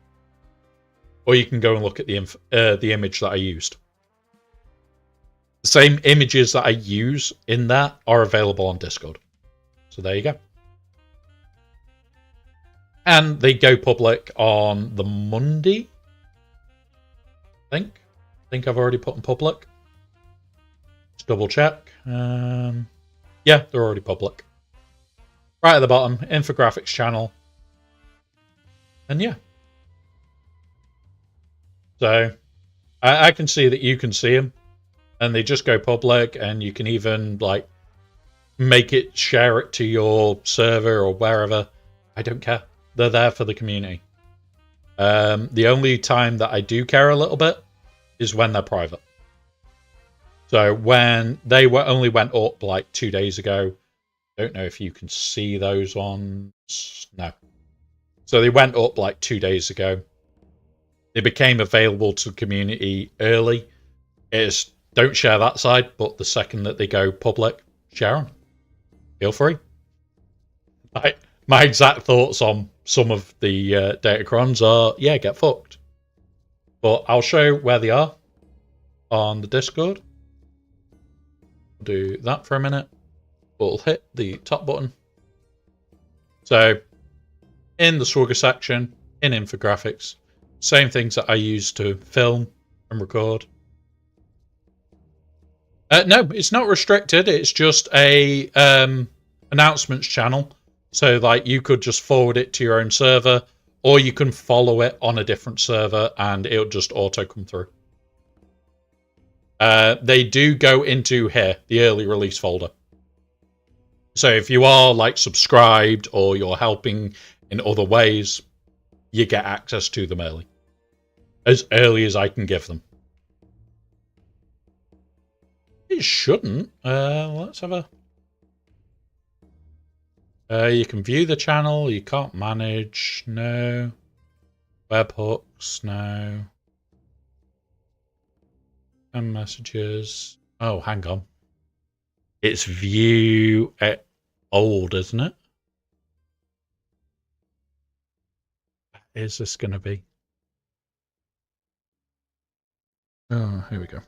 Or you can go and look at the image that I used. The same images that I use in that are available on Discord. So there you go. And they go public on the Monday. I think I've already put them public. Just double check. Yeah, they're already public. Right at the bottom, infographics channel. And yeah. So I can see that you can see them. And they just go public, and you can even like make it, share it to your server or wherever. I don't care. They're there for the community. The only time that I do care a little bit is when they're private. So when they only went up like 2 days ago. Don't know if you can see those ones. No. So they went up like 2 days ago. They became available to the community early. Don't share that side, but the second that they go public, share them. Feel free. My exact thoughts on some of the Datacrons are, yeah, get fucked. But I'll show where they are on the Discord. Do that for a minute. We'll hit the top button. So, in the Swagger section, in infographics, same things that I use to film and record. No, it's not restricted. It's just a announcements channel. So, like, you could just forward it to your own server, or you can follow it on a different server, and it'll just auto come through. They do go into here, the early release folder. So if you are like subscribed or you're helping in other ways, you get access to them early. As early as I can give them. It shouldn't. Let's have a... you can view the channel. You can't manage. No. Webhooks. No. And messages. Oh, hang on. It's view old, isn't it? Is this going to be? Oh, here we go.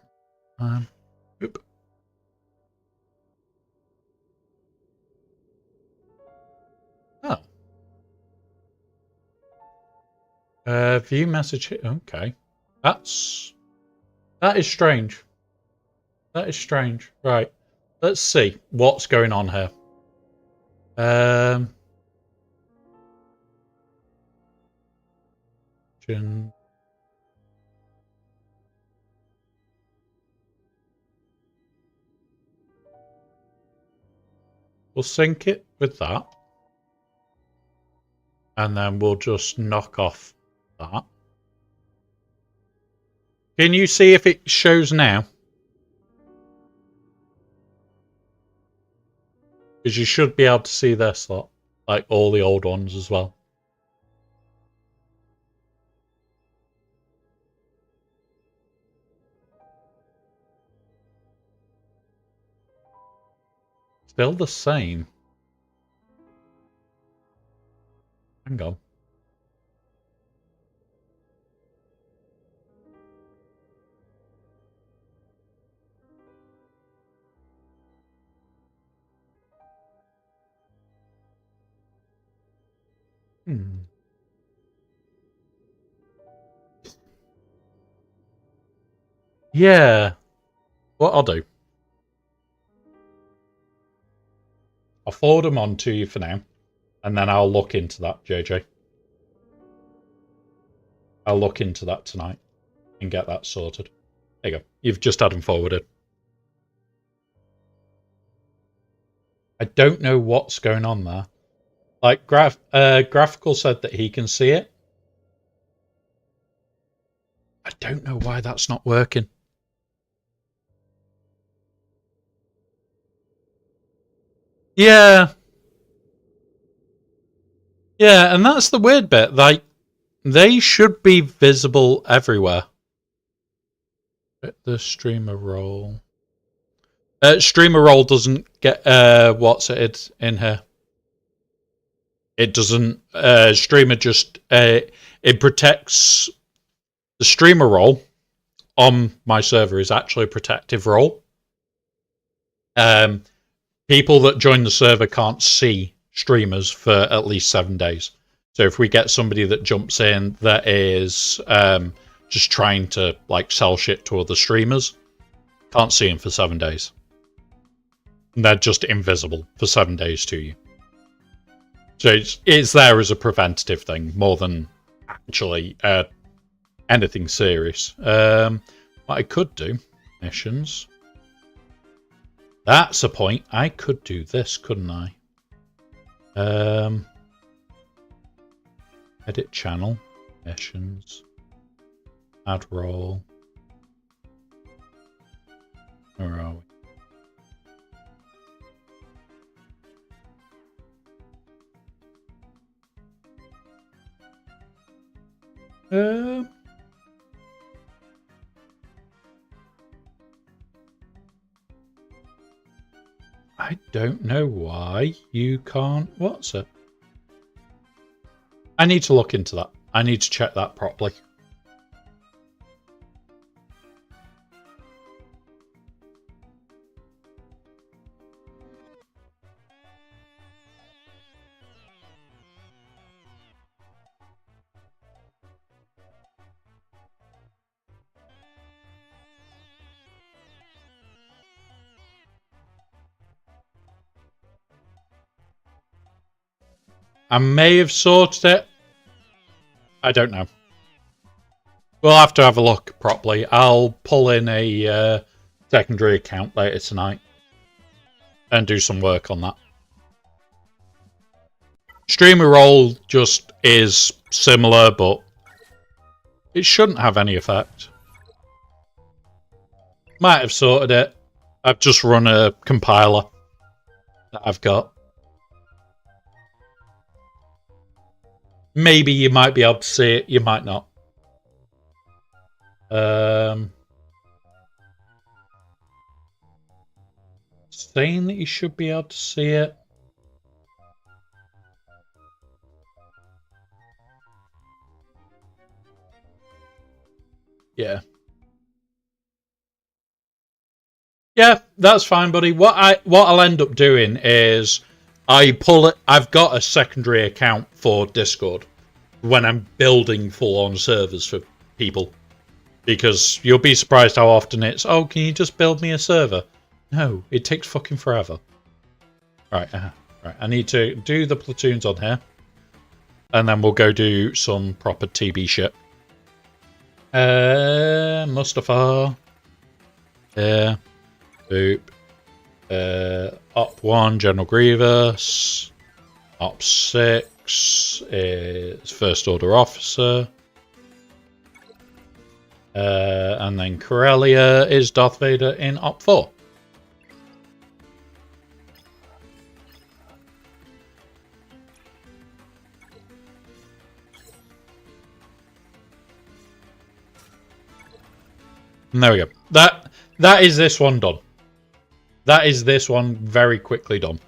Oop. Oh. View message. Okay. That is strange. That is strange. Right. Let's see what's going on here. We'll sync it with that. And then we'll just knock off that. Can you see if it shows now? Because you should be able to see this lot, like all the old ones as well. Still the same. Hang on. Yeah. What I'll do. I'll forward them on to you for now. And then I'll look into that, JJ. I'll look into that tonight and get that sorted. There you go. You've just had them forwarded. I don't know what's going on there. Like, Graphical said that he can see it. I don't know why that's not working. Yeah. Yeah, and that's the weird bit. Like, they should be visible everywhere. The streamer role. Streamer role doesn't get what's it in here. It doesn't. Streamer just it protects the streamer role on my server is actually a protective role. People that join the server can't see streamers for at least 7 days. So if we get somebody that jumps in that is just trying to like sell shit to other streamers, can't see them for 7 days. And they're just invisible for 7 days to you. So it's there as a preventative thing more than actually anything serious. What I could do, missions. That's a point. I could do this, couldn't I? Edit channel, missions, add role. Where are we? I don't know why you can't. What's it? I need to look into that. I need to check that properly. I may have sorted it. I don't know. We'll have to have a look properly. I'll pull in a secondary account later tonight and do some work on that. Streamer role just is similar, but it shouldn't have any effect. Might have sorted it. I've just run a compiler that I've got. Maybe you might be able to see it, you might not. Saying that you should be able to see it. Yeah. Yeah, that's fine, buddy. What I'll end up doing is I've got a secondary account for Discord when I'm building full-on servers for people. Because you'll be surprised how often it's, oh, can you just build me a server? No, it takes fucking forever. Right, right. I need to do the platoons on here. And then we'll go do some proper TB shit. Mustafa. Yeah. Boop. Op 1, General Grievous. Op 6 is First Order Officer. And then Corellia is Darth Vader in Op 4. And there we go. That is this one done. That is this one very quickly done.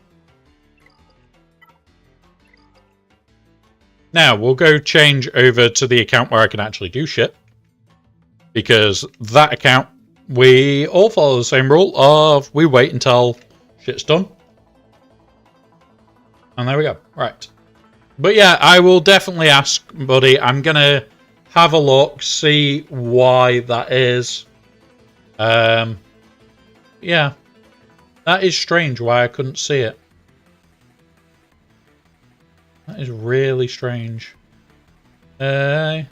Now, we'll go change over to the account where I can actually do shit. Because that account, we all follow the same rule of we wait until shit's done. And there we go. Right. But yeah, I will definitely ask, buddy. I'm going to have a look, see why that is. Yeah. That is strange why I couldn't see it. That is really strange. Don't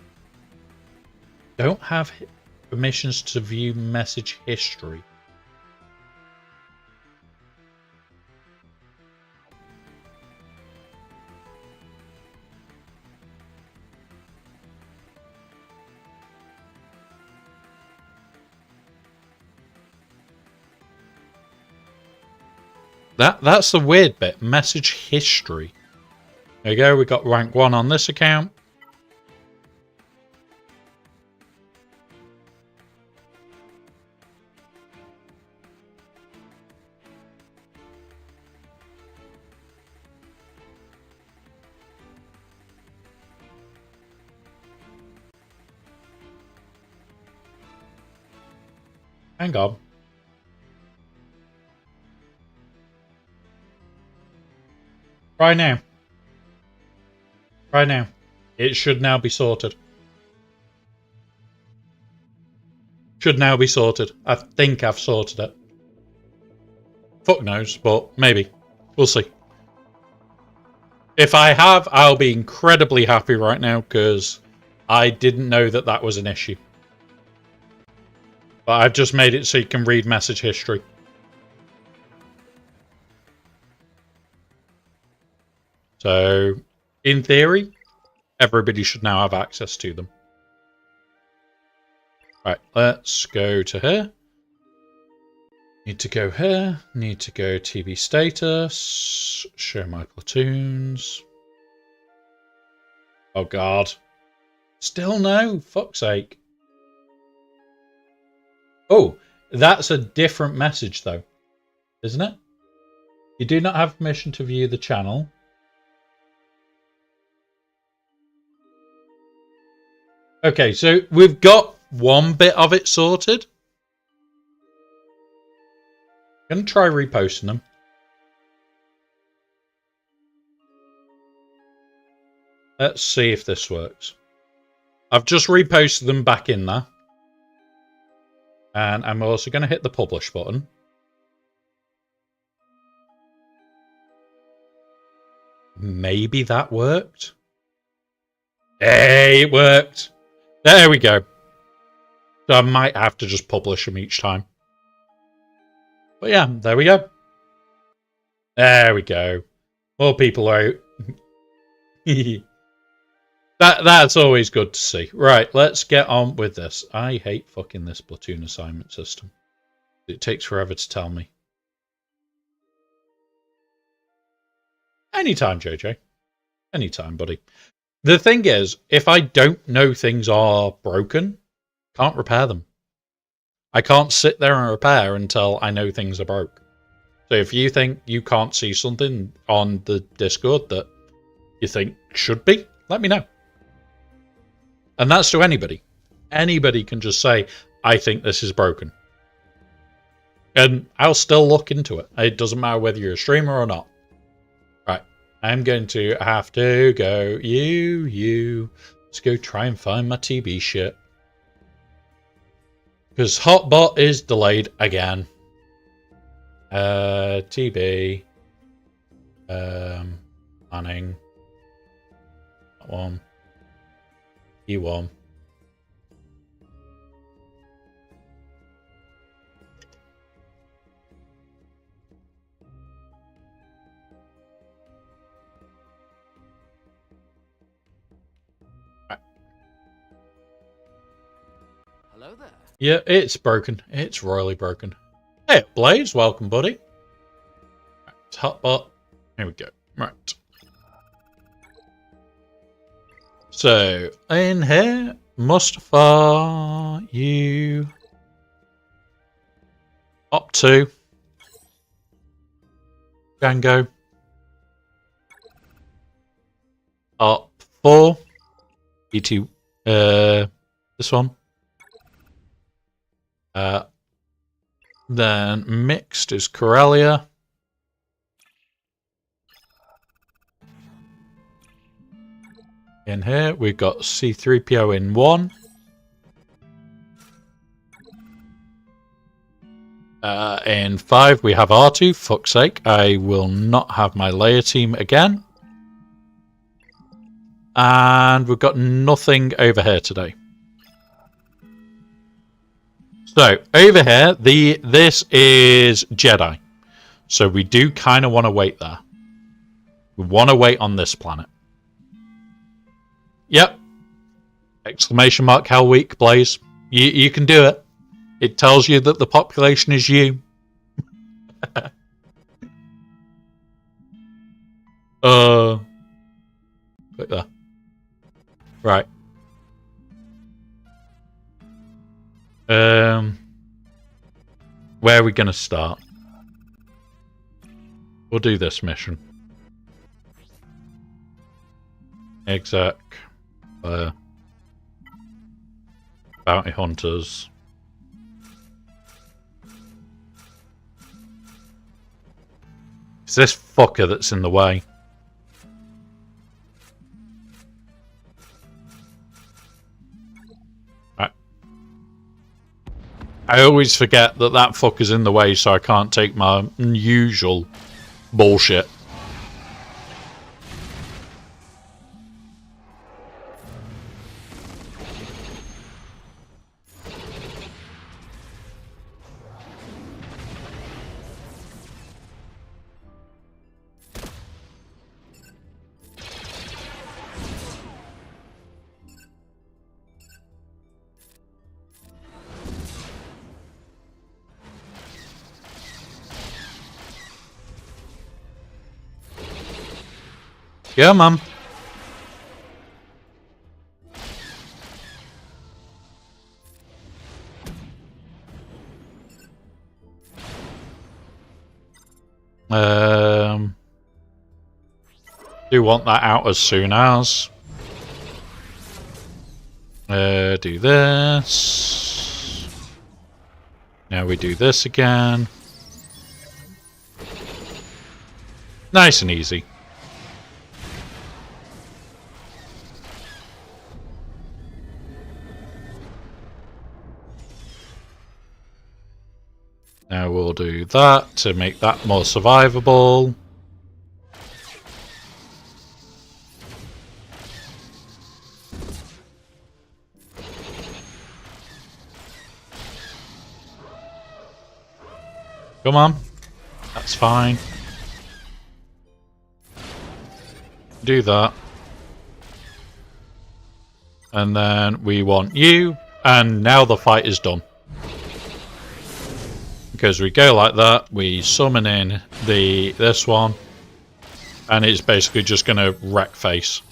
have permissions to view message history. That's the weird bit. Message history. There you go. We got rank 1 on this account. Hang on. Right now. Right now. It should now be sorted. Should now be sorted. I think I've sorted it. Fuck knows, but maybe. We'll see. If I have, I'll be incredibly happy right now because I didn't know that that was an issue. But I've just made it so you can read message history. So, in theory, everybody should now have access to them. Right, let's go to here. Need to go here. Need to go TB status. Show my platoons. Oh, God. Still no? Fuck's sake. Oh, that's a different message, though. Isn't it? You do not have permission to view the channel. Okay, so we've got one bit of it sorted. I'm going to try reposting them. Let's see if this works. I've just reposted them back in there. And I'm also going to hit the publish button. Maybe that worked. Hey, it worked. There we go. So I might have to just publish them each time. But yeah, there we go. There we go. More people are out. That's always good to see. Right, let's get on with this. I hate fucking this platoon assignment system. It takes forever to tell me. Anytime, JJ. Anytime, buddy. The thing is, if I don't know things are broken, can't repair them. I can't sit there and repair until I know things are broke. So if you think you can't see something on the Discord that you think should be, let me know. And that's to anybody. Anybody can just say, I think this is broken. And I'll still look into it. It doesn't matter whether you're a streamer or not. Right. I'm going to have to go. Let's go try and find my TB shit. Because Hotbot is delayed again. TB. Planning. That one. E1. Hello there. Yeah, it's broken. It's royally broken. Hey, Blaze, welcome, buddy. Right, Hotbot. Here we go. Right. So, in here, Mustafa, you... Up 2. Django. Up 4. E2. This one. Then mixed is Corellia. In here, we've got C3PO in 1. In 5, we have R2. Fuck's sake, I will not have my layer team again. And we've got nothing over here today. So, over here, this is Jedi. So we do kind of want to wait there. We want to wait on this planet. Yep. Exclamation mark hellweek, Blaze. You can do it. It tells you that the population is you. Click there. Right. Where are we going to start? We'll do this mission. Exec. Bounty hunters. It's this fucker that's in the way. I always forget that fucker's in the way, so I can't take my usual bullshit. Yeah, Mum. Do want that out as soon as. Do this. Now we do this again. Nice and easy. Now we'll do that to make that more survivable. Come on. That's fine. Do that. And then we want you. And now the fight is done. Because we go like that, we summon in this one, and it's basically just going to wreck face.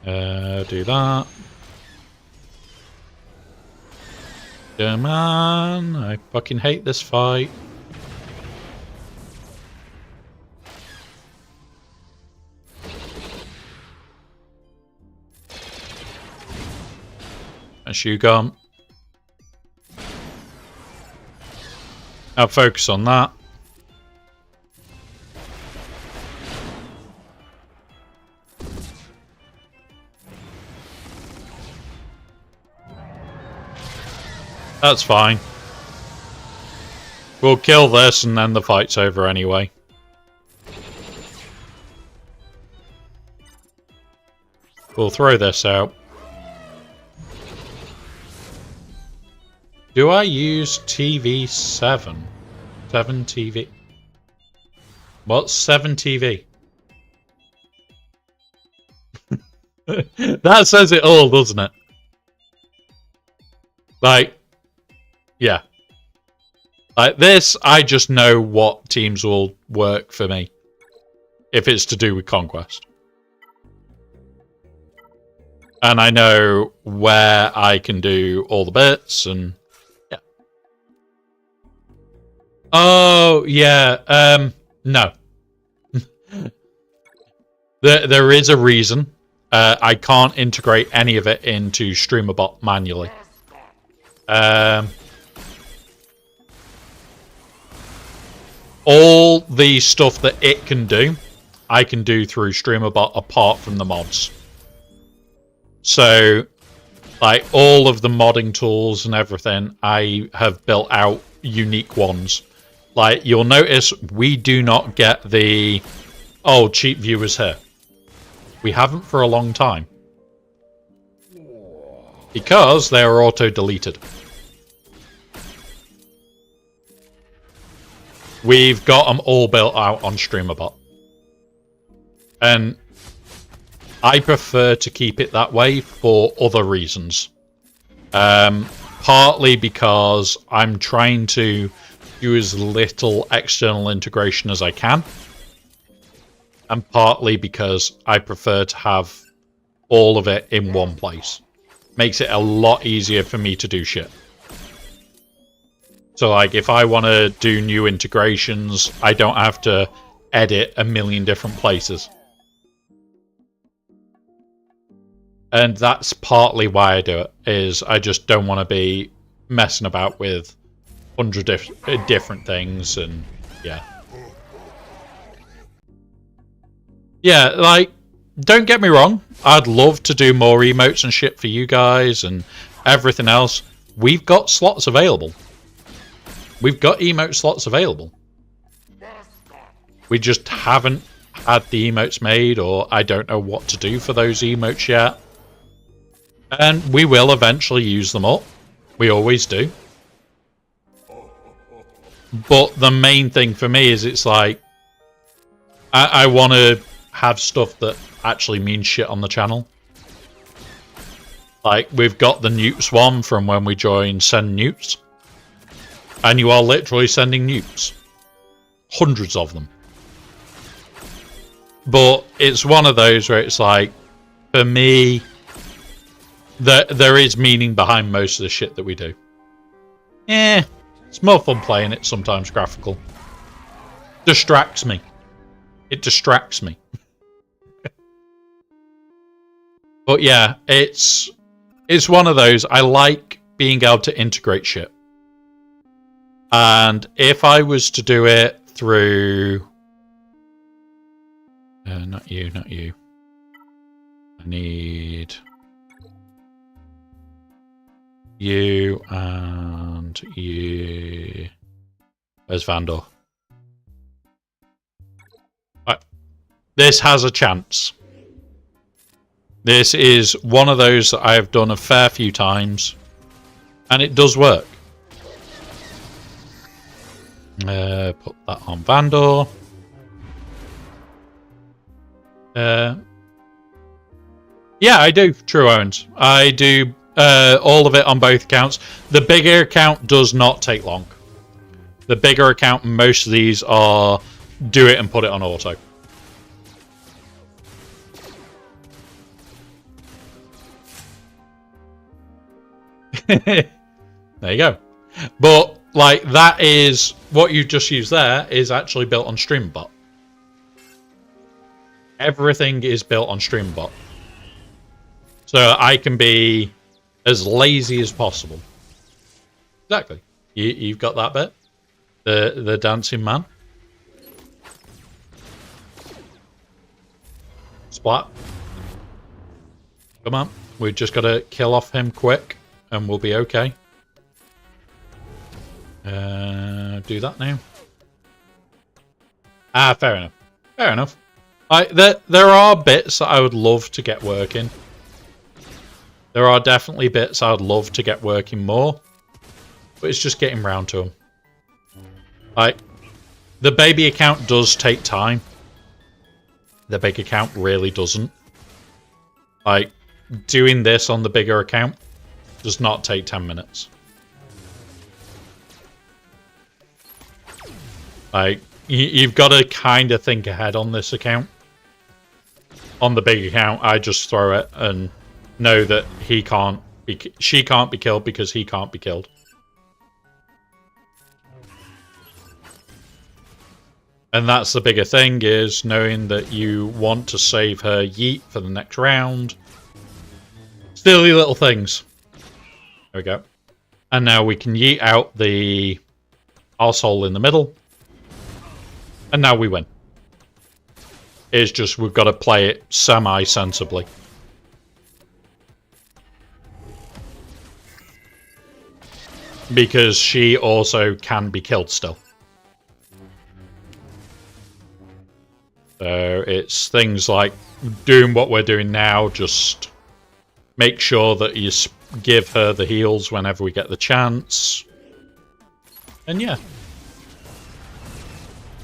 Do that. Come on, I fucking hate this fight. That's you gone. Now focus on that. That's fine. We'll kill this and then the fight's over anyway. We'll throw this out. Do I use TV 7? 7 TV? What's 7 TV? That says it all, doesn't it? Like, yeah. Like this, I just know what teams will work for me. If it's to do with Conquest. And I know where I can do all the bits and... yeah. Oh, yeah. No. There is a reason. I can't integrate any of it into StreamerBot manually. All the stuff that it can do, I can do through StreamerBot apart from the mods. So, like, all of the modding tools and everything, I have built out unique ones. Like, you'll notice we do not get the, oh, cheap viewers here. We haven't for a long time. Because they are auto-deleted. We've got them all built out on StreamerBot. And I prefer to keep it that way for other reasons. Partly because I'm trying to do as little external integration as I can. And partly because I prefer to have all of it in one place. Makes it a lot easier for me to do shit. So, like, if I want to do new integrations, I don't have to edit a million different places. And that's partly why I do it, is I just don't want to be messing about with 100 different things, and yeah. Yeah, like, don't get me wrong, I'd love to do more emotes and shit for you guys and everything else. We've got slots available. We've got emote slots available. We just haven't had the emotes made, or I don't know what to do for those emotes yet. And we will eventually use them up. We always do. But the main thing for me is it's like, I want to have stuff that actually means shit on the channel. Like, we've got the newts one from when we joined Send Newts. And you are literally sending newts. Hundreds of them. But it's one of those where it's like, for me, there is meaning behind most of the shit that we do. It's more fun playing it, sometimes graphical. Distracts me. It distracts me. But yeah, it's one of those, I like being able to integrate shit. And if I was to do it through... not you, not you. I need... you and you. Where's Vandor? Right. This has a chance. This is one of those that I have done a fair few times. And it does work. Put that on Vandor. Yeah, I do. True owns. I do all of it on both accounts. The bigger account does not take long. The bigger account, most of these are do it and put it on auto. There you go. But like that is what you just used there is actually built on StreamBot. Everything is built on StreamBot. So I can be as lazy as possible. Exactly. You've got that bit. The dancing man. Splat. Come on. We've just got to kill off him quick and we'll be okay. Do that now. Ah, fair enough. Fair enough. There are bits that I would love to get working. There are definitely bits I would love to get working more. But it's just getting round to them. Like, the baby account does take time. The big account really doesn't. Like, doing this on the bigger account does not take 10 minutes. Like, you've got to kind of think ahead on this account. On the big account, I just throw it and know that she can't be killed because he can't be killed. And that's the bigger thing, is knowing that you want to save her yeet for the next round. Silly little things. There we go. And now we can yeet out the arsehole in the middle. And now we win. It's just we've got to play it semi-sensibly. Because she also can be killed still. So it's things like doing what we're doing now, just make sure that you give her the heals whenever we get the chance. And yeah.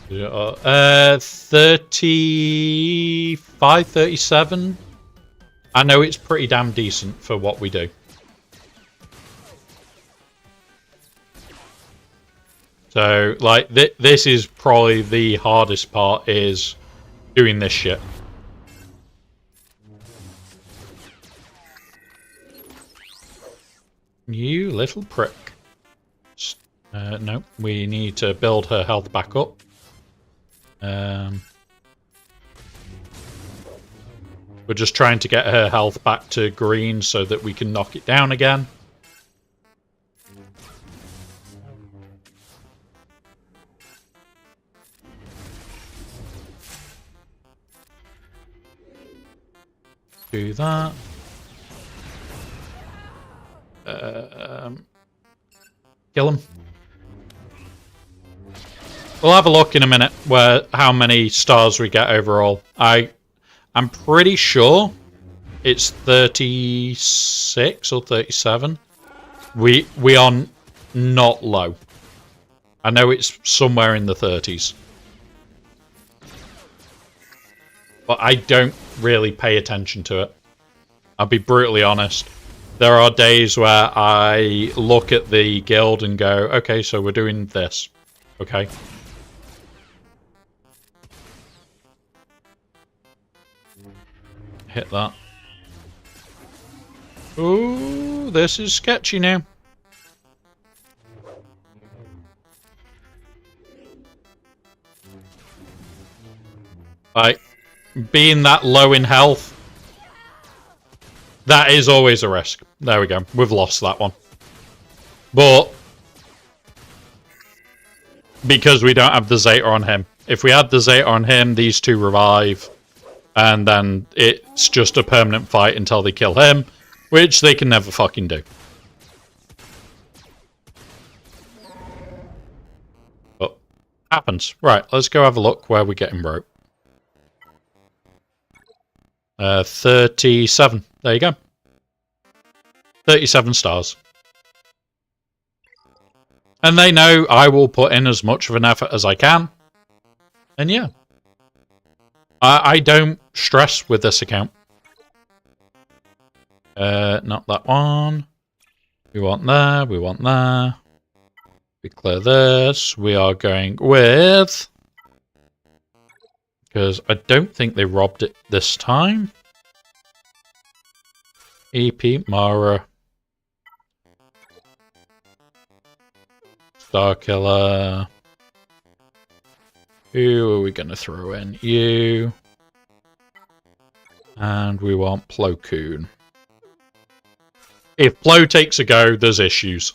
35, 37. I know it's pretty damn decent for what we do. So, like, this is probably the hardest part, is doing this shit. You little prick. No, we need to build her health back up. We're just trying to get her health back to green so that we can knock it down again. Do that. Kill him. We'll have a look in a minute how many stars we get overall. I'm pretty sure it's 36 or 37. We are not low. I know it's somewhere in the 30s. But I don't really pay attention to it. I'll be brutally honest. There are days where I look at the guild and go, okay, so we're doing this. Okay. Hit that. Ooh, this is sketchy now. Like, being that low in health, that is always a risk. There we go. We've lost that one. But because we don't have the Zeta on him. If we had the Zeta on him, these two revive. And then it's just a permanent fight until they kill him. Which they can never fucking do. But happens. Right, let's go have a look where we're getting broke. 37. There you go. 37 stars. And they know I will put in as much of an effort as I can. And yeah. I don't stress with this account. Not that one. We want there. We want there. We clear this. We are going with... Because I don't think they robbed it this time. EP, Mara. Starkiller. Who are we going to throw in? You. And we want Plo Koon. If Plo takes a go, there's issues.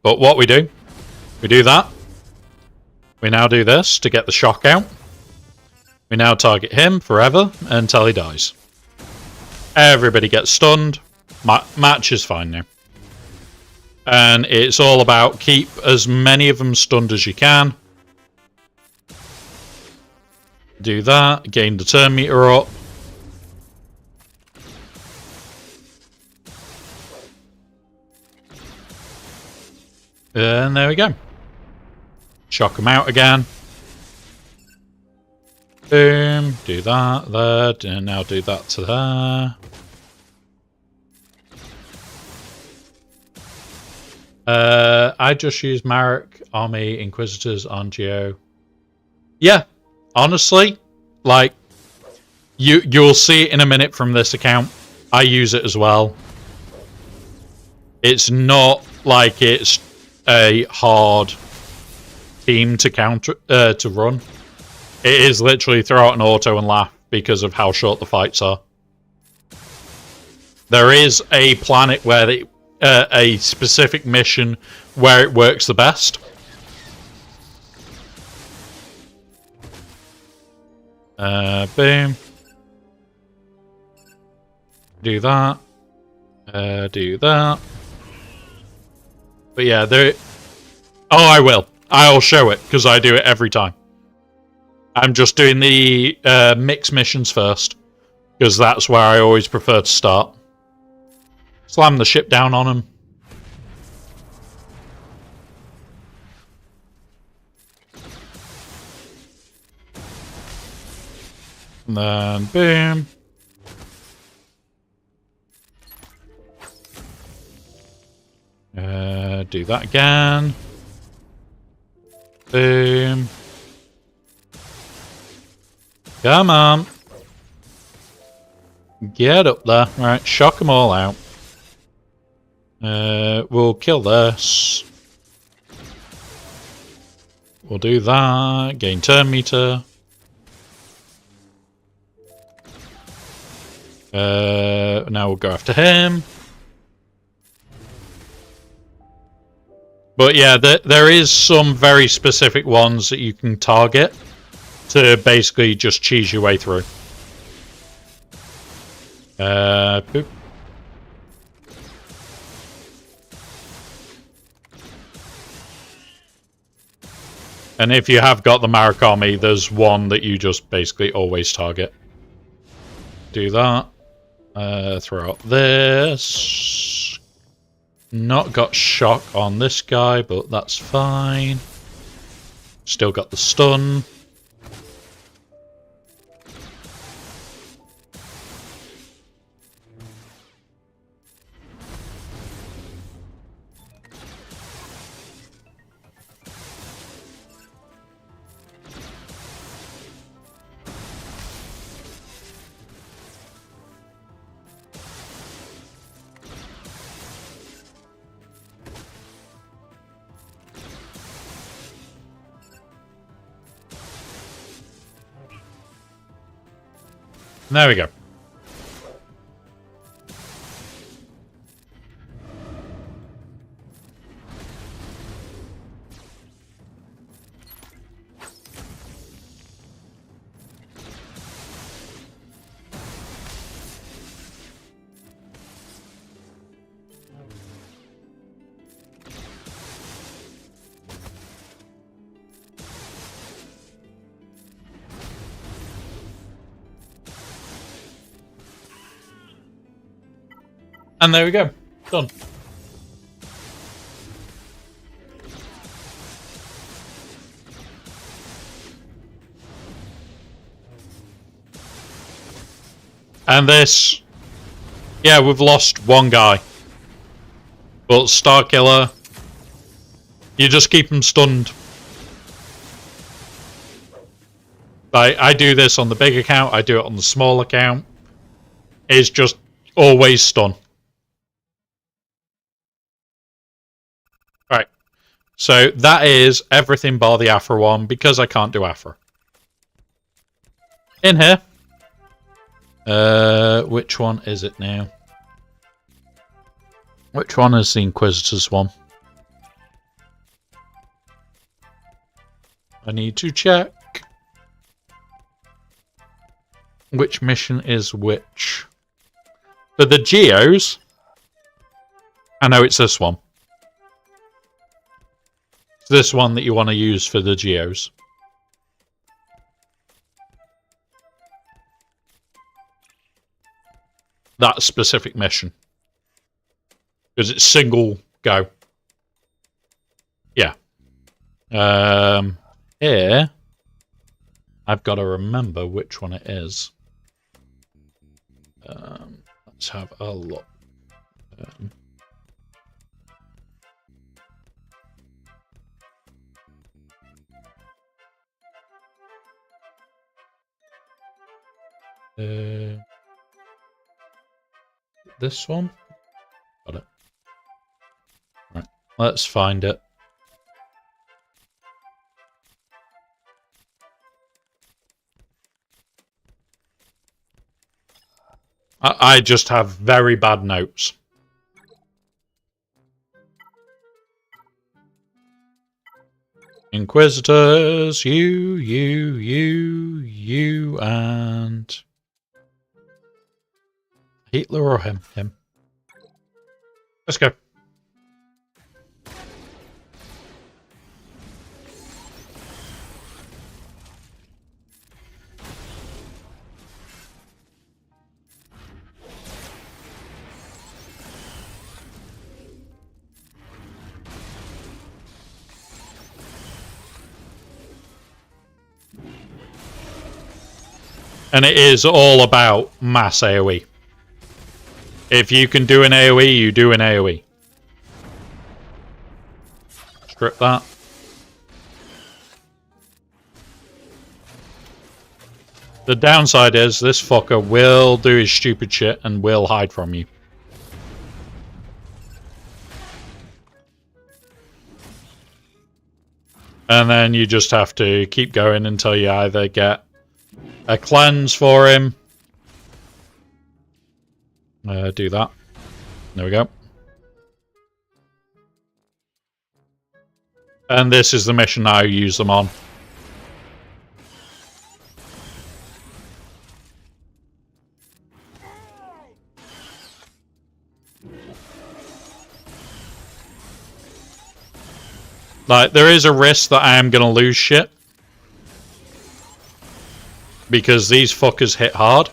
But what we do that. We now do this to get the shock out. We now target him forever until he dies. Everybody gets stunned. Match is fine now. And it's all about keep as many of them stunned as you can. Do that. Gain the turn meter up. And there we go. Shock them out again. Boom. Do that there. And now do that to there. I just used Marek, Army, Inquisitors on Geo. Yeah. Honestly, like, you'll see it in a minute from this account. I use it as well. It's not like it's a hard team to counter to run. It is literally throw out an auto and laugh because of how short the fights are. There is a planet where a specific mission where it works the best. Boom. Do that. Do that. But yeah, there... Oh, I will. I'll show it, because I do it every time. I'm just doing the mix missions first, because that's where I always prefer to start. Slam the ship down on them. And then, boom. Do that again. Boom. Come on. Get up there. Right, shock them all out. We'll kill this. We'll do that. Gain turn meter. Now we'll go after him. But yeah, there is some very specific ones that you can target to basically just cheese your way through. Boop. And if you have got the Marek army, there's one that you just basically always target. Do that. Throw out this. Not got shock on this guy, but that's fine. Still got the stun. There we go. And there we go. Done. And this... Yeah, we've lost one guy. But Star Killer... You just keep him stunned. I do this on the big account. I do it on the small account. It's just always stun. Right. So that is everything bar the Afra one because I can't do Afra. In here. Which one is it now? Which one is the Inquisitor's one? I need to check. Which mission is which? For the Geos, I know it's this one. It's this one that you want to use for the Geos. That specific mission. Because it's single go. Yeah. Here, I've got to remember which one it is. Let's have a look. This one? Got it. Right, let's find it. I just have very bad notes. Inquisitors, you, and... Hitler or him? Him. Let's go. And it is all about mass AoE. If you can do an AoE, you do an AoE. Strip that. The downside is this fucker will do his stupid shit and will hide from you. And then you just have to keep going until you either get a cleanse for him. Do that. There we go. And this is the mission I use them on. Like, there is a risk that I am going to lose shit. Because these fuckers hit hard.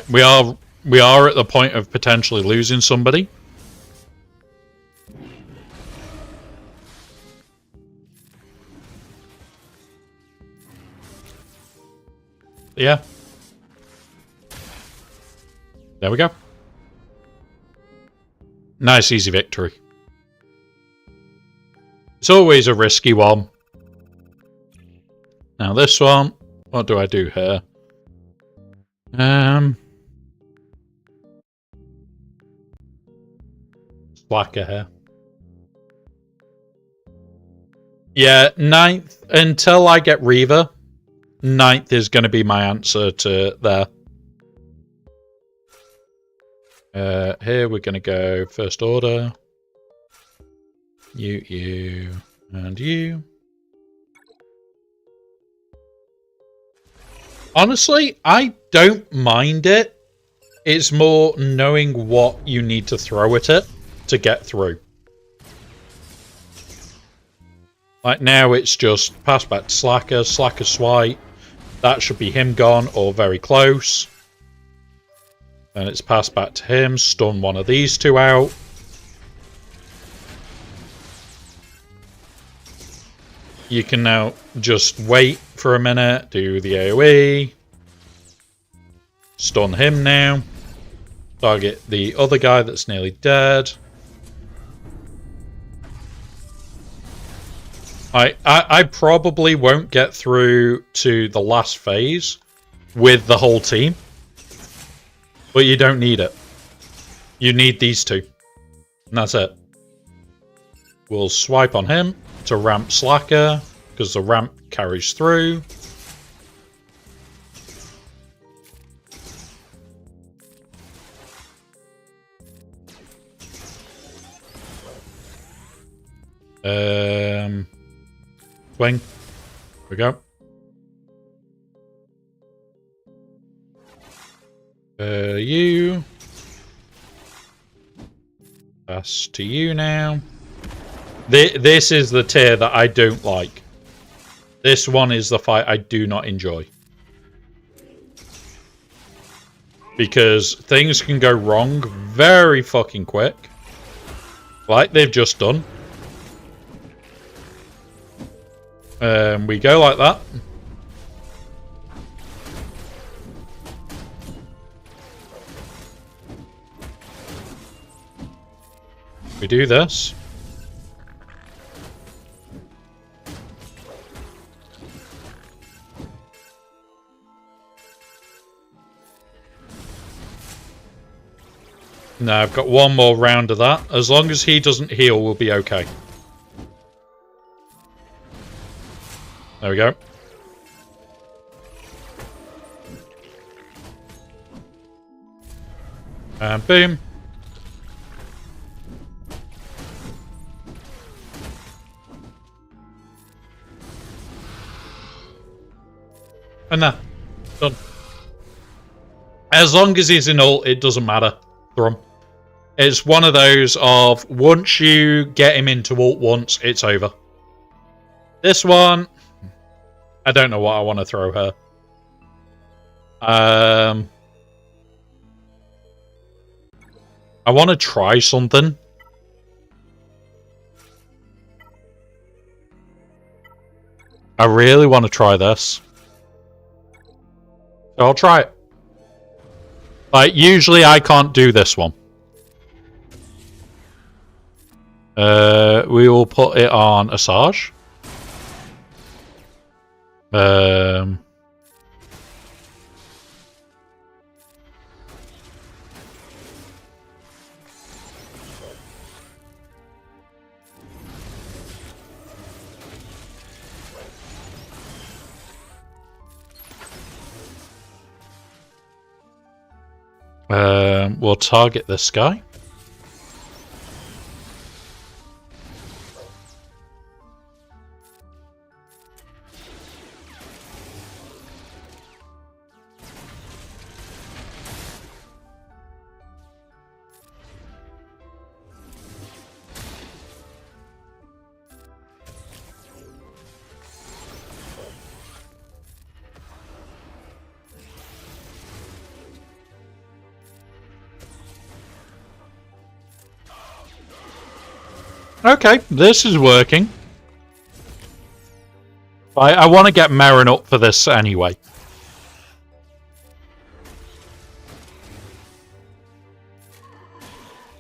We are at the point of potentially losing somebody. Yeah. There we go. Nice, easy victory. It's always a risky one. Now this one, what do I do here? Slacker here. Yeah, 9th, until I get Reaver, 9th is going to be my answer to there. Here we're going to go First Order. You, and you. Honestly, I don't mind it. It's more knowing what you need to throw at it to get through. Like now it's just pass back to Slacker, Slacker swipe. That should be him gone or very close. Then it's pass back to him, stun one of these two out. You can now just wait for a minute, do the AoE. Stun him now. Target the other guy that's nearly dead. I probably won't get through to the last phase with the whole team. But you don't need it. You need these two. And that's it. We'll swipe on him to ramp Slacker, because the ramp carries through. Swing. Here we go. You. Pass to you now. This is the tier that I don't like. This one is the fight I do not enjoy. Because things can go wrong very fucking quick. Like they've just done. We go like that. We do this. Now I've got one more round of that. As long as he doesn't heal, we'll be okay. There we go. And boom. And that. Done. As long as he's in ult, it doesn't matter. Throw him. It's one of those of, once you get him into ult once, it's over. This one, I don't know what I want to throw her. I want to try something. I really want to try this. So I'll try it. Like, usually I can't do this one. We will put it on Asajj. We'll target this guy. Okay, this is working. I want to get Merrin up for this anyway.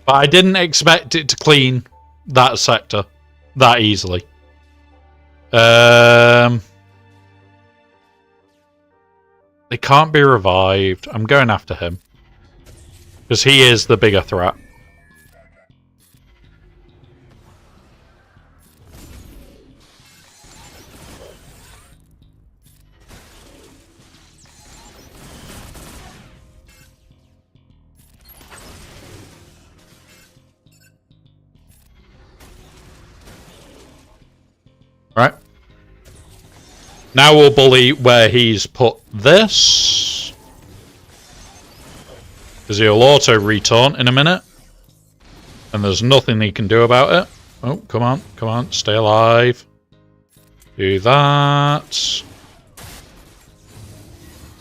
But I didn't expect it to clean that sector that easily. They can't be revived. I'm going after him. Because he is the bigger threat. Right. Now we'll bully where he's put this. Because he'll auto-retaunt in a minute. And there's nothing he can do about it. Oh, come on, come on, stay alive. Do that.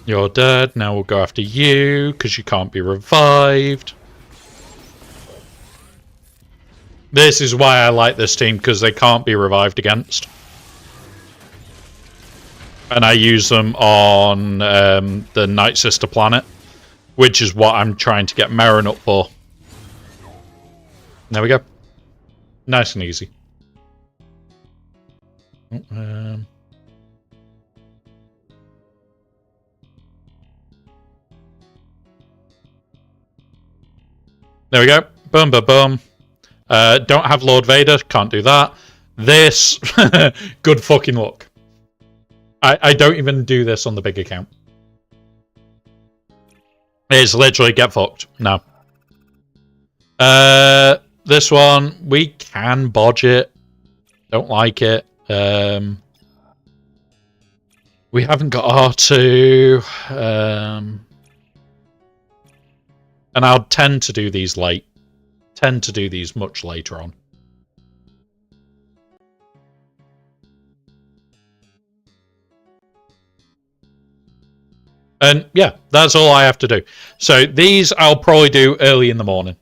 You're dead. Now we'll go after you, because you can't be revived. This is why I like this team, because they can't be revived against. And I use them on the Night Sister planet, which is what I'm trying to get Merrin up for. There we go. Nice and easy. There we go. Boom, boom, boom. Don't have Lord Vader. Can't do that. This. Good fucking luck. I don't even do this on the big account. It's literally get fucked. No. This one, we can bodge it. Don't like it. We haven't got R2. And I'll tend to do these late. Tend to do these much later on. And yeah, that's all I have to do. So these I'll probably do early in the morning.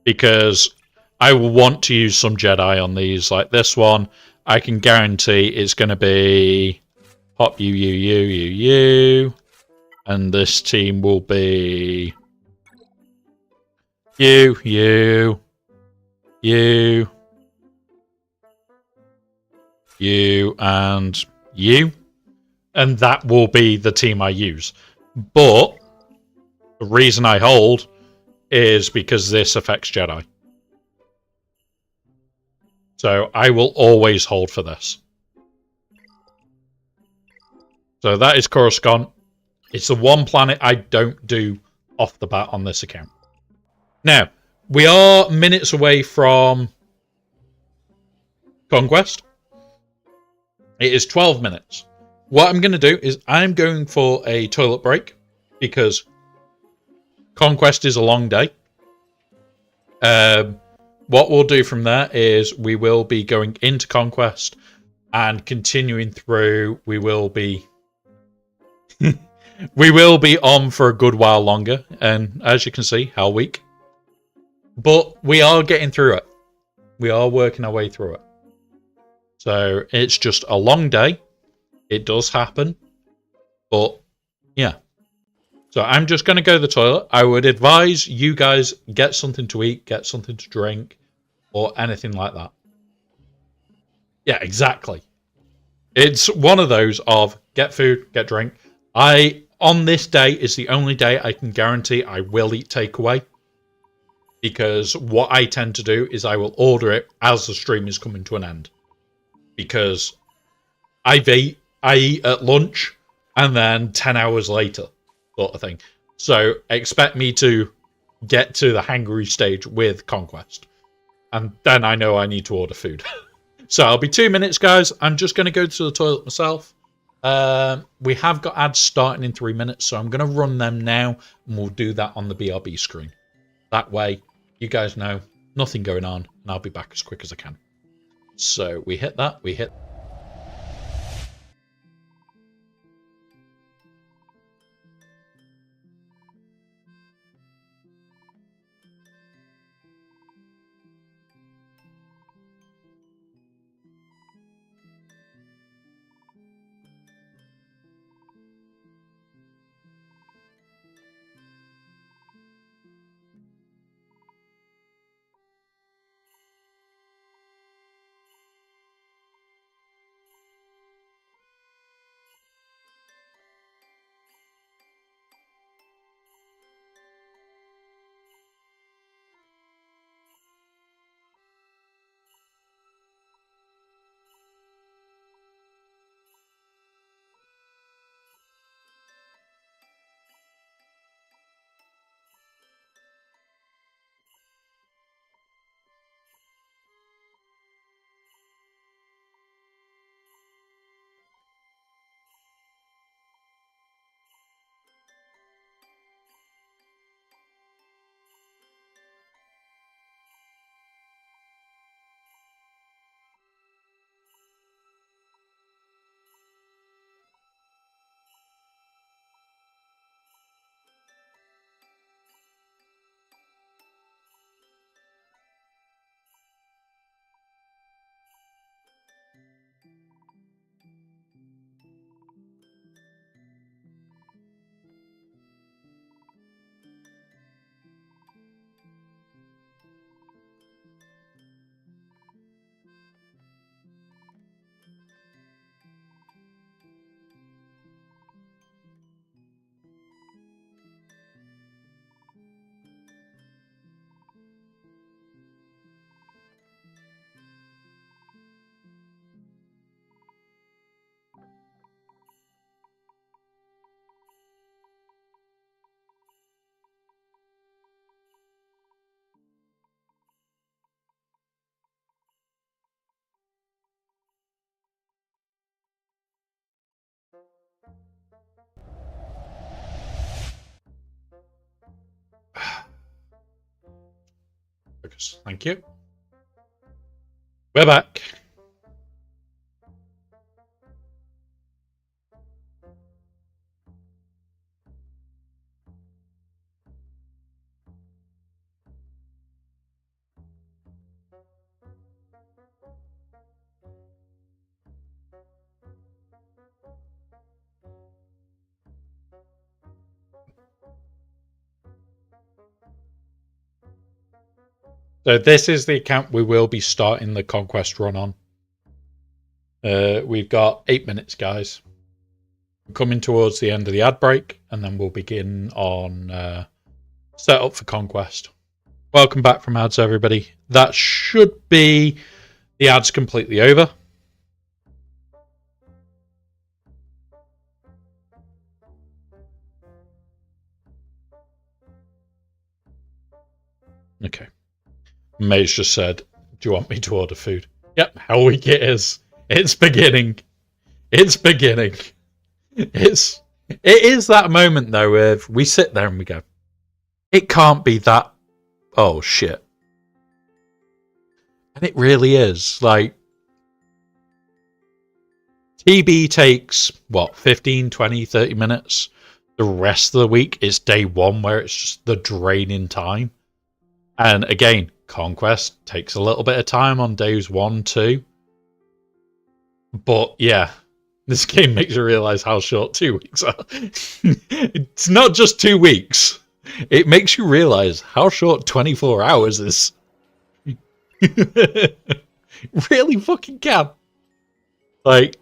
Because I will want to use some Jedi on these. Like this one, I can guarantee it's going to be Pop you. And this team will be you, and you. And that will be the team I use. But the reason I hold is because this affects Jedi. So I will always hold for this. So that is Coruscant. It's the one planet I don't do off the bat on this account. Now, we are minutes away from Conquest. It is 12 minutes. What I'm going to do is I'm going for a toilet break because Conquest is a long day. What we'll do from there is we will be going into Conquest and continuing through. We will be we will be on for a good while longer, and as you can see, Hell Week. But we are getting through it. We are working our way through it. So it's just a long day. It does happen. But yeah. So I'm just going to go to the toilet. I would advise you guys get something to eat, get something to drink, or anything like that. Yeah, exactly. It's one of those of get food, get drink. On this day is the only day I can guarantee I will eat takeaway. Because what I tend to do is I will order it as the stream is coming to an end. Because I eat at lunch and then 10 hours later, sort of thing. So expect me to get to the hangry stage with Conquest. And then I know I need to order food. So I'll be 2 minutes, guys. I'm just going to go to the toilet myself. We have got ads starting in 3 minutes, so I'm going to run them now, and we'll do that on the BRB screen. That way, you guys know nothing going on, and I'll be back as quick as I can. So we hit that. We hit. Focus. Thank you. We're back. So this is the account we will be starting the conquest run on. We've got 8 minutes, guys. We're coming towards the end of the ad break, and then we'll begin on set up for conquest. Welcome back from ads, everybody. That should be the ads completely over. Okay. Maze just said, do you want me to order food? Yep, hell week it is. It's beginning. It's beginning. It is that moment though where we sit there and we go, it can't be that, oh shit. And it really is. Like, TB takes, what, 15, 20, 30 minutes? The rest of the week is day one where it's just the draining time. And again, conquest takes a little bit of time on days 1, 2. But yeah, this game makes you realize how short 2 weeks are. It's not just 2 weeks. It makes you realize how short 24 hours is. Really fucking can. Like,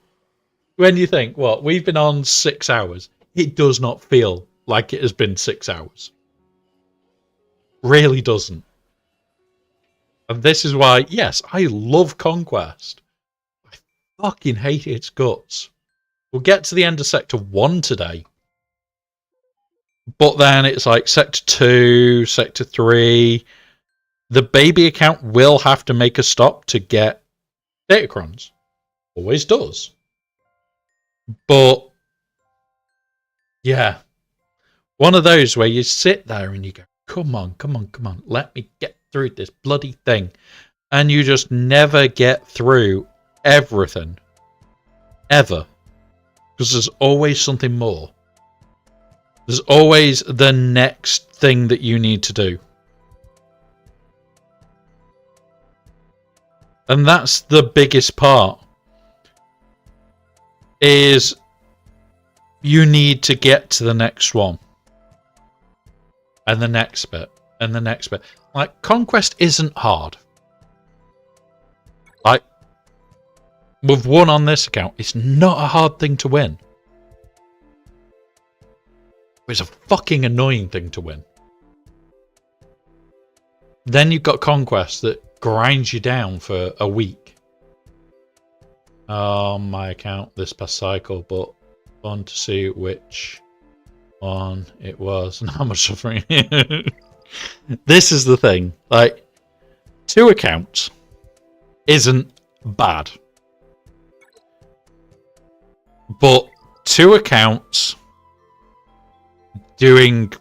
when you think, what, we've been on 6 hours, it does not feel like it has been 6 hours. Really doesn't. And this is why, yes, I love Conquest. I fucking hate its guts. We'll get to the end of Sector 1 today. But then it's like Sector 2, Sector 3. The baby account will have to make a stop to get datacrons. Always does. But, yeah. One of those where you sit there and you go, come on, come on, come on. Let me get through this bloody thing. And you just never get through everything. Ever. Because there's always something more. There's always the next thing that you need to do. And that's the biggest part. Is you need to get to the next one. And the next bit. And the next bit. Like, Conquest isn't hard. Like, we've won on this account. It's not a hard thing to win. It's a fucking annoying thing to win. Then you've got Conquest that grinds you down for a week. On my account this past cycle, but fun to see which one it was and how much suffering. This is the thing. Like, 2 accounts isn't bad. But 2 accounts doing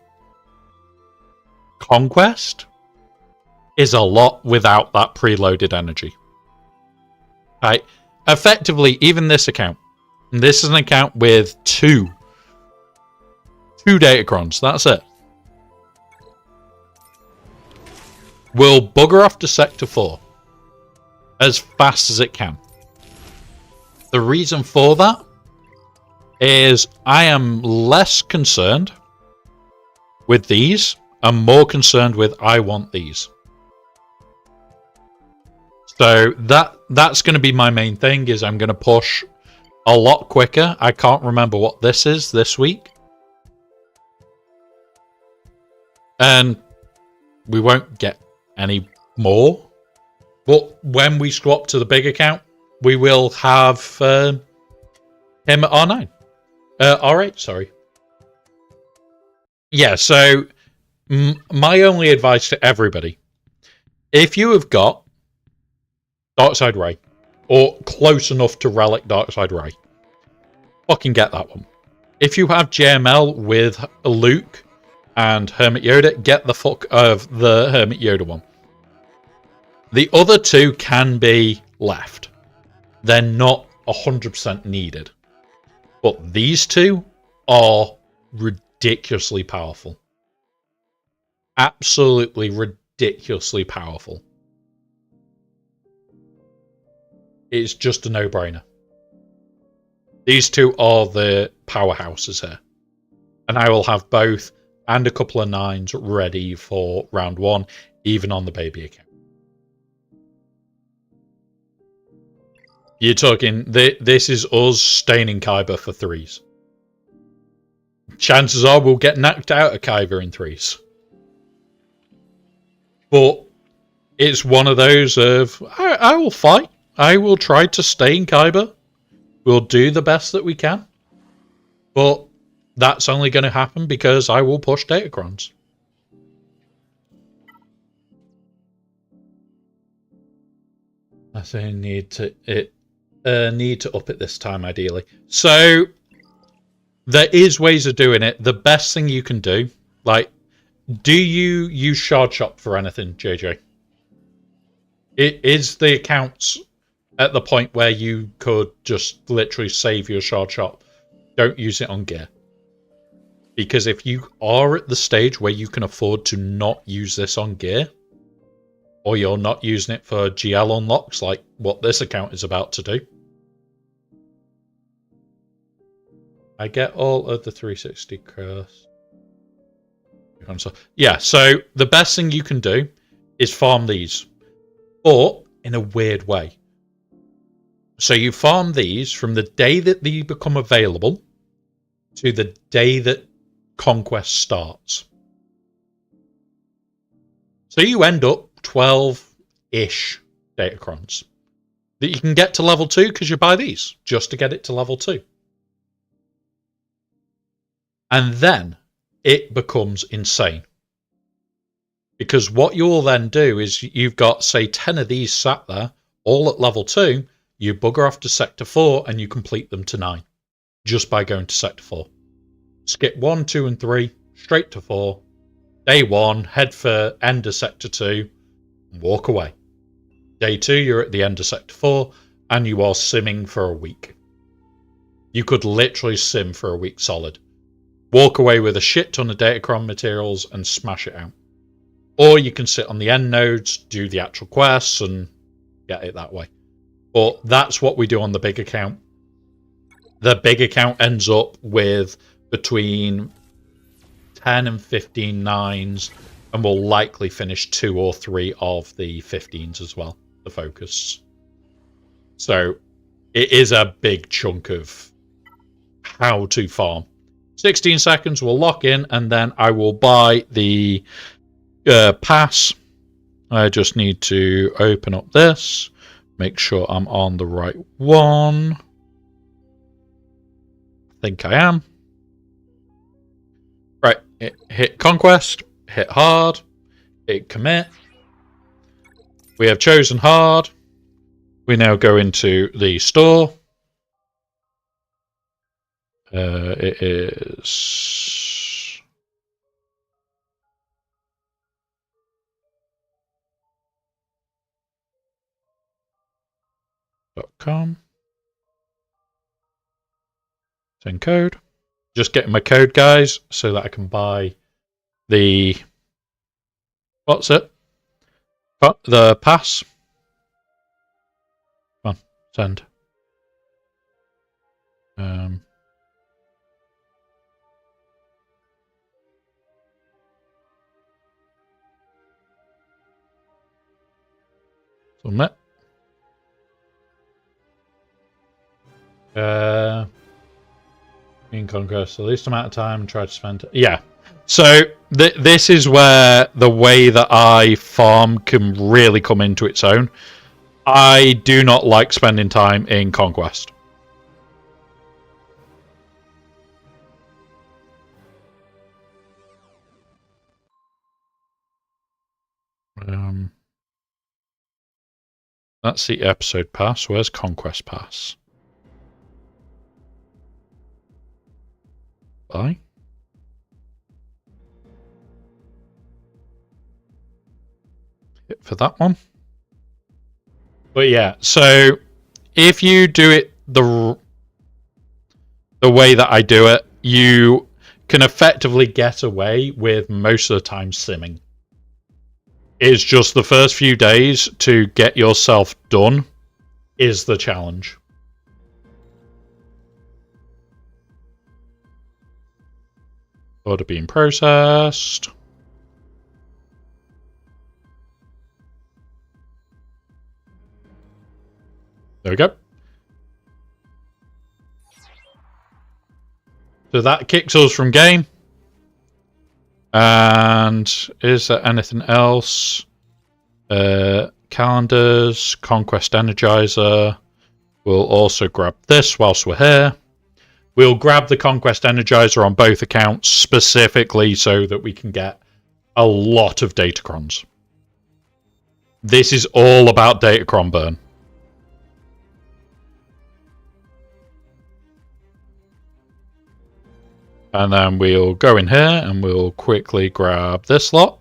Conquest is a lot without that preloaded energy. Right? Effectively, even this account. This is an account with 2 datacrons. That's it. Will bugger off to Sector 4 as fast as it can. The reason for that is I am less concerned with these. I'm more concerned with I want these. So that's going to be my main thing, is I'm going to push a lot quicker. I can't remember what this is this week. And we won't get any more. But when we swap to the big account, we will have him at R9. R8, sorry. Yeah, so my only advice to everybody, if you have got Darkside Ray, or close enough to Relic Darkside Ray, fucking get that one. If you have JML with Luke and Hermit Yoda, get the fuck of the Hermit Yoda one. The other two can be left. They're not 100% needed. But these two are ridiculously powerful. Absolutely ridiculously powerful. It's just a no-brainer. These two are the powerhouses here. And I will have both and a couple of 9s ready for round 1, even on the baby account. You're talking, this is us staining Kyber for 3s. Chances are we'll get knocked out of Kyber in 3s. But it's one of those of, I will fight. I will try to stain Kyber. We'll do the best that we can. But that's only going to happen because I will push Datacrons. I say need to up it this time, ideally. So there is ways of doing it. The best thing you can do, like, do you use Shard Shop for anything, JJ? It is the accounts at the point where you could just literally save your Shard Shop. Don't use it on gear. Because if you are at the stage where you can afford to not use this on gear, or you're not using it for GL unlocks like what this account is about to do, I get all of the 360 cross. Yeah, so the best thing you can do is farm these, but in a weird way. So you farm these from the day that they become available to the day that conquest starts. So you end up 12-ish Datacrons that you can get to level 2 because you buy these just to get it to level 2. And then it becomes insane. Because what you'll then do is you've got, say, 10 of these sat there, all at level 2, you bugger off to Sector 4 and you complete them to 9. Just by going to Sector 4. Skip 1, 2, and 3, straight to 4. Day 1, head for end of Sector 2, and walk away. Day 2, you're at the end of Sector 4, and you are simming for a week. You could literally sim for a week solid. Walk away with a shit ton of Datacron materials and smash it out. Or you can sit on the end nodes, do the actual quests, and get it that way. But that's what we do on the big account. The big account ends up with between 10 and 15 9s, and will likely finish 2 or 3 of the 15s as well, the focus. So it is a big chunk of how to farm. 16 seconds will lock in, and then I will buy the pass. I just need to open up this, make sure I'm on the right one. I think I am. Right, hit conquest, hit hard, hit commit. We have chosen hard. We now go into the store. It is .com. Send code. Just getting my code, guys, so that I can buy the what's it? The pass. Come on, send. Submit. In conquest, the least amount of time, try to spend. Yeah. So this is where the way that I farm can really come into its own. I do not like spending time in conquest. That's the episode pass. Where's conquest pass? Buy. Hit for that one. But yeah, so if you do it the way that I do it, you can effectively get away with most of the time simming. It's just the first few days to get yourself done is the challenge. Order being processed. There we go. So that kicks us from game. And is there anything else? Calendars, Conquest Energizer. We'll also grab this whilst we're here. We'll grab the Conquest Energizer on both accounts specifically so that we can get a lot of Datacrons. This is all about Datacron burn. And then we'll go in here and we'll quickly grab this lot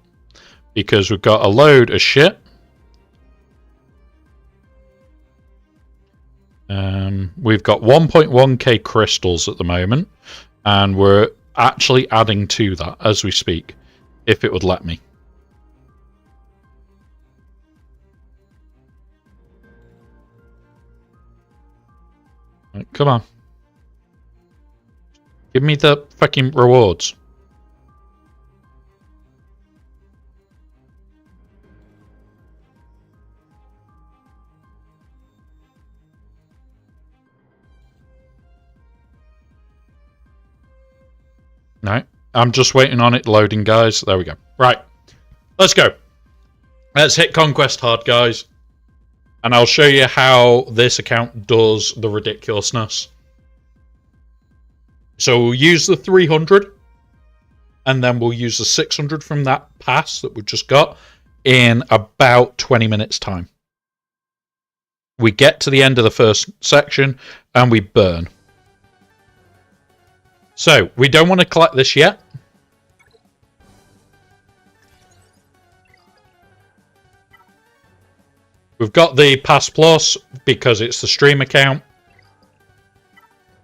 because we've got a load of shit. We've got 1.1k crystals at the moment, and we're actually adding to that as we speak, if it would let me. Right, come on. Give me the fucking rewards. No, I'm just waiting on it loading, guys. There we go. Right, let's go. Let's hit Conquest hard, guys. And I'll show you how this account does the ridiculousness. So we'll use the 300, and then we'll use the 600 from that pass that we've just got in about 20 minutes time. We get to the end of the first section, and we burn. So, we don't want to collect this yet. We've got the Pass Plus because it's the stream account.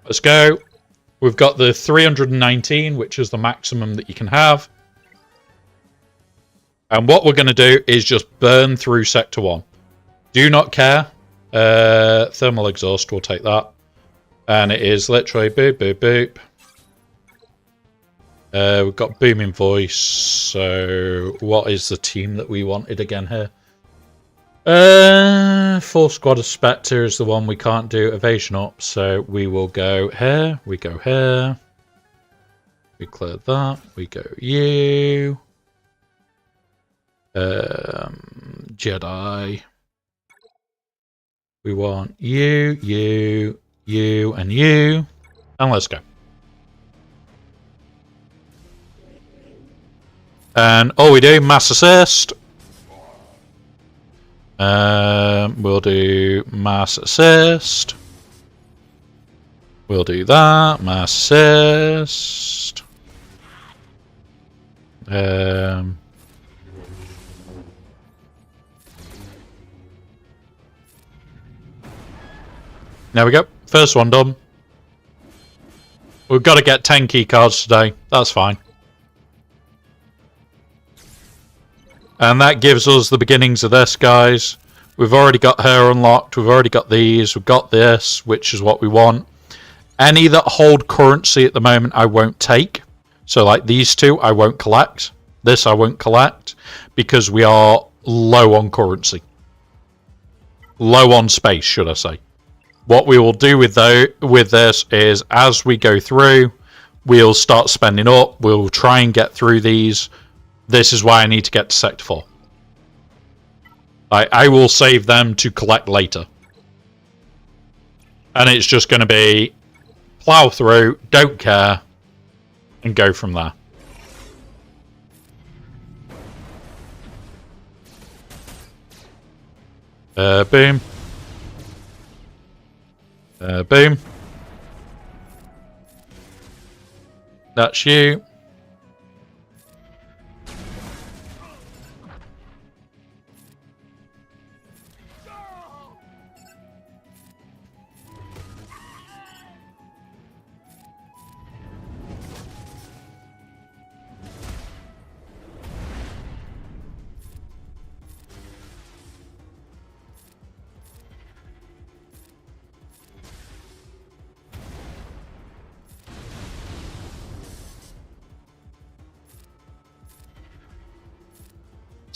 Let's go. We've got the 319, which is the maximum that you can have. And what we're going to do is just burn through Sector 1. Do not care. Thermal exhaust, we'll take that. And it is literally boop, boop, boop. We've got booming voice. So what is the team that we wanted again here? Full squad of Spectre is the one we can't do evasion up. So we will go here. We go here. We clear that. We go you. Jedi. We want you, you, you, and you. And let's go. And all we do, mass assist. We'll do mass assist. We'll do that, mass assist. There we go. First one done. We've got to get 10 key cards today. That's fine. And that gives us the beginnings of this, guys. We've already got her unlocked. We've already got these. We've got this, which is what we want. Any that hold currency at the moment, I won't take. So like these two, I won't collect. This I won't collect because we are low on currency. Low on space, should I say. What we will do with this is as we go through, we'll start spending up. We'll try and get through these. This is why I need to get to Sector 4. I will save them to collect later. And it's just going to be plow through, don't care, and go from there. Boom. Boom. That's you.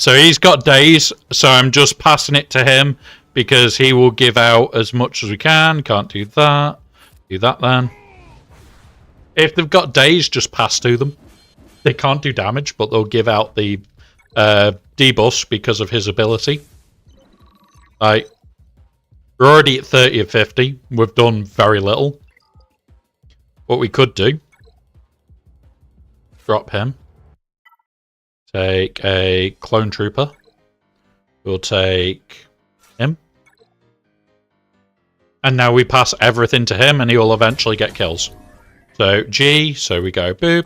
So he's got days, so I'm just passing it to him because he will give out as much as we can. Can't do that. Do that then. If they've got days, just pass to them. They can't do damage, but they'll give out the debuffs because of his ability. Like, we're already at 30 of 50. We've done very little. What we could do, drop him. Take a clone trooper. We'll take him. And now we pass everything to him and he will eventually get kills. So G, so we go boop.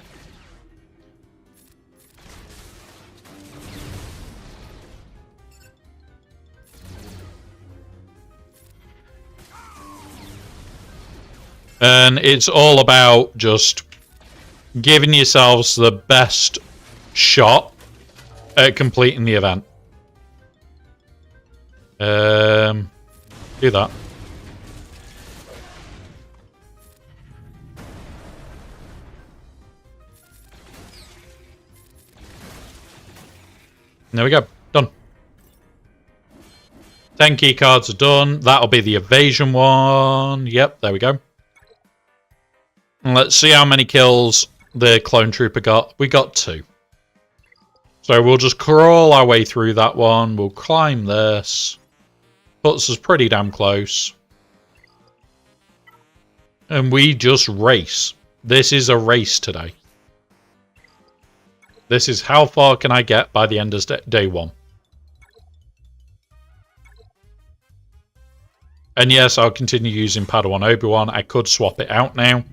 And it's all about just giving yourselves the best shot at completing the event. Do that. There we go. Done. 10 key cards are done. That'll be the evasion one. Yep, there we go. And let's see how many kills the clone trooper got. We got 2. So we'll just crawl our way through that one. We'll climb this. Puts us pretty damn close. And we just race. This is a race today. This is how far can I get by the end of day 1. And yes, I'll continue using Padawan Obi-Wan. I could swap it out now.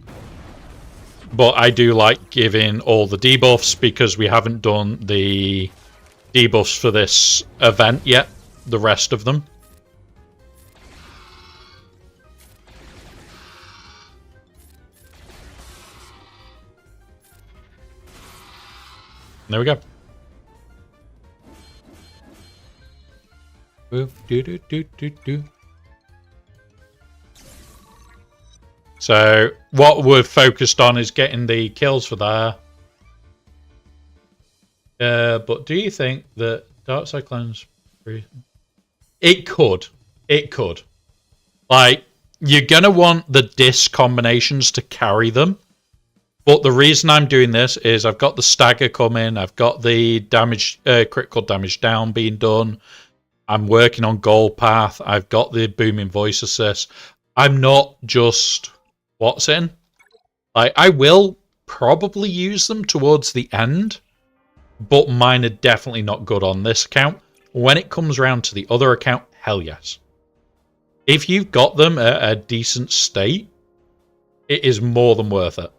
But I do like giving all the debuffs because we haven't done the debuffs for this event yet. The rest of them. There we go. So what we're focused on is getting the kills for there. But do you think that Dark Side clones? It could. It could. Like, you're gonna want the disc combinations to carry them. But the reason I'm doing this is I've got the stagger coming. I've got the damage, critical damage down being done. I'm working on goal path. I've got the booming voice assist. I'm not just what's in. Like, I will probably use them towards the end, but mine are definitely not good on this account. When it comes around to the other account, hell yes. If you've got them at a decent state, it is more than worth it.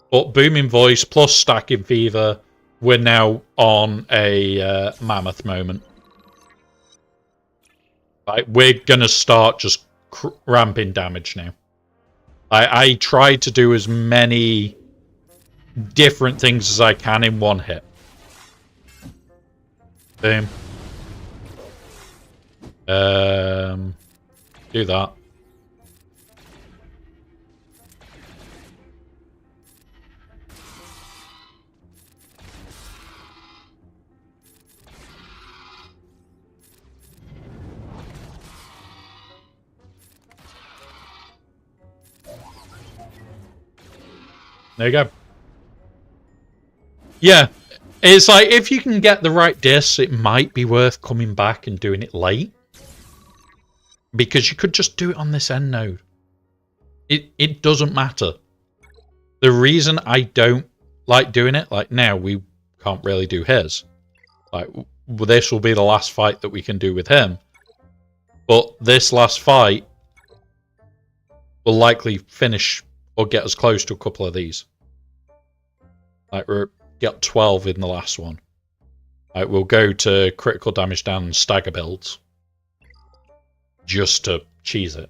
But booming voice plus stacking fever, we're now on a mammoth moment. Like, we're gonna start just ramping damage now. I try to do as many different things as I can in one hit. Boom. Do that. There you go. Yeah, it's like if you can get the right discs, it might be worth coming back and doing it late. Because you could just do it on this end node. It doesn't matter. The reason I don't like doing it, like now we can't really do his. Like, this will be the last fight that we can do with him. But this last fight will likely finish or get us close to a couple of these. Like, we're got 12 in the last one. Like, we'll go to critical damage down and stagger builds. Just to cheese it.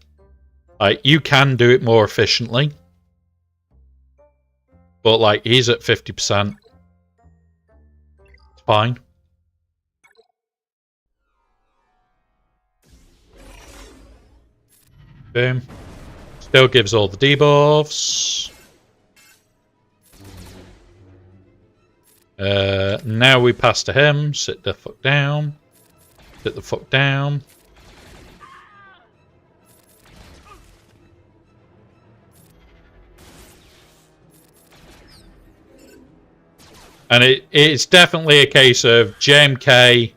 Like, you can do it more efficiently. But, like, he's at 50%. It's fine. Boom. Still gives all the debuffs. Now we pass to him. Sit the fuck down. Sit the fuck down. And it's definitely a case of JML's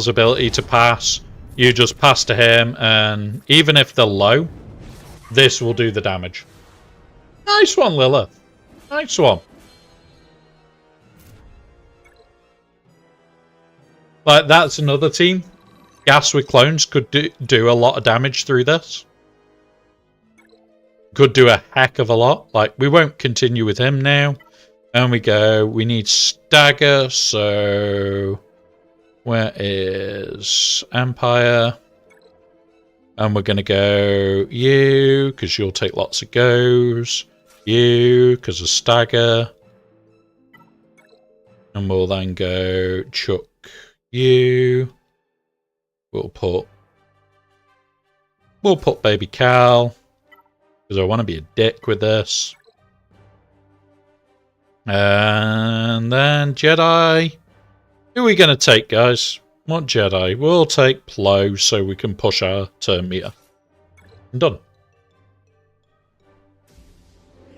ability to pass. You just pass to him, and even if they're low, this will do the damage. Nice one, Lilith. Nice one. Like, that's another team. Gas with clones could do a lot of damage through this. Could do a heck of a lot. Like, we won't continue with him now. And we go, we need stagger, so where is Empire? And we're going to go you, because you'll take lots of goes. You, because of stagger. And we'll then go chuck you. We'll put baby Cal, because I want to be a dick with this. And then Jedi. Who are we going to take, guys? What Jedi? We'll take Plo so we can push our turn meter. I'm done.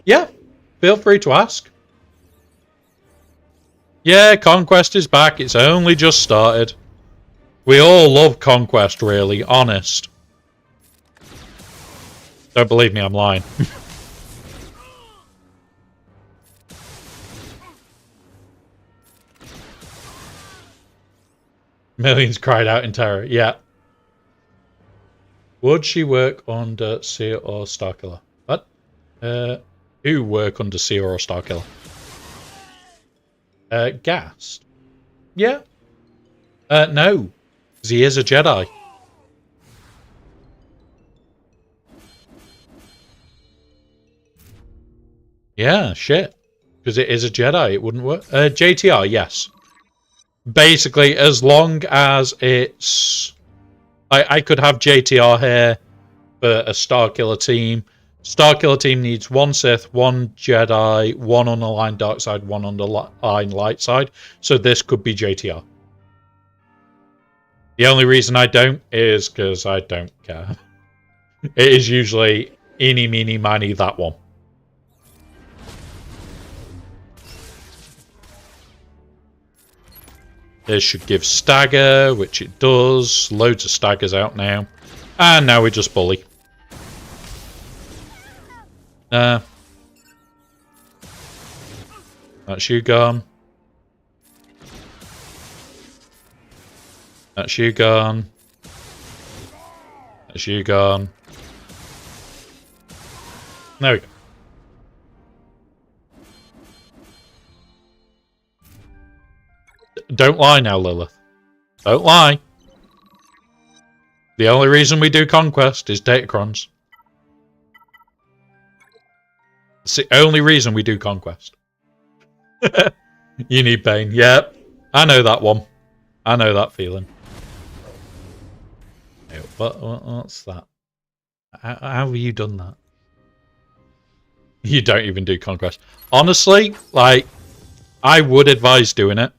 Yeah, feel free to ask. Yeah, Conquest is back. It's only just started. We all love Conquest, really. Honest. Don't believe me, I'm lying. Millions cried out in terror. Yeah. Would she work under Seer or Starkiller? What? Who work under Seer or Starkiller? Gast. Yeah. No. Because he is a Jedi. Yeah, shit. Because it is a Jedi, it wouldn't work. JTR, yes. Basically, as long as it's... I could have JTR here for a Starkiller team. Starkiller team needs one Sith, one Jedi, one unaligned dark side, one unaligned light side. So this could be JTR. The only reason I don't is because I don't care. It is usually eeny, meeny, miny, that one. This should give stagger, which it does. Loads of staggers out now. And now we just bully. That's you gone. That's you gone. That's you gone. There we go. Don't lie now, Lilith. Don't lie. The only reason we do Conquest is Datacrons. It's the only reason we do Conquest. You need pain. Yep. I know that one. I know that feeling. What's that? How have you done that? You don't even do Conquest. Honestly, like, I would advise doing it.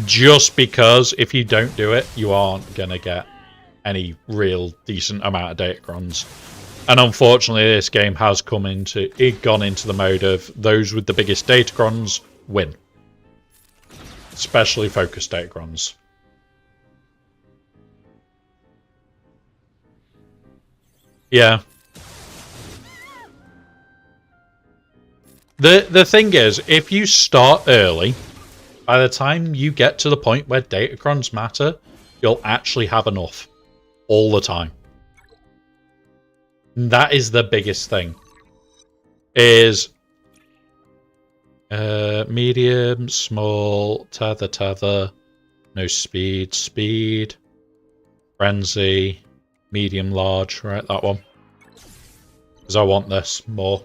Just because if you don't do it, you aren't going to get any real decent amount of Datacrons. And unfortunately, this game has gone into the mode of those with the biggest Datacrons win. Especially focused Datacrons. Yeah. The thing is, if you start early, by the time you get to the point where Datacrons matter, you'll actually have enough. All the time. That is the biggest thing. Is medium, small, tether, no speed, frenzy, medium, large, right, that one. Because I want this more.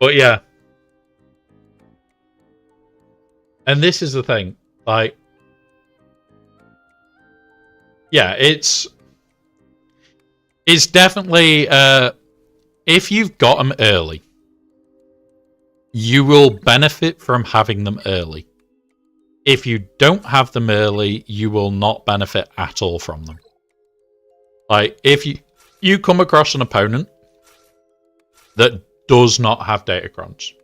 But yeah. And this is the thing, like, yeah, it's definitely, if you've got them early, you will benefit from having them early. If you don't have them early, you will not benefit at all from them. Like, if you come across an opponent that does not have datacrons,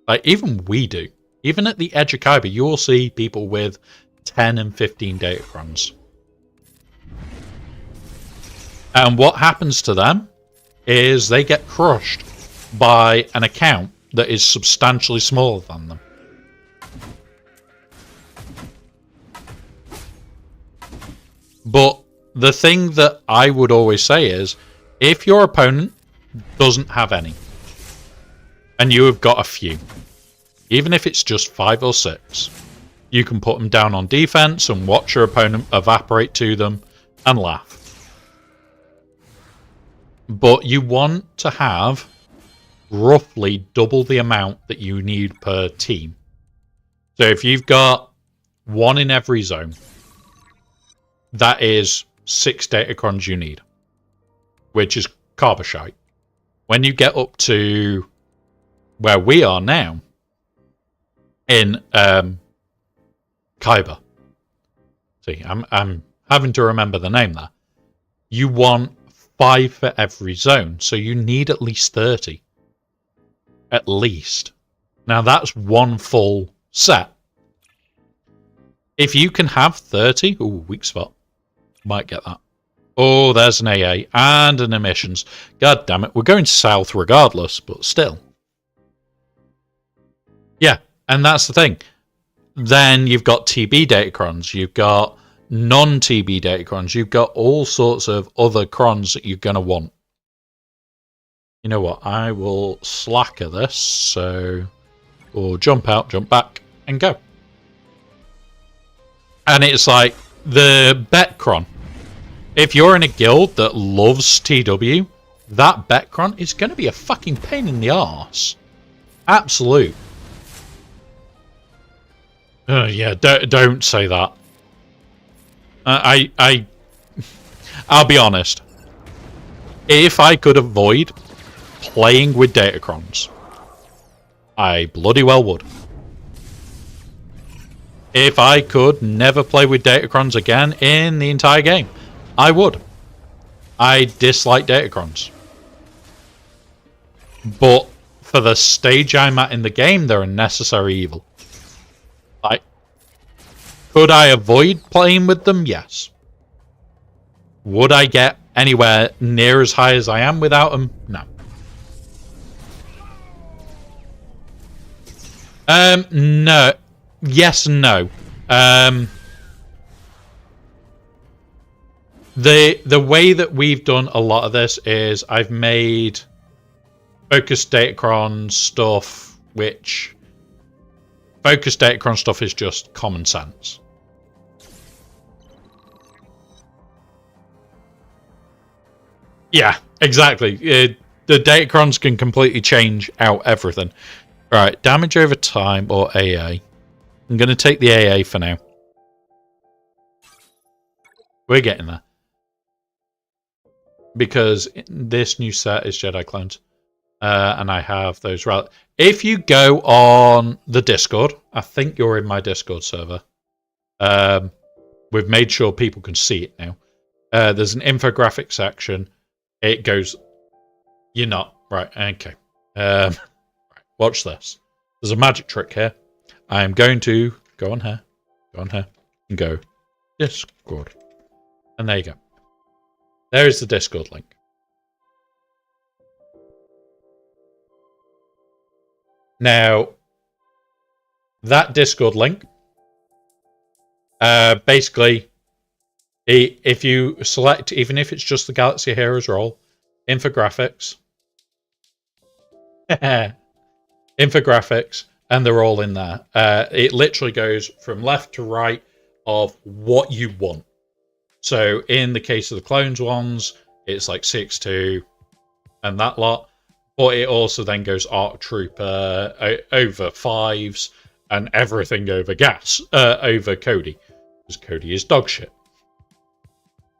like even we do, even at the edge of Kyber, you will see people with 10 and 15 datacrons. And what happens to them is they get crushed by an account that is substantially smaller than them. But the thing that I would always say is, if your opponent doesn't have any, and you have got a few, even if it's just 5 or 6, you can put them down on defense and watch your opponent evaporate to them and laugh. But you want to have roughly double the amount that you need per team. So if you've got 1 in every zone, that is 6 datacrons you need, which is Carboshite. When you get up to where we are now, in Kyber, see, I'm having to remember the name there. You want 5 for every zone, so you need at least 30. At least. Now that's 1 full set. If you can have 30, ooh, weak spot. Might get that. Oh, there's an AA and an emissions. God damn it, we're going south regardless, but still. Yeah, and that's the thing. Then you've got TB datacrons, you've got non-TB datacrons, you've got all sorts of other crons that you're going to want. You know what, I will slacker this, so we'll jump out, jump back, and go. And it's like, the Betcron. If you're in a guild that loves TW, that Betcron is going to be a fucking pain in the arse. Absolute. Yeah, don't say that. I'll be honest. If I could avoid playing with datacrons, I bloody well would. If I could never play with datacrons again in the entire game, I would. I dislike datacrons. But for the stage I'm at in the game, they're a necessary evil. Like, could I avoid playing with them? Yes. Would I get anywhere near as high as I am without them? No. No. Yes and no. The way that we've done a lot of this is I've made focused datacron stuff, which focused datacron stuff is just common sense. Yeah, exactly. The datacrons can completely change out everything. Right, damage over time or AA. I'm going to take the AA for now. We're getting there. Because this new set is Jedi Clones. And I have those. If you go on the Discord, I think you're in my Discord server. We've made sure people can see it now. There's an infographic section. It goes... You're not. Right, okay. Right, watch this. There's a magic trick here. I'm going to go on here, and go Discord. And there you go. There is the Discord link. Now, that Discord link, basically, if you select, even if it's just the Galaxy Heroes role, infographics, infographics, and they're all in there. It literally goes from left to right of what you want. So in the case of the clones ones, it's like 6-2 and that lot. But it also then goes Arc Trooper over 5s and everything over gas, over Cody. Because Cody is dog shit.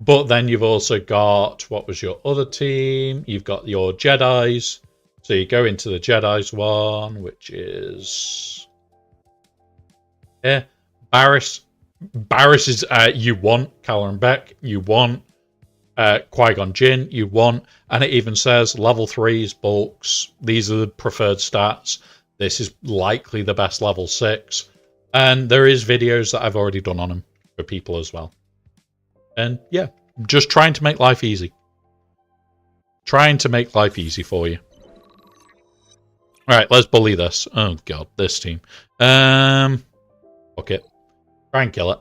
But then you've also got, what was your other team? You've got your Jedis. So you go into the Jedi's one, which is... Yeah. Barriss is you want. Caloran Beck, you want. Qui-Gon Jinn, you want. And it even says level 3s, bulks. These are the preferred stats. This is likely the best level 6. And there is videos that I've already done on them for people as well. And yeah, just trying to make life easy. Trying to make life easy for you. Alright, let's bully this. Oh god, this team. Fuck it. Try and kill it.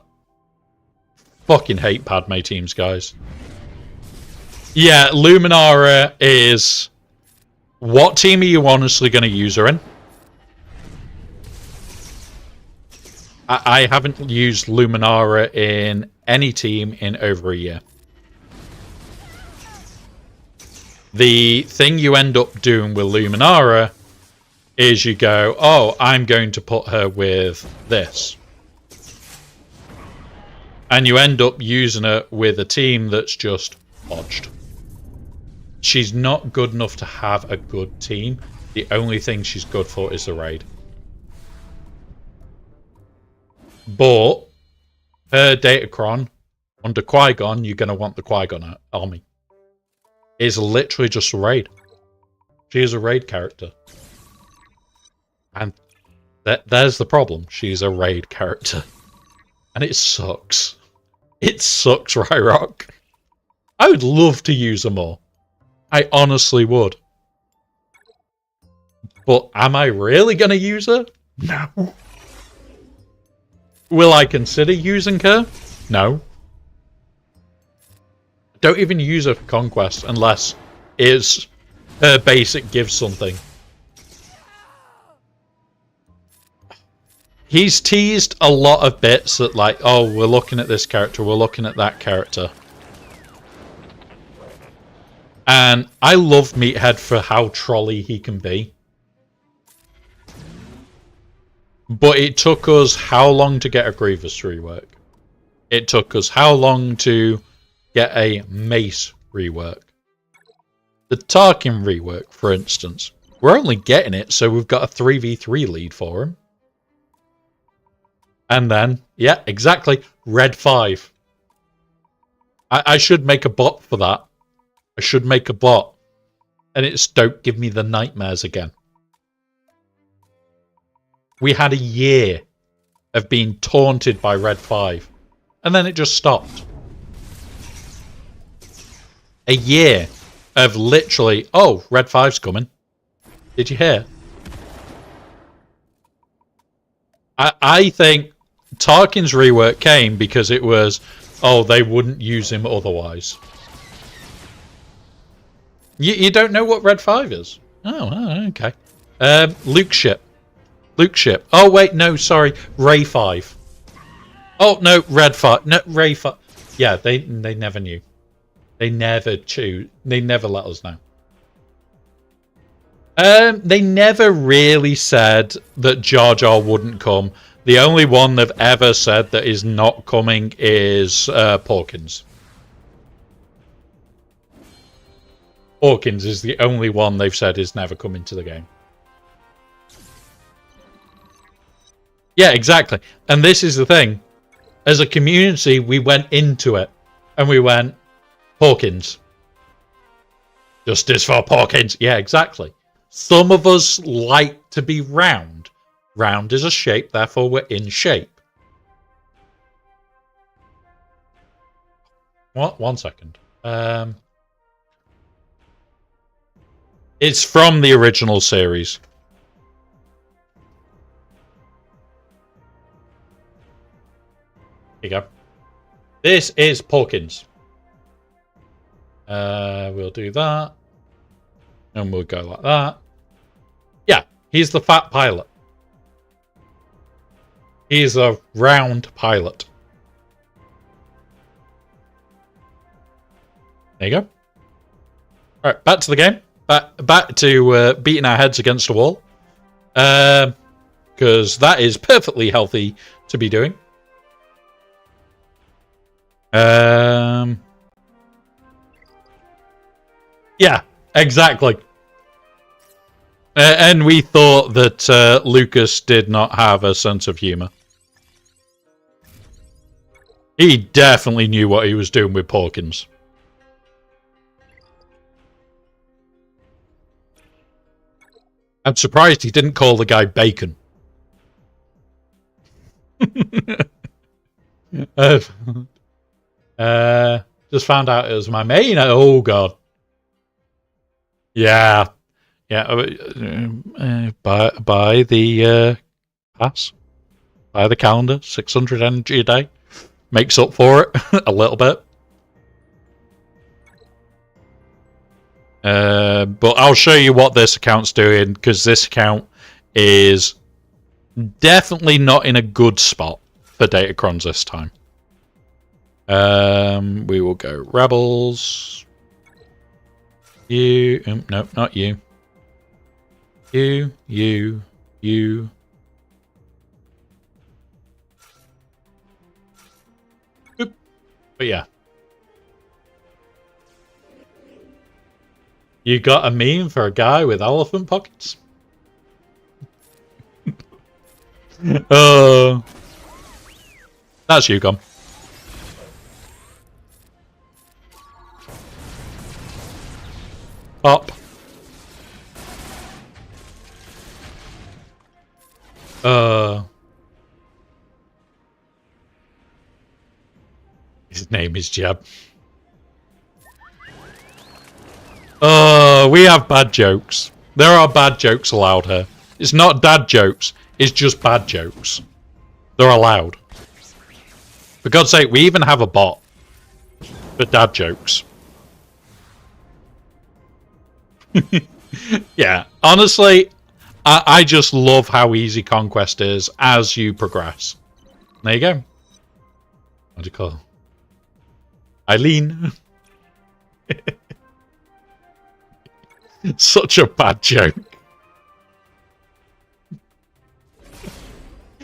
Fucking hate Padme teams, guys. Yeah, Luminara is... What team are you honestly going to use her in? I haven't used Luminara in any team in over a year. The thing you end up doing with Luminara is you go, oh, I'm going to put her with this. And you end up using her with a team that's just bodged. She's not good enough to have a good team. The only thing she's good for is the raid. But her Datacron under Qui-Gon, you're going to want the Qui-Gon army. Is literally just a raid. She is a raid character. And there's the problem. She's a raid character. And it sucks. It sucks, Ryrock. I would love to use her more. I honestly would. But am I really going to use her? No. Will I consider using her? No. Don't even use her for conquest unless it's her basic gives something. He's teased a lot of bits that like, oh, we're looking at this character, we're looking at that character. And I love Meathead for how trolly he can be. But it took us how long to get a Grievous rework? It took us how long to get a Mace rework? The Tarkin rework, for instance. We're only getting it so we've got a 3v3 lead for him. And then, yeah, exactly, Red 5. I should make a bot for that. I should make a bot. And it's don't give me the nightmares again. We had a year of being taunted by Red 5. And then it just stopped. A year of literally, oh, Red 5's coming. Did you hear? I think Tarkin's rework came because it was, oh, they wouldn't use him otherwise. You don't know what Red 5 is? Oh, okay. Luke ship. Luke ship. Oh, wait, no, sorry. Ray 5. Oh, no, Red 5. No, Ray 5. Yeah, they never knew. They never let us know. They never really said that Jar Jar wouldn't come. The only one they've ever said that is not coming is Porkins. Porkins is the only one they've said is never coming to the game. Yeah, exactly. And this is the thing. As a community, we went into it and we went, Porkins. Justice for Porkins. Yeah, exactly. Some of us like to be round. Round is a shape, therefore we're in shape. What? 1 second. It's from the original series. Here you go. This is Porkins. We'll do that. And we'll go like that. Yeah, he's the fat pilot. He's a round pilot. There you go. Alright, back to the game. Back to beating our heads against a wall. Because that is perfectly healthy to be doing. Yeah, exactly. And we thought that Lucas did not have a sense of humor. He definitely knew what he was doing with Porkins. I'm surprised he didn't call the guy Bacon. Just found out it was my main. Oh, God. Yeah. Yeah. Buy the pass. Buy the calendar. 600 energy a day. Makes up for it a little bit. But I'll show you what this account's doing, because this account is definitely not in a good spot for Datacrons this time. We will go Rebels. You. No, not you. You. Boop. But yeah. You got a meme for a guy with elephant pockets? That's you, Gum. Pop. His name is Jeb. We have bad jokes. There are bad jokes allowed here. It's not dad jokes. It's just bad jokes. They're allowed. For God's sake, we even have a bot for dad jokes. Yeah, honestly, I just love how easy Conquest is as you progress. There you go. What do you call her? Eileen. Such a bad joke.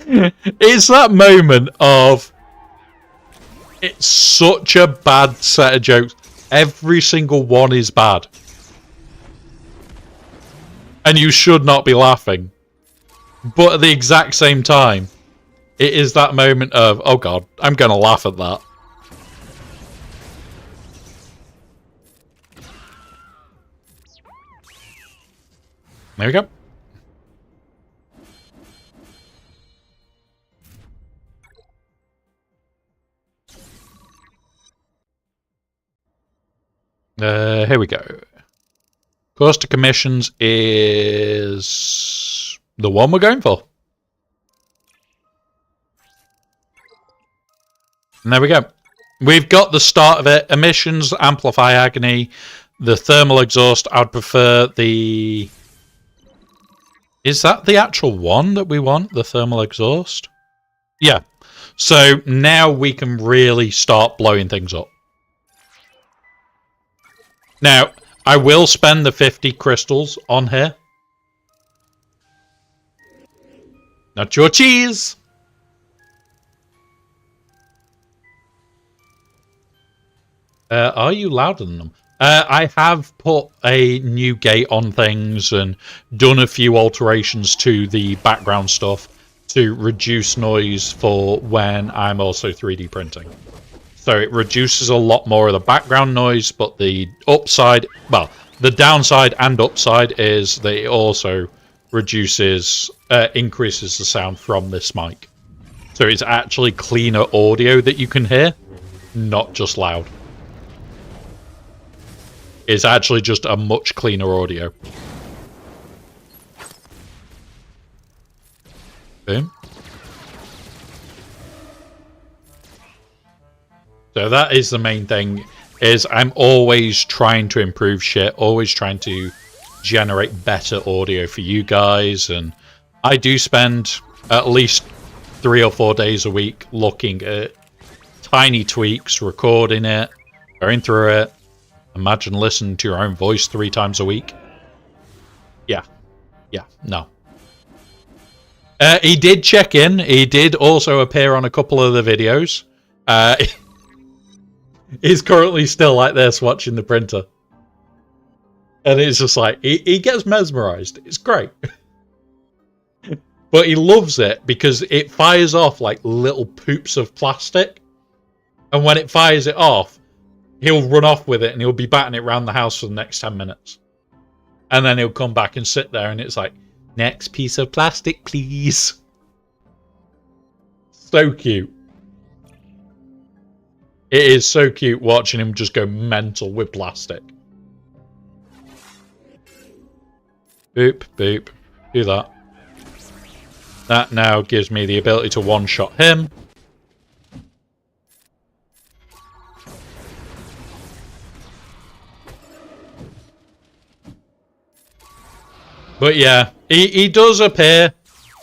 It's that moment of... It's such a bad set of jokes. Every single one is bad. And you should not be laughing. But at the exact same time, it is that moment of, oh God, I'm going to laugh at that. There we go. Here we go. Cost of commissions is the one we're going for. And there we go. We've got the start of it. Emissions, Amplify Agony, the Thermal Exhaust. I'd prefer the... Is that the actual one that we want? The Thermal Exhaust? Yeah. So now we can really start blowing things up. Now, I will spend the 50 crystals on here. Not your cheese! Are you louder than them? I have put a new gate on things and done a few alterations to the background stuff to reduce noise for when I'm also 3D printing. So it reduces a lot more of the background noise, but the upside, well, the downside and upside is that it also reduces, increases the sound from this mic. So it's actually cleaner audio that you can hear, not just loud. It's actually just a much cleaner audio. Boom. So that is the main thing, is I'm always trying to improve shit, always trying to generate better audio for you guys, and I do spend at least 3 or 4 days a week looking at tiny tweaks, recording it, going through it. Imagine listening to your own voice 3 times a week. Yeah. Yeah, no. He did check in. He did also appear on a couple of the videos. He's currently still like this watching the printer. And it's just like, he gets mesmerized. It's great. But he loves it because it fires off like little poops of plastic. And when it fires it off, he'll run off with it and he'll be batting it around the house for the next 10 minutes. And then he'll come back and sit there and it's like, next piece of plastic, please. So cute. It is so cute watching him just go mental with plastic. Boop, boop. Do that. That now gives me the ability to one-shot him. But yeah, he does appear.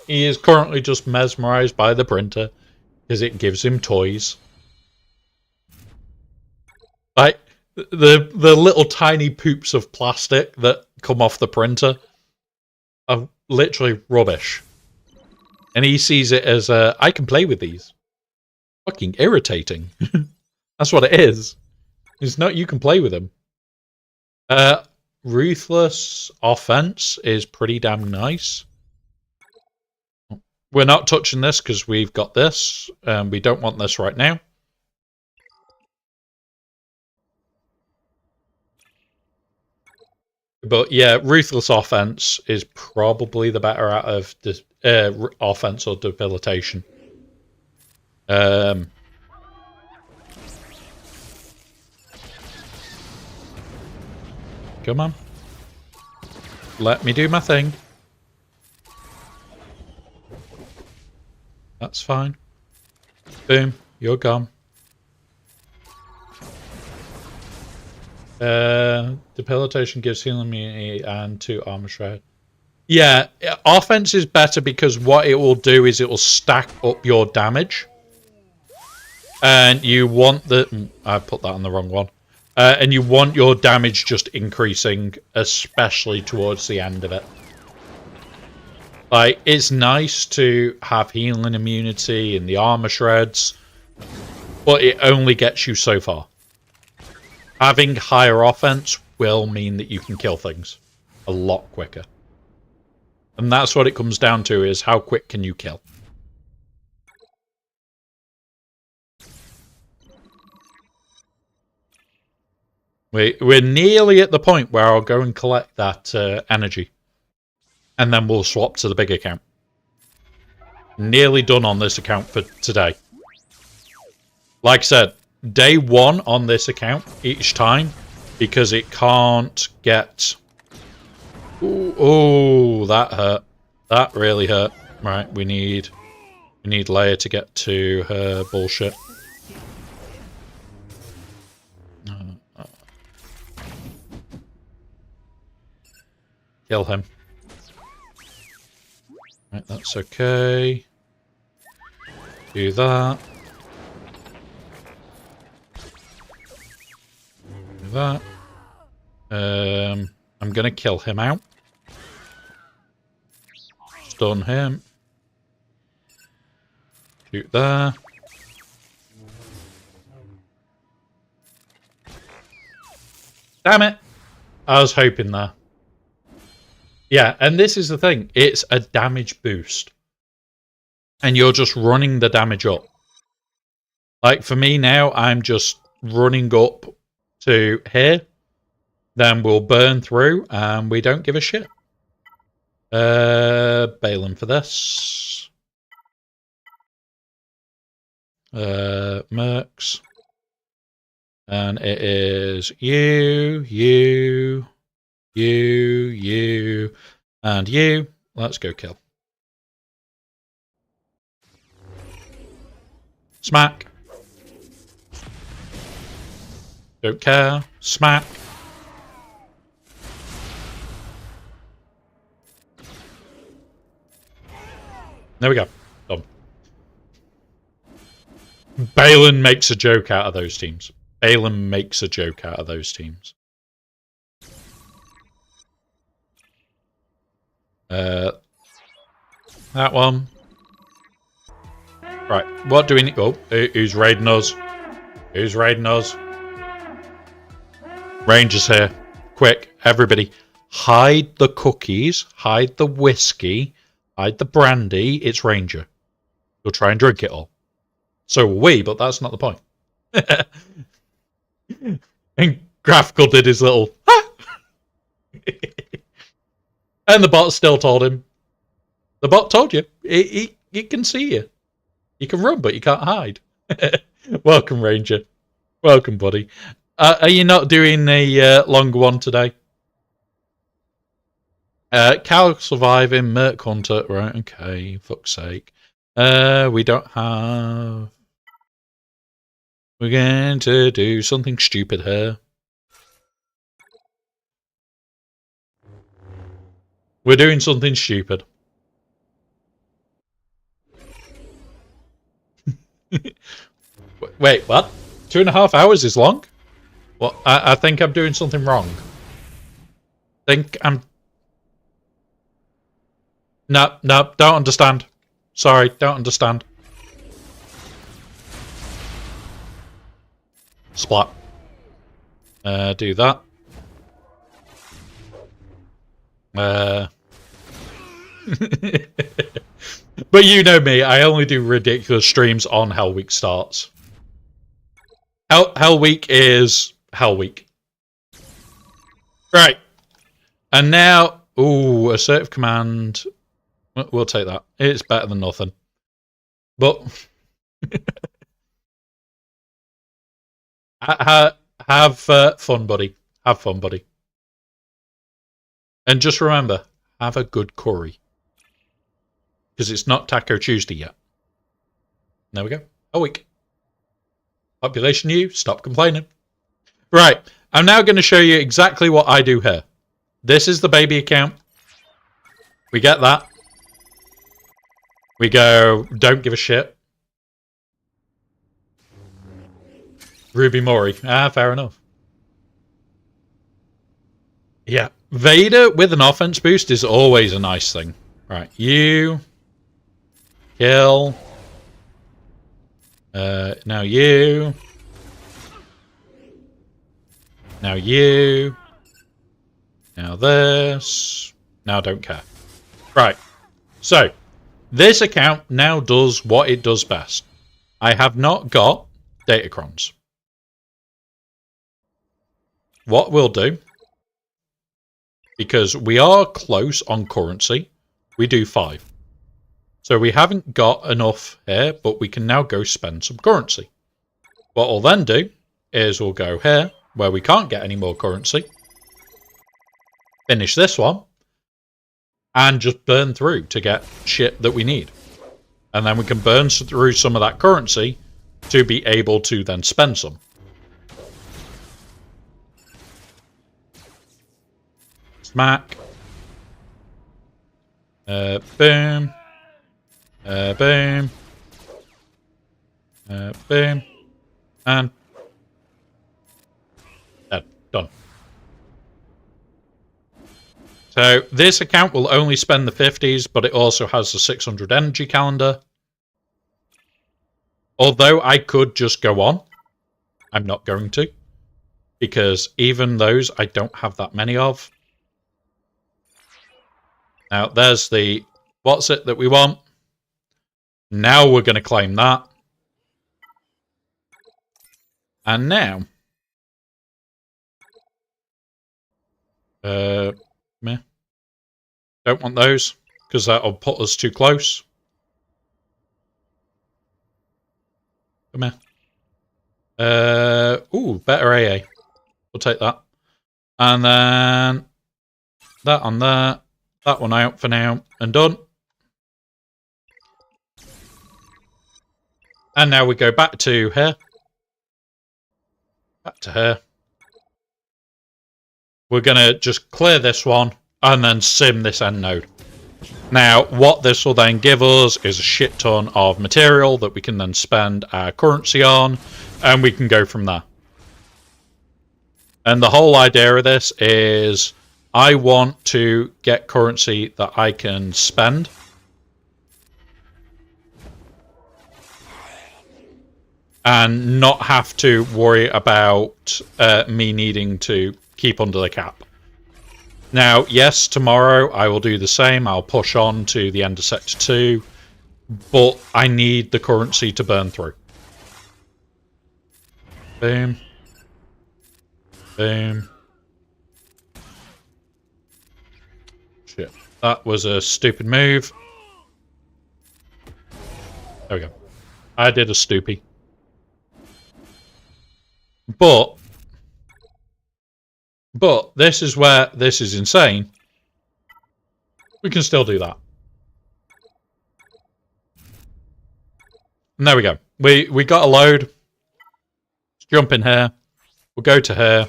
He is currently just mesmerized by the printer because it gives him toys. Like the little tiny poops of plastic that come off the printer are literally rubbish. And he sees it as, I can play with these. Fucking irritating. That's what it is. It's not you can play with them. Ruthless offense is pretty damn nice. We're not touching this because we've got this. We don't want this right now. But yeah, ruthless offense is probably the better out of this offense or debilitation. Come on. Let me do my thing. That's fine. Boom. You're gone. Debilitation gives healing immunity and 2 armor shred. Yeah, offense is better because what it will do is it will stack up your damage. And you want the... I put that on the wrong one. And you want your damage just increasing, especially towards the end of it. Like, it's nice to have healing immunity and the armor shreds, but it only gets you so far. Having higher offense will mean that you can kill things a lot quicker. And that's what it comes down to, is how quick can you kill. We're nearly at the point where I'll go and collect that energy. And then we'll swap to the big account. Nearly done on this account for today. Like I said, day 1 on this account each time, because it can't get... Ooh, that hurt. That really hurt. Right, we need Leia to get to her bullshit. Kill him. Right, that's okay. Do that. Do that. I'm gonna kill him out. Stun him. Shoot there. Damn it! I was hoping there. Yeah, and this is the thing. It's a damage boost. And you're just running the damage up. Like, for me now, I'm just running up to here. Then we'll burn through, and we don't give a shit. Balin for this. Mercs. And it is you, and you. Let's go kill. Smack. Don't care. Smack. There we go. Done. Balin makes a joke out of those teams. Balin makes a joke out of those teams. That one. Right, what do we need? Oh, who's raiding us? Who's raiding us? Rangers here. Quick, everybody, hide the cookies, hide the whiskey, hide the brandy. It's Ranger. You'll try and drink it all. So will we, but that's not the point. And Graphical did his little... And the bot still told him. The bot told you. He can see you. You can run, but you can't hide. Welcome, Ranger. Welcome, buddy. Are you not doing a longer one today? Cal surviving, Merc Hunter. Right, okay. Fuck's sake. We don't have... We're going to do something stupid here. We're doing something stupid. Wait, what? 2.5 hours is long? Well, I think I'm doing something wrong. No, don't understand. Sorry, don't understand. Splat. Do that. But you know me, I only do ridiculous streams on Hell Week starts. Hell Week is Hell Week. Right. And now, ooh, assertive command. We'll take that. It's better than nothing. But have fun, buddy. Have fun, buddy. And just remember, have a good curry. Because it's not Taco Tuesday yet. There we go. A week. Population U, stop complaining. Right. I'm now going to show you exactly what I do here. This is the baby account. We get that. We go, don't give a shit. Ruby Mori. Fair enough. Yeah. Vader with an offense boost is always a nice thing. Right. You. Kill. Now you. Now you. Now this. Now don't care. Right. So, this account now does what it does best. I have not got Datacrons. What we'll do, because we are close on currency, we do 5. So we haven't got enough here, but we can now go spend some currency. What we'll then do is we'll go here, where we can't get any more currency. Finish this one. And just burn through to get shit that we need. And then we can burn through some of that currency to be able to then spend some. Smack. Boom. Boom. Boom. And done. So this account will only spend the 50s, but it also has the 600 energy calendar. Although I could just go on, I'm not going to, because even those I don't have that many of. Now there's the, what's it that we want? Now we're going to claim that. And now, meh. Don't want those, because that'll put us too close. Come here. Ooh, better AA. We'll take that. And then that on there. That one out for now. And done. And now we go back to here. Back to here. We're going to just clear this one and then sim this end node. Now, what this will then give us is a shit ton of material that we can then spend our currency on, and we can go from there. And the whole idea of this is I want to get currency that I can spend. And not have to worry about me needing to keep under the cap. Now, yes, tomorrow I will do the same. I'll push on to the end of Sector 2. But I need the currency to burn through. Boom. Boom. Shit. That was a stupid move. There we go. I did a stoopy. But this is where this is insane. We can still do that. And there we go. We got a load. Let's jump in here. We'll go to here.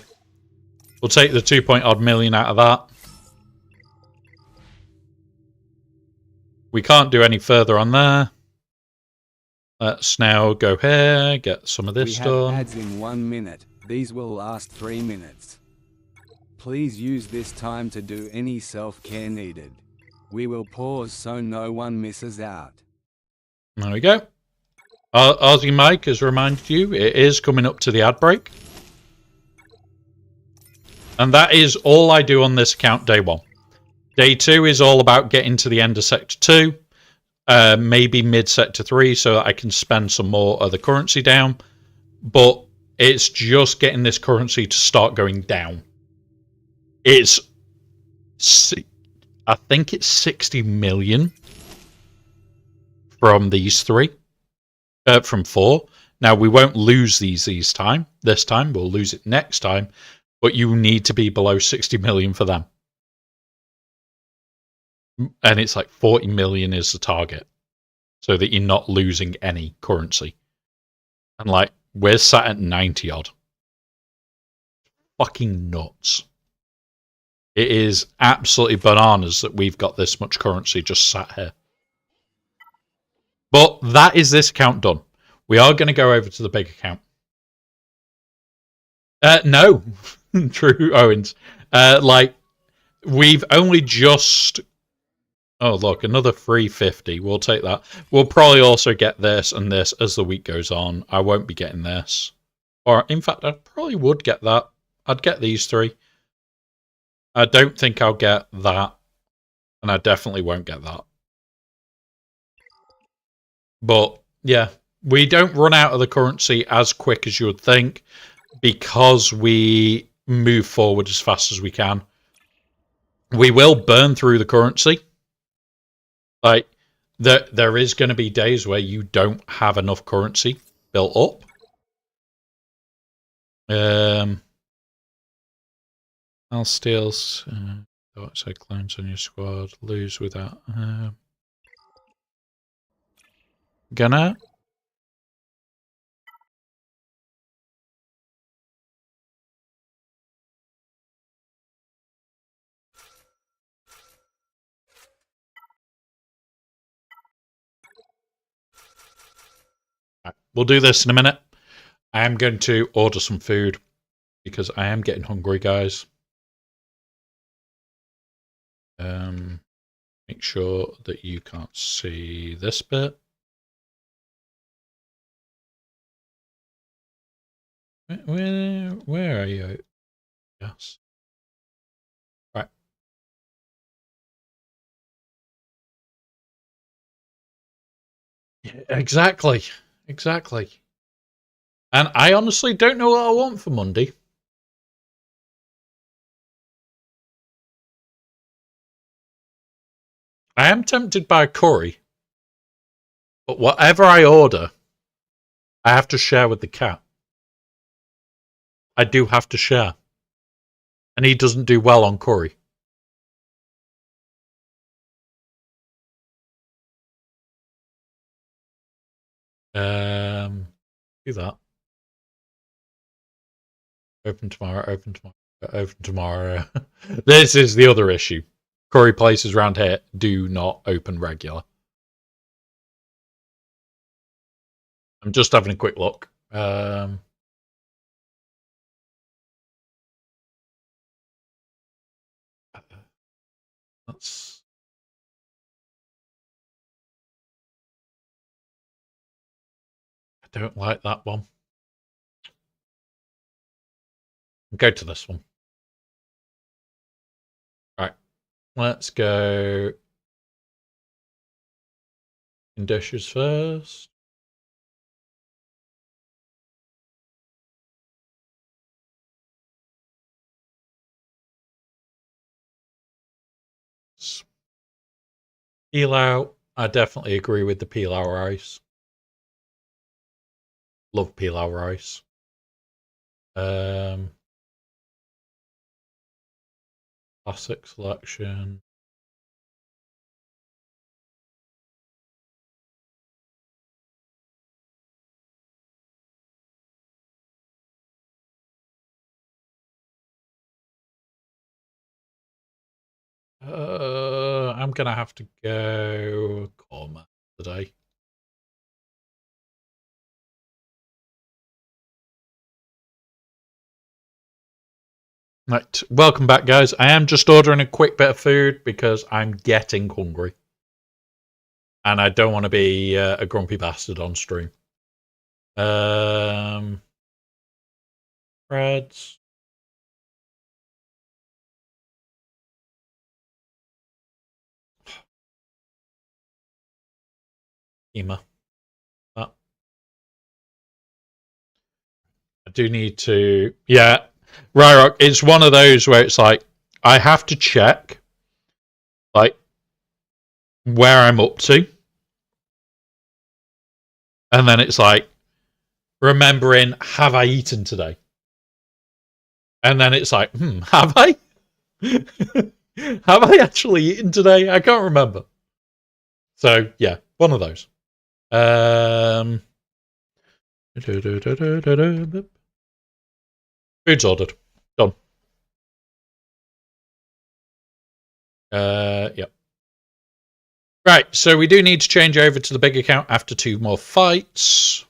We'll take the 2-odd million out of that. We can't do any further on there. Let's now go here, get some of this done. We have ads in 1 minute. These will last 3 minutes. Please use this time to do any self-care needed. We will pause so no one misses out. There we go. Aussie Mike has reminded you, it is coming up to the ad break. And that is all I do on this account day 1. Day 2 is all about getting to the end of Sector 2. Maybe mid-Sector 3 so that I can spend some more of the currency down. But it's just getting this currency to start going down. It's... I think it's 60 million from these 3. From 4. Now, we won't lose these this time. We'll lose it next time. But you need to be below 60 million for them. And it's like 40 million is the target. So that you're not losing any currency. And like, we're sat at 90 odd. Fucking nuts. It is absolutely bananas that we've got this much currency just sat here. But that is this account done. We are going to go over to the big account. No. True, Owens. Like, we've only just... Oh, look, another 350. We'll take that. We'll probably also get this and this as the week goes on. I won't be getting this. Or, in fact, I probably would get that. I'd get these 3. I don't think I'll get that. And I definitely won't get that. But, yeah. We don't run out of the currency as quick as you would think. Because we move forward as fast as we can. We will burn through the currency. Like, there is going to be days where you don't have enough currency built up. I'll steal outside clones on your squad. Lose without... Gonna... We'll do this in a minute. I am going to order some food because I am getting hungry, guys. Make sure that you can't see this bit. Where are you? Yes. Right. Yeah, exactly. Exactly. And I honestly don't know what I want for Monday. I am tempted by curry. But whatever I order, I have to share with the cat. I do have to share. And he doesn't do well on curry. Do that. Open tomorrow, open tomorrow, open tomorrow. This is the other issue. Curry places around here do not open regular. I'm just having a quick look. That's... I don't like that one. Go to this one. Right. Let's go in dishes first. Pilau. I definitely agree with the pilau rice. Love pilau rice. Classic selection. I'm gonna have to go Korma today. Right, welcome back, guys. I am just ordering a quick bit of food because I'm getting hungry. And I don't want to be a grumpy bastard on stream. Breads. Ema. I do need to... Yeah. Ryrock, it's one of those where it's like, I have to check, like, where I'm up to. And then it's like, remembering, have I eaten today? And then it's like, have I? Have I actually eaten today? I can't remember. So, yeah, one of those. Food's ordered. Done. Yep. Right, so we do need to change over to the big account after 2 more fights.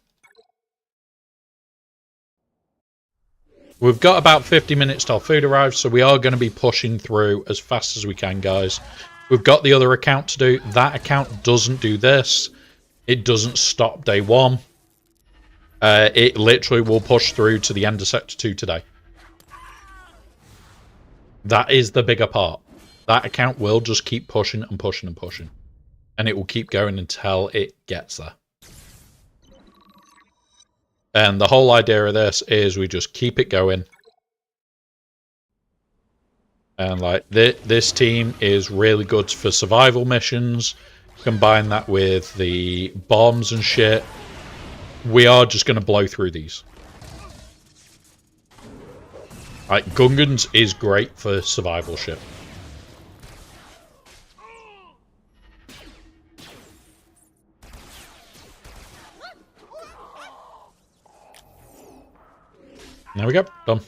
We've got about 50 minutes till food arrives, so we are going to be pushing through as fast as we can, guys. We've got the other account to do. That account doesn't do this. It doesn't stop day 1. It literally will push through to the end of Sector 2 today. That is the bigger part. That account will just keep pushing and pushing and pushing. And it will keep going until it gets there. And the whole idea of this is we just keep it going. And like this team is really good for survival missions. Combine that with the bombs and shit. We are just going to blow through these. Like, Gungans is great for survival shit. There we go. Done.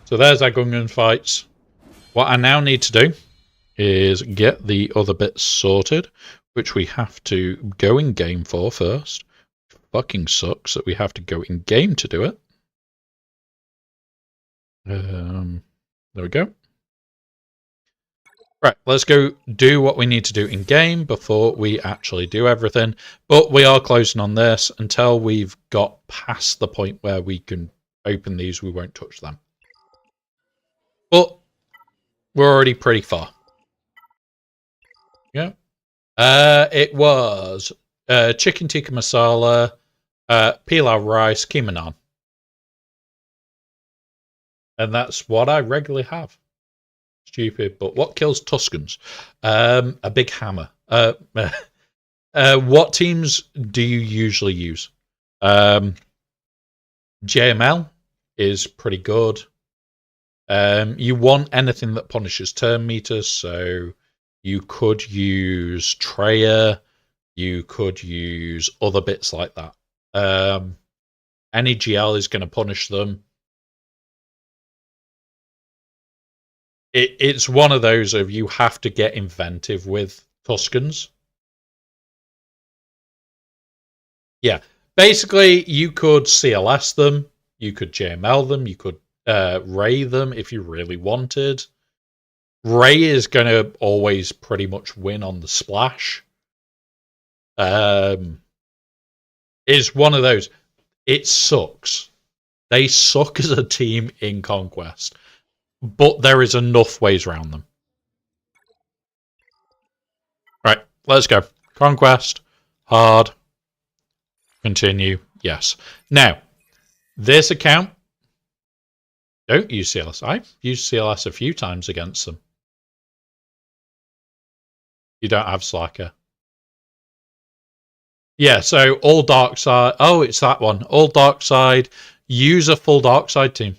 So there's our Gungan fights. What I now need to do is get the other bits sorted, which we have to go in game for first. Fucking sucks that we have to go in game to do it. There we go. Right, let's go do what we need to do in game before we actually do everything. But we are closing on this until we've got past the point where we can open these. We won't touch them. But we're already pretty far. Yeah. It was chicken tikka masala, pilau rice, keema naan. And that's what I regularly have. Stupid, but what kills Tuscans? A big hammer. What teams do you usually use? JML is pretty good. You want anything that punishes turn meters, so you could use Treya, you could use other bits like that. Any GL is going to punish them. It's one of those of you have to get inventive with Tuscans. Yeah, basically you could CLS them, you could JML them, you could Ray them if you really wanted. Ray is going to always pretty much win on the splash. Is one of those. It sucks. They suck as a team in Conquest. But there is enough ways around them. let's go. Conquest, hard, continue, yes. Now, this account, don't use CLS. I've used CLS a few times against them. You don't have Slacker. Yeah, so all dark side. Oh, it's that one. All dark side. Use a full dark side team.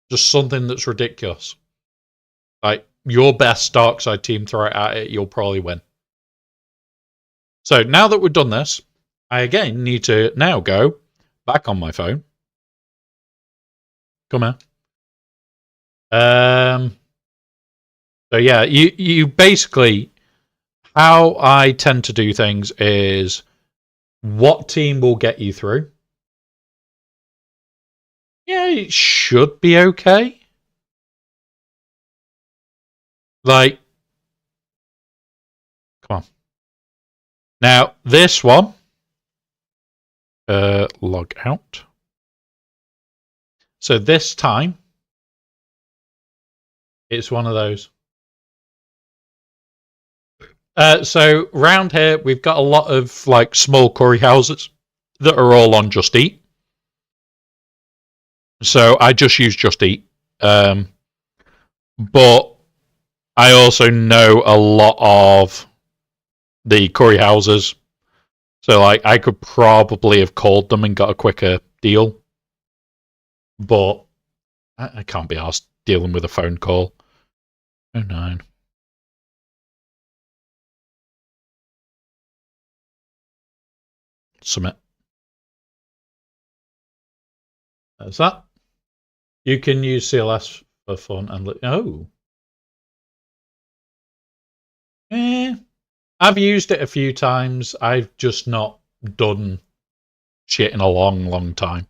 Just something that's ridiculous. Like, your best dark side team, throw it at it, you'll probably win. So now that we've done this, I again need to now go back on my phone. Come here. So yeah, you basically, how I tend to do things is what team will get you through. Yeah, it should be okay. Like, come on. Now, this one, log out. So this time, it's one of those. So round here, we've got a lot of like small curry houses that are all on Just Eat. So I just use Just Eat. But I also know a lot of the curry houses. So like I could probably have called them and got a quicker deal. But I can't be asked dealing with a phone call. Oh, 09. Submit. That's that. You can use CLS for fun and look. Oh. I've used it a few times. I've just not done shit in a long, long time.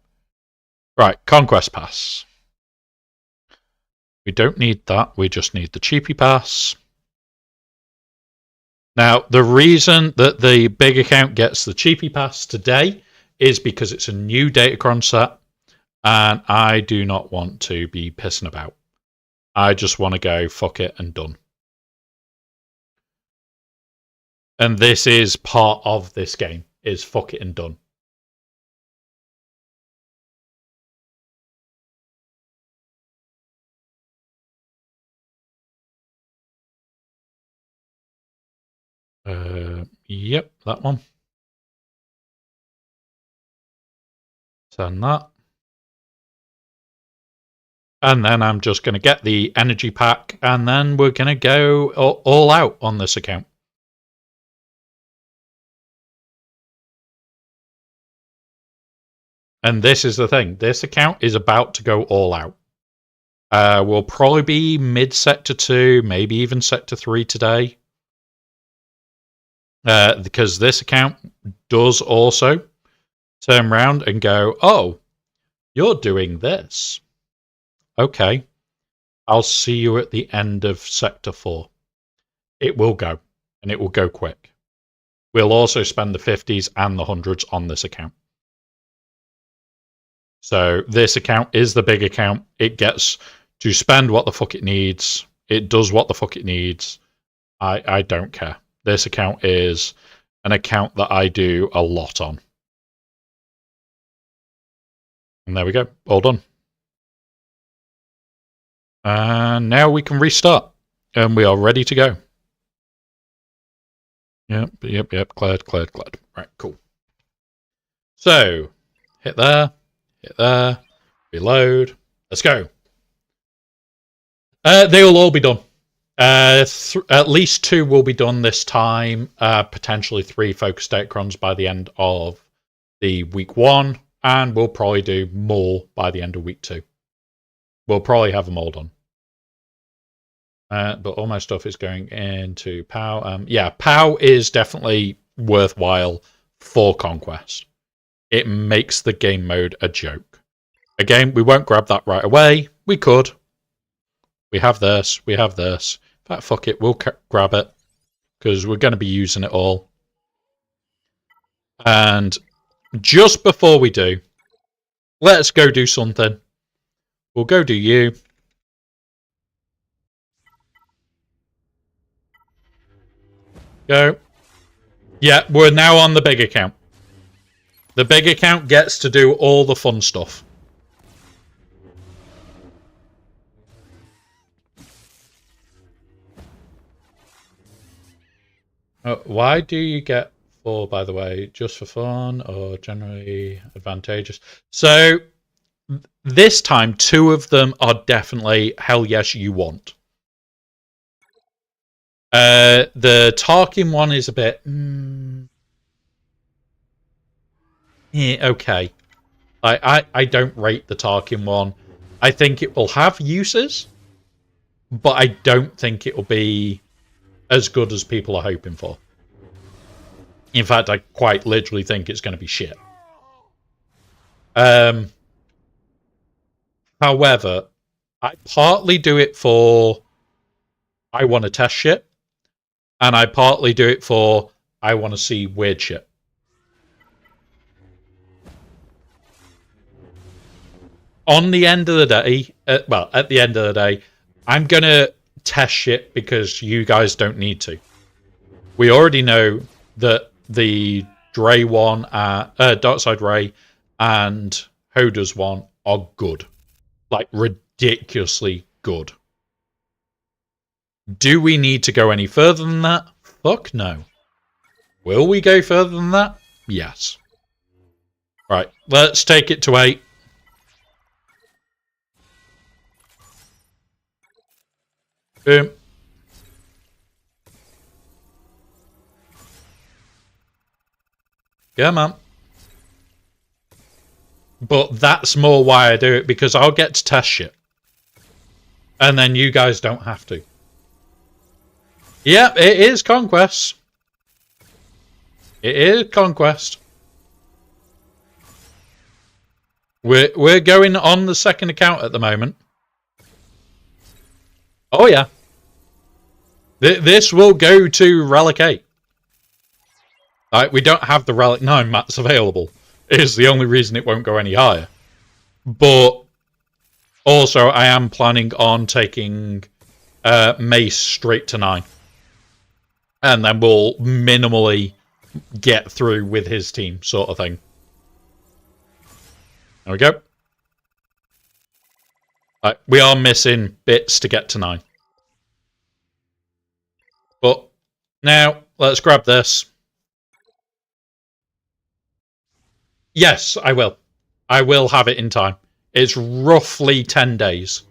Right, Conquest Pass. We don't need that. We just need the cheapy pass. Now, the reason that the big account gets the cheapy pass today is because it's a new Datacron set, and I do not want to be pissing about. I just want to go fuck it and done. And this is part of this game, is fuck it and done. Yep, that one. Send that. And then I'm just going to get the energy pack, and then we're going to go all out on this account. And this is the thing. This account is about to go all out. We'll probably be mid-Sector 2, maybe even Sector 3 today. Because this account does also turn around and go, oh, you're doing this. Okay. I'll see you at the end of Sector 4. It will go, and it will go quick. We'll also spend the 50s and the 100s on this account. So this account is the big account. It gets to spend what the fuck it needs. It does what the fuck it needs. I don't care. This account is an account that I do a lot on. And there we go. All done. And now we can restart. And we are ready to go. Yep. Cleared. Right, cool. So, hit there. Reload. Let's go. They will all be done. At least 2 will be done this time. Potentially 3 focus Datacrons by the end of the week 1. And we'll probably do more by the end of week 2. We'll probably have them all done. But all my stuff is going into POW. Yeah, POW is definitely worthwhile for Conquest. It makes the game mode a joke. Again, we won't grab that right away. We could. We have this. In fact, fuck it. We'll grab it. Because we're going to be using it all. And just before we do, let's go do something. We'll go do you. Go. Yeah, we're now on the big account. The big account gets to do all the fun stuff. Why do you get 4, by the way? Just for fun or generally advantageous? So, this time, 2 of them are definitely hell yes you want. The Tarkin one is a bit... yeah, okay. I don't rate the Tarkin one. I think it will have uses, but I don't think it will be as good as people are hoping for. In fact, I quite literally think it's going to be shit. However, I partly do it for I want to test shit, and I partly do it for I want to see weird shit. On the end of the day, well, at the end of the day, I'm going to test shit because you guys don't need to. We already know that the Dre one, Darkside Ray and Hoda's one are good. Like, ridiculously good. Do we need to go any further than that? Fuck no. Will we go further than that? Yes. Right, let's take it to 8. Boom. Yeah, man. But that's more why I do it, because I'll get to test shit. And then you guys don't have to. Yeah, it is Conquest. It is Conquest. We're going on the second account at the moment. Oh, yeah. This will go to Relic 8. We don't have the Relic 9 mats available. It is the only reason it won't go any higher. But also, I am planning on taking Mace straight to 9. And then we'll minimally get through with his team, sort of thing. There we go. We are missing bits to get to 9. But now, let's grab this. Yes, I will. I will have it in time. It's roughly 10 days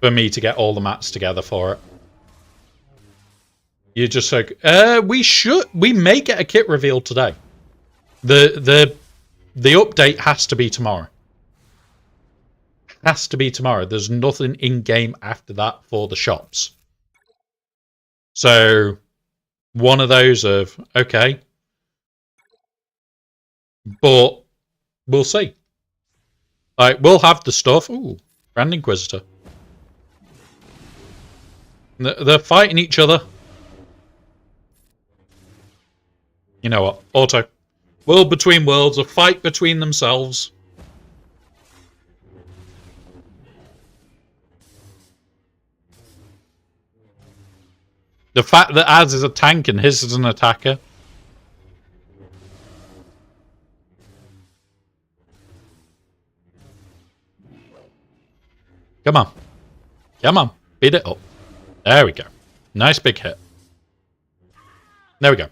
for me to get all the mats together for it. You just said, we may get a kit reveal today. The update has to be tomorrow. Has to be tomorrow. There's nothing in game after that for the shops. So, one of those of, okay. But, we'll see. We'll have the stuff. Ooh, Grand Inquisitor. They're fighting each other. You know what? Auto. World between worlds. A fight between themselves. The fact that Az is a tank and his is an attacker. Come on. Come on. Beat it up. There we go. Nice big hit. There we go.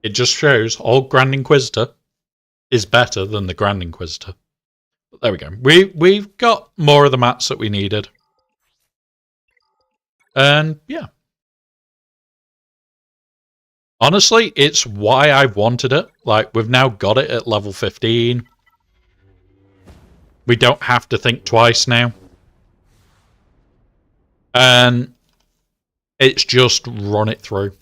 It just shows old Grand Inquisitor is better than the Grand Inquisitor. But there we go. We've got more of the mats that we needed. And yeah. Honestly, it's why I've wanted it. We've now got it at level 15. We don't have to think twice now. And it's just run it through.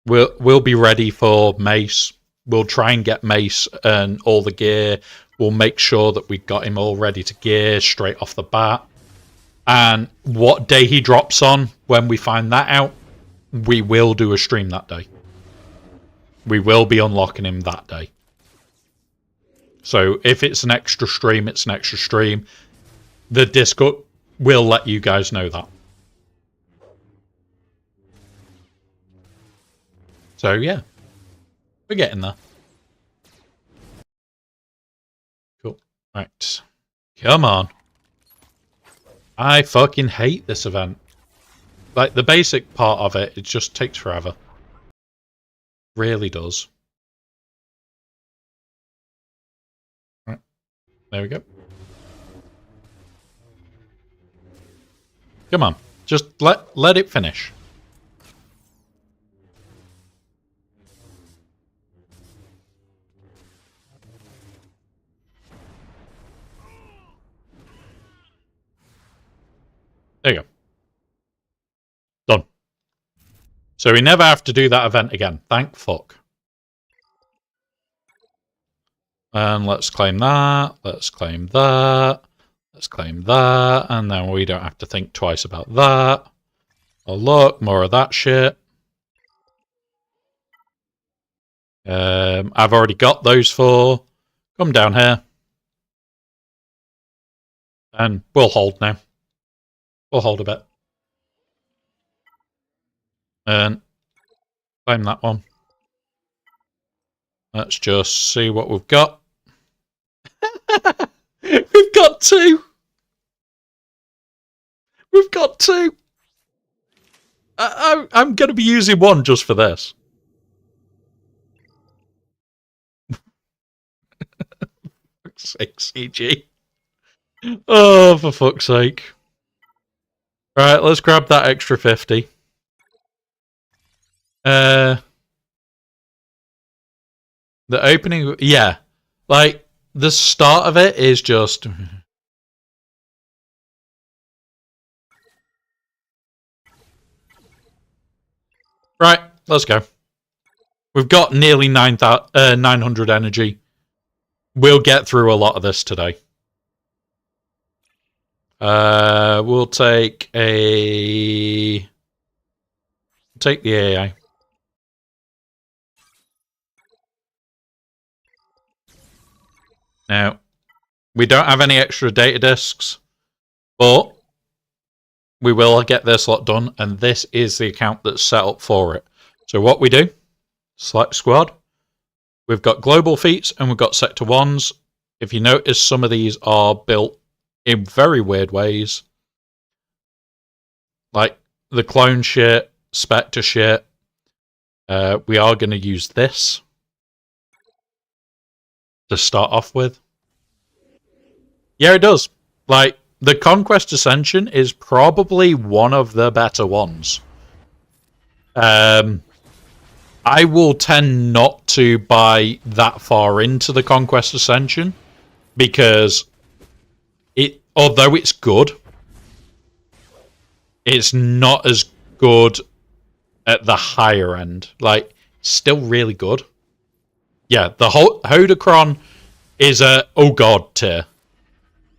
We'll be ready for Mace. We'll try and get Mace and all the gear. We'll make sure that we've got him all ready to gear straight off the bat. And what day he drops on, when we find that out, we will do a stream that day. We will be unlocking him that day. So if it's an extra stream, it's an extra stream. The Discord will let you guys know that. So, yeah. We're getting there. Cool. Right. Come on. I fucking hate this event. Like, the basic part of it, it just takes forever. Really does. Right. There we go. Come on. Just let it finish. There you go. Done. So we never have to do that event again. Thank fuck. And let's claim that. Let's claim that. Let's claim that. And then we don't have to think twice about that. Oh, look. More of that shit. I've already got those four. Come down here. And we'll hold now. We'll hold a bit. And claim that one. Let's just see what we've got. We've got two. We've got two. I'm going to be using one just for this. Fuck's sake, CG. Oh, for fuck's sake. Right, let's grab that extra 50. The opening, yeah. Like, the start of it is just... Right, let's go. We've got nearly 900 energy. We'll get through a lot of this today. We'll take the AI. Now, we don't have any extra data disks, but we will get this lot done, and this is the account that's set up for it. So what we do, select squad. We've got global feats and we've got sector 1s. If you notice, some of these are built in very weird ways. Like the clone shit, Spectre shit. We are going to use this to start off with. Yeah, it does. Like, the Conquest Ascension is probably one of the better ones. I will tend not to buy that far into the Conquest Ascension because although it's good, it's not as good at the higher end. Like, still really good. Yeah, the whole Hodocron is a oh god tier.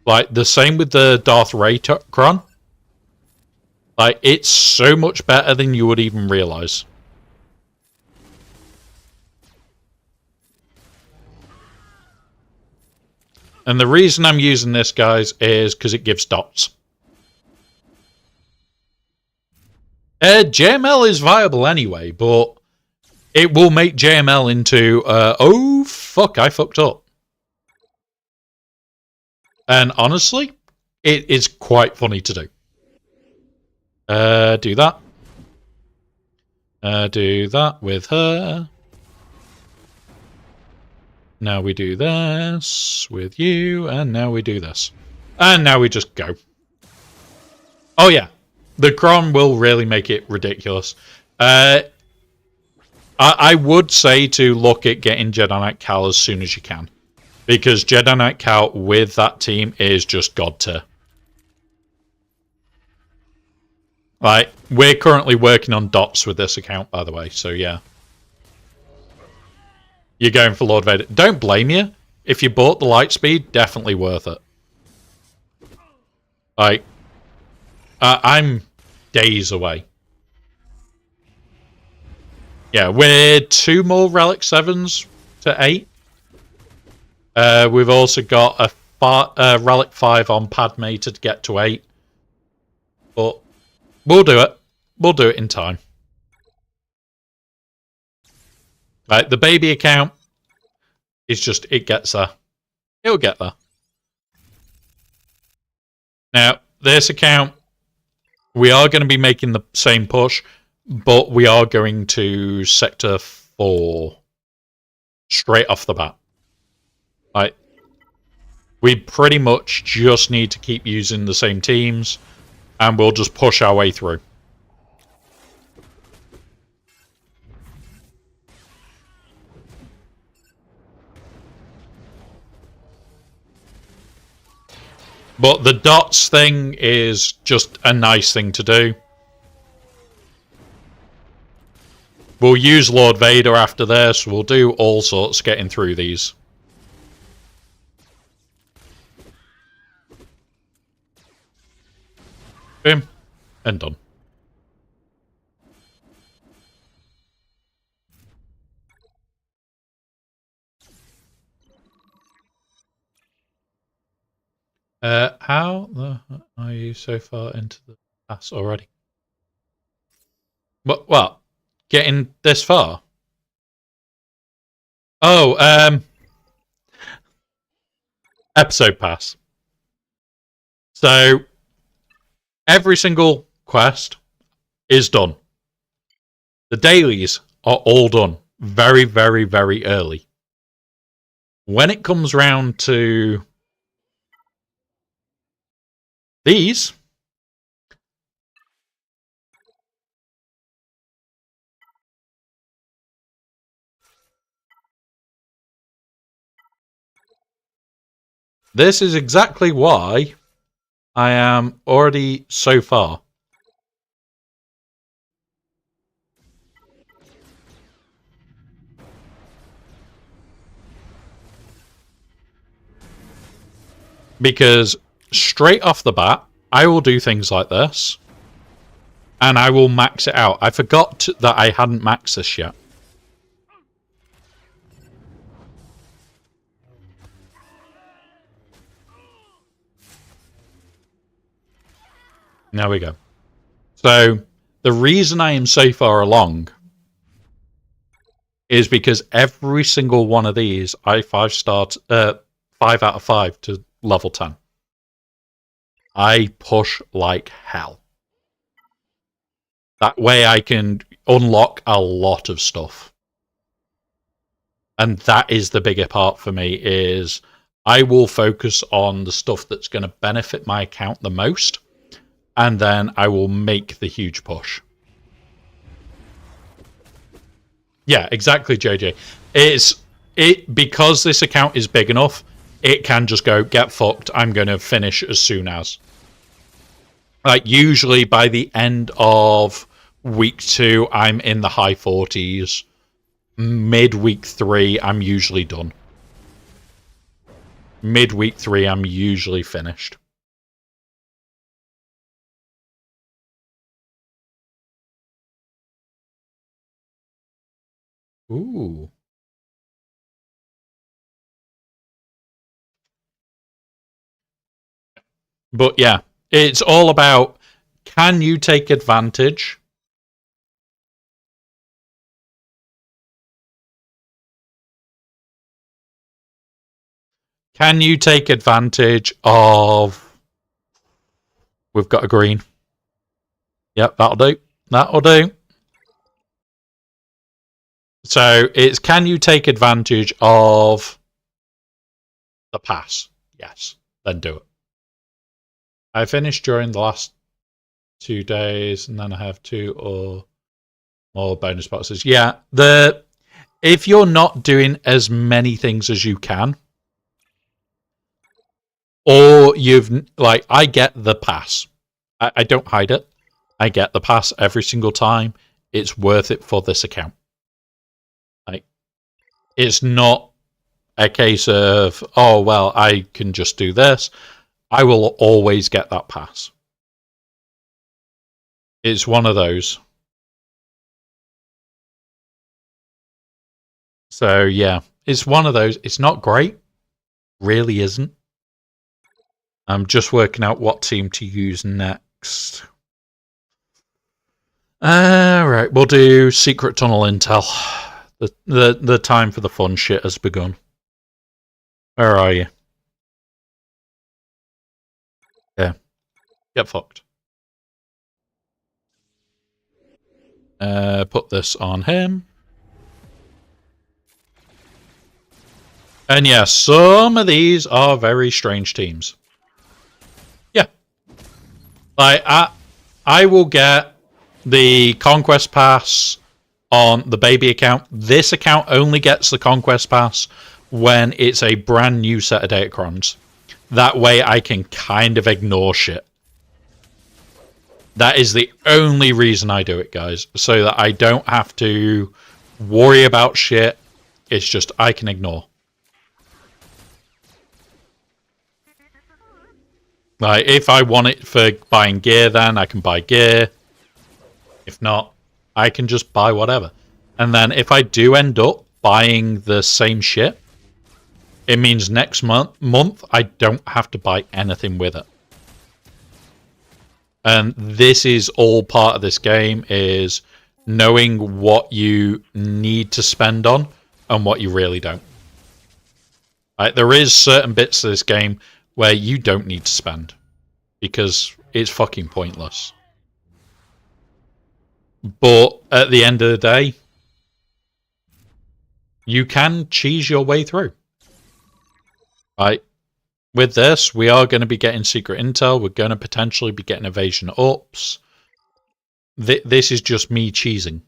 Like, the same with the Darth Raycron. Like, it's so much better than you would even realize. And the reason I'm using this, guys, is because it gives dots. JML is viable anyway, but it will make JML into... oh, fuck, I fucked up. And honestly, it is quite funny to do. Do that. Do that with her. Now we do this with you, and now we do this. And now we just go. Oh yeah, the Cron will really make it ridiculous. I would say to look at getting Jedi Knight Cal as soon as you can. Because Jedi Knight Cal with that team is just god tier. Like, we're currently working on dots with this account, by the way, so yeah. You're going for Lord Vader. Don't blame you. If you bought the Lightspeed, definitely worth it. Like, I'm days away. Yeah, we're 2 more Relic 7s to 8. We've also got a Relic 5 on Padme to get to 8. But we'll do it. We'll do it in time. Like, the baby account is just, it gets there. It'll get there. Now, this account, we are going to be making the same push, but we are going to Sector 4 straight off the bat. Like, we pretty much just need to keep using the same teams, and we'll just push our way through. But the dots thing is just a nice thing to do. We'll use Lord Vader after this. We'll do all sorts getting through these. Boom. And done. How are you so far into the pass already? What? Getting this far? Oh, episode pass. So, every single quest is done. The dailies are all done very, very, very early. When it comes round to these, this is exactly why I am already so far. Because straight off the bat, I will do things like this, and I will max it out. I forgot that I hadn't maxed this yet. There we go. So, the reason I am so far along is because every single one of these, I 5 out of 5 to level 10. I push like hell. That way I can unlock a lot of stuff. And that is the bigger part for me, is I will focus on the stuff that's going to benefit my account the most, and then I will make the huge push. Yeah, exactly, JJ. Because this account is big enough, it can just go, get fucked, I'm going to finish as soon as. Like, usually by the end of week 2, I'm in the high 40s. Mid-week 3, I'm usually done. Mid-week 3, I'm usually finished. Ooh. But yeah, it's all about, can you take advantage? Can you take advantage of... We've got a green. Yep, that'll do. That'll do. So it's, can you take advantage of the pass? Yes, then do it. I finished during the last 2 days, and then I have 2 or more bonus boxes. Yeah, if you're not doing as many things as you can, or I get the pass. I don't hide it. I get the pass every single time. It's worth it for this account. Like, it's not a case of, oh, well, I can just do this. I will always get that pass. It's one of those. So, yeah, it's one of those. It's not great. Really isn't. I'm just working out what team to use next. Right, we'll do Secret Tunnel Intel. The time for the fun shit has begun. Where are you? Yeah. Get fucked. Put this on him. And yeah, some of these are very strange teams. Yeah. Like, I will get the Conquest Pass on the baby account. This account only gets the Conquest Pass when it's a brand new set of Datacrons. That way I can kind of ignore shit. That is the only reason I do it, guys. So that I don't have to worry about shit. It's just I can ignore. Like, if I want it for buying gear, then I can buy gear. If not, I can just buy whatever. And then if I do end up buying the same shit, it means next month I don't have to buy anything with it. And this is all part of this game, is knowing what you need to spend on and what you really don't. Like, there is certain bits of this game where you don't need to spend because it's fucking pointless. But at the end of the day, you can cheese your way through. Right? With this, we are going to be getting secret intel. We're going to potentially be getting evasion ups. This is just me cheesing.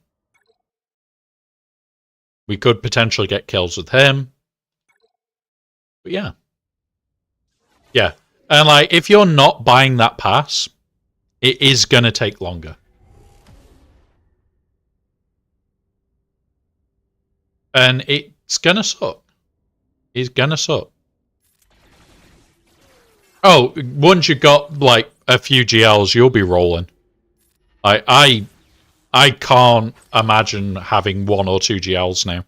We could potentially get kills with him. But yeah. Yeah. And like, if you're not buying that pass, it is going to take longer. And it's going to suck. It's going to suck. Oh, once you've got like a few GLs, you'll be rolling. I can't imagine having 1 or 2 GLs now.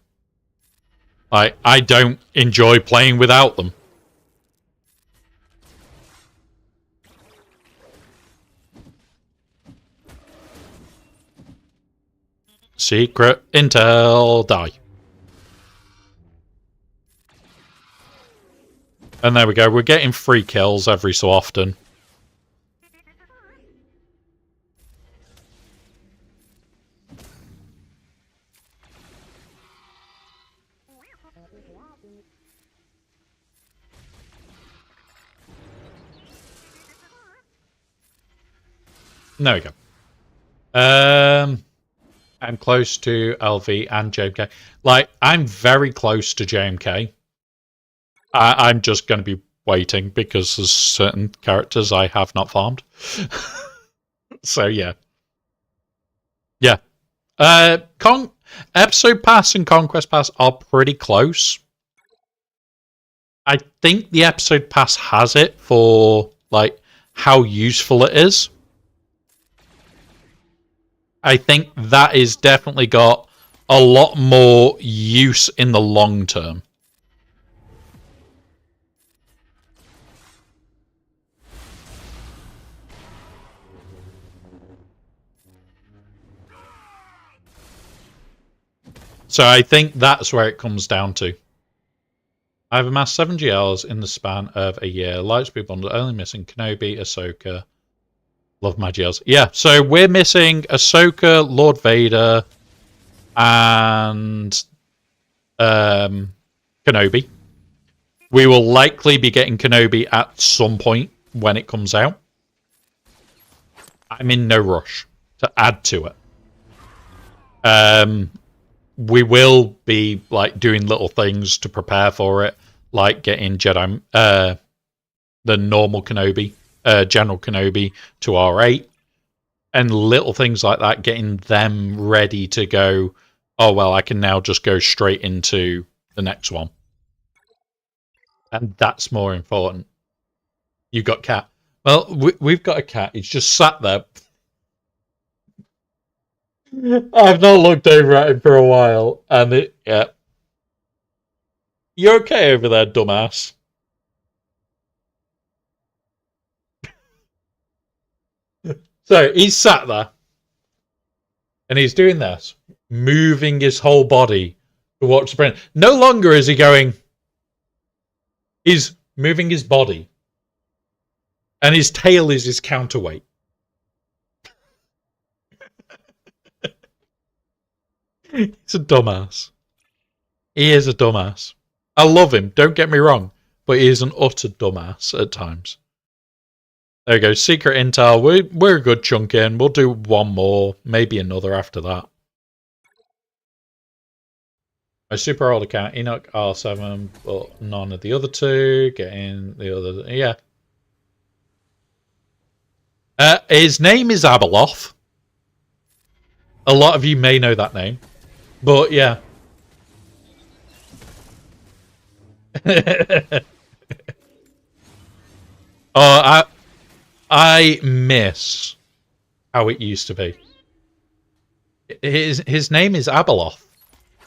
I don't enjoy playing without them. Secret intel, die. And there we go. We're getting 3 kills every so often. There we go. I'm close to LV and JMK. Like, I'm very close to JMK. I'm just going to be waiting because there's certain characters I have not farmed. So, yeah. Yeah. Episode Pass and Conquest Pass are pretty close. I think the Episode Pass has it for, like, how useful it is. I think that is definitely got a lot more use in the long term. So I think that's where it comes down to. I've amassed 7 GLs in the span of a year. Lightspeed bundle only missing Kenobi, Ahsoka. Love my GLs. Yeah, so we're missing Ahsoka, Lord Vader, and Kenobi. We will likely be getting Kenobi at some point when it comes out. I'm in no rush to add to it. We will be like doing little things to prepare for it, like getting Jedi, the normal Kenobi, General Kenobi to R8, and little things like that, getting them ready to go. Oh well, I can now just go straight into the next one, and that's more important. You got Cat. Well, we've got a cat. He's just sat there. I've not looked over at him for a while, and yeah. You okay over there, dumbass? So he's sat there, and he's doing this, moving his whole body to watch the print. No longer is he going. He's moving his body. And his tail is his counterweight. He's a dumbass. He is a dumbass. I love him, don't get me wrong. But he is an utter dumbass at times. There we go, secret intel. We're a good chunk in. We'll do one more, maybe another after that. My super old account, Enoch R7, but none of the other two. Getting the other, yeah. His name is Abeloth. A lot of you may know that name. But yeah. Oh, I miss how it used to be. His name is Abeloth.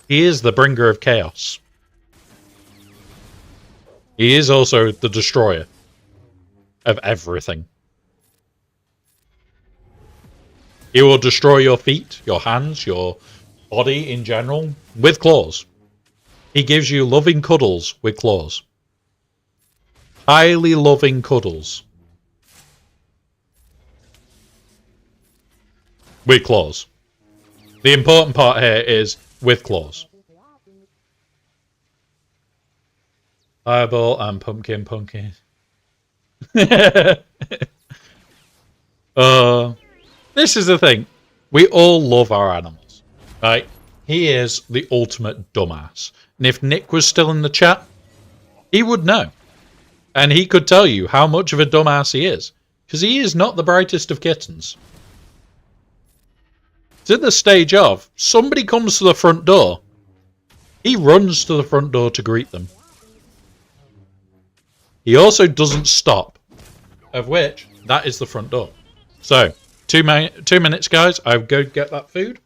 He is the bringer of chaos. He is also the destroyer of everything. He will destroy your feet, your hands, your body in general with claws. He gives you loving cuddles with claws. Highly loving cuddles. With claws. The important part here is with claws. Fireball and pumpkin. This is the thing. We all love our animals. Right? He is the ultimate dumbass. And if Nick was still in the chat, he would know. And he could tell you how much of a dumbass he is. Because he is not the brightest of kittens. It's at the stage of, somebody comes to the front door. He runs to the front door to greet them. He also doesn't stop. Of which, that is the front door. So, 2 minutes, guys. I'll go get that food.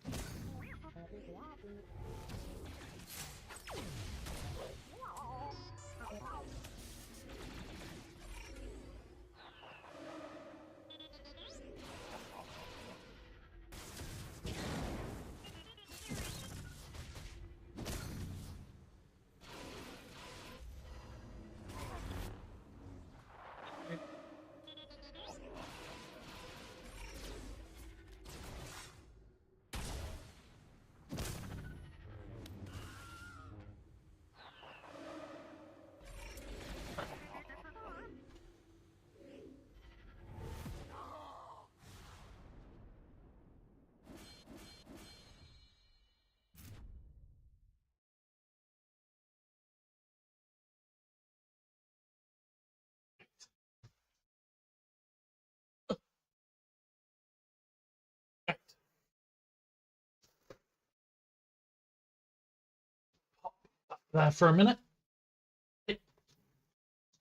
There for a minute.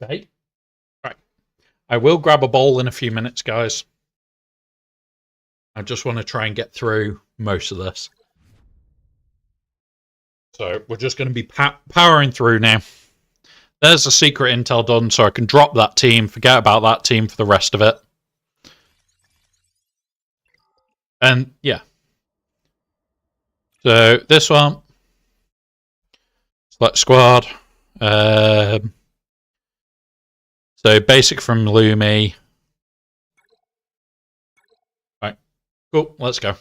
Stay. Right. I will grab a bowl in a few minutes, guys. I just want to try and get through most of this. So we're just going to be powering through now. There's the secret intel done, so I can drop that team, forget about that team for the rest of it. And yeah. So this one. Select squad. So basic from Lumi. Right. Cool. Let's go.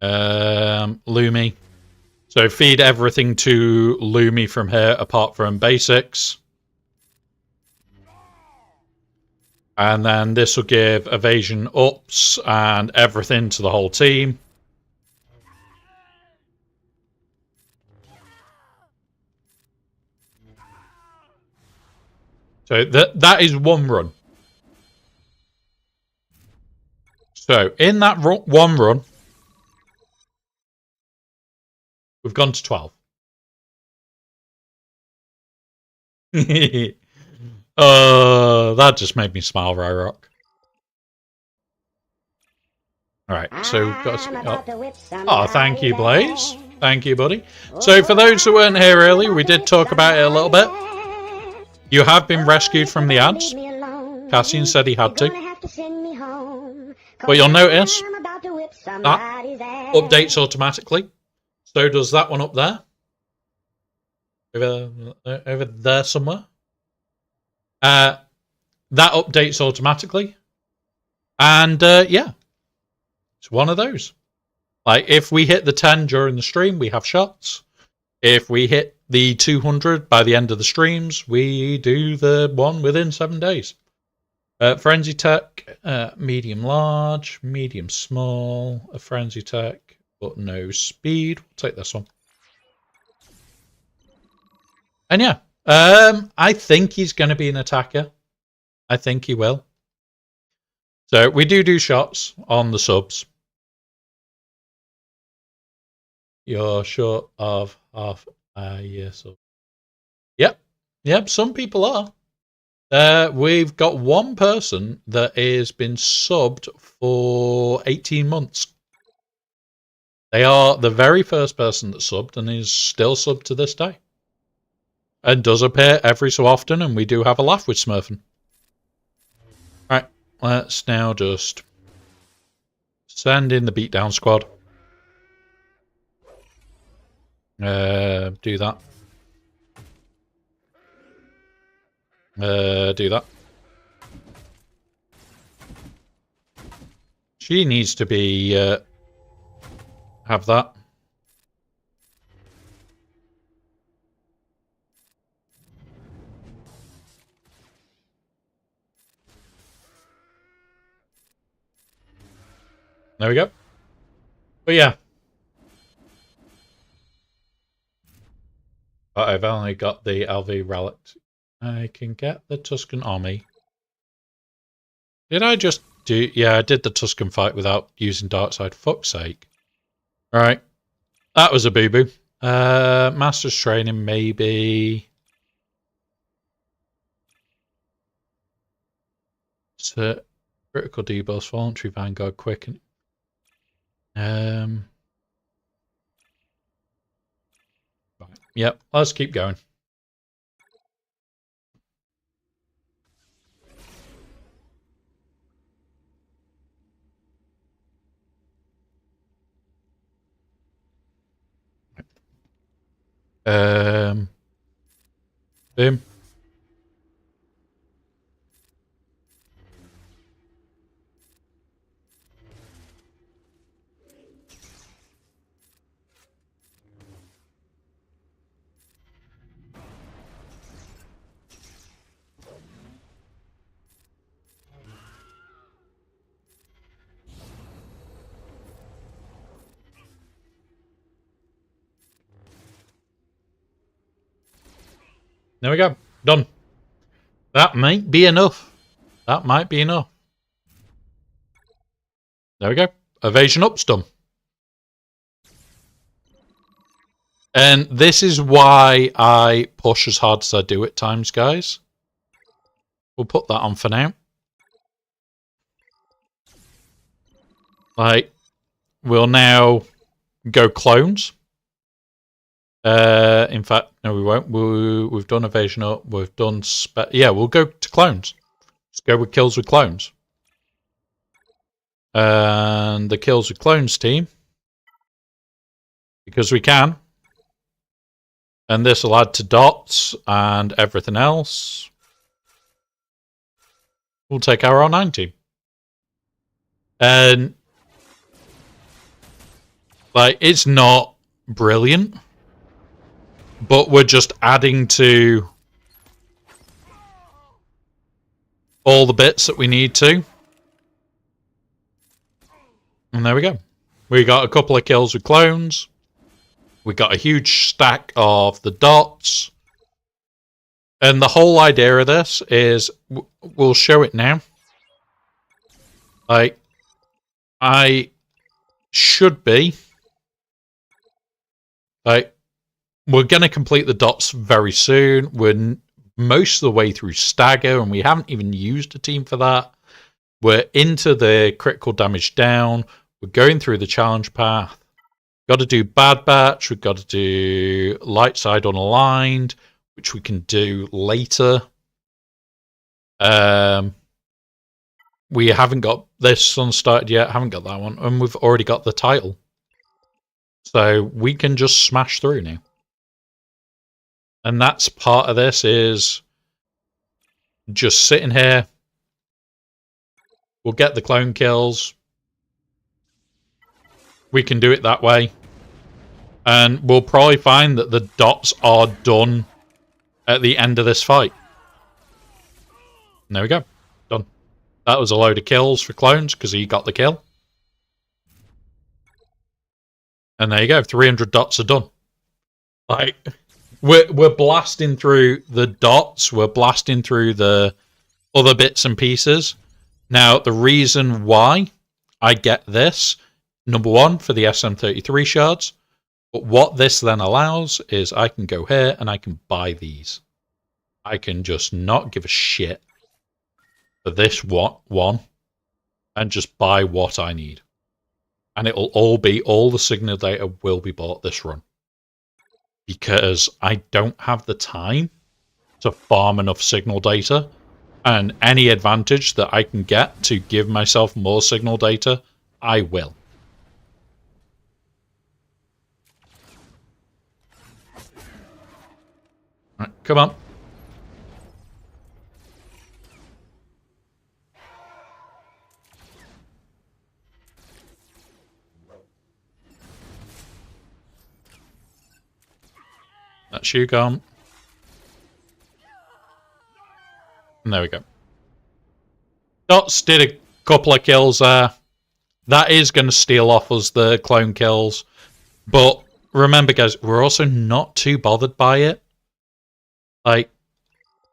Lumi. So feed everything to Lumi from here apart from basics. And then this will give evasion ups and everything to the whole team. So that is one run. So in that one run, we've gone to 12. That just made me smile, Ryrock. Alright, so we've got to... Oh, thank you, Blaze. Thank you, buddy. So for those who weren't here earlier, we did talk about it a little bit. You have been rescued from the ads. Cassian said he had to. But you'll notice that updates automatically. So does that one up there. Over there somewhere. That updates automatically. And yeah, it's one of those. Like if we hit the 10 during the stream, we have shots. If we hit the 200 by the end of the streams, we do the one within 7 days. Frenzy Tech, medium large, medium small, a Frenzy Tech, but no speed. We'll take this one. And yeah, I think he's going to be an attacker. I think he will. So we do shots on the subs. You're short of half a year sub. Yep, some people are. We've got one person that has been subbed for 18 months. They are the very first person that subbed and is still subbed to this day. And does appear every so often, and we do have a laugh with Smurfing. Right, let's now just send in the beatdown squad. Do that. Do that. She needs to be have that. There we go. But yeah. But I've only got the LV relic. I can get the Tuscan army. Did I just do... Yeah, I did the Tuscan fight without using Darkside. Fuck's sake. Right. That was a boo-boo. Master's Training, maybe... So, critical debuffs, voluntary Vanguard, quicken. Right. Yep, let's keep going. Boom. There we go. Done. That might be enough. That might be enough. There we go. Evasion up's done. And this is why I push as hard as I do at times, guys. We'll put that on for now. Like, we'll now go clones. In fact, no, we won't. We've done evasion up. We've done yeah, we'll go to clones. Let's go with kills with clones. And the kills with clones team, because we can. And this will add to dots and everything else. We'll take our R9 team. And like, it's not brilliant, but we're just adding to all the bits that we need to. And there we go. We got a couple of kills with clones. We got a huge stack of the dots. And the whole idea of this is, we'll show it now. Like, I should be... Like, we're going to complete the dots very soon. We're most of the way through Stagger, and we haven't even used a team for that. We're into the critical damage down. We're going through the challenge path. Got to do Bad Batch. We've got to do Light Side Unaligned, which we can do later. We haven't got this one started yet. Haven't got that one. And we've already got the title. So we can just smash through now. And that's part of this is just sitting here. We'll get the clone kills. We can do it that way. And we'll probably find that the dots are done at the end of this fight. And there we go. Done. That was a load of kills for clones because he got the kill. And there you go. 300 dots are done. Like, we're blasting through the dots. We're blasting through the other bits and pieces. Now, the reason why I get this, number one, for the SM33 shards. But what this then allows is I can go here and I can buy these. I can just not give a shit for this one and just buy what I need. And it'll all the signal data will be bought this run. Because I don't have the time to farm enough signal data. And any advantage that I can get to give myself more signal data, I will. Right, come on. That's you gone. And there we go. Dots did a couple of kills there. That is going to steal off us the clone kills. But remember, guys, we're also not too bothered by it. Like,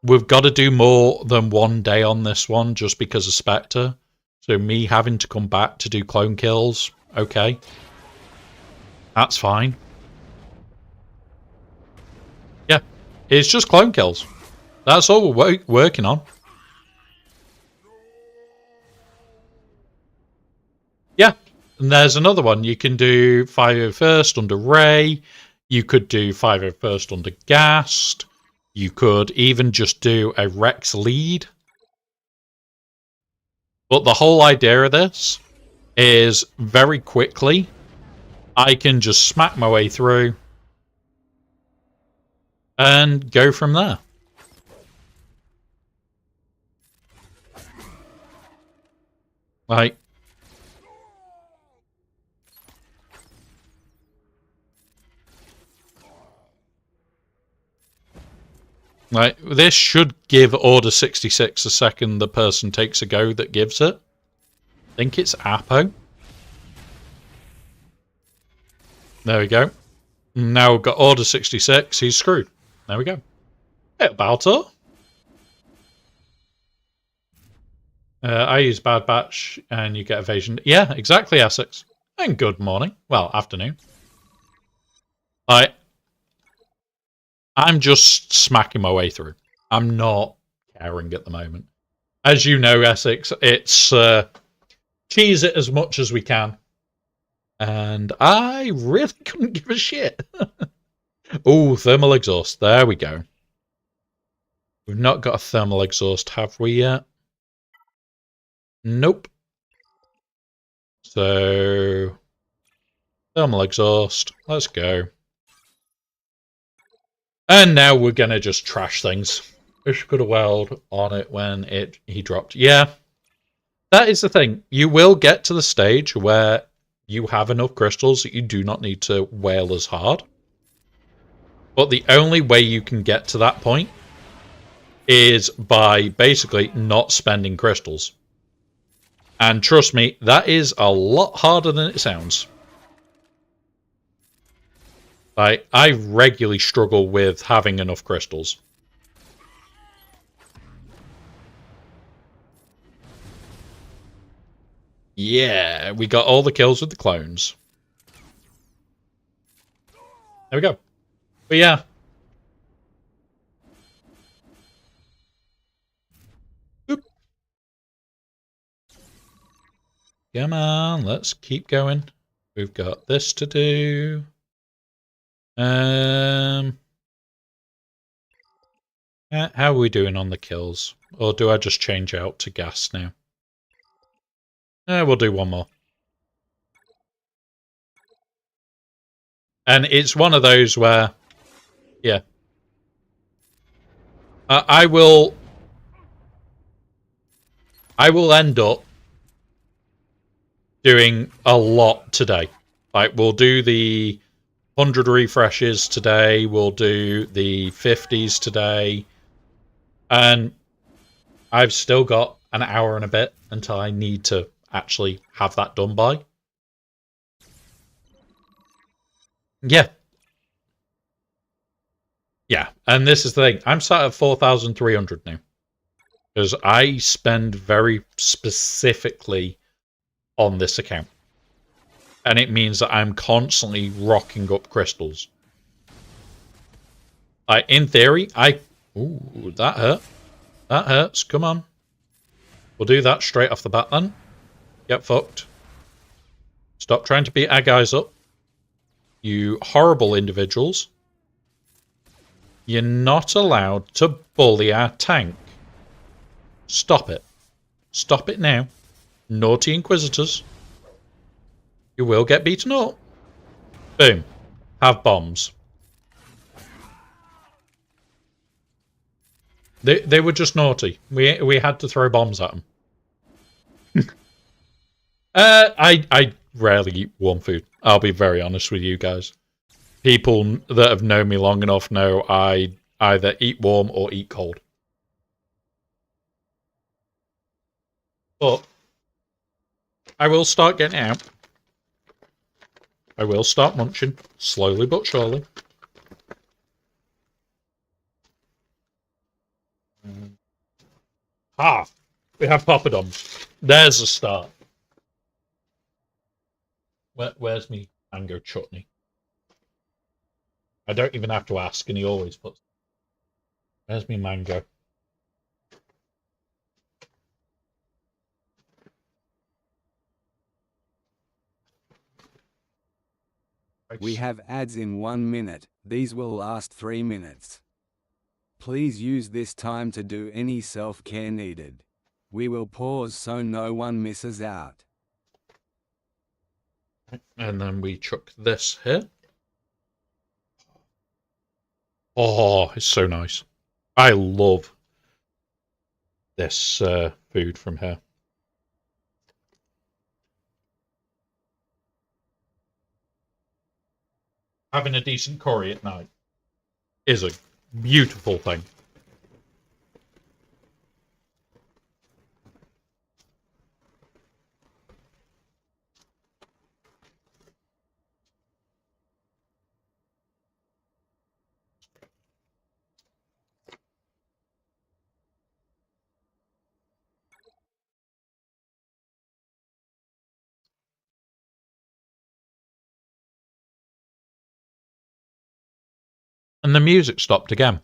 we've got to do more than one day on this one just because of Spectre. So me having to come back to do clone kills, okay. That's fine. Yeah, it's just clone kills. That's all we're working on. Yeah, and there's another one. You can do 501st under Ray. You could do 501st under Gast. You could even just do a Rex lead. But the whole idea of this is very quickly, I can just smack my way through and go from there. Like, this should give Order 66 a second the person takes a go that gives it. I think it's Apo. There we go. Now we've got Order 66. He's screwed. There we go. Hey, Baltor. I use Bad Batch and you get evasion. Yeah, exactly, Essex. And good morning. Well, afternoon. I'm just smacking my way through. I'm not caring at the moment. As you know, Essex, it's cheese it as much as we can. And I really couldn't give a shit. Oh, thermal exhaust. There we go. We've not got a thermal exhaust, have we yet? Nope. So, thermal exhaust. Let's go. And now we're going to just trash things. Wish could have welled on it when he dropped. Yeah, that is the thing. You will get to the stage where you have enough crystals that you do not need to wail as hard. But the only way you can get to that point is by basically not spending crystals. And trust me, that is a lot harder than it sounds. I regularly struggle with having enough crystals. Yeah, we got all the kills with the clones. There we go. But yeah. Oop. Come on, let's keep going. We've got this to do. How are we doing on the kills? Or do I just change out to gas now? We'll do one more. And it's one of those where, yeah, I will end up doing a lot today. Like, we'll do the 100 refreshes today, we'll do the 50s today, and I've still got an hour and a bit until I need to actually have that done by. Yeah. Yeah, and this is the thing. I'm sat at 4,300 now. Because I spend very specifically on this account. And it means that I'm constantly rocking up crystals. In theory, Ooh, that hurt. That hurts. Come on. We'll do that straight off the bat then. Get fucked. Stop trying to beat our guys up. You horrible individuals. You're not allowed to bully our tank. Stop it. Stop it now. Naughty Inquisitors. You will get beaten up. Boom. Have bombs. They were just naughty. We had to throw bombs at them. I rarely eat warm food. I'll be very honest with you guys. People that have known me long enough know I either eat warm or eat cold. But I will start getting out. I will start munching, slowly but surely. Ah, we have poppadoms. There's a start. Where's me mango chutney? I don't even have to ask, and he always puts. Where's me mango? We have ads in 1 minute. These will last 3 minutes. Please use this time to do any self-care needed. We will pause so no one misses out. And then we chuck this here. Oh, it's so nice. I love this food from here. Having a decent curry at night is a beautiful thing. And the music stopped again.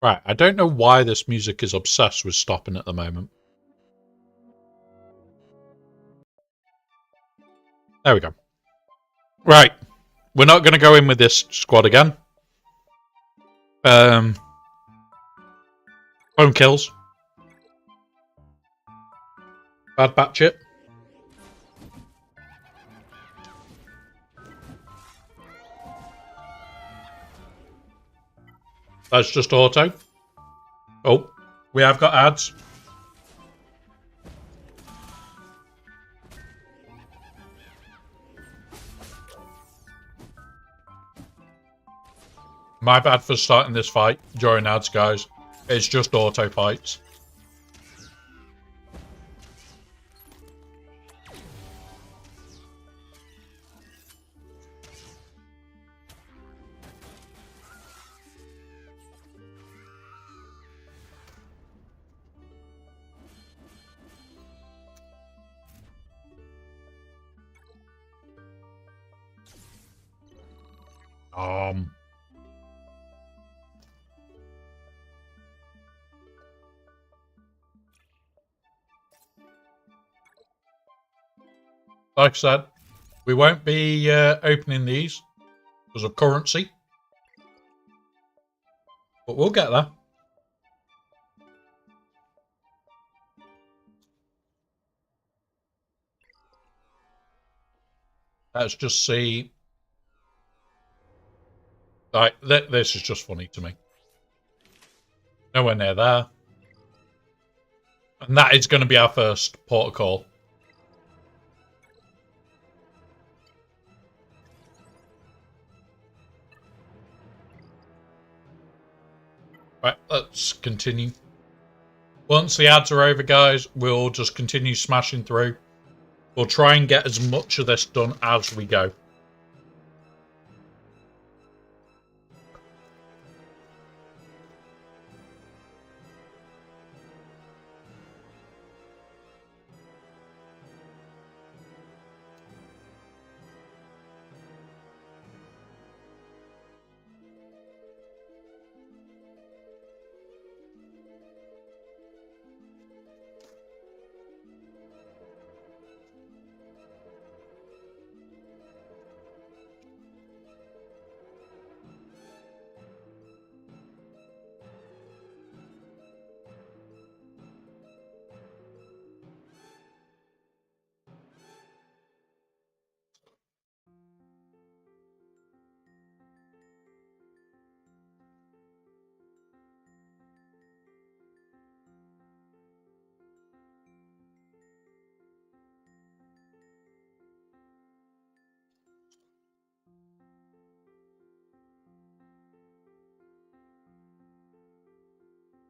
Right, I don't know why this music is obsessed with stopping at the moment. There we go. Right, we're not going to go in with this squad again. Home kills. Bad batch it. That's just auto. Oh, we have got ads. My bad for starting this fight during ads, guys. It's just auto fights. Like I said, we won't be opening these because of currency, but we'll get there. Let's just see Like, this is just funny to me. Nowhere near there. And that is going to be our first port of call. Right, let's continue. Once the ads are over, guys, we'll just continue smashing through. We'll try and get as much of this done as we go.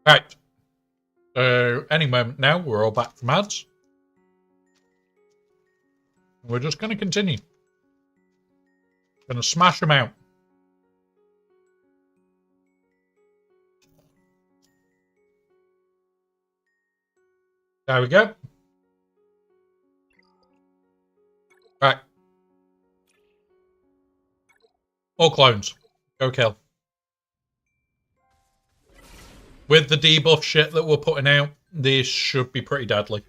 Right. So, any moment now, we're all back from ads. We're just going to continue. Going to smash them out. There we go. Right. All clones. Go kill. With the debuff shit that we're putting out, this should be pretty deadly.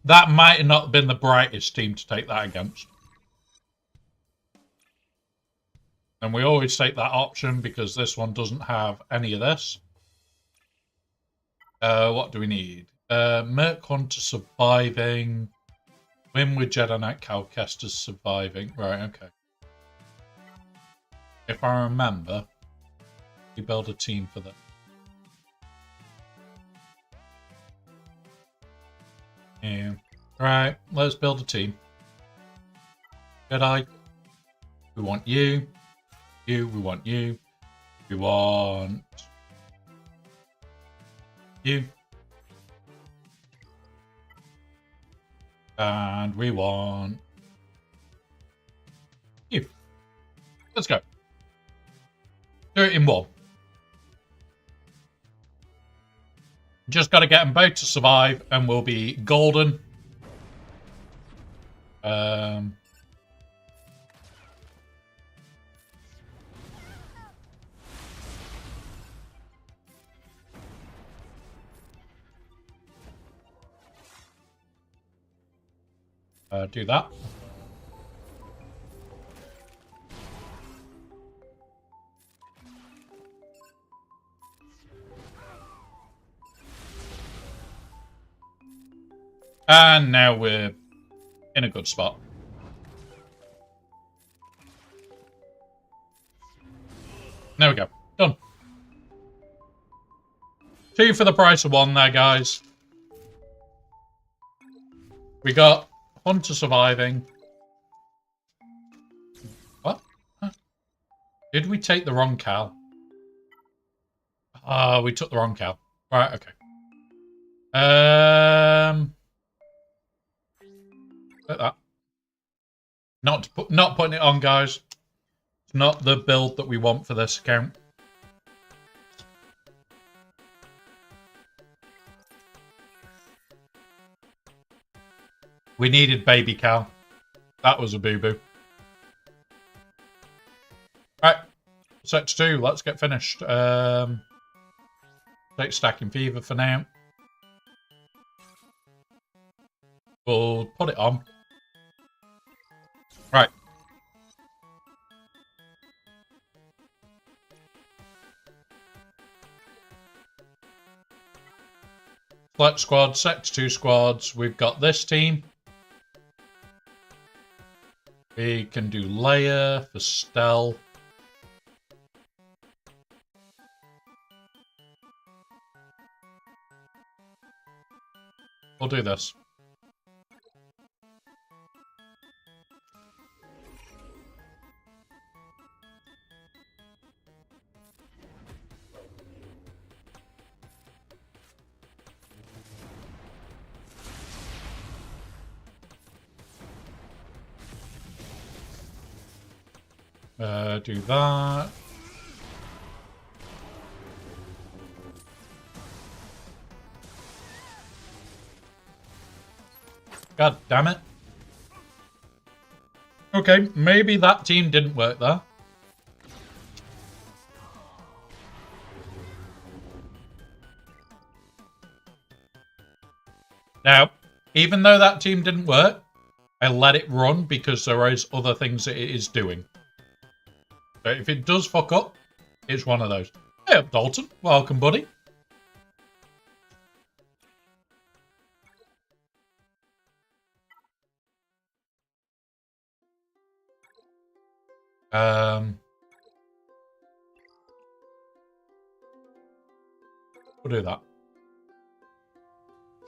That might have not been the brightest team to take that against. And we always take that option because this one doesn't have any of this. What do we need? Merc Hunter surviving. Win with Jedi Knight Calcasters surviving. Right, okay. If I remember, we build a team for that. Yeah. Right, let's build a team. Jedi. We want you. You, we want you. We want you. And we want you. Let's go. Do it in one. Just got to get them both to survive and we'll be golden. Do that. And now we're in a good spot. There we go. Done. 2 for the price of 1 there, guys. We got Hunter surviving. What? Huh? Did we take the wrong cow? Ah, we took the wrong cow. Right, okay. Like that. Not putting it on, guys. It's not the build that we want for this account. We needed baby Cal. That was a boo-boo. Alright. Set 2. Let's get finished. Take Stacking Fever for now. We'll put it on. Right. Select squad, Sector 2 squads. We've got this team. We can do Layer for Stell. We'll do this. Do that. God damn it. Okay, maybe that team didn't work there. Now, even though that team didn't work, I let it run because there is other things that it is doing. So if it does fuck up, it's one of those. Hey up, Dalton. Welcome, buddy. We'll do that.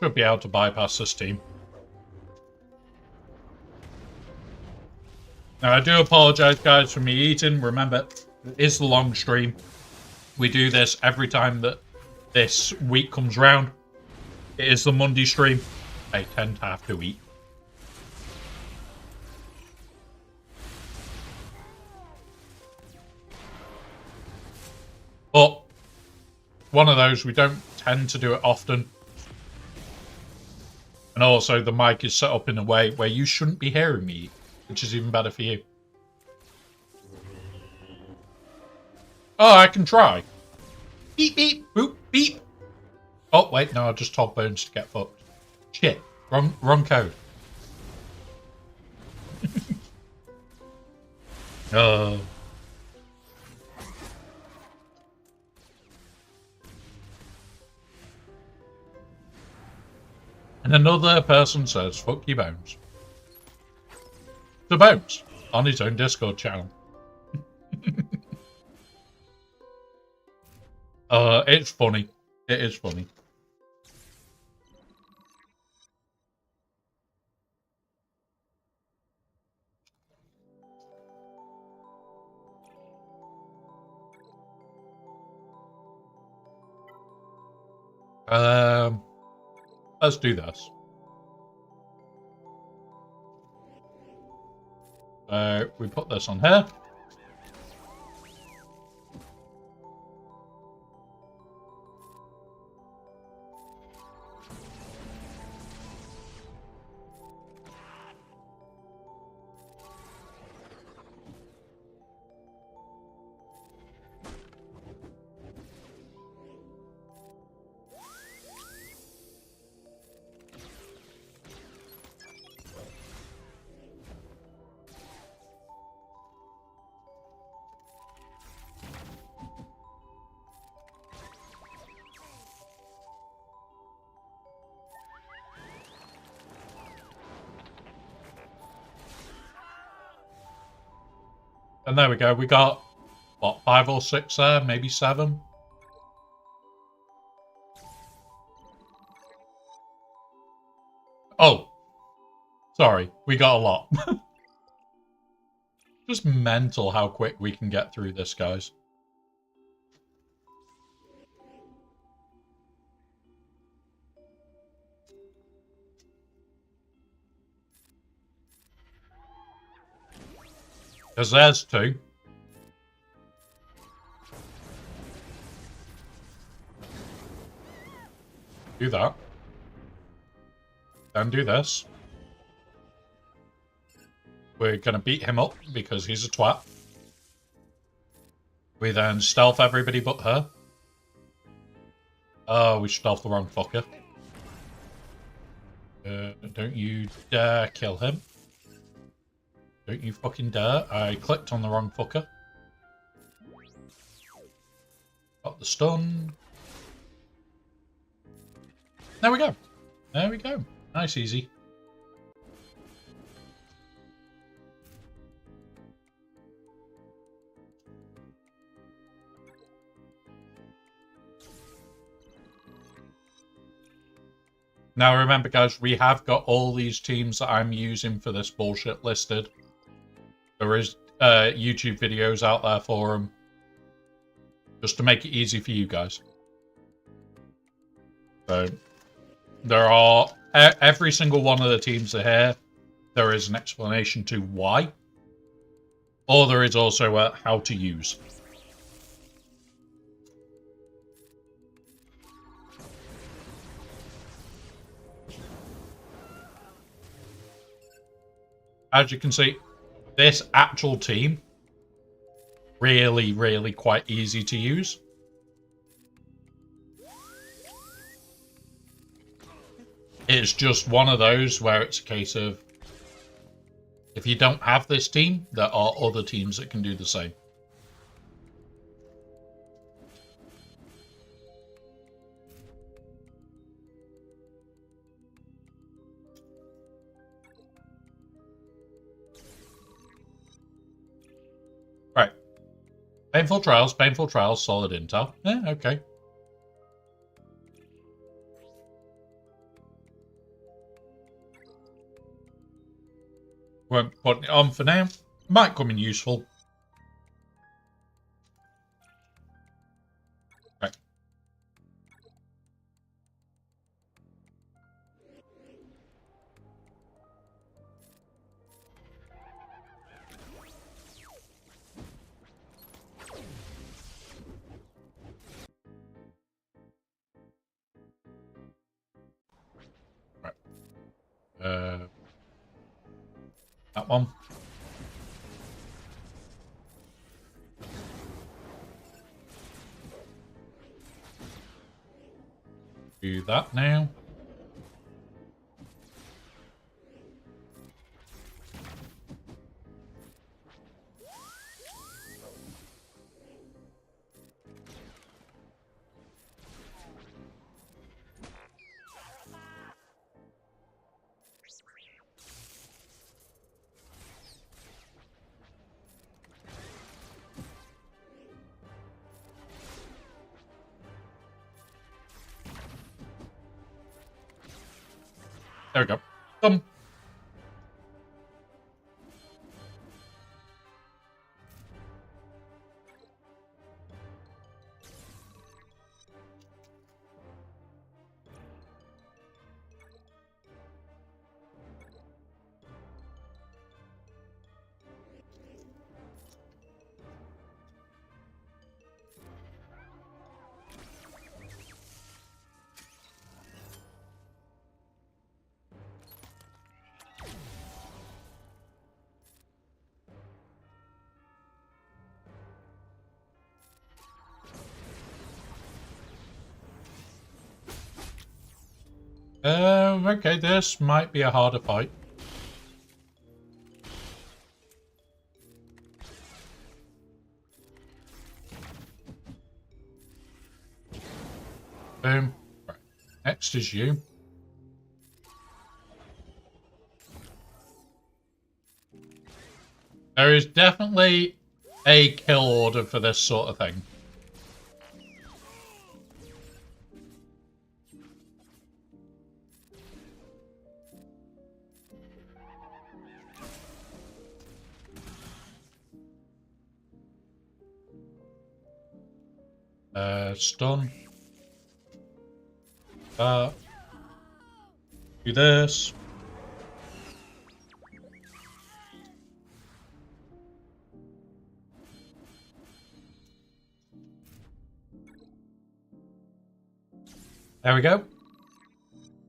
Should be able to bypass this team. Now, I do apologise, guys, for me eating. Remember, it is the long stream. We do this every time that this week comes round. It is the Monday stream. I tend to have to eat. But one of those, we don't tend to do it often. And also, the mic is set up in a way where you shouldn't be hearing me eat, which is even better for you. Oh, I can try. Beep, beep, boop, beep. Oh, wait, no, I just told Bones to get fucked. Shit, wrong code. Oh. And another person says, fuck you, Bones. To Bones on his own Discord channel. It's funny. It is funny. Let's do this. So we put this on here. And there we go. We got, what, 5 or 6 there? Maybe 7? Oh. Sorry. We got a lot. Just mental how quick we can get through this, guys. Because there's 2. Do that. Then do this. We're going to beat him up because he's a twat. We then stealth everybody but her. Oh, we stealth the wrong fucker. Don't you dare kill him. Don't you fucking dare. I clicked on the wrong fucker. Got the stun. There we go. There we go. Nice, easy. Now remember, guys, we have got all these teams that I'm using for this bullshit listed. There is YouTube videos out there for them. Just to make it easy for you guys. So, there are... every single one of the teams are here. There is an explanation to why. Or there is also how to use. As you can see, this actual team, really, really quite easy to use. It's just one of those where it's a case of, if you don't have this team, there are other teams that can do the same. Right. Painful trials, solid intel. Yeah, okay. Won't put it on for now. Might come in useful. Right. Right. That one. Do that now. There we go. Done. Okay, this might be a harder fight. Boom. Right. Next is you. There is definitely a kill order for this sort of thing. Stun. Do this. There we go.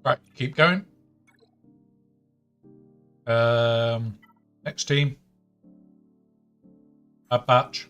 Right, keep going. Next team. A batch.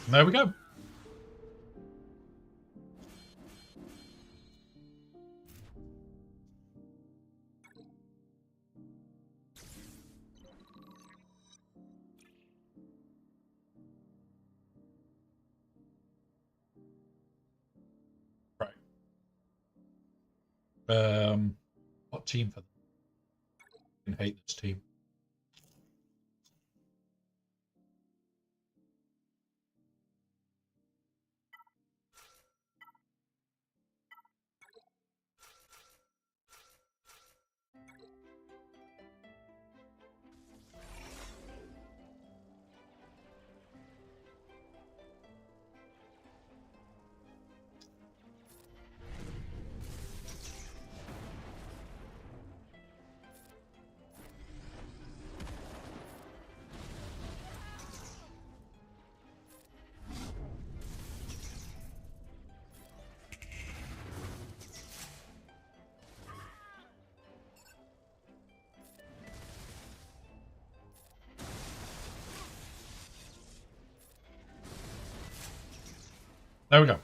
There we go. Right. What team for them? I hate this team. There we go.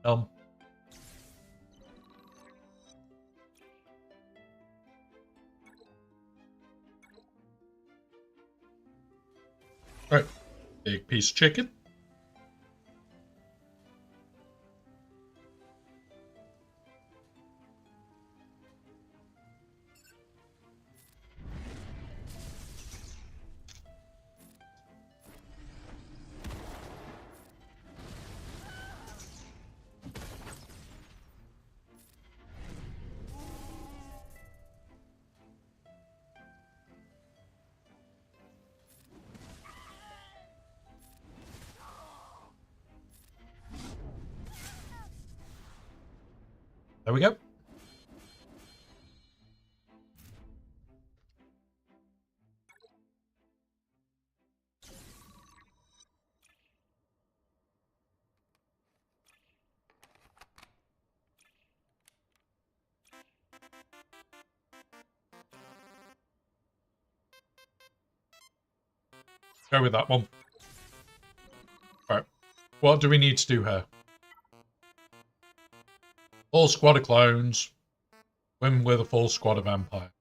Um. Right. Big piece of chicken. There we go. Go with that one. Right. What do we need to do here? Full squad of clones. Win with a full squad of Empire.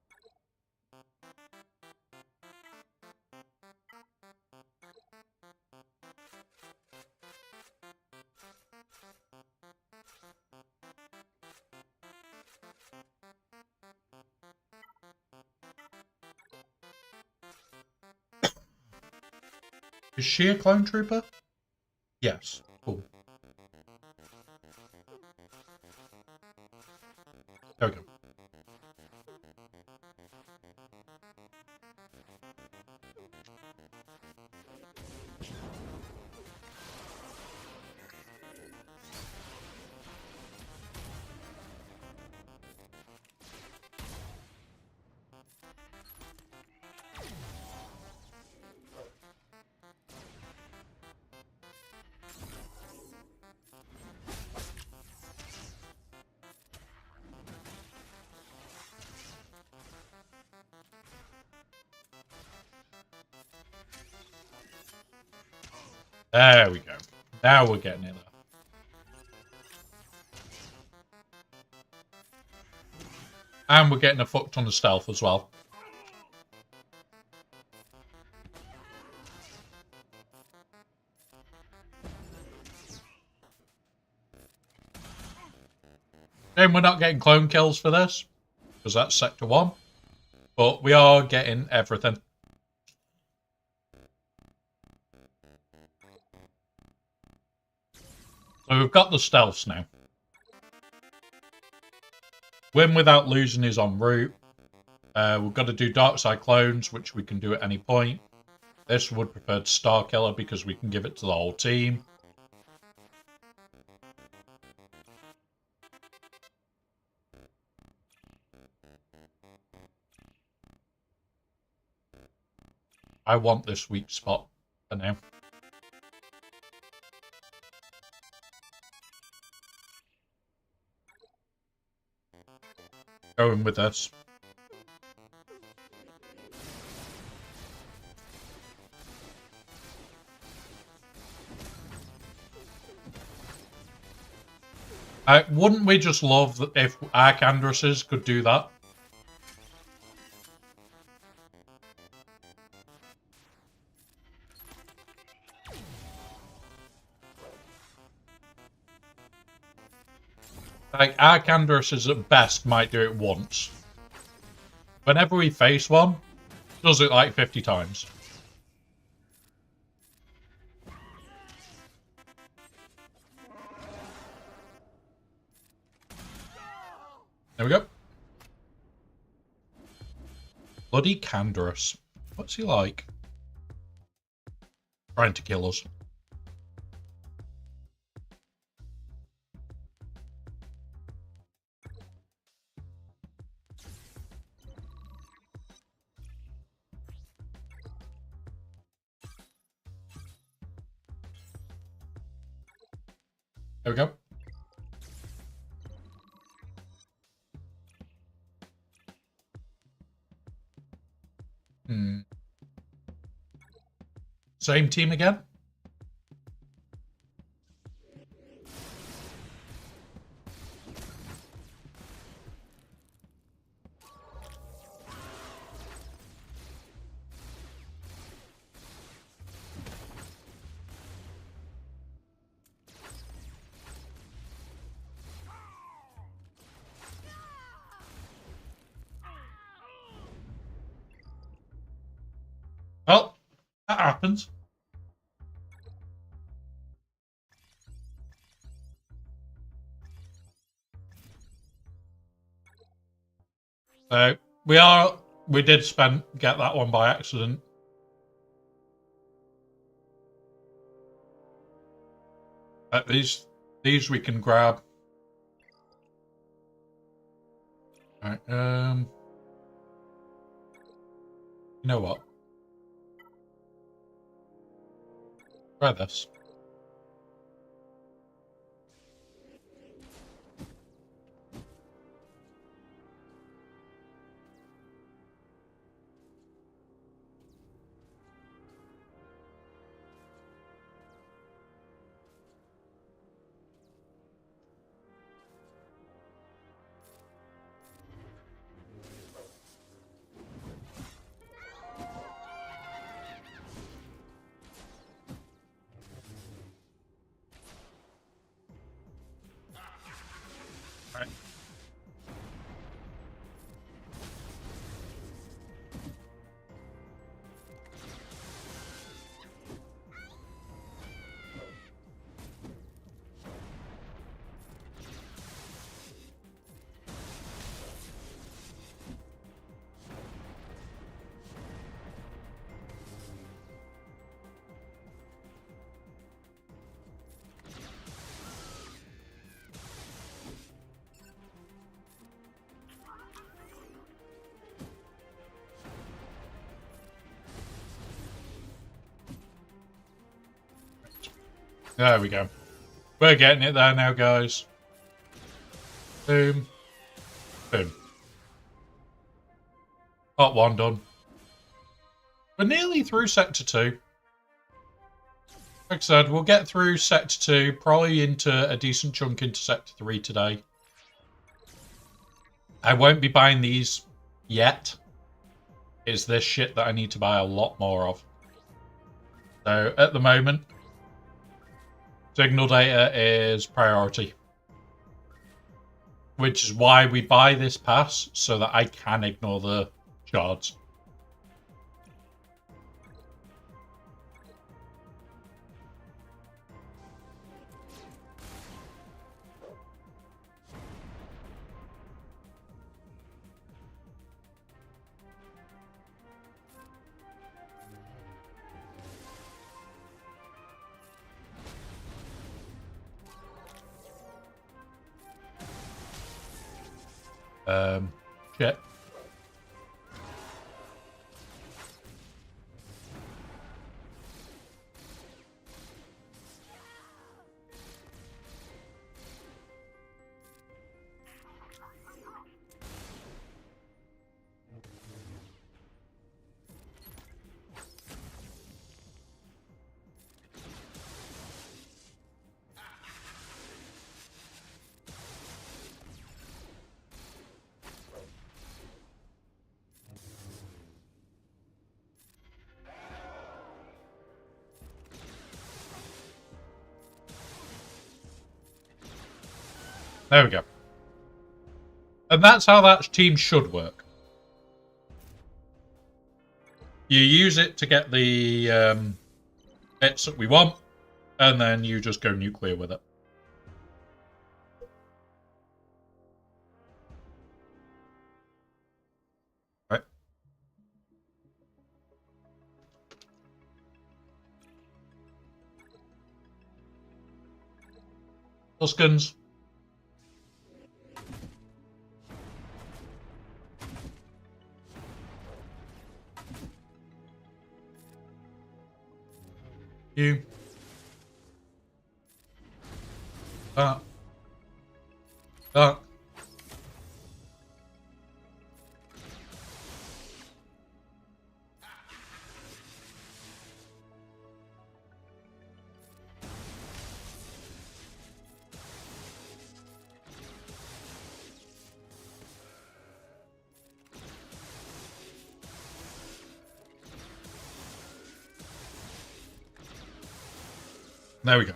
Is she a clone trooper? Yes. Cool. There we go. There we go. Now we're getting it there. And we're getting a fuck ton of stealth as well. And we're not getting clone kills for this, because that's Sector 1. But we are getting everything. So we've got the stealths now. Win without losing is en route. We've got to do Dark Side clones, which we can do at any point. This would prefer to Star Killer because we can give it to the whole team. I want this weak spot for now. Going with this. Wouldn't we just love that if Arcandresses could do that? Like, Arcandresses at best might do it once. Whenever we face one, does it like 50 times. There we go. Bloody Candorus. What's he like? Trying to kill us. There we go. Same team again? Well, that happens. So we did get that one by accident. These we can grab. All right, you know what? Try this. There we go. We're getting it there now, guys. Boom. Boom. Part 1 done. We're nearly through Sector 2. Like I said, we'll get through Sector 2, probably into a decent chunk into Sector 3 today. I won't be buying these yet. It's this shit that I need to buy a lot more of. So at the moment, signal data is priority. Which is why we buy this pass, so that I can ignore the shards. Shit. There we go. And that's how that team should work. You use it to get the bits that we want, and then you just go nuclear with it. Right. Tuskens. You. That. That. There we go.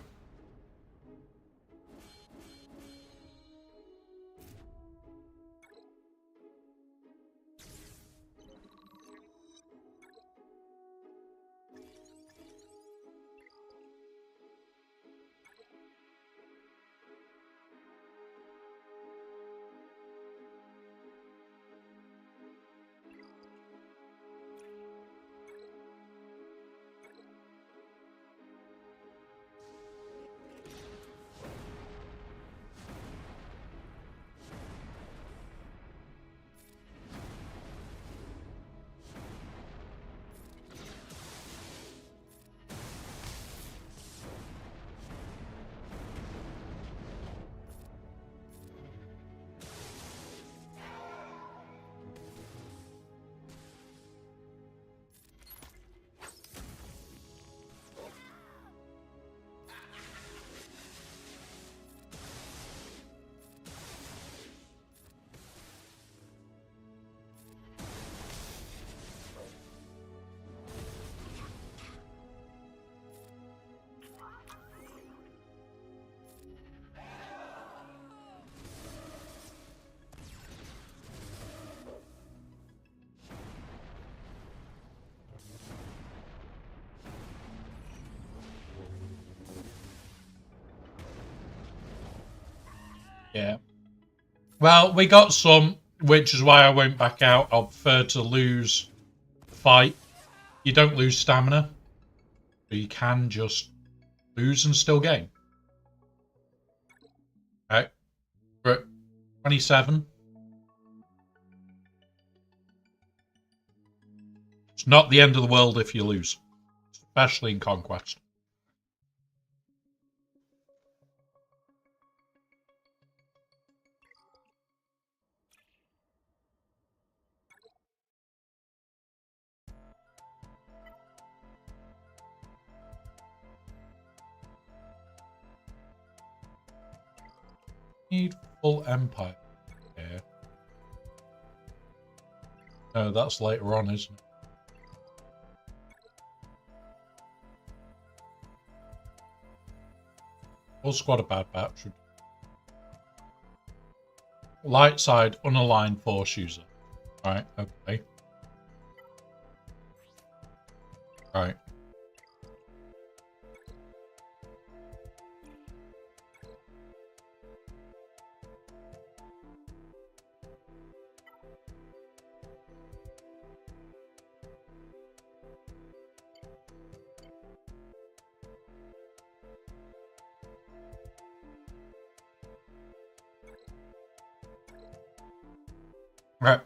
Yeah. Well, we got some, which is why I won't back out. I'll prefer to lose the fight. You don't lose stamina, but you can just lose and still gain. Okay. We're at 27. It's not the end of the world if you lose, especially in Conquest. Need full empire. Yeah. Oh, that's later on, isn't it? Full squad of bad batch. Light side, unaligned force user. Right, okay. Right. Right.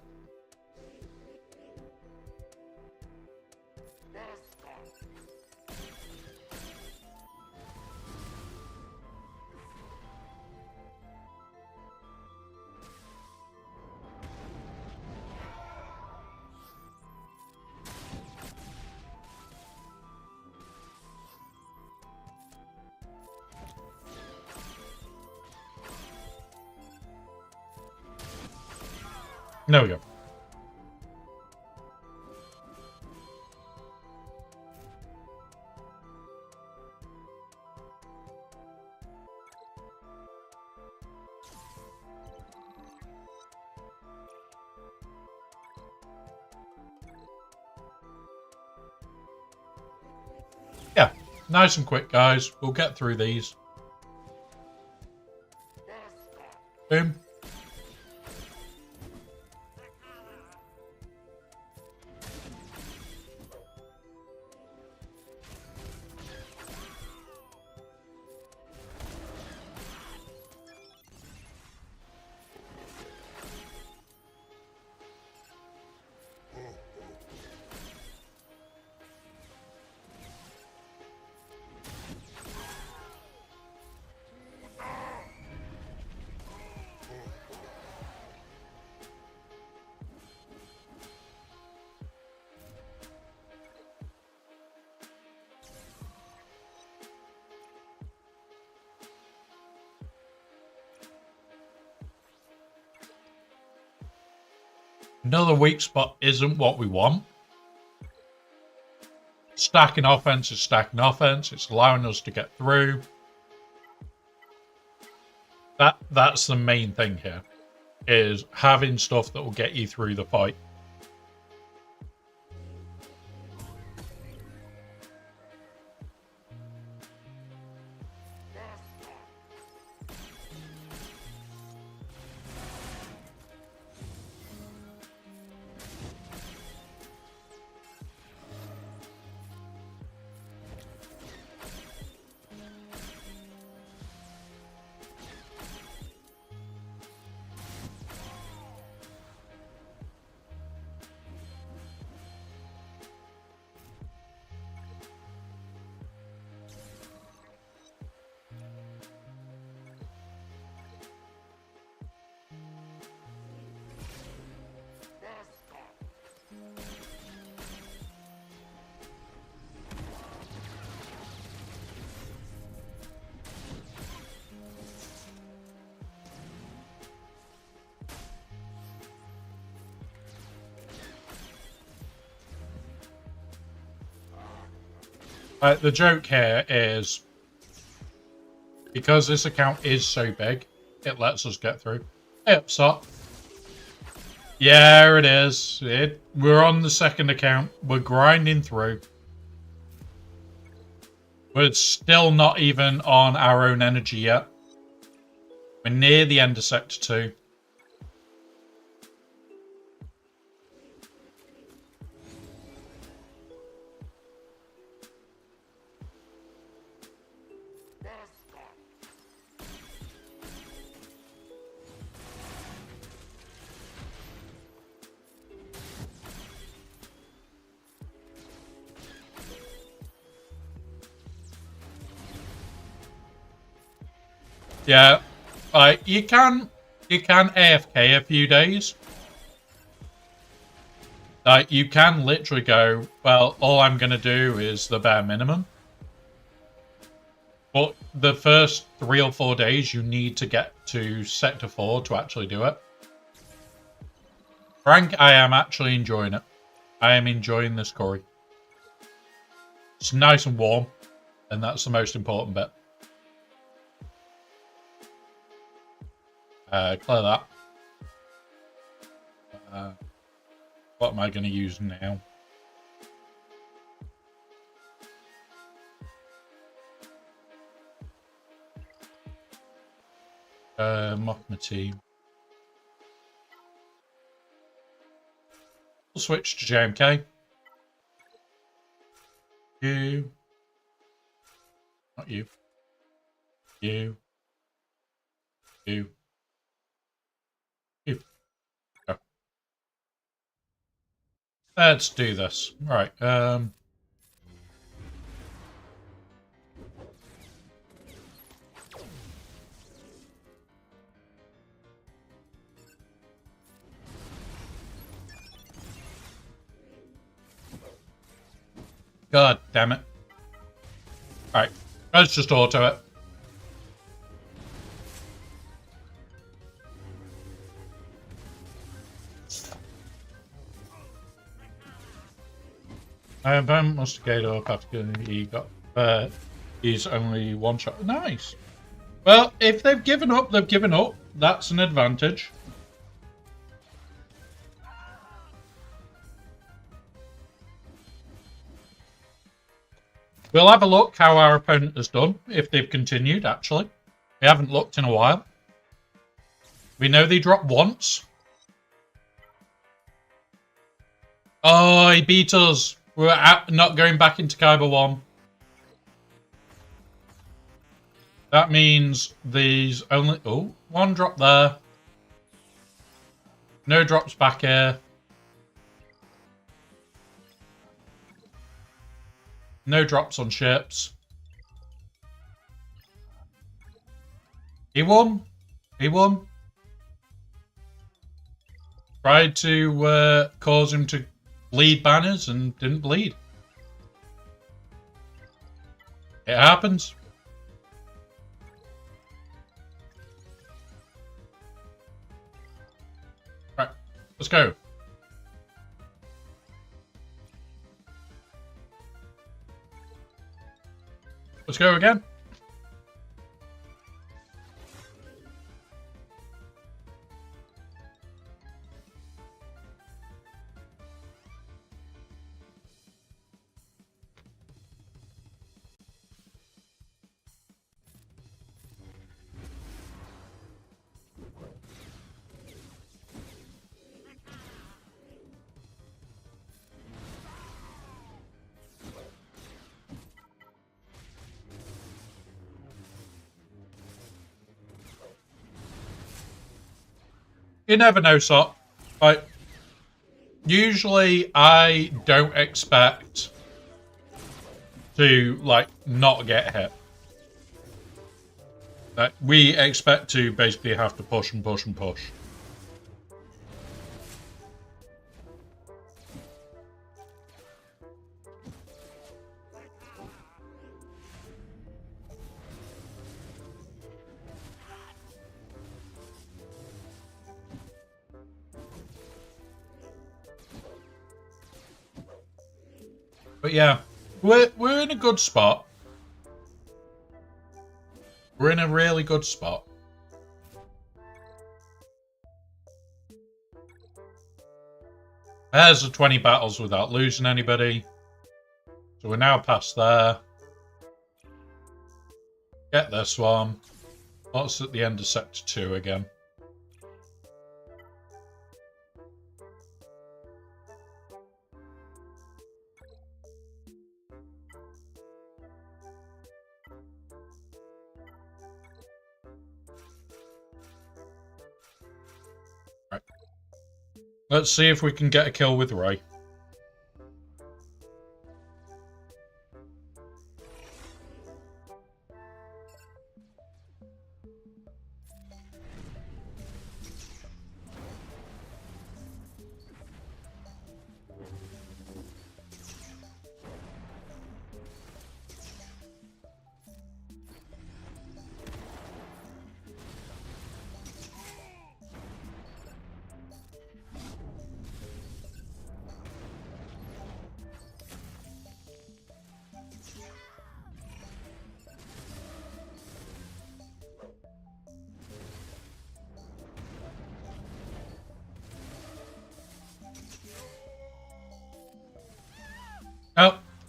There we go. Yeah, nice and quick, guys. We'll get through these. Boom. Another weak spot isn't what we want. Stacking offense is stacking offense. It's allowing us to get through. That's the main thing here, is having stuff that will get you through the fight. The joke here is, because this account is so big, it lets us get through. Hey, Upsot. Yeah, it is. We're on the second account. We're grinding through. We're still not even on our own energy yet. We're near the end of Sector 2. Yeah, you can AFK a few days. You can literally go, well, all I'm going to do is the bare minimum. But the first 3 or 4 days, you need to get to Sector 4 to actually do it. Frank, I am actually enjoying it. I am enjoying this curry. It's nice and warm, and that's the most important bit. Clear that. What am I going to use now? Mock my team. We'll switch to JMK. You. Not you. You. You. You. Go. Let's do this. Right. God damn it. Alright, let's just auto it. Ben must get up after he got he's only one shot. Nice. Well, if they've given up, they've given up. That's an advantage. We'll have a look how our opponent has done, if they've continued, actually. We haven't looked in a while. We know they dropped once. Oh, he beat us. We're not going back into Kyber 1. That means these only... Oh, one drop there. No drops back here. No drops on ships. He won. He won. Tried to cause him to bleed banners and didn't bleed. It happens. Right, let's go. Let's go again. You never know, Sot. Like, usually I don't expect to, like, not get hit. Like, we expect to basically have to push and push and push. But yeah, we're in a good spot. We're in a really good spot. There's the 20 battles without losing anybody. So we're now past there. Get this one. What's at the end of Sector 2 again? Right. Let's see if we can get a kill with Ray.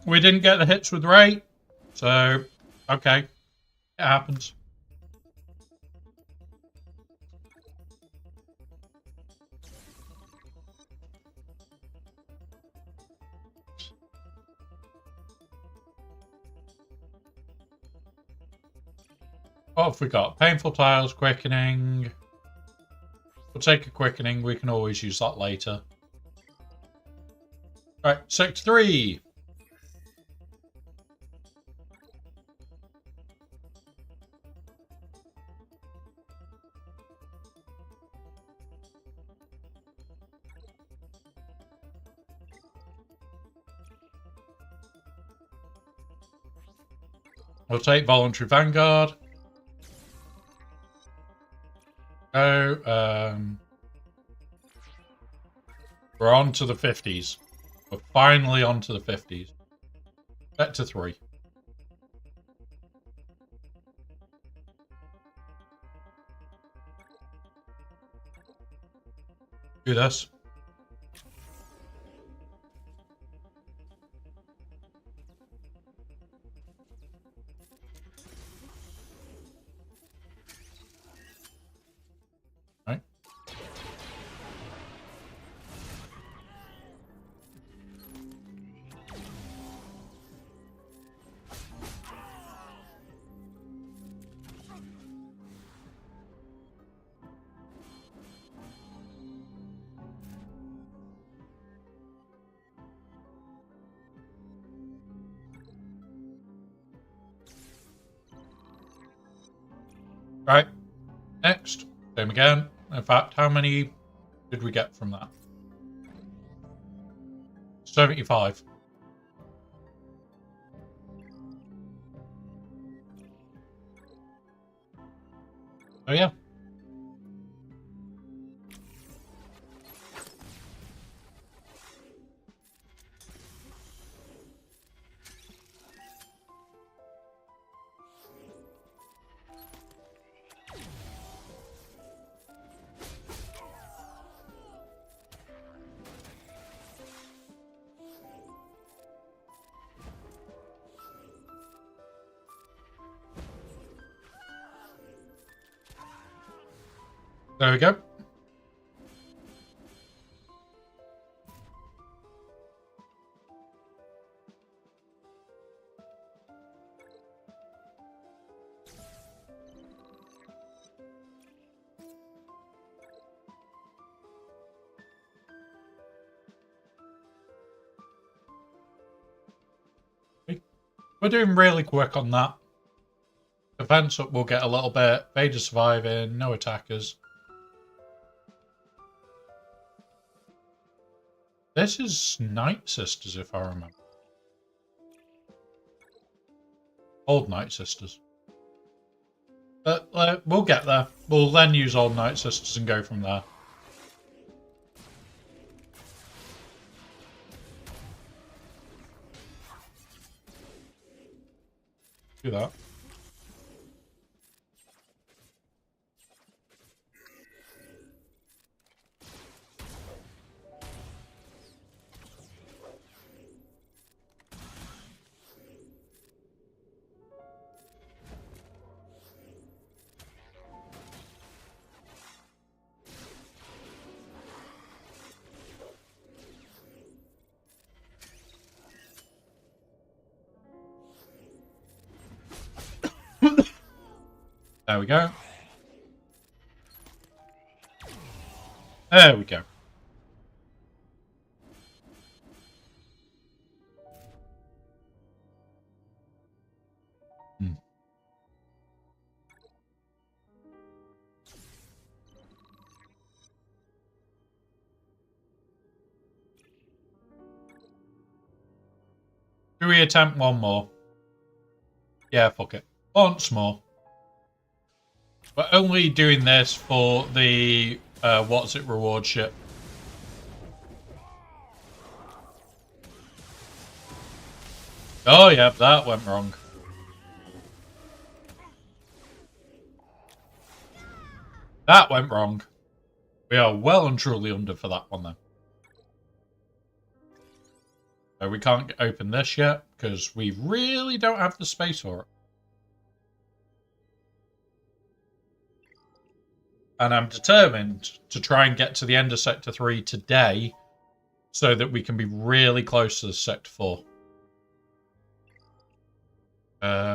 we didn't get the hits with Ray. So, okay. It happens. What have we got? Painful tiles, quickening. We'll take a quickening. We can always use that later. Right, 6-3. We'll take voluntary vanguard. Go. We're on to the 50s. We're finally on to the 50s. Back to 3. Do this. Right. Right. Next. Same again. In fact, how many did we get from that? 75. Oh yeah. There we go. We're doing really quick on that. Defense up will get a little bit. Vader surviving, no attackers. This is Night Sisters, if I remember. Old Night Sisters. But we'll get there. We'll then use Old Night Sisters and go from there. Do that. There we go. There we go. Do we attempt one more? Yeah, fuck it. Once more. We're only doing this for the, what's it, reward ship. Oh, yeah, that went wrong. That went wrong. We are well and truly under for that one, then. So we can't open this yet because we really don't have the space for it. And I'm determined to try and get to the end of Sector 3 today so that we can be really close to the Sector 4.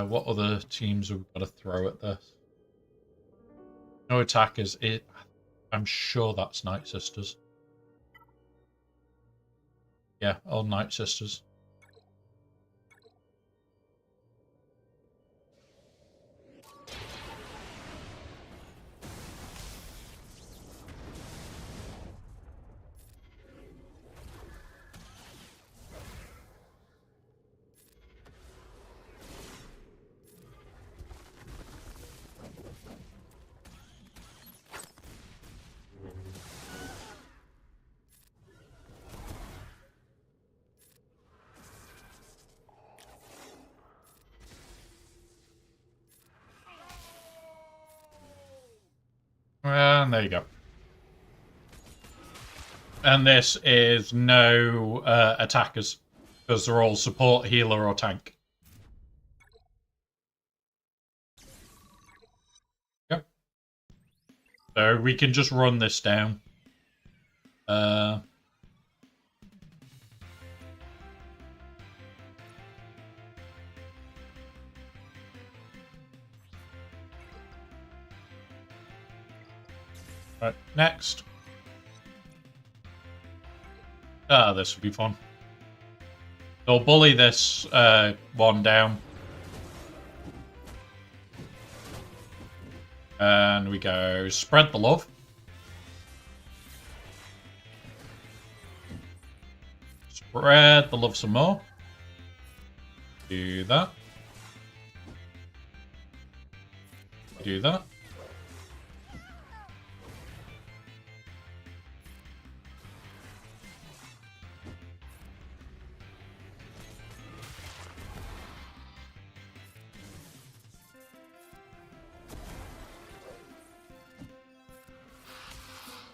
What other teams have we got to throw at this? No attackers. I'm sure that's Night Sisters. Yeah, all Night Sisters. And there you go. And this is no attackers, because they're all support, healer, or tank. Yep. So we can just run this down. Right, next. Ah, this would be fun. They'll bully this one down. And we go spread the love. Spread the love some more. Do that. Do that.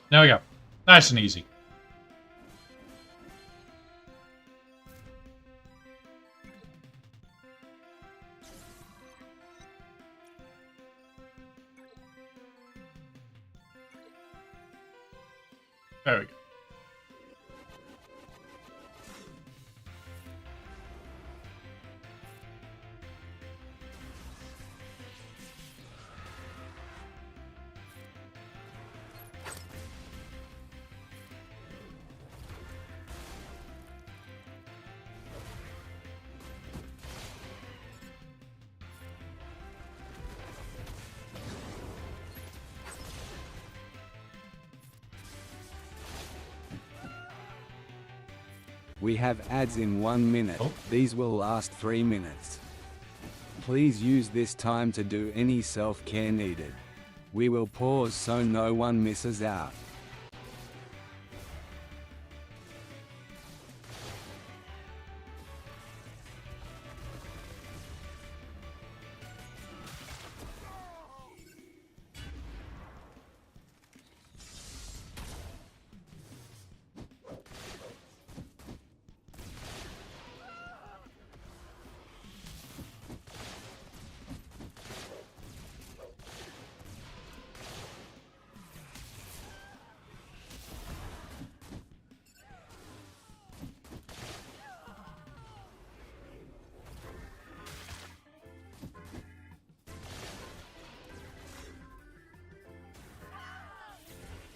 There we go. Nice and easy. There we go. We have ads in 1 minute. Oh. These will last 3 minutes. Please use this time to do any self-care needed. We will pause so no one misses out.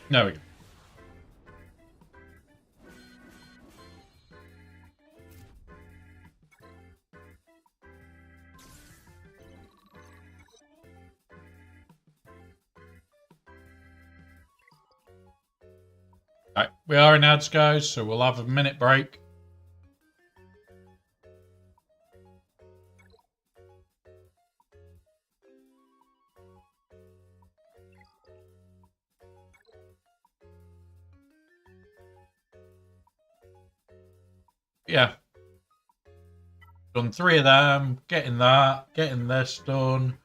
There we go. Right, we are in ads, guys, so we'll have a minute break. Yeah. Done 3 of them, getting that, getting this done.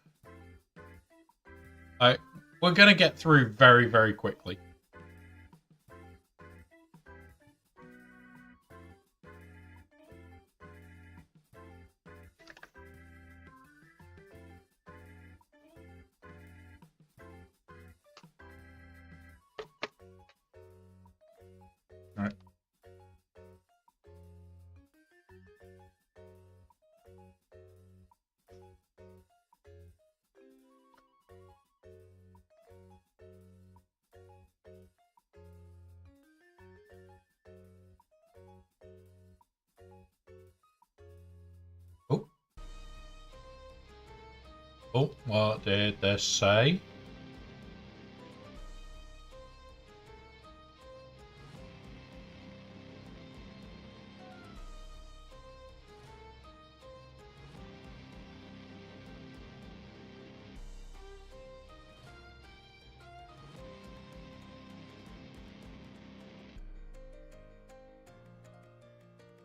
Right, we're going to get through very, very quickly. Oh, what did this say?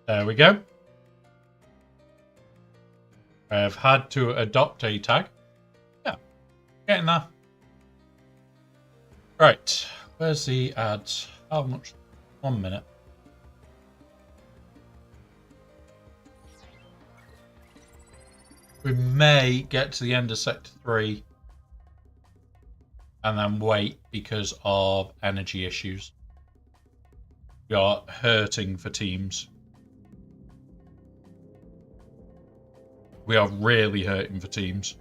There we go. I've had to adopt a tag. Yeah, getting there. Right, where's the ads? How much? 1 minute. We may get to the end of Sector 3 and then wait because of energy issues. We are hurting for teams. We are really hurting for teams.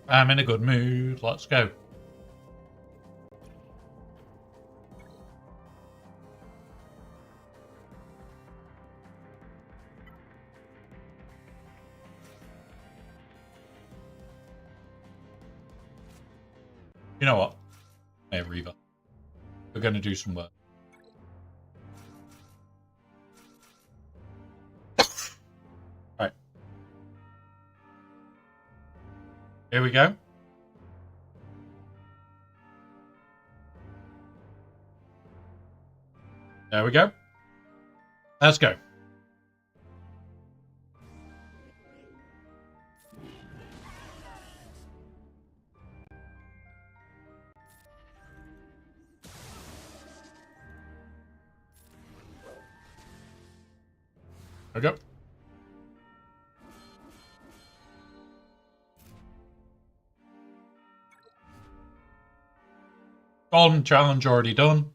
I'm in a good mood. Let's go. You know what? Hey, Reaver. We're going to do some work. Right. Here we go. There we go. Let's go. There we go. Golden challenge already done.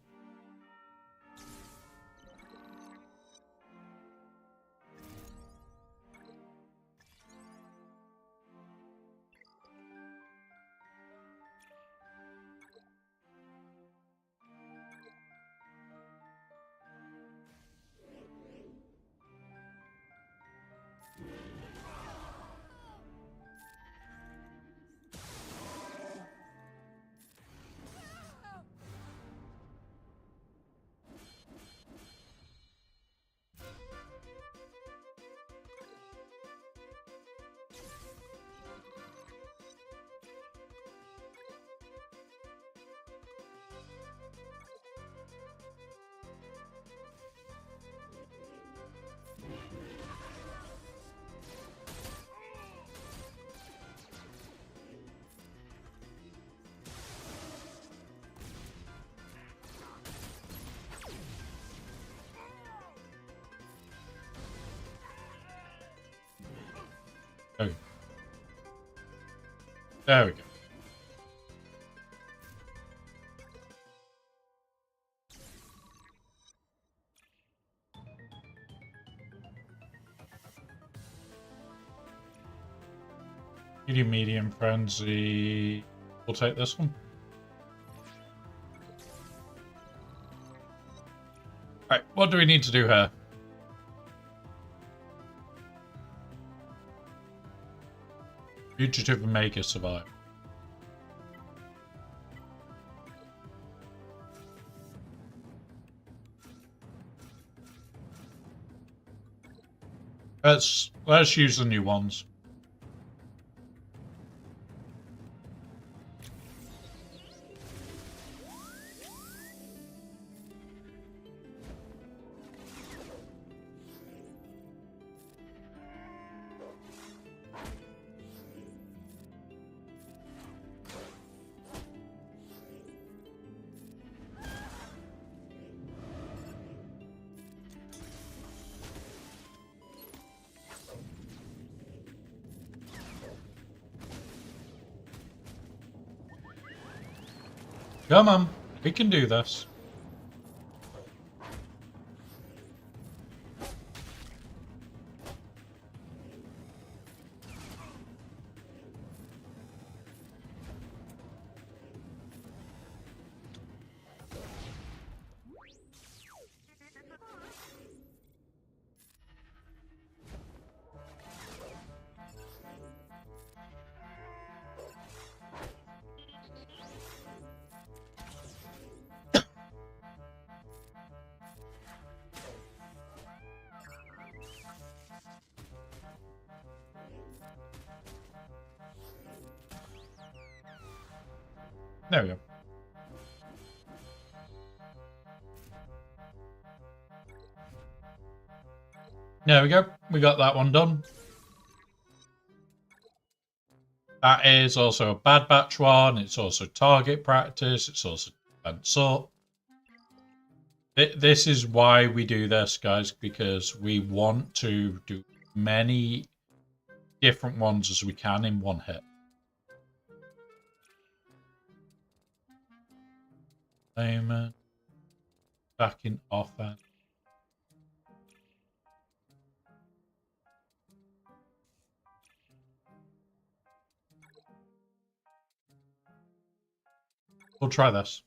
Okay. There we go. Medium frenzy. We'll take this one. Right, what do we need to do here? Fugitive and Maker survive. Let's use the new ones. Come on, we can do this. There we go. There we go. We got that one done. That is also a Bad Batch one. It's also target practice. It's also sort. This is why we do this, guys, because we want to do many different ones as we can in one hit. Payment. Back in offense. We'll try this.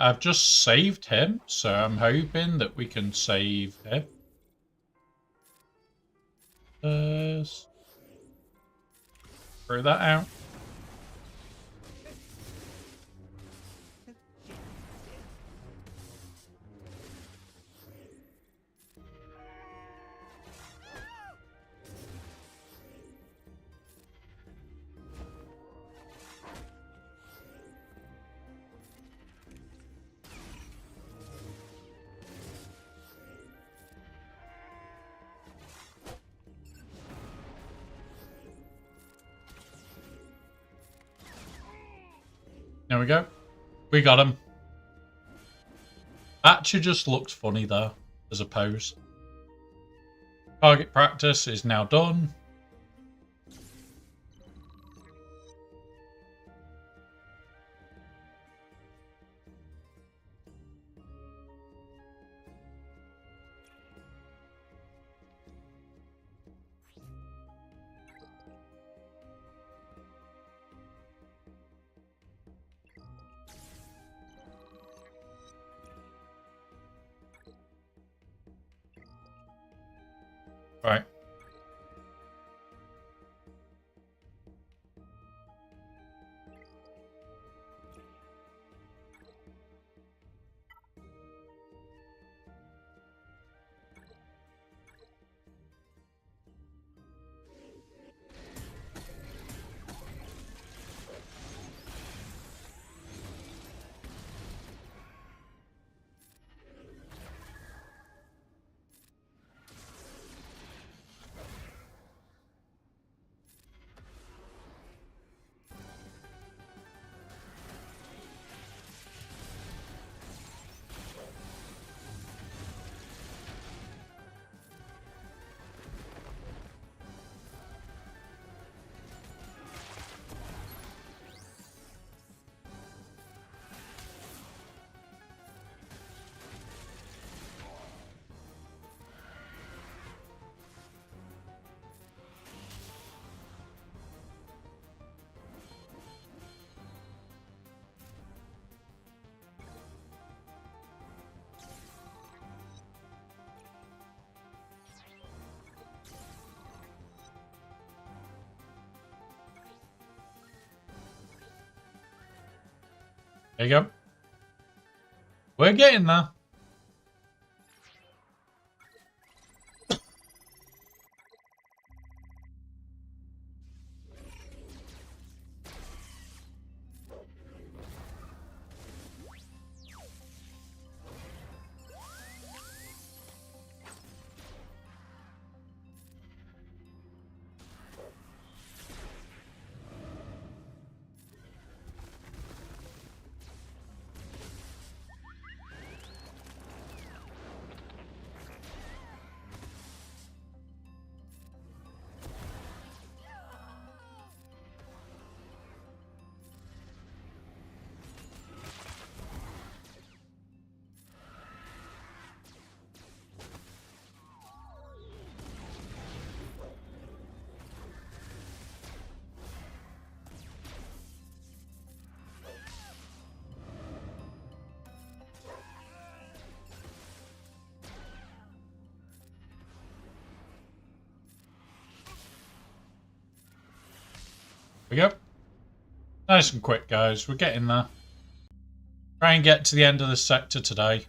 I've just saved him, so I'm hoping that we can save him. Throw that out. There we go. We got him. Actually just looked funny though, as a pose. Target practice is now done. Right. There you go. We're getting there. we go. Nice and quick, guys. We're getting there. Try and get to the end of this sector today.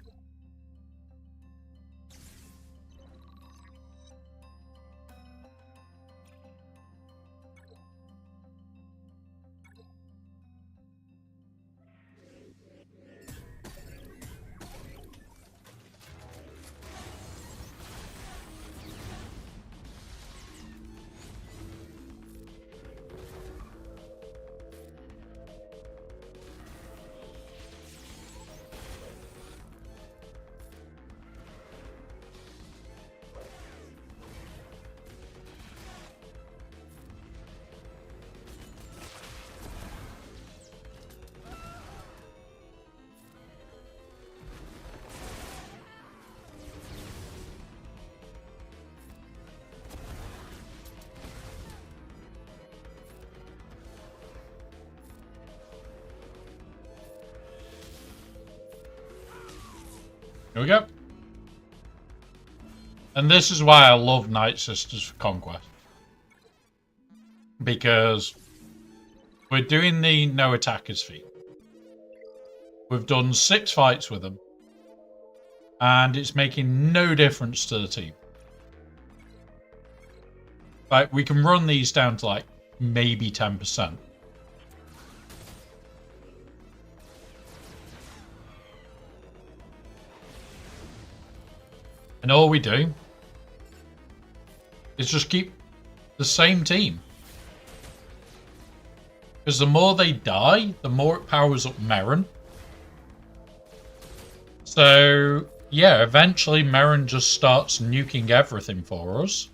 Here we go. And this is why I love Night Sisters for Conquest. Because we're doing the no attackers feat. We've done 6 fights with them. And it's making no difference to the team. Like, we can run these down to like maybe 10%. And all we do is just keep the same team. Because the more they die, the more it powers up Merrin. So, yeah, eventually Merrin just starts nuking everything for us.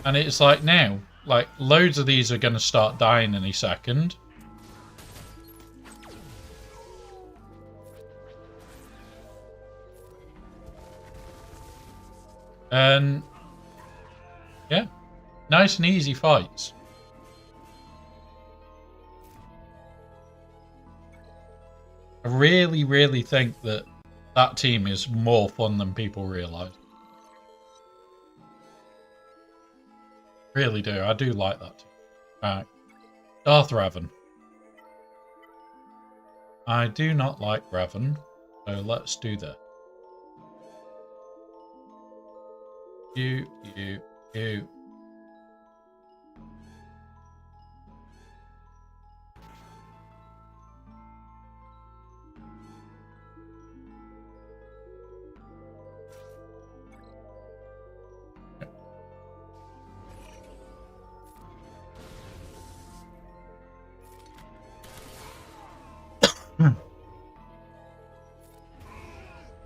And it's like now, like loads of these are going to start dying any second. And yeah, nice and easy fights. I really, really think that that team is more fun than people realise. Really do. I do like that team. Alright. Darth Revan. I do not like Revan, so let's do that. You.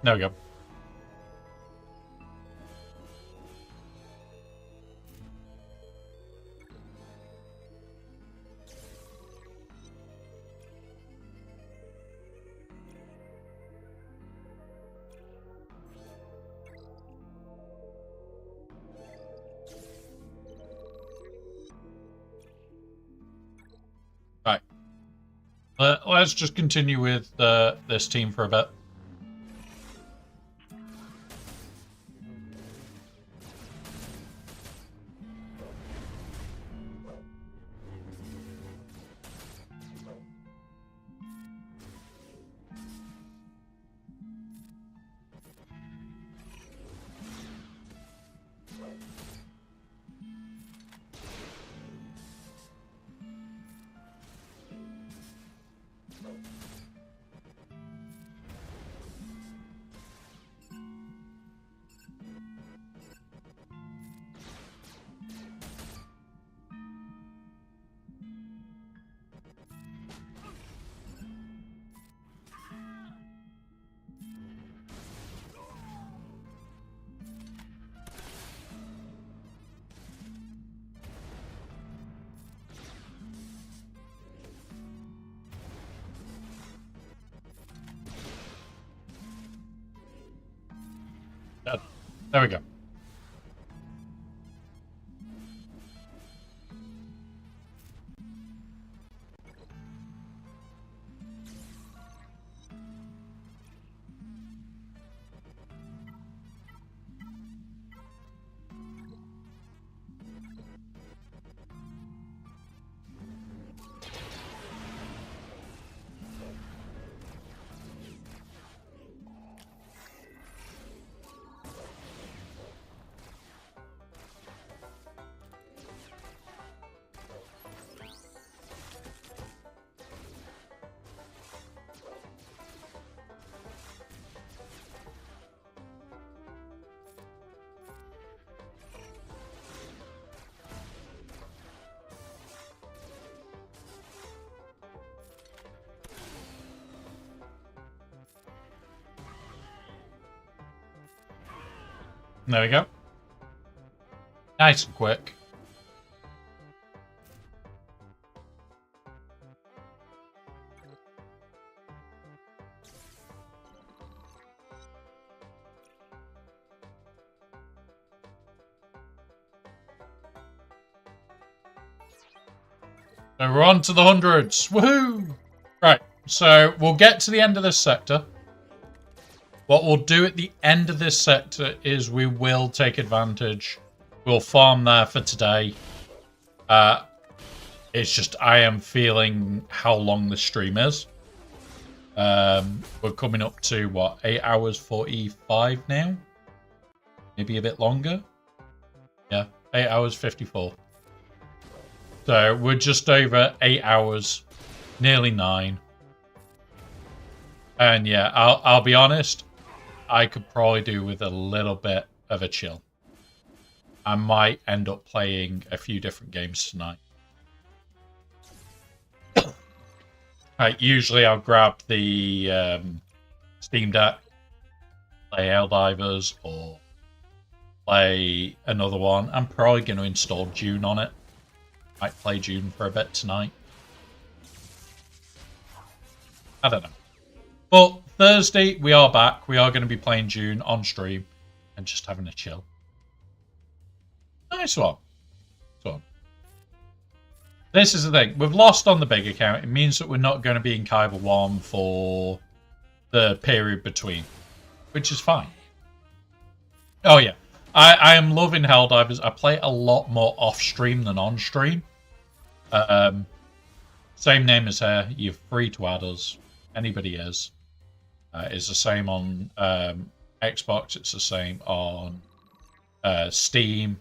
There we go. Right. Let's just continue with this team for a bit. There we go. There we go. Nice and quick. So we're on to the hundreds. Woohoo! Right, so we'll get to the end of this sector. What we'll do at the end of this sector is we will take advantage. We'll farm there for today. It's just I am feeling how long the stream is. We're coming up to, what, 8 hours 45 now? Maybe a bit longer? Yeah, 8 hours 54. So we're just over 8 hours, nearly 9. And yeah, I'll be honest, I could probably do with a little bit of a chill. I might end up playing a few different games tonight. Usually I'll grab the Steam Deck, play Helldivers, or play another one. I'm probably going to install Dune on it. Might play Dune for a bit tonight. I don't know. But Thursday, we are back. We are going to be playing Dune on stream and just having a chill. Nice one. So, this is the thing. We've lost on the big account. It means that we're not going to be in Kyber 1 for the period between, which is fine. Oh, yeah. I am loving Helldivers. I play a lot more off-stream than on-stream. Same name as her. You're free to add us. Anybody is. It's the same on Xbox. It's the same on Steam.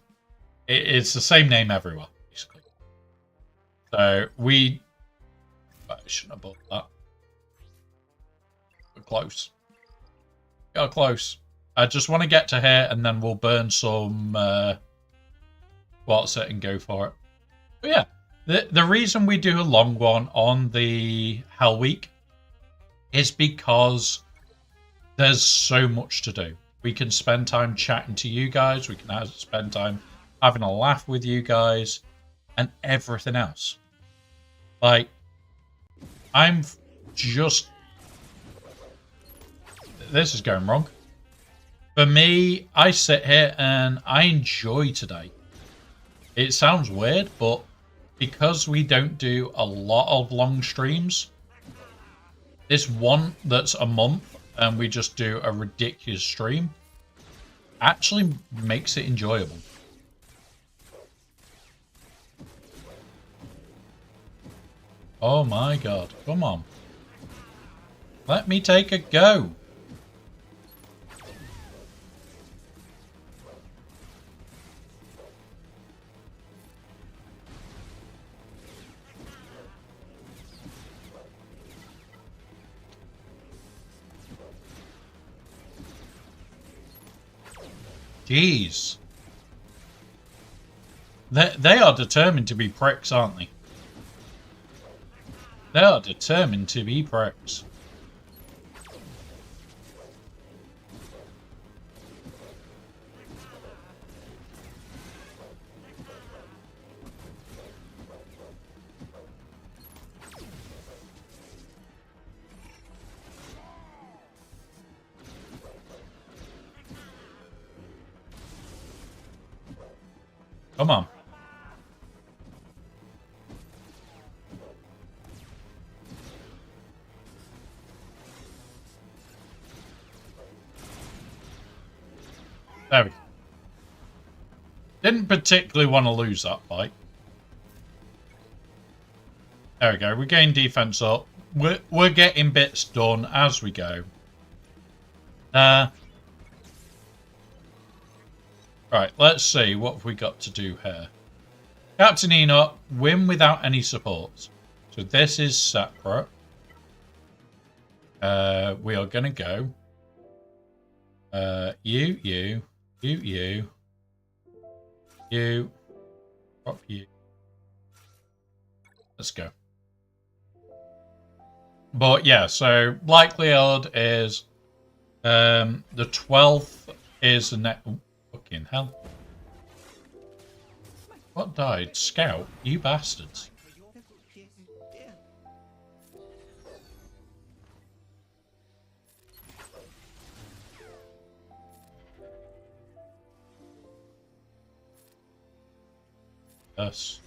It's the same name everywhere, basically. So I shouldn't have bought that. We're close. Got close. I just want to get to here, and then we'll burn some what's it and go for it. But yeah. The reason we do a long one on the Hell Week is because there's so much to do. We can spend time chatting to you guys. We can spend time having a laugh with you guys and everything else. Like, I'm just... This is going wrong. For me, I sit here and I enjoy today. It sounds weird, but because we don't do a lot of long streams, this one that's a month and we just do a ridiculous stream actually makes it enjoyable. Oh my god, come on. Let me take a go. Jeez. They are determined to be pricks, aren't they? They are determined to be pricks. Come on. There we go. Didn't particularly want to lose that fight. There we go. We're getting defense up. We're getting bits done as we go. Right, let's see what have we got to do here. Captain Enoch, win without any support. So this is separate. We are going to go. You. Drop you. Let's go. But yeah, so likelihood is the 12th is the next. Fucking hell. What died? Scout? You bastards. Us.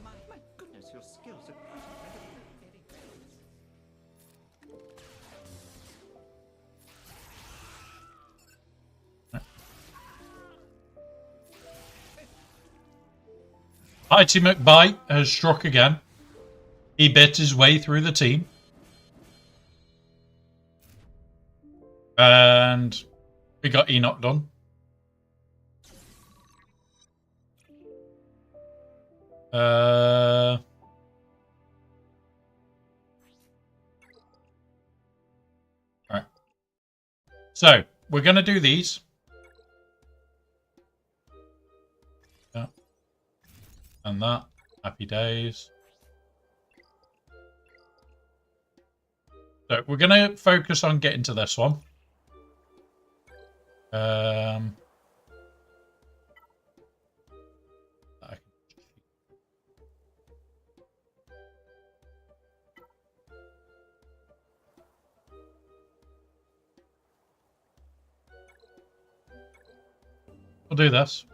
My goodness, your skills are very Mighty McBite has struck again. He bit his way through the team. And we got Enoch done. Alright. So, we're going to do these. Yeah. And that. Happy days. So, we're going to focus on getting to this one. We'll do this.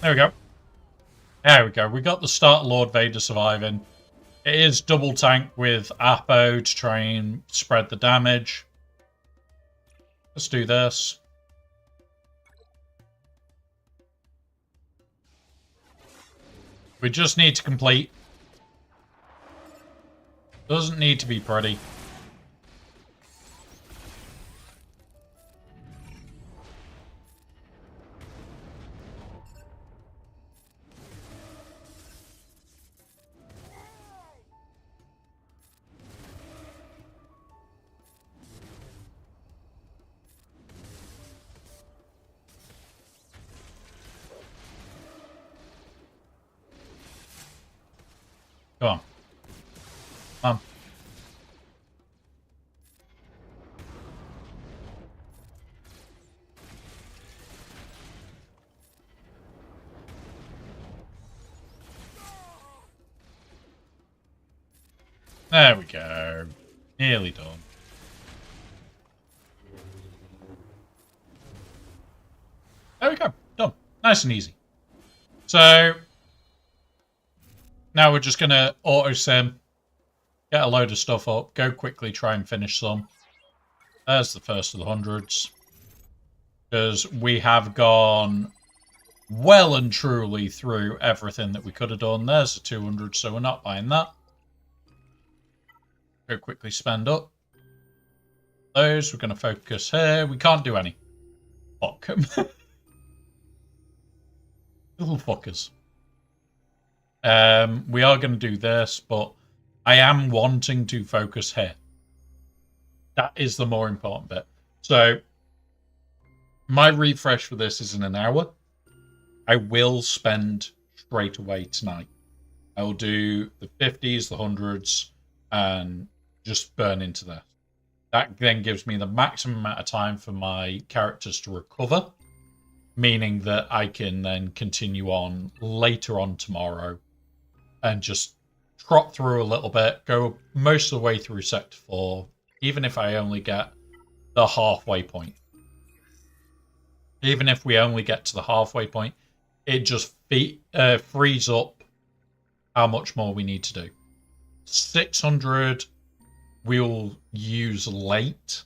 There we go. There we go. We got the start of Lord Vader surviving. It is double tank with Apo to try and spread the damage. Let's do this. We just need to complete. Doesn't need to be pretty. Come on. Come on. There we go. Nearly done. There we go. Done. Nice and easy. So now we're just going to auto-sim, get a load of stuff up, go quickly, try and finish some. There's the first of the hundreds. Because we have gone well and truly through everything that we could have done. There's the 200, so we're not buying that. Go quickly spend up. Those, we're going to focus here. We can't do any. Fuck. Little fuckers. We are going to do this, but I am wanting to focus here. That is the more important bit. So, my refresh for this is in an hour. I will spend straight away tonight. I will do the 50s, the 100s, and just burn into that. That then gives me the maximum amount of time for my characters to recover, meaning that I can then continue on later on tomorrow and just trot through a little bit, go most of the way through Sector 4, even if I only get the halfway point. Even if we only get to the halfway point, it just frees up how much more we need to do. 600 we'll use late.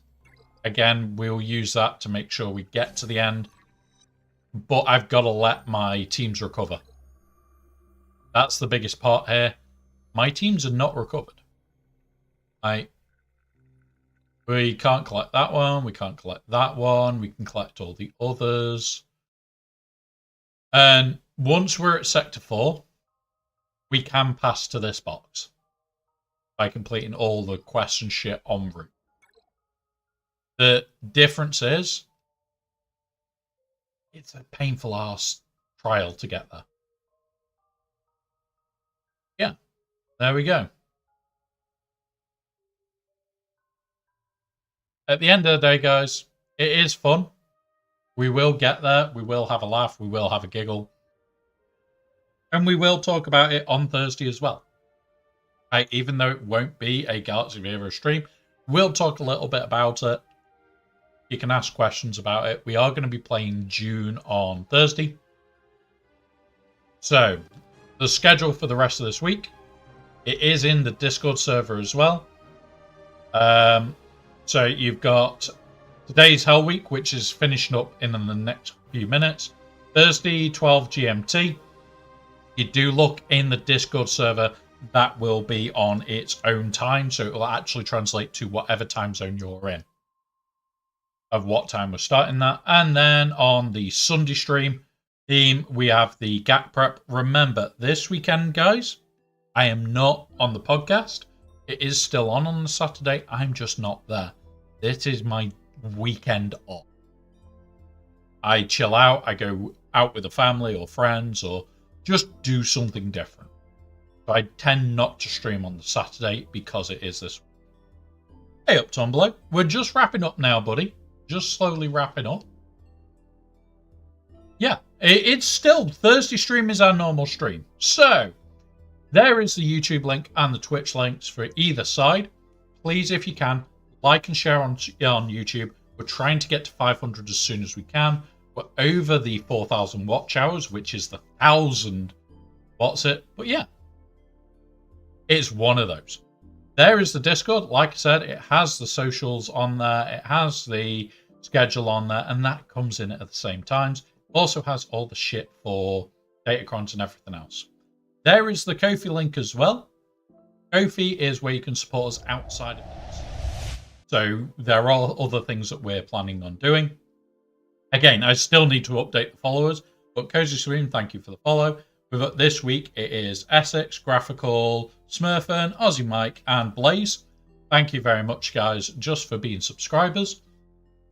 Again, we'll use that to make sure we get to the end. But I've got to let my teams recover. That's the biggest part here. My teams are not recovered. We can't collect that one. We can't collect that one. We can collect all the others. And once we're at Sector 4, we can pass to this box by completing all the quests and shit en route. The difference is, it's a painful ass trial to get there. Yeah, there we go. At the end of the day, guys, it is fun. We will get there. We will have a laugh. We will have a giggle. And we will talk about it on Thursday as well. Even though it won't be a Galaxy of Heroes stream, we'll talk a little bit about it. You can ask questions about it. We are going to be playing June on Thursday. So, the schedule for the rest of this week, it is in the Discord server as well. So you've got today's Hell Week, which is finishing up in the next few minutes. Thursday, 12 GMT. You do look in the Discord server, that will be on its own time. So it will actually translate to whatever time zone you're in, of what time we're starting that. And then on the Sunday stream theme, we have the GAC prep. Remember, this weekend, guys, I am not on the podcast. It is still on the Saturday. I'm just not there. This is my weekend off. I chill out. I go out with the family or friends or just do something different. So I tend not to stream on the Saturday because it is this week. Hey up, Tom below. We're just wrapping up now, buddy. Just slowly wrapping up. Yeah, it's still Thursday stream is our normal stream. So there is the YouTube link and the Twitch links for either side. Please, if you can, like and share on YouTube. We're trying to get to 500 as soon as we can. We're over the 4,000 watch hours, which is the 1,000. What's it? But yeah, it's one of those. There is the Discord. Like I said, it has the socials on there. It has the schedule on there, and that comes in at the same times. Also has all the shit for Datacrons and everything else. There is the Ko-fi link as well. Ko-fi is where you can support us outside of this. So there are other things that we're planning on doing. Again, I still need to update the followers, but Cozy Stream, thank you for the follow. We've got this week, it is Essex, Graphical, Smurfern, Aussie Mike, and Blaze. Thank you very much, guys, just for being subscribers.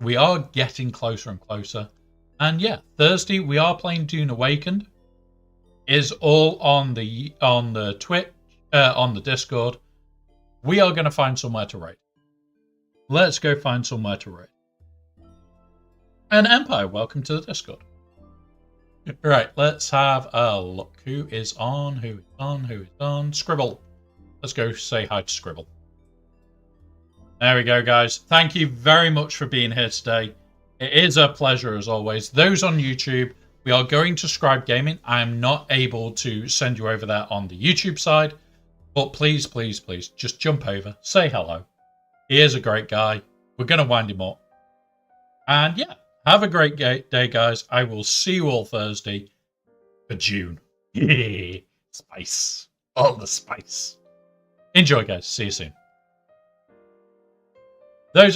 We are getting closer and closer. And yeah, Thursday we are playing Dune Awakened. Is all on the Twitch, on the Discord. We are going to find somewhere to raid. Let's go find somewhere to raid. And Empire, welcome to the Discord. Right, let's have a look. Who is on? Who is on? Who is on? Scribble. Let's go say hi to Scribble. There we go, guys. Thank you very much for being here today. It is a pleasure as always. Those on YouTube, we are going to Scribe Gaming. I am not able to send you over there on the YouTube side, but please, please, please, just jump over, say hello. He is a great guy. We're going to wind him up. And yeah, have a great day, guys. I will see you all Thursday for June. Spice. All the spice. Enjoy, guys. See you soon. Those